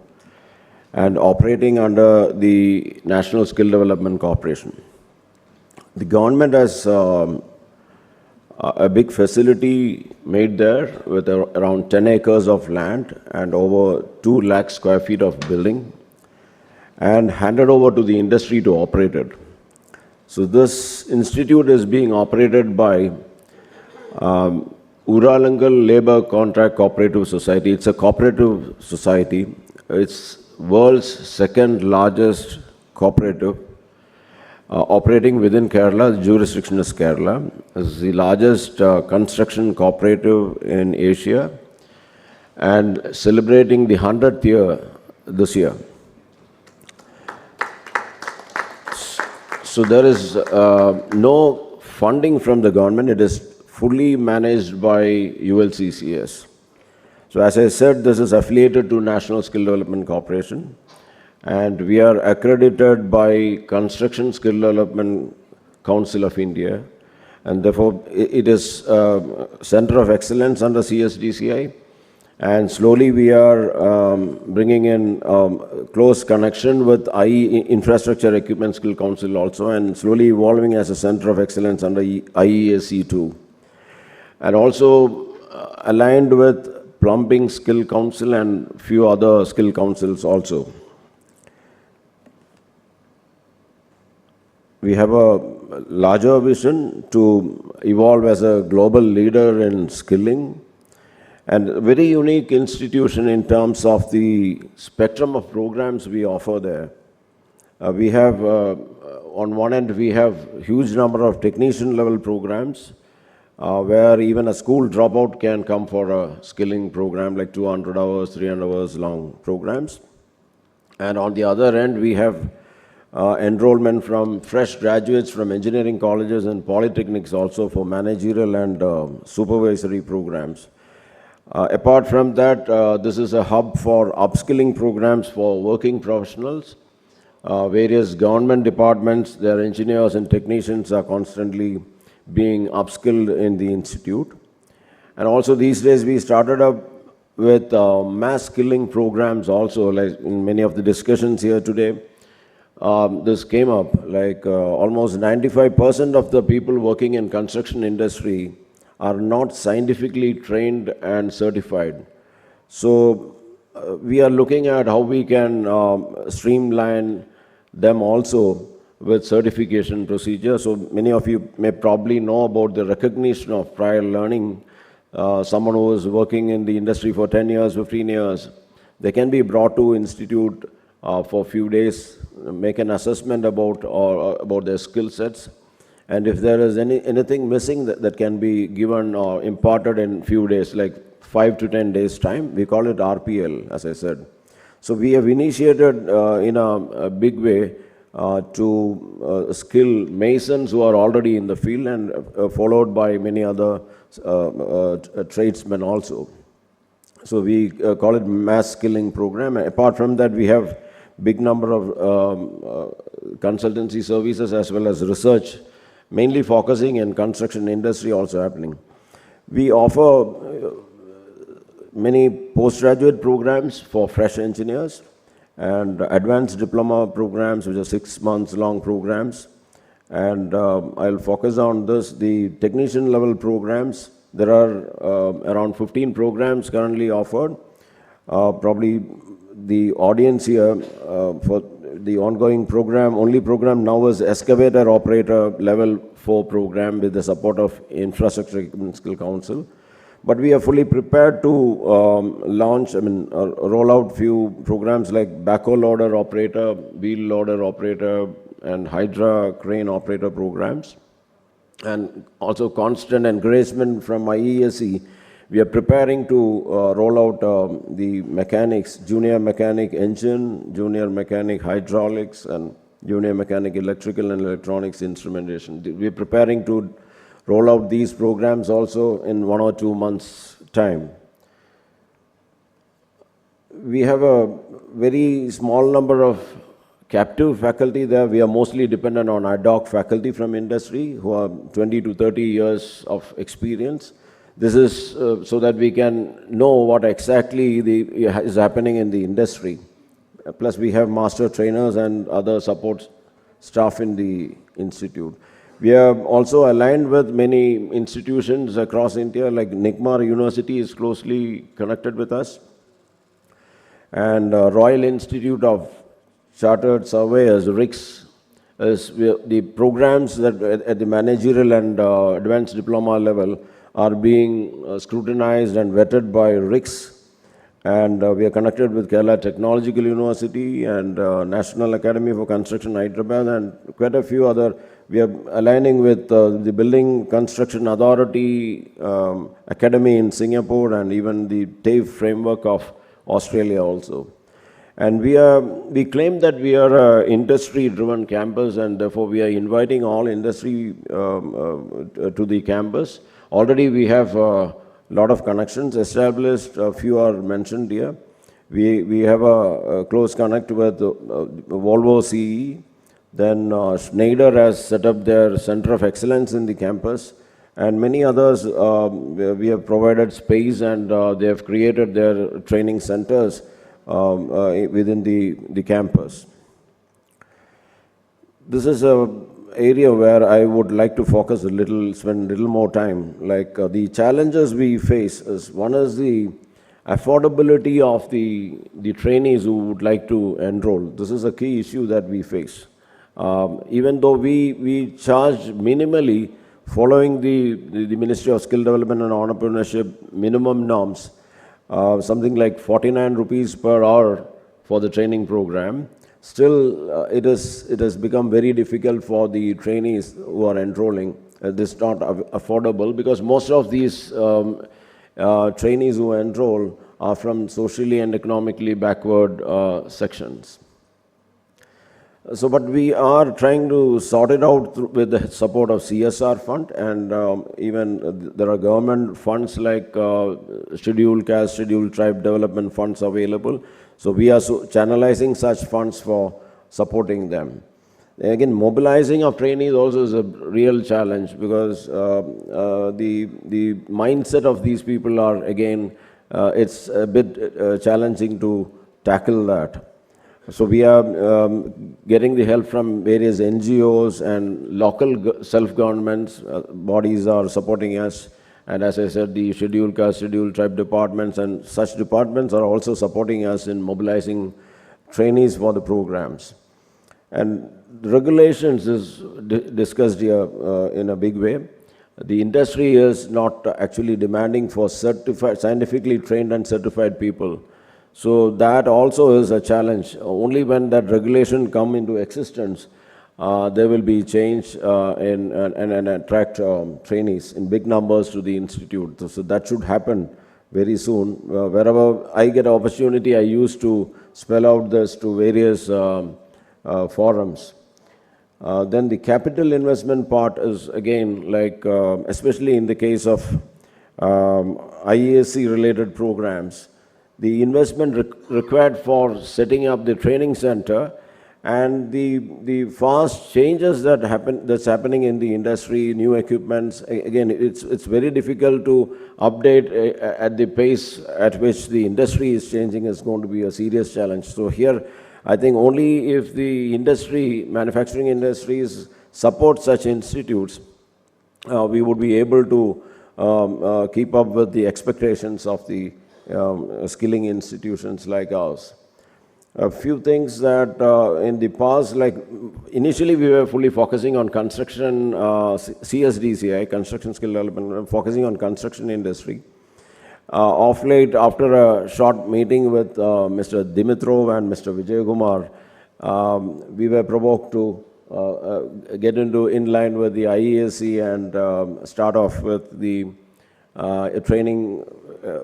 and operating under the National Skill Development Corporation. The government has a big facility made there with around 10 acres of land and over 2 lakh square feet of building, and handed over to the industry to operate it. So this institute is being operated by Uralangal Labor Contract Cooperative Society. It's a cooperative society. It's world's second largest cooperative, operating within Kerala. The jurisdiction is Kerala. It's the largest construction cooperative in Asia and celebrating the 100th year this year. So there is no funding from the government. It is fully managed by ULCCS. So as I said, this is affiliated to National Skill Development Corporation, and we are accredited by Construction Skill Development Council of India, and therefore it is a center of excellence under CSDCI, and slowly we are bringing in close connection with IE, Infrastructure Equipment Skill Council also, and slowly evolving as a center of excellence under IESC too. And also aligned with Plumbing Skill Council and few other skill councils also. We have a larger vision to evolve as a global leader in skilling, and a very unique institution in terms of the spectrum of programs we offer there. We have, on one end, we have huge number of technician level programs, where even a school dropout can come for a skilling program like 200 hours, 300 hours long programs. And on the other end, we have enrollment from fresh graduates from engineering colleges and polytechnics also for managerial and supervisory programs. Apart from that, this is a hub for upskilling programs for working professionals. Various government departments, their engineers and technicians are constantly being upskilled in the institute. And also these days we started up with mass skilling programs also, like in many of the discussions here today. This came up, like almost 95% of the people working in construction industry are not scientifically trained and certified. So we are looking at how we can streamline them also with certification procedure. So many of you may probably know about the recognition of prior learning. Someone who is working in the industry for 10 years, 15 years, they can be brought to institute for a few days, make an assessment about their skill sets. And if there is anything missing that can be given or imparted in few days, like 5 to 10 days time, we call it RPL, as I said. So we have initiated in a big way to skill masons who are already in the field, and followed by many other tradesmen also. So we call it mass skilling program. Apart from that, we have big number of consultancy services as well as research, mainly focusing in construction industry also happening. We offer many postgraduate programs for fresh engineers and advanced diploma programs, which are 6 months long programs. And I'll focus on this, the technician level programs. There are around 15 programs currently offered. Probably the audience here for the ongoing program, only program now is excavator operator level 4 program with the support of Infrastructure Equipment Skill Council. But we are fully prepared to roll out few programs like backhoe loader operator, wheel loader operator, and hydra crane operator programs. And also constant encouragement from IESC. We are preparing to roll out the mechanics, junior mechanic engine, junior mechanic hydraulics, and junior mechanic electrical and electronics instrumentation. We are preparing to roll out these programs also in 1 or 2 months' time. We have a very small number of captive faculty there. We are mostly dependent on ad hoc faculty from industry who are 20 to 30 years of experience. This is so that we can know what exactly is happening in the industry. Plus we have master trainers and other support staff in the institute. We are also aligned with many institutions across India, like Nigmar University is closely connected with us, and Royal Institute of Chartered Surveyors, RICS, the programs that at the managerial and advanced diploma level are being scrutinized and vetted by RICS. And we are connected with Kerala Technological University and National Academy for Construction, Hyderabad, and quite a few other. We are aligning with the Building Construction Authority Academy in Singapore and even the TAFE framework of Australia also. And we claim that we are an industry-driven campus, and therefore we are inviting all industry to the campus. Already we have a lot of connections established, a few are mentioned here. We have a close connect with Volvo CE. Then Schneider has set up their Center of Excellence in the campus. And many others, we have provided space, and they have created their training centers within the campus. This is an area where I would like to focus a little, spend a little more time. Like the challenges we face is, one is the affordability of the trainees who would like to enroll. This is a key issue that we face. Even though we charge minimally, following the Ministry of Skill Development and Entrepreneurship minimum norms, something like 49 rupees per hour for the training program. Still, it has become very difficult for the trainees who are enrolling. This is not affordable because most of these trainees who enroll are from socially and economically backward sections. So, but we are trying to sort it out with the support of CSR fund, and even there are government funds like scheduled caste, scheduled tribe development funds available. So we are channelizing such funds for supporting them. Again, mobilizing of trainees also is a real challenge because the mindset of these people are, again, it's a bit challenging to tackle that. So we are getting the help from various NGOs and local self-governments bodies are supporting us. And as I said, the scheduled caste, scheduled tribe departments and such departments are also supporting us in mobilizing trainees for the programs. And regulations is discussed here in a big way. The industry is not actually demanding for certified, scientifically trained and certified people. So that also is a challenge. Only when that regulation come into existence, there will be change and attract trainees in big numbers to the institute. So that should happen very soon. Wherever I get opportunity, I used to spell out this to various forums. Then the capital investment part is, again, like especially in the case of IASC related programs, the investment required for setting up the training center and the fast changes that's happening in the industry, new equipments, again, it's very difficult to update at the pace at which the industry is changing is going to be a serious challenge. So here, I think only if the industry, manufacturing industries support such institutes, we would be able to keep up with the expectations of the skilling institutions like ours. A few things that in the past, like initially we were fully focusing on construction, CSDCI, construction skill development, focusing on construction industry. Of late, after a short meeting with Mr. Dimitrov and Mr. Vijay Kumar, we were provoked to get in line with the IESC and start off with the training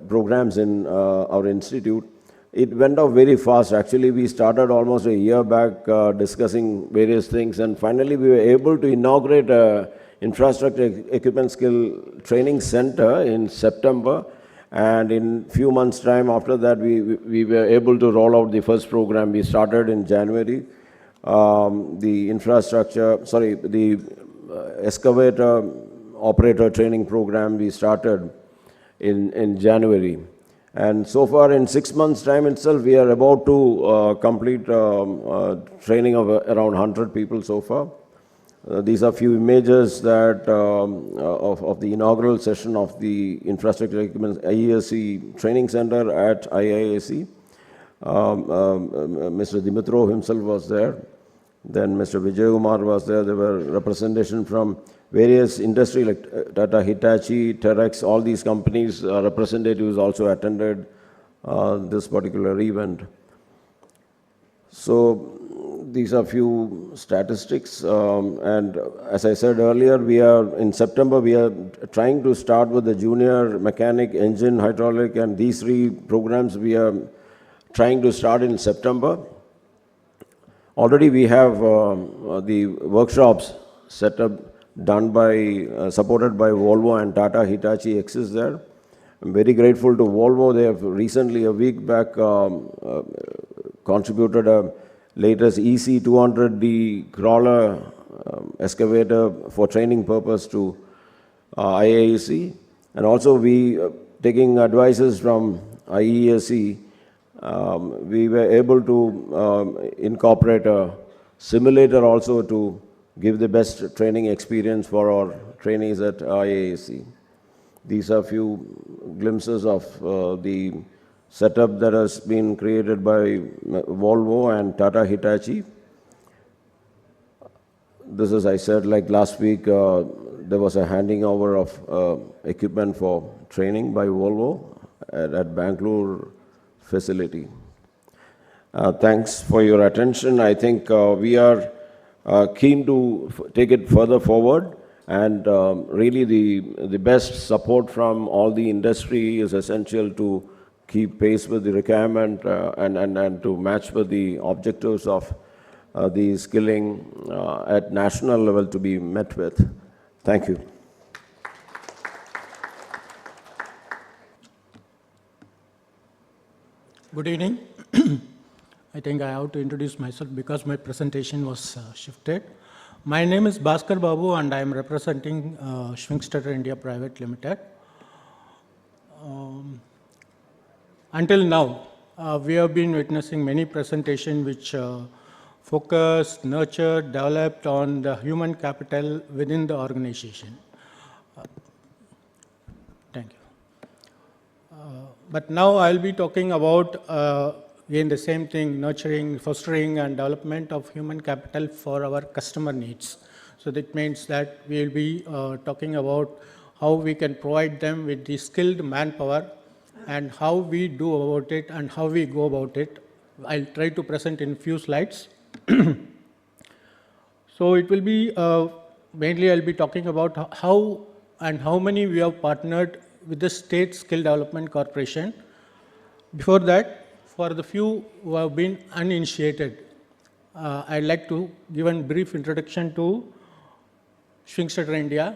programs in our institute. It went off very fast. Actually, we started almost a year back discussing various things, and finally we were able to inaugurate a infrastructure equipment skill training center in September, and in few months' time after that, we were able to roll out the first program. We started in January. The excavator operator training program we started in January. And so far, in 6 months' time itself, we are about to complete training of around 100 people so far. These are few images that of the inaugural session of the Infrastructure Equipment IESC Training Center at IISc. Mr. Dimitrov himself was there. Then Mr. Vijay Kumar was there. There were representation from various industry like Tata, Hitachi, Terex, all these companies, representatives also attended this particular event. So these are few statistics, and as I said earlier, in September we are trying to start with the junior mechanic, engine, hydraulic, and these three programs we are trying to start in September. Already we have the workshops set up, done by, supported by Volvo and Tata Hitachi exists there. I'm very grateful to Volvo. They have recently, a week back, contributed a latest EC200D crawler excavator for training purpose to IISc. And also we, taking advices from IESc, we were able to incorporate a simulator also to give the best training experience for our trainees at IISc. These are few glimpses of the setup that has been created by Volvo and Tata Hitachi. This is, I said, like last week, there was a handing over of equipment for training by Volvo at Bangalore facility. Thanks for your attention. I think we are keen to take it further forward, and really the best support from all the industry is essential to keep pace with the requirement and to match with the objectives of the skilling at national level to be met with. Thank you. Good evening. I think I have to introduce myself because my presentation was shifted. My name is Bhaskar Babu and I am representing Schwingstatter India Private Limited. Until now, we have been witnessing many presentations which focused, nurtured, developed on the human capital within the organization. Thank you. But now I'll be talking about, again, the same thing, nurturing, fostering, and development of human capital for our customer needs. So that means that we'll be talking about how we can provide them with the skilled manpower and how we do about it and how we go about it. I'll try to present in few slides. So it will be, mainly I'll be talking about how and how many we have partnered with the State Skill Development Corporation. Before that, for the few who have been uninitiated, I'd like to give a brief introduction to Schwingstatter India.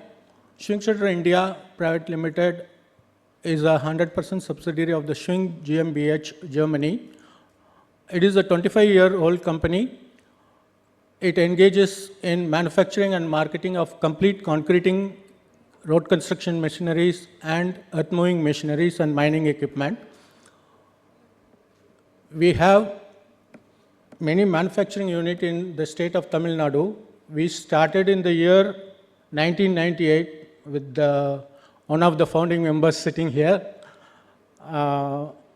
Schwingstatter India Private Limited is a 100% subsidiary of the Schwing GmbH, Germany. It is a 25-year-old company. It engages in manufacturing and marketing of complete concreting, road construction machineries, and earth moving machineries and mining equipment. We have many manufacturing units in the state of Tamil Nadu. We started in the year 1998 with one of the founding members sitting here.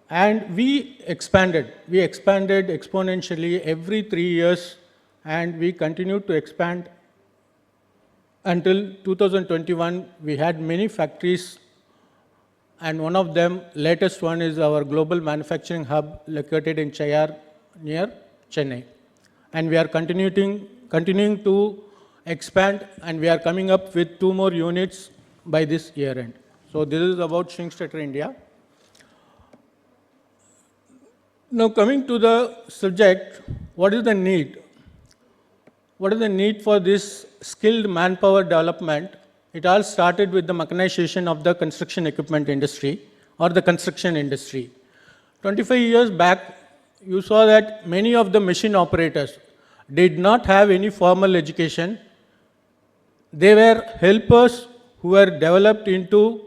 And we expanded exponentially every 3 years, and we continued to expand until 2021. We had many factories, and one of them, latest one, is our global manufacturing hub located in Chayar near Chennai. And we are continuing to expand, and we are coming up with 2 more units by this year end. So this is about Schwingstatter India. Now coming to the subject, what is the need? What is the need for this skilled manpower development? It all started with the mechanization of the construction equipment industry or the construction industry. 25 years back, you saw that many of the machine operators did not have any formal education. They were helpers who were developed into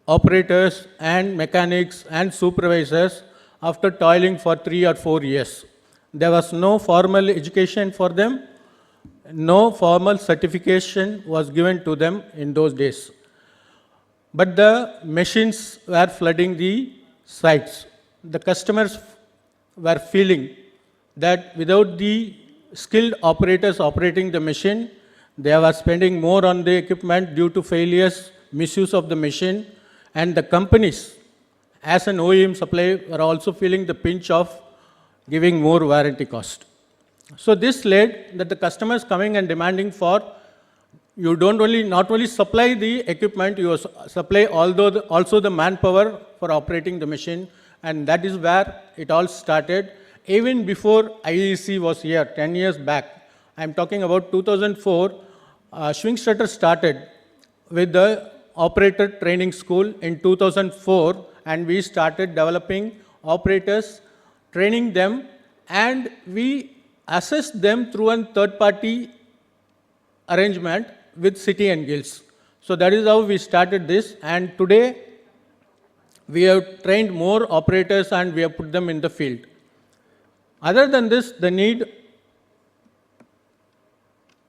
operators and mechanics and supervisors after toiling for 3 or 4 years. There was no formal education for them. no formal certification was given to them in those days. But the machines were flooding the sites. The customers were feeling that without the skilled operators operating the machine, they were spending more on the equipment due to failures, misuse of the machine, and the companies, as an OEM supplier, were also feeling the pinch of giving more warranty cost. So this led that the customers coming and demanding for, you don't only not only supply the equipment, you supply also the manpower for operating the machine, and that is where it all started. Even before IEC was here, 10 years back, I'm talking about 2004, Schwingstatter started with the operator training school in 2004, and we started developing operators, training them, and we assessed them through a third-party arrangement with city and guilds. So that is how we started this, and today we have trained more operators and we have put them in the field. Other than this, the need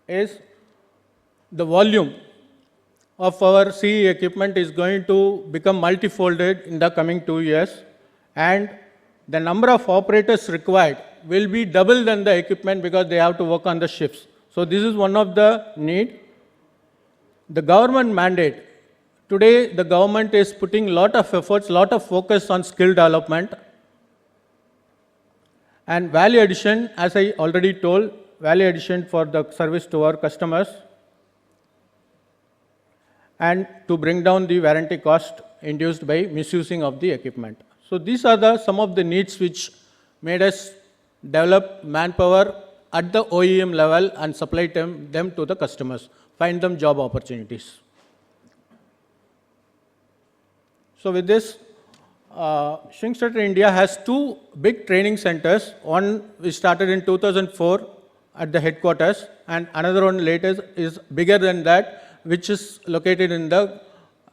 is the volume of our CE equipment is going to become multifolded in the coming 2 years, and the number of operators required will be double than the equipment because they have to work on the shifts. So this is one of the need. The government mandate. Today, the government is putting a lot of efforts, a lot of focus on skill development. And value addition, as I already told, value addition for the service to our customers, and to bring down the warranty cost induced by misusing of the equipment. So these are some of the needs which made us develop manpower at the OEM level and supply them to the customers, find them job opportunities. So with this, Schwingstatter India has 2 big training centers. One we started in 2004 at the headquarters, and another one later is bigger than that, which is located in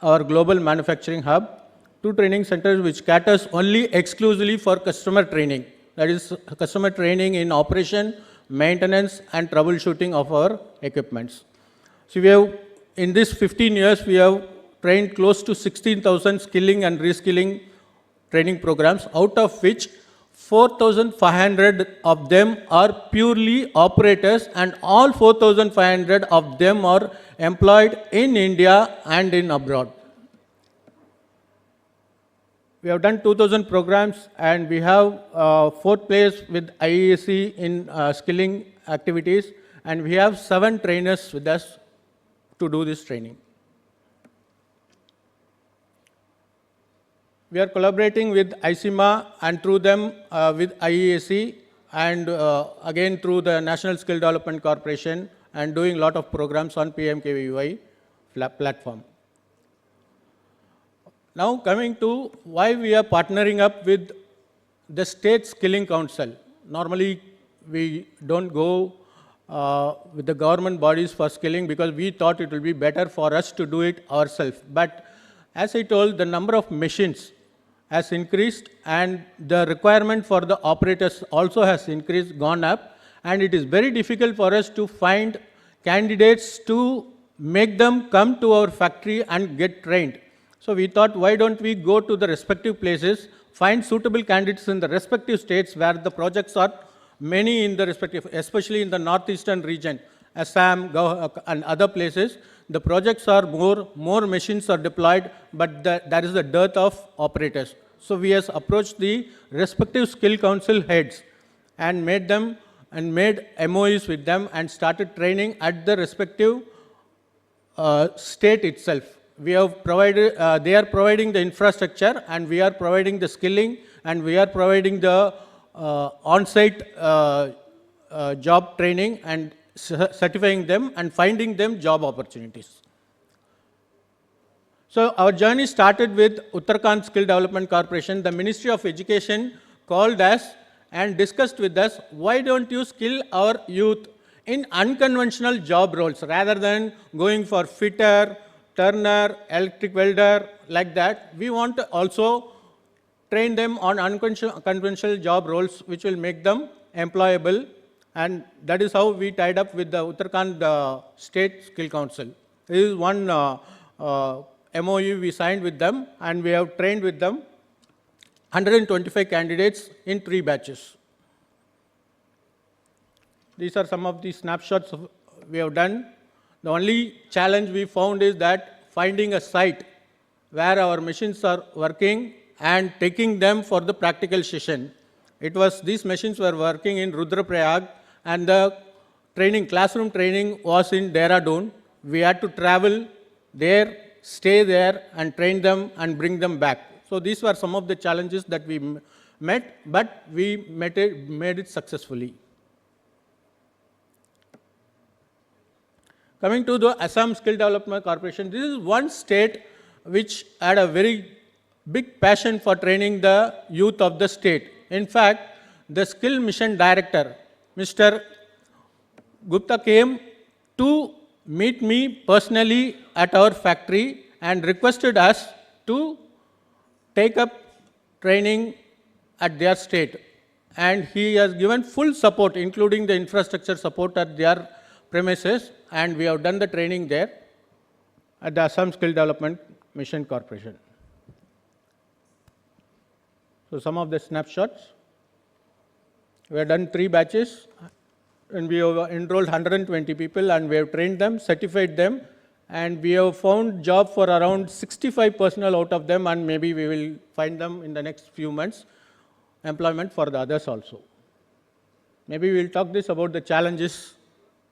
our global manufacturing hub. 2 training centers which caters only exclusively for customer training. That is customer training in operation, maintenance, and troubleshooting of our equipments. So we have, in this 15 years, we have trained close to 16,000 skilling and reskilling training programs, out of which 4,500 of them are purely operators, and all 4,500 of them are employed in India and in abroad. We have done 2,000 programs, and we have 4th place with IEC in skilling activities, and we have 7 trainers with us to do this training. We are collaborating with ICIMA and through them with IEAC, and again through the National Skill Development Corporation, and doing a lot of programs on PMKVY platform. Now coming to why we are partnering up with the State Skilling Council. Normally we don't go with the government bodies for skilling because we thought it will be better for us to do it ourselves. But as I told, the number of machines has increased, and the requirement for the operators also has increased, gone up, and it is very difficult for us to find candidates to make them come to our factory and get trained. So we thought, why don't we go to the respective places, find suitable candidates in the respective states where the projects are many in the respective, especially in the northeastern region, Assam and other places. The projects are more machines are deployed, but there is a dearth of operators. So we have approached the respective skill council heads and made MOUs with them and started training at the respective state itself. We have provided, they are providing the infrastructure, and we are providing the skilling, and we are providing the on-site job training and certifying them and finding them job opportunities. So our journey started with Uttarakhand Skill Development Corporation. The Ministry of Education called us and discussed with us, why don't you skill our youth in unconventional job roles rather than going for fitter, turner, electric welder, like that. We want to also train them on unconventional job roles which will make them employable And that is how we tied up with the Uttarakhand State Skill Council. This is one MOU we signed with them, and we have trained with them 125 candidates in 3 batches. These are some of the snapshots we have done. The only challenge we found is that finding a site where our machines are working and taking them for the practical session. These machines were working in Rudraprayag, and the classroom training was in Dehradun. We had to travel there, stay there, and train them and bring them back. So these were some of the challenges that we met, but we made it successfully. Coming to the Assam Skill Development Corporation, this is one state which had a very big passion for training the youth of the state. In fact, the skill mission director, Mr. Gupta, came to meet me personally at our factory and requested us to take up training at their state. And he has given full support, including the infrastructure support at their premises, and we have done the training there at the Assam Skill Development Mission Corporation. So some of the snapshots. We have done 3 batches, and we have enrolled 120 people, and we have trained them, certified them, and we have found job for around 65 personnel out of them, and maybe we will find them in the next few months, employment for the others also. Maybe we will talk this about the challenges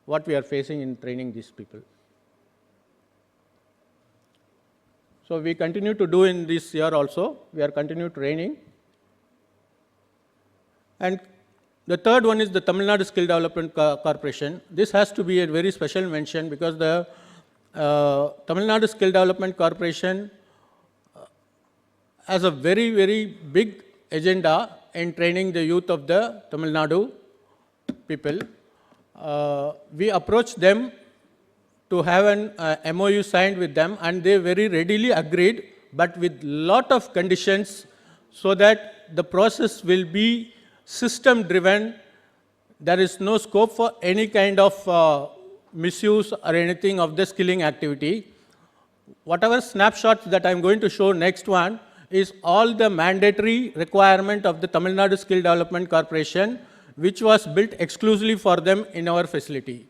what we are facing in training these people. So we continue to do in this year also. We are continue training. And the third one is the Tamil Nadu Skill Development Corporation. This has to be a very special mention because the Tamil Nadu Skill Development Corporation has a very, very big agenda in training the youth of the Tamil Nadu people. We approached them to have an MOU signed with them, and they very readily agreed, but with lot of conditions so that the process will be system driven. There is no scope for any kind of misuse or anything of the skilling activity. Whatever snapshots that I am going to show next one is all the mandatory requirement of the Tamil Nadu Skill Development Corporation, which was built exclusively for them in our facility.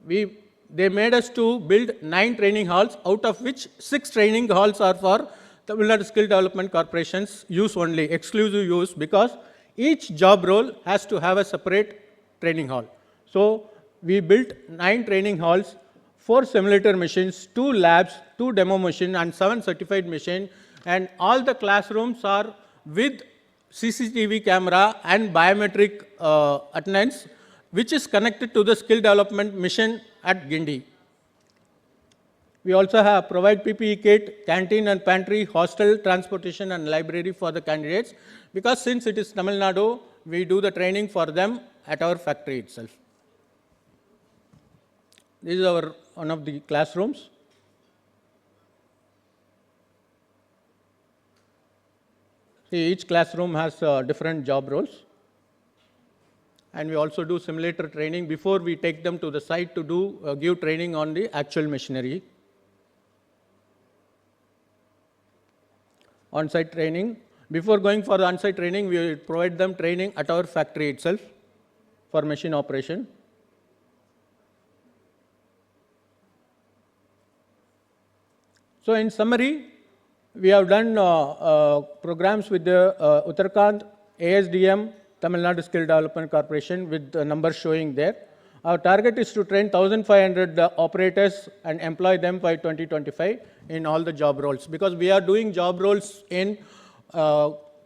They made us to build 9 training halls, out of which 6 training halls are for Tamil Nadu Skill Development Corporation's use only, exclusive use, because each job role has to have a separate training hall. So we built 9 training halls, 4 simulator machines, 2 labs, 2 demo machines, and 7 certified machines, and all the classrooms are with CCTV camera and biometric attendance, which is connected to the skill development mission at Guindy. We also have provide PPE kit, canteen and pantry, hostel, transportation and library for the candidates, because since it is Tamil Nadu, we do the training for them at our factory itself. This is one of the classrooms. See, each classroom has different job roles. And we also do simulator training before we take them to the site to give training on the actual machinery. On-site training. Before going for the on-site training, we provide them training at our factory itself for machine operation. So in summary, we have done programs with the Uttarakhand, ASDM, Tamil Nadu Skill Development Corporation with the numbers showing there. Our target is to train 1,500 operators and employ them by 2025 in all the job roles, because we are doing job roles in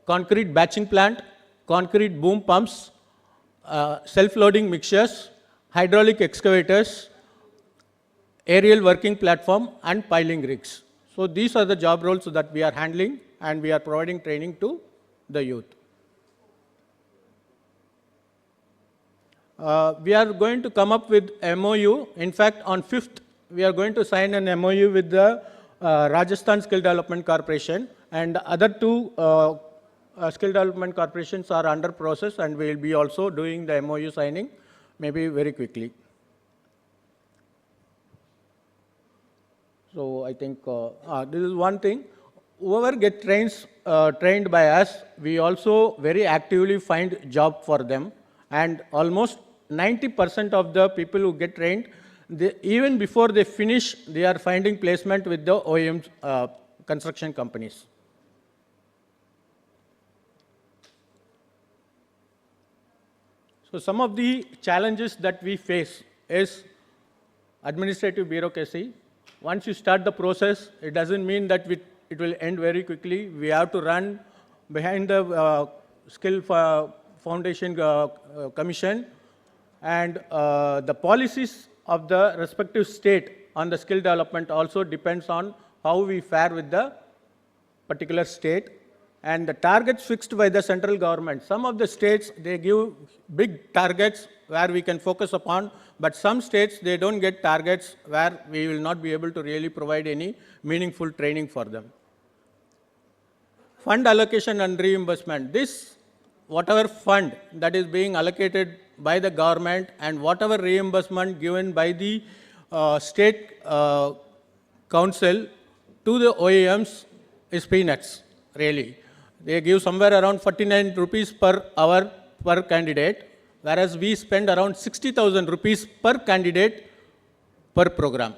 concrete batching plant, concrete boom pumps, self-loading mixtures, hydraulic excavators, aerial working platform, and piling rigs. So these are the job roles that we are handling, and we are providing training to the youth. We are going to come up with MOU. In fact, on 5th, we are going to sign an MOU with the Rajasthan Skill Development Corporation, and other 2 skill development corporations are under process, and we will be also doing the MOU signing maybe very quickly. So I think this is one thing. Whoever gets trained by us, we also very actively find job for them, and almost 90% of the people who get trained, even before they finish, they are finding placement with the OEM construction companies. So some of the challenges that we face is administrative bureaucracy. Once you start the process, it doesn't mean that it will end very quickly. We have to run behind the skill foundation commission, and the policies of the respective state on the skill development also depends on how we fare with the particular state, and the targets fixed by the central government. Some of the states, they give big targets where we can focus upon, but some states, they don't get targets where we will not be able to really provide any meaningful training for them. Fund allocation and reimbursement. This, whatever fund that is being allocated by the government and whatever reimbursement given by the state council to the OEMs is peanuts, really. They give somewhere around 49 rupees per hour per candidate, whereas we spend around 60,000 rupees per candidate per program.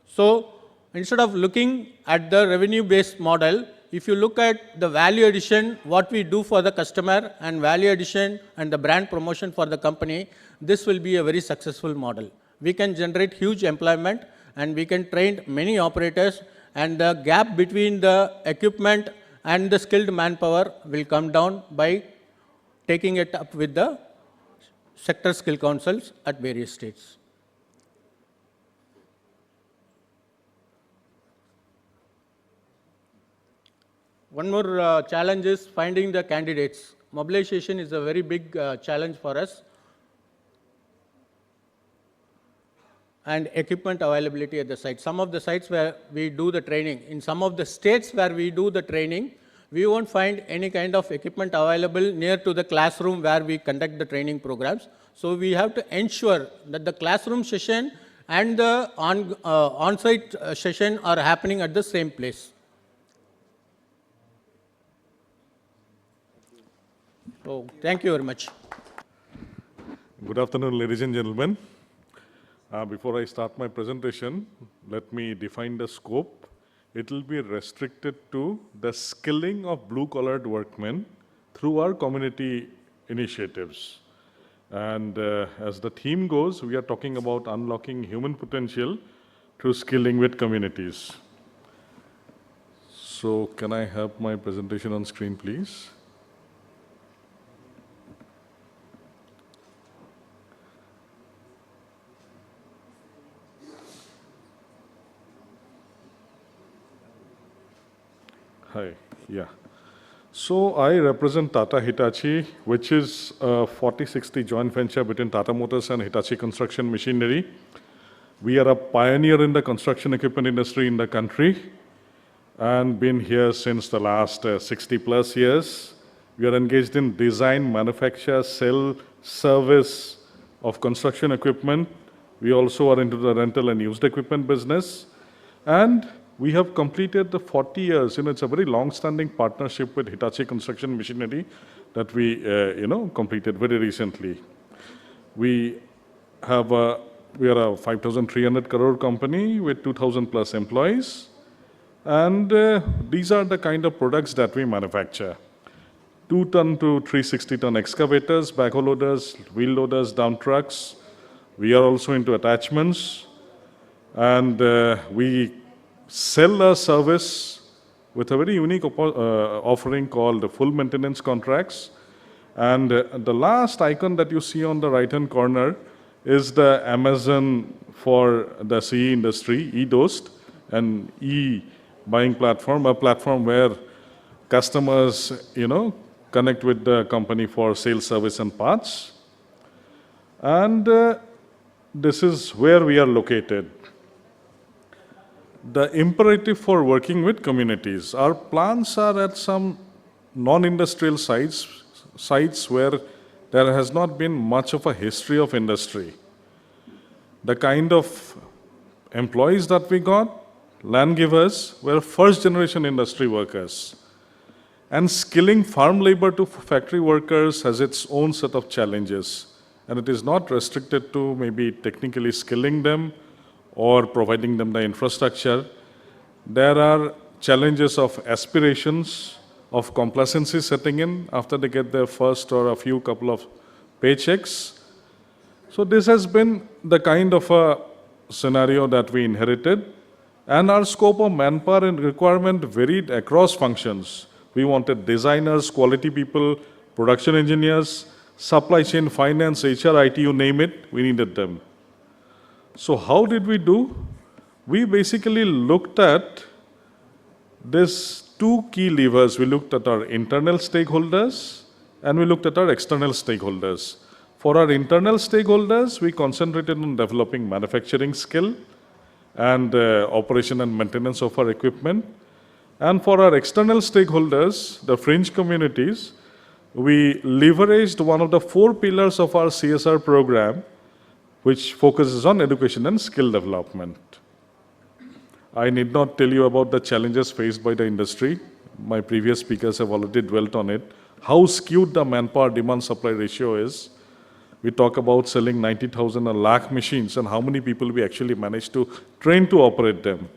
So instead of looking at the revenue-based model, if you look at the value addition, what we do for the customer, and value addition and the brand promotion for the company, this will be a very successful model. We can generate huge employment, and we can train many operators, and the gap between the equipment and the skilled manpower will come down by taking it up with the sector skill councils at various states. One more challenge is finding the candidates. Mobilization is a very big challenge for us, and equipment availability at the site. Some of the sites where we do the training, in some of the states where we do the training, we won't find any kind of equipment available near to the classroom where we conduct the training programs. So we have to ensure that the classroom session and the on-site session are happening at the same place. So thank you very much. Good afternoon, ladies and gentlemen. Before I start my presentation, let me define the scope. It will be restricted to the skilling of blue-collared workmen through our community initiatives. And as the theme goes, we are talking about unlocking human potential through skilling with communities. So can I have my presentation on screen, please? Hi, yeah. So I represent Tata Hitachi, which is a 40-60 joint venture between Tata Motors and Hitachi Construction Machinery. We are a pioneer in the construction equipment industry in the country and been here since the last 60 plus years. We are engaged in design, manufacture, sell, service of construction equipment. We also are into the rental and used equipment business. And we have completed the 40 years, it's a very long-standing partnership with Hitachi Construction Machinery that we, completed very recently. We are a 5,300 crore company with 2,000 plus employees. And these are the kind of products that we manufacture. 2-ton to 360-ton excavators, backhoe loaders, wheel loaders, dump trucks. We are also into attachments. And we sell a service with a very unique offering called the full maintenance contracts. And the last icon that you see on the right-hand corner is the Amazon for the CE industry, eDost, an e-buying platform, a platform where customers, connect with the company for sales, service, and parts. And this is where we are located. The imperative for working with communities. Our plants are at some non-industrial sites where there has not been much of a history of industry. The kind of employees that we got, land givers, were first generation industry workers. And skilling farm labor to factory workers has its own set of challenges. And it is not restricted to maybe technically skilling them or providing them the infrastructure. There are challenges of aspirations, of complacency setting in after they get their first or a few couple of paychecks. So this has been the kind of a scenario that we inherited, and our scope of manpower and requirement varied across functions. We wanted designers, quality people, production engineers, supply chain, finance, HR, IT, you name it, we needed them. So how did we do? We basically looked at these two key levers. We looked at our internal stakeholders and we looked at our external stakeholders. For our internal stakeholders, we concentrated on developing manufacturing skill and operation and maintenance of our equipment. And for our external stakeholders, the fringe communities, we leveraged one of the 4 pillars of our CSR program, which focuses on education and skill development. I need not tell you about the challenges faced by the industry. My previous speakers have already dwelt on it. How skewed the manpower demand-supply ratio is. We talk about selling 90,000 a lakh machines and how many people we actually manage to train to operate them.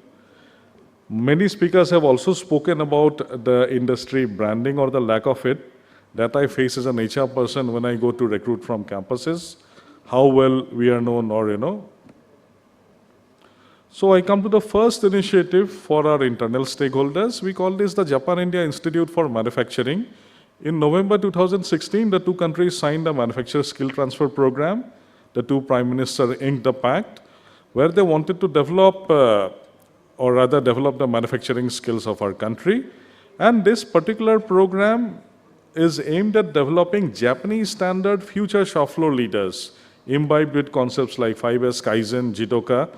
Many speakers have also spoken about the industry branding or the lack of it. That I face as an HR person when I go to recruit from campuses, how well we are known or. So I come to the first initiative for our internal stakeholders. We call this the Japan-India Institute for Manufacturing. In November 2016, the two countries signed a manufacturer skill transfer program. The two prime ministers inked the pact where they wanted to develop the manufacturing skills of our country. And this particular program is aimed at developing Japanese standard future shop floor leaders, imbibed with concepts like 5S, Kaizen, Jidoka.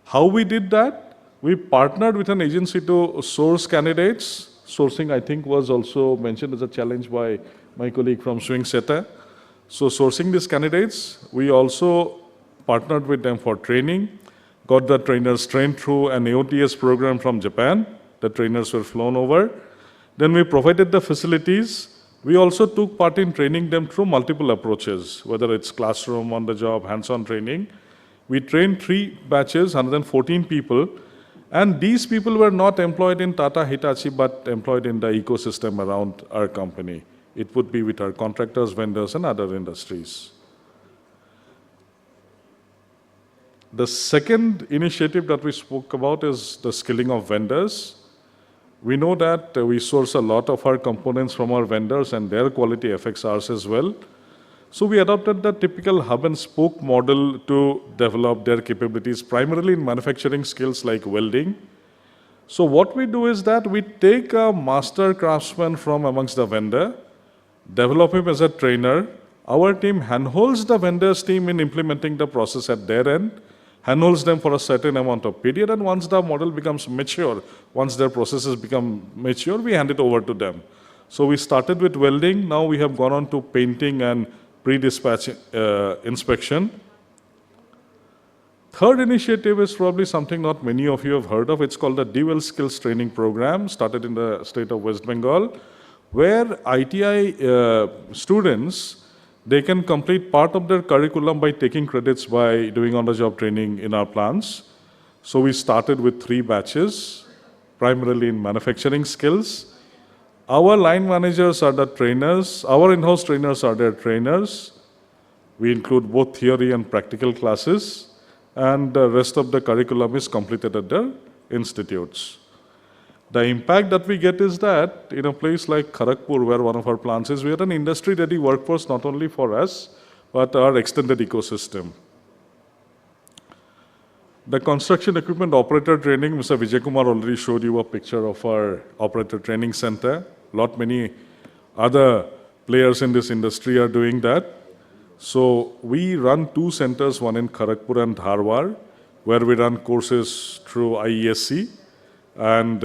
How we did that? We partnered with an agency to source candidates. Sourcing, I think, was also mentioned as a challenge by my colleague from Swing Seta. So sourcing these candidates, we also partnered with them for training, got the trainers trained through an AOTS program from Japan. The trainers were flown over. Then we provided the facilities. We also took part in training them through multiple approaches, whether it's classroom, on-the-job, hands-on training. We trained 3 batches, 114 people, and these people were not employed in Tata Hitachi, but employed in the ecosystem around our company. It would be with our contractors, vendors, and other industries. The second initiative that we spoke about is the skilling of vendors. We know that we source a lot of our components from our vendors and their quality affects ours as well. So we adopted the typical hub and spoke model to develop their capabilities, primarily in manufacturing skills like welding. So what we do is that we take a master craftsman from amongst the vendor, develop him as a trainer. Our team handholds the vendor's team in implementing the process at their end, handholds them for a certain amount of period, and once the model becomes mature, once their processes become mature, we hand it over to them. So we started with welding, now we have gone on to painting and pre-dispatch inspection. Third initiative is probably something not many of you have heard of. It's called the Dual Skills Training Program, started in the state of West Bengal, where ITI students, they can complete part of their curriculum by taking credits by doing on-the-job training in our plants. So we started with 3 batches, primarily in manufacturing skills. Our line managers are the trainers. Our in-house trainers are their trainers. We include both theory and practical classes. And the rest of the curriculum is completed at their institutes. The impact that we get is that in a place like Kharagpur, where one of our plants is, we are an industry-ready workforce not only for us, but our extended ecosystem. The construction equipment operator training, Mr. Vijay Kumar already showed you a picture of our operator training center. Many other players in this industry are doing that. So we run 2 centers, one in Kharagpur and Dharwad, where we run courses through IESC. And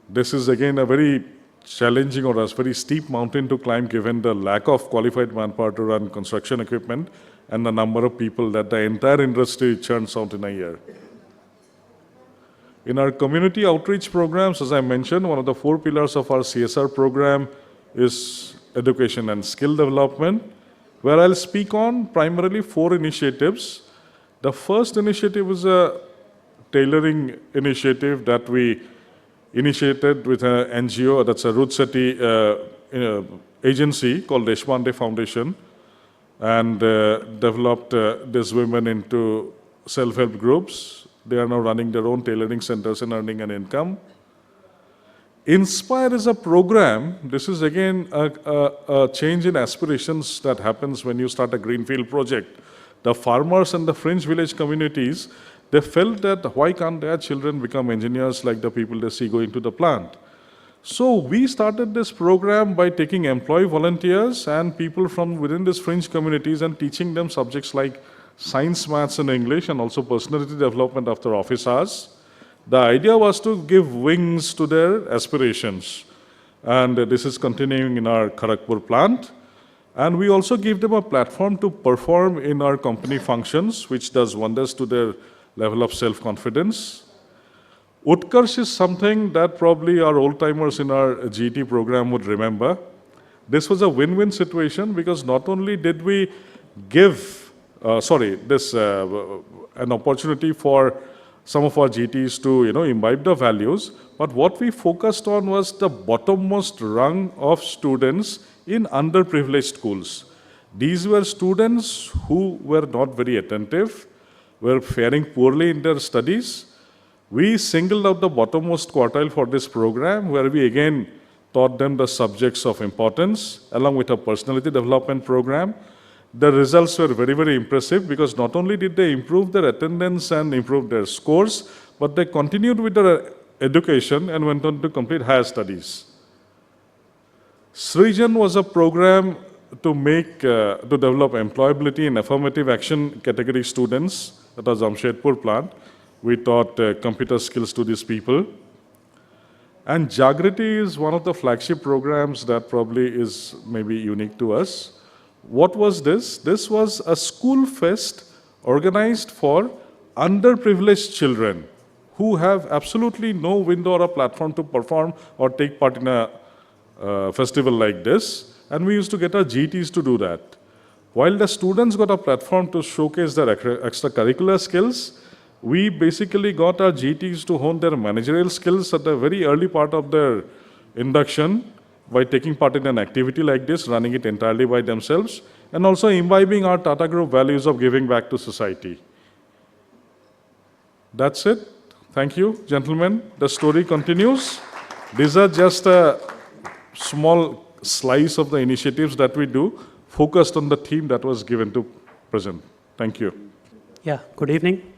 this is again a very challenging or a very steep mountain to climb given the lack of qualified manpower to run construction equipment and the number of people that the entire industry churns out in a year. In our community outreach programs, as I mentioned, one of the 4 pillars of our CSR program is education and skill development, where I'll speak on primarily 4 initiatives. The first initiative is a tailoring initiative that we initiated with an NGO, that's a Ruth Sethi agency called Deshpande Foundation, and developed these women into self-help groups. They are now running their own tailoring centers and earning an income. Inspire is a program. This is again a change in aspirations that happens when you start a greenfield project. The farmers and the fringe village communities, they felt that why can't their children become engineers like the people they see going to the plant? So we started this program by taking employee volunteers and people from within these fringe communities and teaching them subjects like science, maths, and English, and also personality development after office hours. The idea was to give wings to their aspirations. And this is continuing in our Kharagpur plant. And we also give them a platform to perform in our company functions, which does wonders to their level of self-confidence. Utkarsh is something that probably our old-timers in our GT program would remember. This was a win-win situation because not only did we give an opportunity for some of our GTs to imbibe the values, but what we focused on was the bottommost rung of students in underprivileged schools. These were students who were not very attentive, were faring poorly in their studies. We singled out the bottommost quartile for this program, where we again taught them the subjects of importance, along with a personality development program. The results were very, very impressive because not only did they improve their attendance and improve their scores, but they continued with their education and went on to complete higher studies. Srijan was a program to develop employability in affirmative action category students at our Jamshedpur plant. We taught computer skills to these people. And Jagriti is one of the flagship programs that probably is maybe unique to us. What was this? This was a school fest organized for underprivileged children who have absolutely no window or a platform to perform or take part in a festival like this. And we used to get our GTs to do that. While the students got a platform to showcase their extracurricular skills, we basically got our GTs to hone their managerial skills at the very early part of their induction by taking part in an activity like this, running it entirely by themselves, and also imbibing our Tata Group values of giving back to society. That's it. Thank you, gentlemen. The story continues. These are just a small slice of the initiatives that we do, focused on the theme that was given to present. Thank you. Yeah, good evening.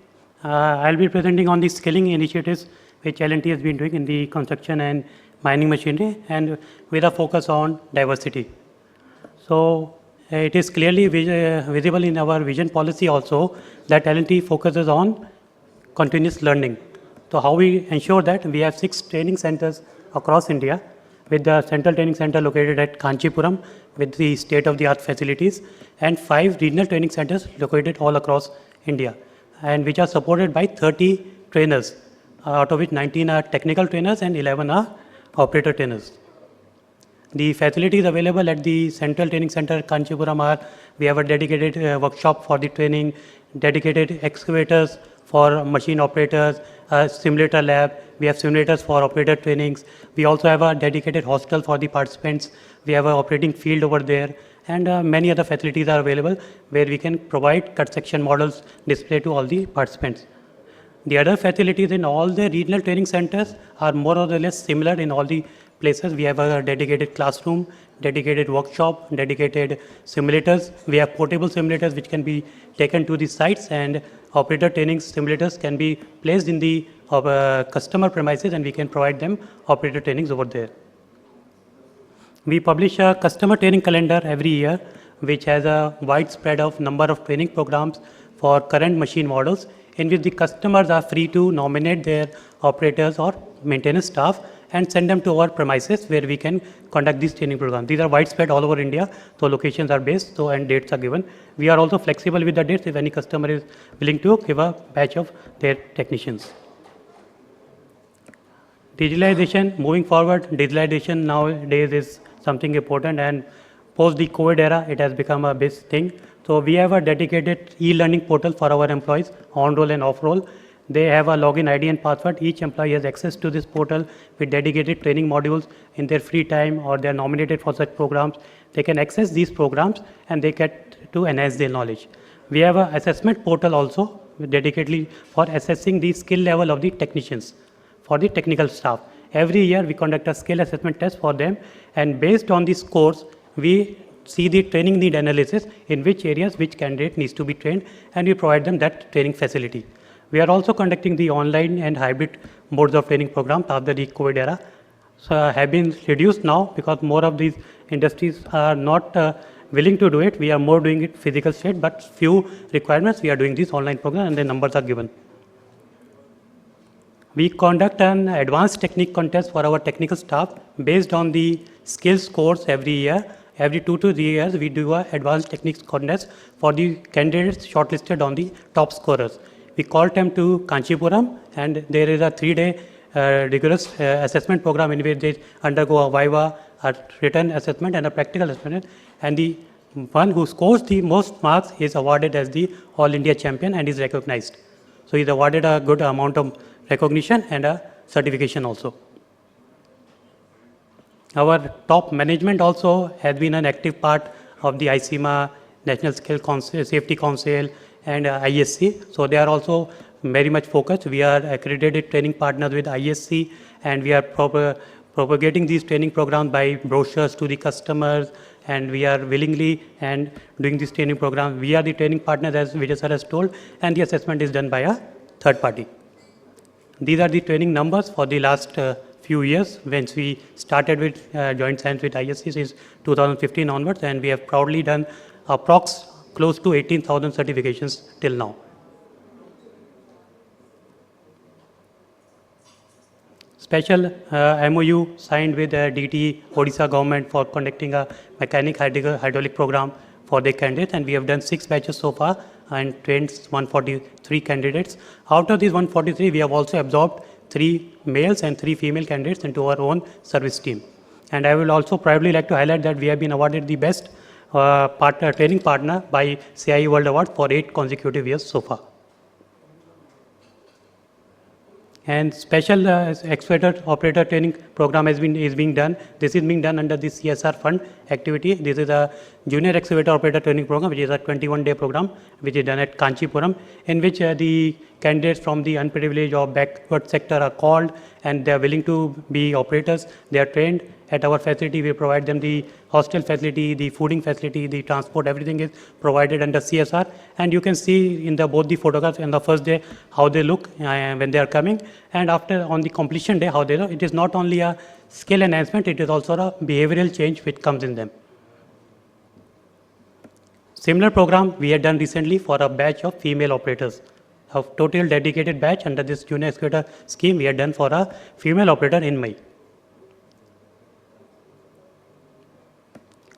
I'll be presenting on the skilling initiatives which L&T has been doing in the construction and mining machinery, and with a focus on diversity. So it is clearly visible in our vision policy also that L&T focuses on continuous learning. So how we ensure that? We have 6 training centers across India, with the central training center located at Kanchipuram with the state-of-the-art facilities, and 5 regional training centers located all across India, and which are supported by 30 trainers, out of which 19 are technical trainers and 11 are operator trainers. The facilities available at the Central Training Center Kanchipuram are, we have a dedicated workshop for the training, dedicated excavators for machine operators, a simulator lab, we have simulators for operator trainings, we also have a dedicated hostel for the participants, we have an operating field over there, and many other facilities are available where we can provide cut section models displayed to all the participants. The other facilities in all the regional training centers are more or less similar in all the places. We have a dedicated classroom, dedicated workshop, dedicated simulators. We have portable simulators which can be taken to the sites, and operator training simulators can be placed in the customer premises, and we can provide them operator trainings over there. We publish a customer training calendar every year which has a wide spread of number of training programs for current machine models, in which the customers are free to nominate their operators or maintenance staff, and send them to our premises where we can conduct these training programs. These are widespread all over India, so locations are based, so and dates are given. We are also flexible with the dates if any customer is willing to give a batch of their technicians. Digitalization, moving forward, digitalization nowadays is something important, and post the COVID era, it has become a big thing. So we have a dedicated e-learning portal for our employees, on-roll and off-roll. They have a login ID and password. Each employee has access to this portal with dedicated training modules in their free time, or they are nominated for such programs. They can access these programs and they get to enhance their knowledge. We have an assessment portal also dedicatedly for assessing the skill level of the technicians, for the technical staff. Every year we conduct a skill assessment test for them, and based on the scores, we see the training need analysis in which areas which candidate needs to be trained, and we provide them that training facility. We are also conducting the online and hybrid modes of training programs after the COVID era. So have been reduced now because more of these industries are not willing to do it. We are more doing it physical state, but few requirements we are doing these online programs and the numbers are given. We conduct an advanced technique contest for our technical staff based on the skill scores every year. Every 2 to 3 years, we do an advanced techniques contest for the candidates shortlisted on the top scorers. We call them to Kanchipuram, and there is a 3-day rigorous assessment program in which they undergo a viva, a written assessment, and a practical assessment. And the one who scores the most marks is awarded as the All India champion and is recognized. So he is awarded a good amount of recognition and a certification also. Our top management also has been an active part of the ICMA, National Skill Council, Safety Council, and ISC. So they are also very much focused. We are accredited training partners with ISC, and we are propagating these training programs by brochures to the customers, and we are willingly and doing this training program. We are the training partners, as Vijay sir has told, and the assessment is done by a third party. These are the training numbers for the last few years. Once we started with joint science with ISC since 2015 onwards, and we have proudly done approx close to 18,000 certifications till now. Special MOU signed with DT Odisha government for conducting a mechanic hydraulic program for the candidates, and we have done 6 batches so far and trained 143 candidates. Out of these 143, we have also absorbed 3 males and 3 female candidates into our own service team. And I will also proudly like to highlight that we have been awarded the best training partner by CIE World Award for 8 consecutive years so far. And special excavator operator training program is being done. This is being done under the CSR fund activity. This is a junior excavator operator training program, which is a 21-day program, which is done at Kanchipuram, in which the candidates from the unprivileged or backward sector are called, and they are willing to be operators. They are trained at our facility. We provide them the hostel facility, the fooding facility, the transport, everything is provided under CSR. And you can see in both the photographs in the first day how they look when they are coming, and after on the completion day how they look. It is not only a skill enhancement, it is also a behavioral change which comes in them. Similar program we had done recently for a batch of female operators. A total dedicated batch under this junior excavator scheme we had done for a female operator in May.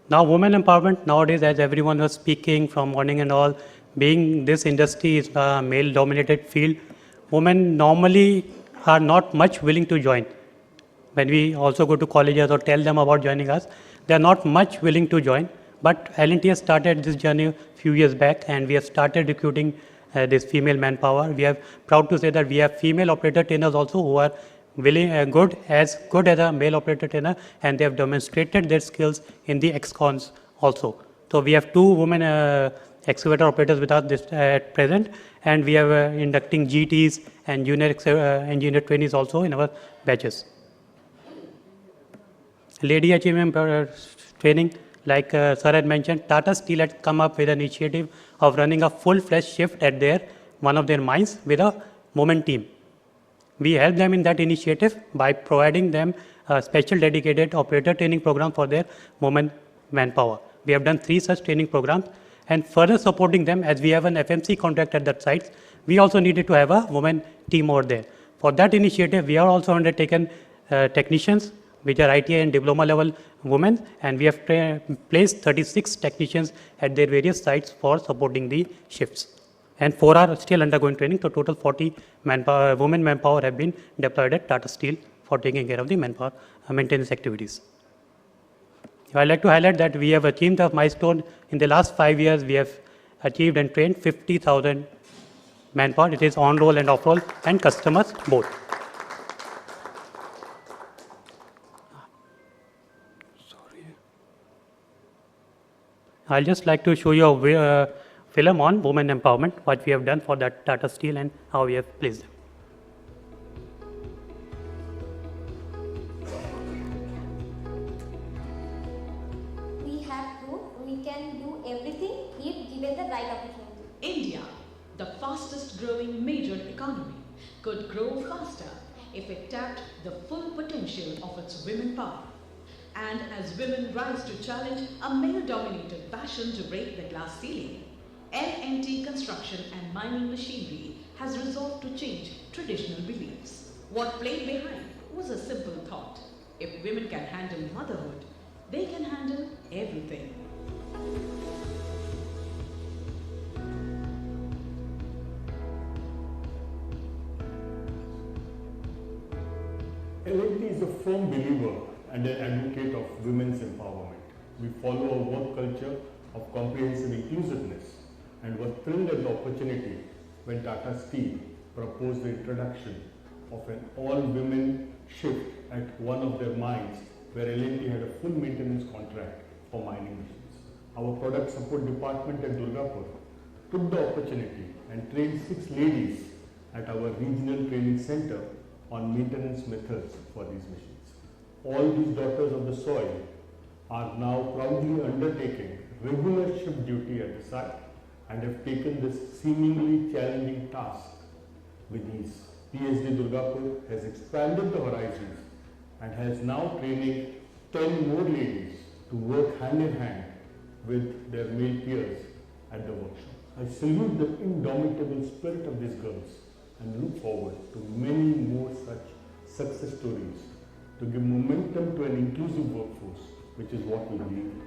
Now, women empowerment nowadays, as everyone was speaking from morning and all, being this industry is a male-dominated field, women normally are not much willing to join. When we also go to colleges or tell them about joining us, they are not much willing to join. But L&T has started this journey a few years back, and we have started recruiting this female manpower. We are proud to say that we have female operator trainers also who are willing, good as a male operator trainer, and they have demonstrated their skills in the ex-cons also. So we have 2 women excavator operators with us at present, and we are inducting GTs and junior engineer trainees also in our batches. Lady achievement training, like sir had mentioned, Tata Steel had come up with an initiative of running a full-fledged shift at one of their mines with a women team. We help them in that initiative by providing them a special dedicated operator training program for their women manpower. We have done 3 such training programs, and further supporting them, as we have an FMC contract at that site, we also needed to have a women team over there. For that initiative, we are also undertaken technicians, which are ITI and diploma level women, and we have placed 36 technicians at their various sites for supporting the shifts. And 4 are still undergoing training, so total 40 manpower, women manpower have been deployed at Tata Steel for taking care of the manpower maintenance activities. I'd like to highlight that we have achieved a milestone. In the last 5 years, we have achieved and trained 50,000 manpower. It is on-roll and off-roll and customers both. I'll just like to show you a film on women empowerment, what we have done for that Tata Steel and how we have placed them. We have proved we can do everything if given the right opportunity. India, the fastest growing major economy, could grow faster if it tapped the full potential of its women power. And as women rise to challenge a male-dominated passion to break the glass ceiling, L&T Construction and Mining Machinery has resolved to change traditional beliefs. What played behind was a simple thought. If women can handle motherhood, they can handle everything. L&T is a firm believer and an advocate of women's empowerment. We follow a work culture of comprehensive inclusiveness and were thrilled at the opportunity when Tata Steel proposed the introduction of an all-women shift at one of their mines where L&T had a full maintenance contract for mining machines. Our product support department at Durgapur took the opportunity and trained 6 ladies at our regional training center on maintenance methods for these machines. All these daughters of the soil are now proudly undertaking regular shift duty at the site and have taken this seemingly challenging task with ease. PSD Durgapur has expanded the horizons and has now training 10 more ladies to work hand in hand with their male peers at the workshop. I salute the indomitable spirit of these girls and look forward to many more such success stories to give momentum to an inclusive workforce, which is what we believe in.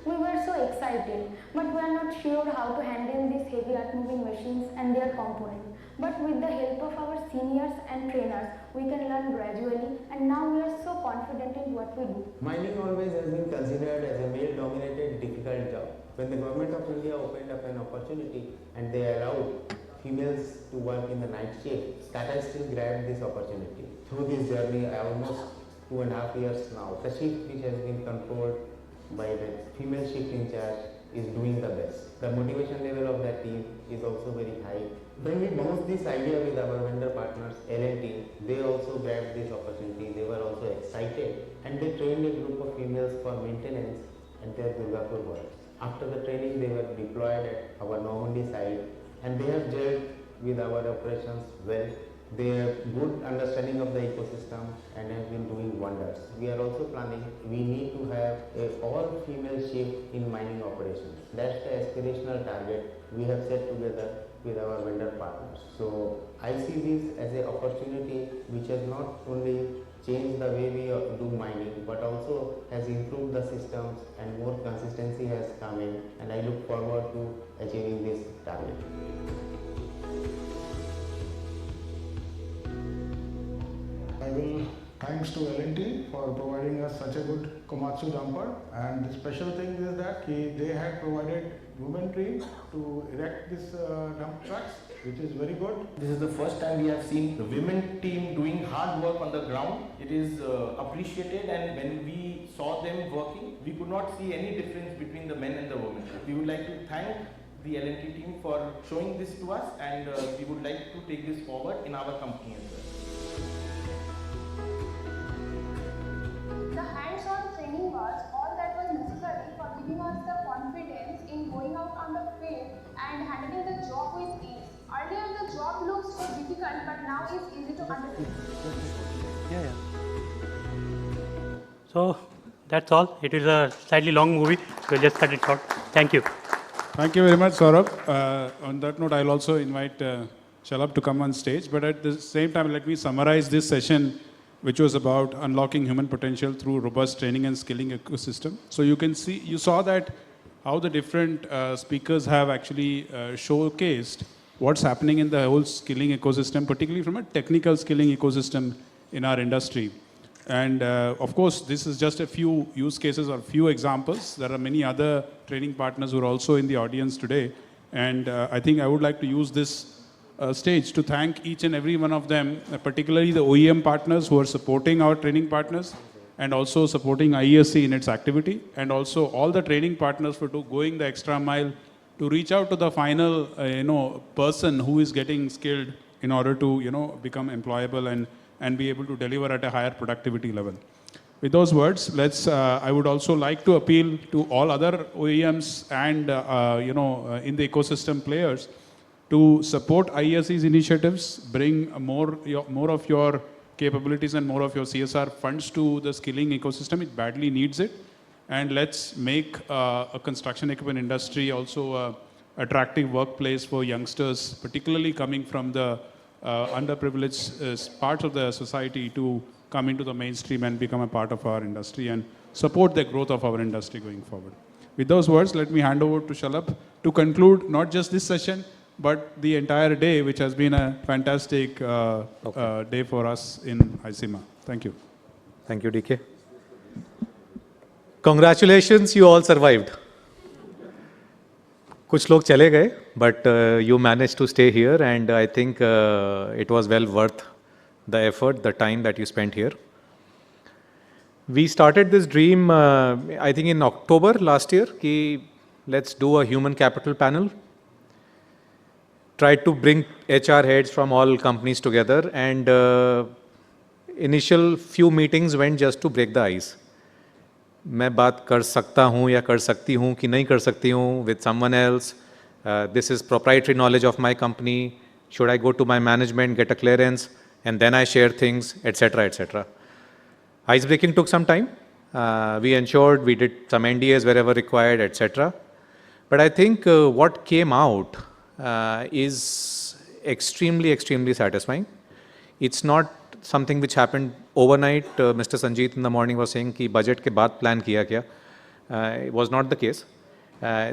We were so excited, but we are not sure how to handle these heavy earth-moving machines and their components. But with the help of our seniors and trainers, we can learn gradually, and now we are so confident in what we do. Mining always has been considered as a male-dominated, difficult job. When the government of India opened up an opportunity and they allowed females to work in the night shift, Tata Steel grabbed this opportunity. Through this journey, almost 2.5 years now, the shift which has been controlled by the female shift in charge is doing the best. The motivation level of that team is also very high. When we bounced this idea with our vendor partners, L&T, they also grabbed this opportunity. They were also excited and they trained a group of females for maintenance at their Durgapur works. After the training, they were deployed at our Nohundi site and they have gelled with our operations well. They have good understanding of the ecosystem and have been doing wonders. We are also planning, we need to have an all-female shift in mining operations. That's the aspirational target we have set together with our vendor partners. So I see this as an opportunity which has not only changed the way we do mining, but also has improved the systems and more consistency has come in, and I look forward to achieving this target. I will thanks to L&T for providing us such a good Komatsu dumper, and the special thing is that they had provided women team to erect this dump trucks, which is very good. This is the first time we have seen the women team doing hard work on the ground. It is appreciated, and when we saw them working, we could not see any difference between the men and the women. We would like to thank the L&T team for showing this to us, and we would like to take this forward in our company as well. The hands-on training was all that was necessary for giving us the confidence in going out on the field and handling the job with ease. Earlier the job looked so difficult, but now it's easy to undertake. So that's all. It is a slightly long movie. We'll just cut it short. Thank you. Thank you very much, Saurabh. On that note, I'll also invite Shalabh to come on stage. But at the same time, let me summarize this session, which was about unlocking human potential through robust training and skilling ecosystem. So you can see, you saw that how the different speakers have actually showcased what's happening in the whole skilling ecosystem, particularly from a technical skilling ecosystem in our industry. And of course, this is just a few use cases or few examples. There are many other training partners who are also in the audience today. And I think I would like to use this stage to thank each and every one of them, particularly the OEM partners who are supporting our training partners and also supporting IESC in its activity, and also all the training partners for going the extra mile to reach out to the final person who is getting skilled in order to become employable and be able to deliver at a higher productivity level. With those words, I would also like to appeal to all other OEMs and in the ecosystem players to support IESC's initiatives, bring more of your capabilities and more of your CSR funds to the skilling ecosystem. It badly needs it. And let's make a construction equipment industry also an attractive workplace for youngsters, particularly coming from the underprivileged parts of the society, to come into the mainstream and become a part of our industry and support the growth of our industry going forward. With those words, let me hand over to Shalabh to conclude not just this session, but the entire day, which has been a fantastic day for us in ICIMA. Thank you. Thank you, DK. Congratulations, you all survived. कुछ लोग चले गए, but you managed to stay here, and I think it was well worth the effort, the time that you spent here. We started this dream, I think in October last year, कि let's do a human capital panel. Tried to bring HR heads from all companies together, and initial few meetings went just to break the ice. मैं बात कर सकता हूँ या कर सकती हूँ कि नहीं कर सकती हूँ with someone else. This is proprietary knowledge of my company. Should I go to my management, get a clearance, and then I share things, etc., etc. Ice breaking took some time. We ensured we did some NDAs wherever required, etc. But I think what came out is extremely, extremely satisfying. It's not something which happened overnight. Mr. Sanjeet in the morning was saying कि budget के बाद plan किया क्या. It was not the case.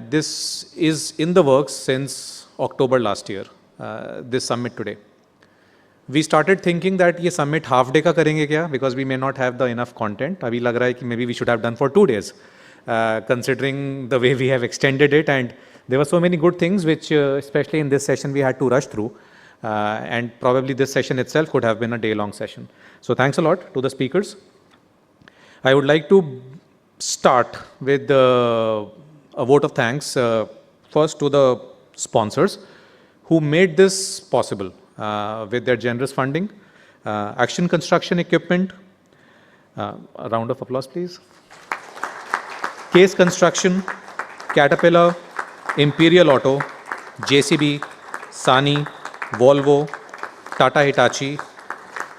This is in the works since October last year, this summit today. We started thinking that ये summit half day का करेंगे क्या, because we may not have the enough content. अभी लग रहा है कि maybe we should have done for 2 days, considering the way we have extended it, and there were so many good things which, especially in this session, we had to rush through. And probably this session itself could have been a day-long session. So thanks a lot to the speakers. I would like to start with a vote of thanks first to the sponsors who made this possible with their generous funding. Action Construction Equipment, a round of applause please. Case Construction, Caterpillar, Imperial Auto, JCB, Sani, Volvo, Tata Hitachi,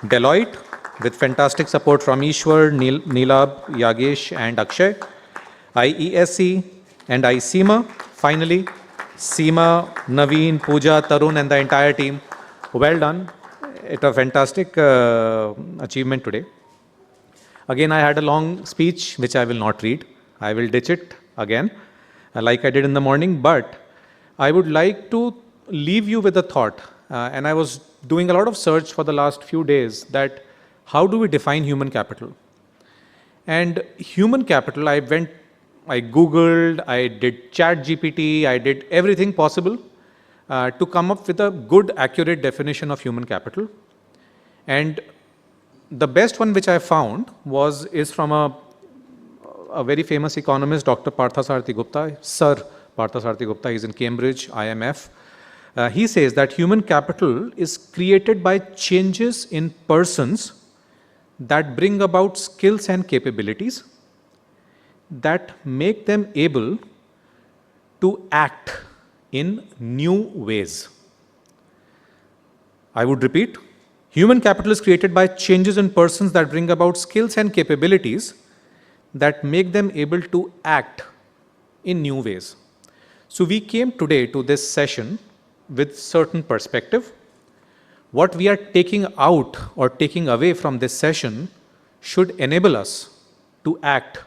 Deloitte, with fantastic support from Ishwar, Neelab, Yagesh and Akshay, IESC and ICIMA, finally, Seema, Naveen, Pooja, Tarun and the entire team. Well done. It's a fantastic achievement today. Again, I had a long speech which I will not read. I will ditch it again, like I did in the morning, but I would like to leave you with a thought. And I was doing a lot of search for the last few days that how do we define human capital? And human capital, I Googled, I did ChatGPT, I did everything possible to come up with a good, accurate definition of human capital. And the best one which I found is from a very famous economist, Dr. Parthasarathi Gupta, Sir Parthasarathi Gupta. He's in Cambridge, IMF. He says that human capital is created by changes in persons that bring about skills and capabilities that make them able to act in new ways. I would repeat, human capital is created by changes in persons that bring about skills and capabilities that make them able to act in new ways. So we came today to this session with certain perspective. What we are taking out or taking away from this session should enable us to act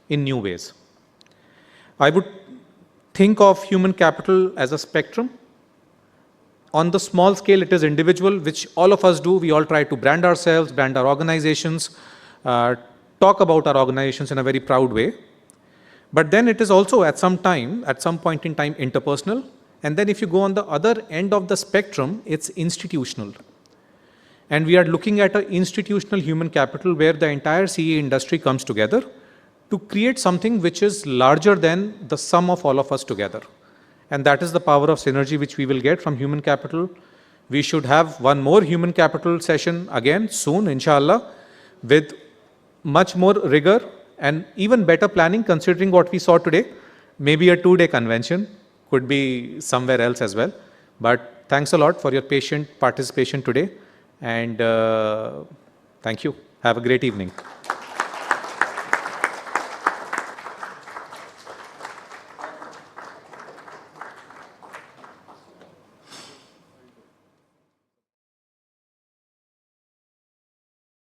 in new ways. I would think of human capital as a spectrum. On the small scale, it is individual, which all of us do. We all try to brand ourselves, brand our organizations, talk about our organizations in a very proud way. But then it is also at some point in time, interpersonal. And then if you go on the other end of the spectrum, it's institutional. And we are looking at an institutional human capital where the entire CE industry comes together to create something which is larger than the sum of all of us together. And that is the power of synergy which we will get from human capital. We should have one more human capital session again soon, inshallah, with much more rigor and even better planning considering what we saw today. Maybe a 2-day convention, could be somewhere else as well. But thanks a lot for your patient participation today. And thank you. Have a great evening.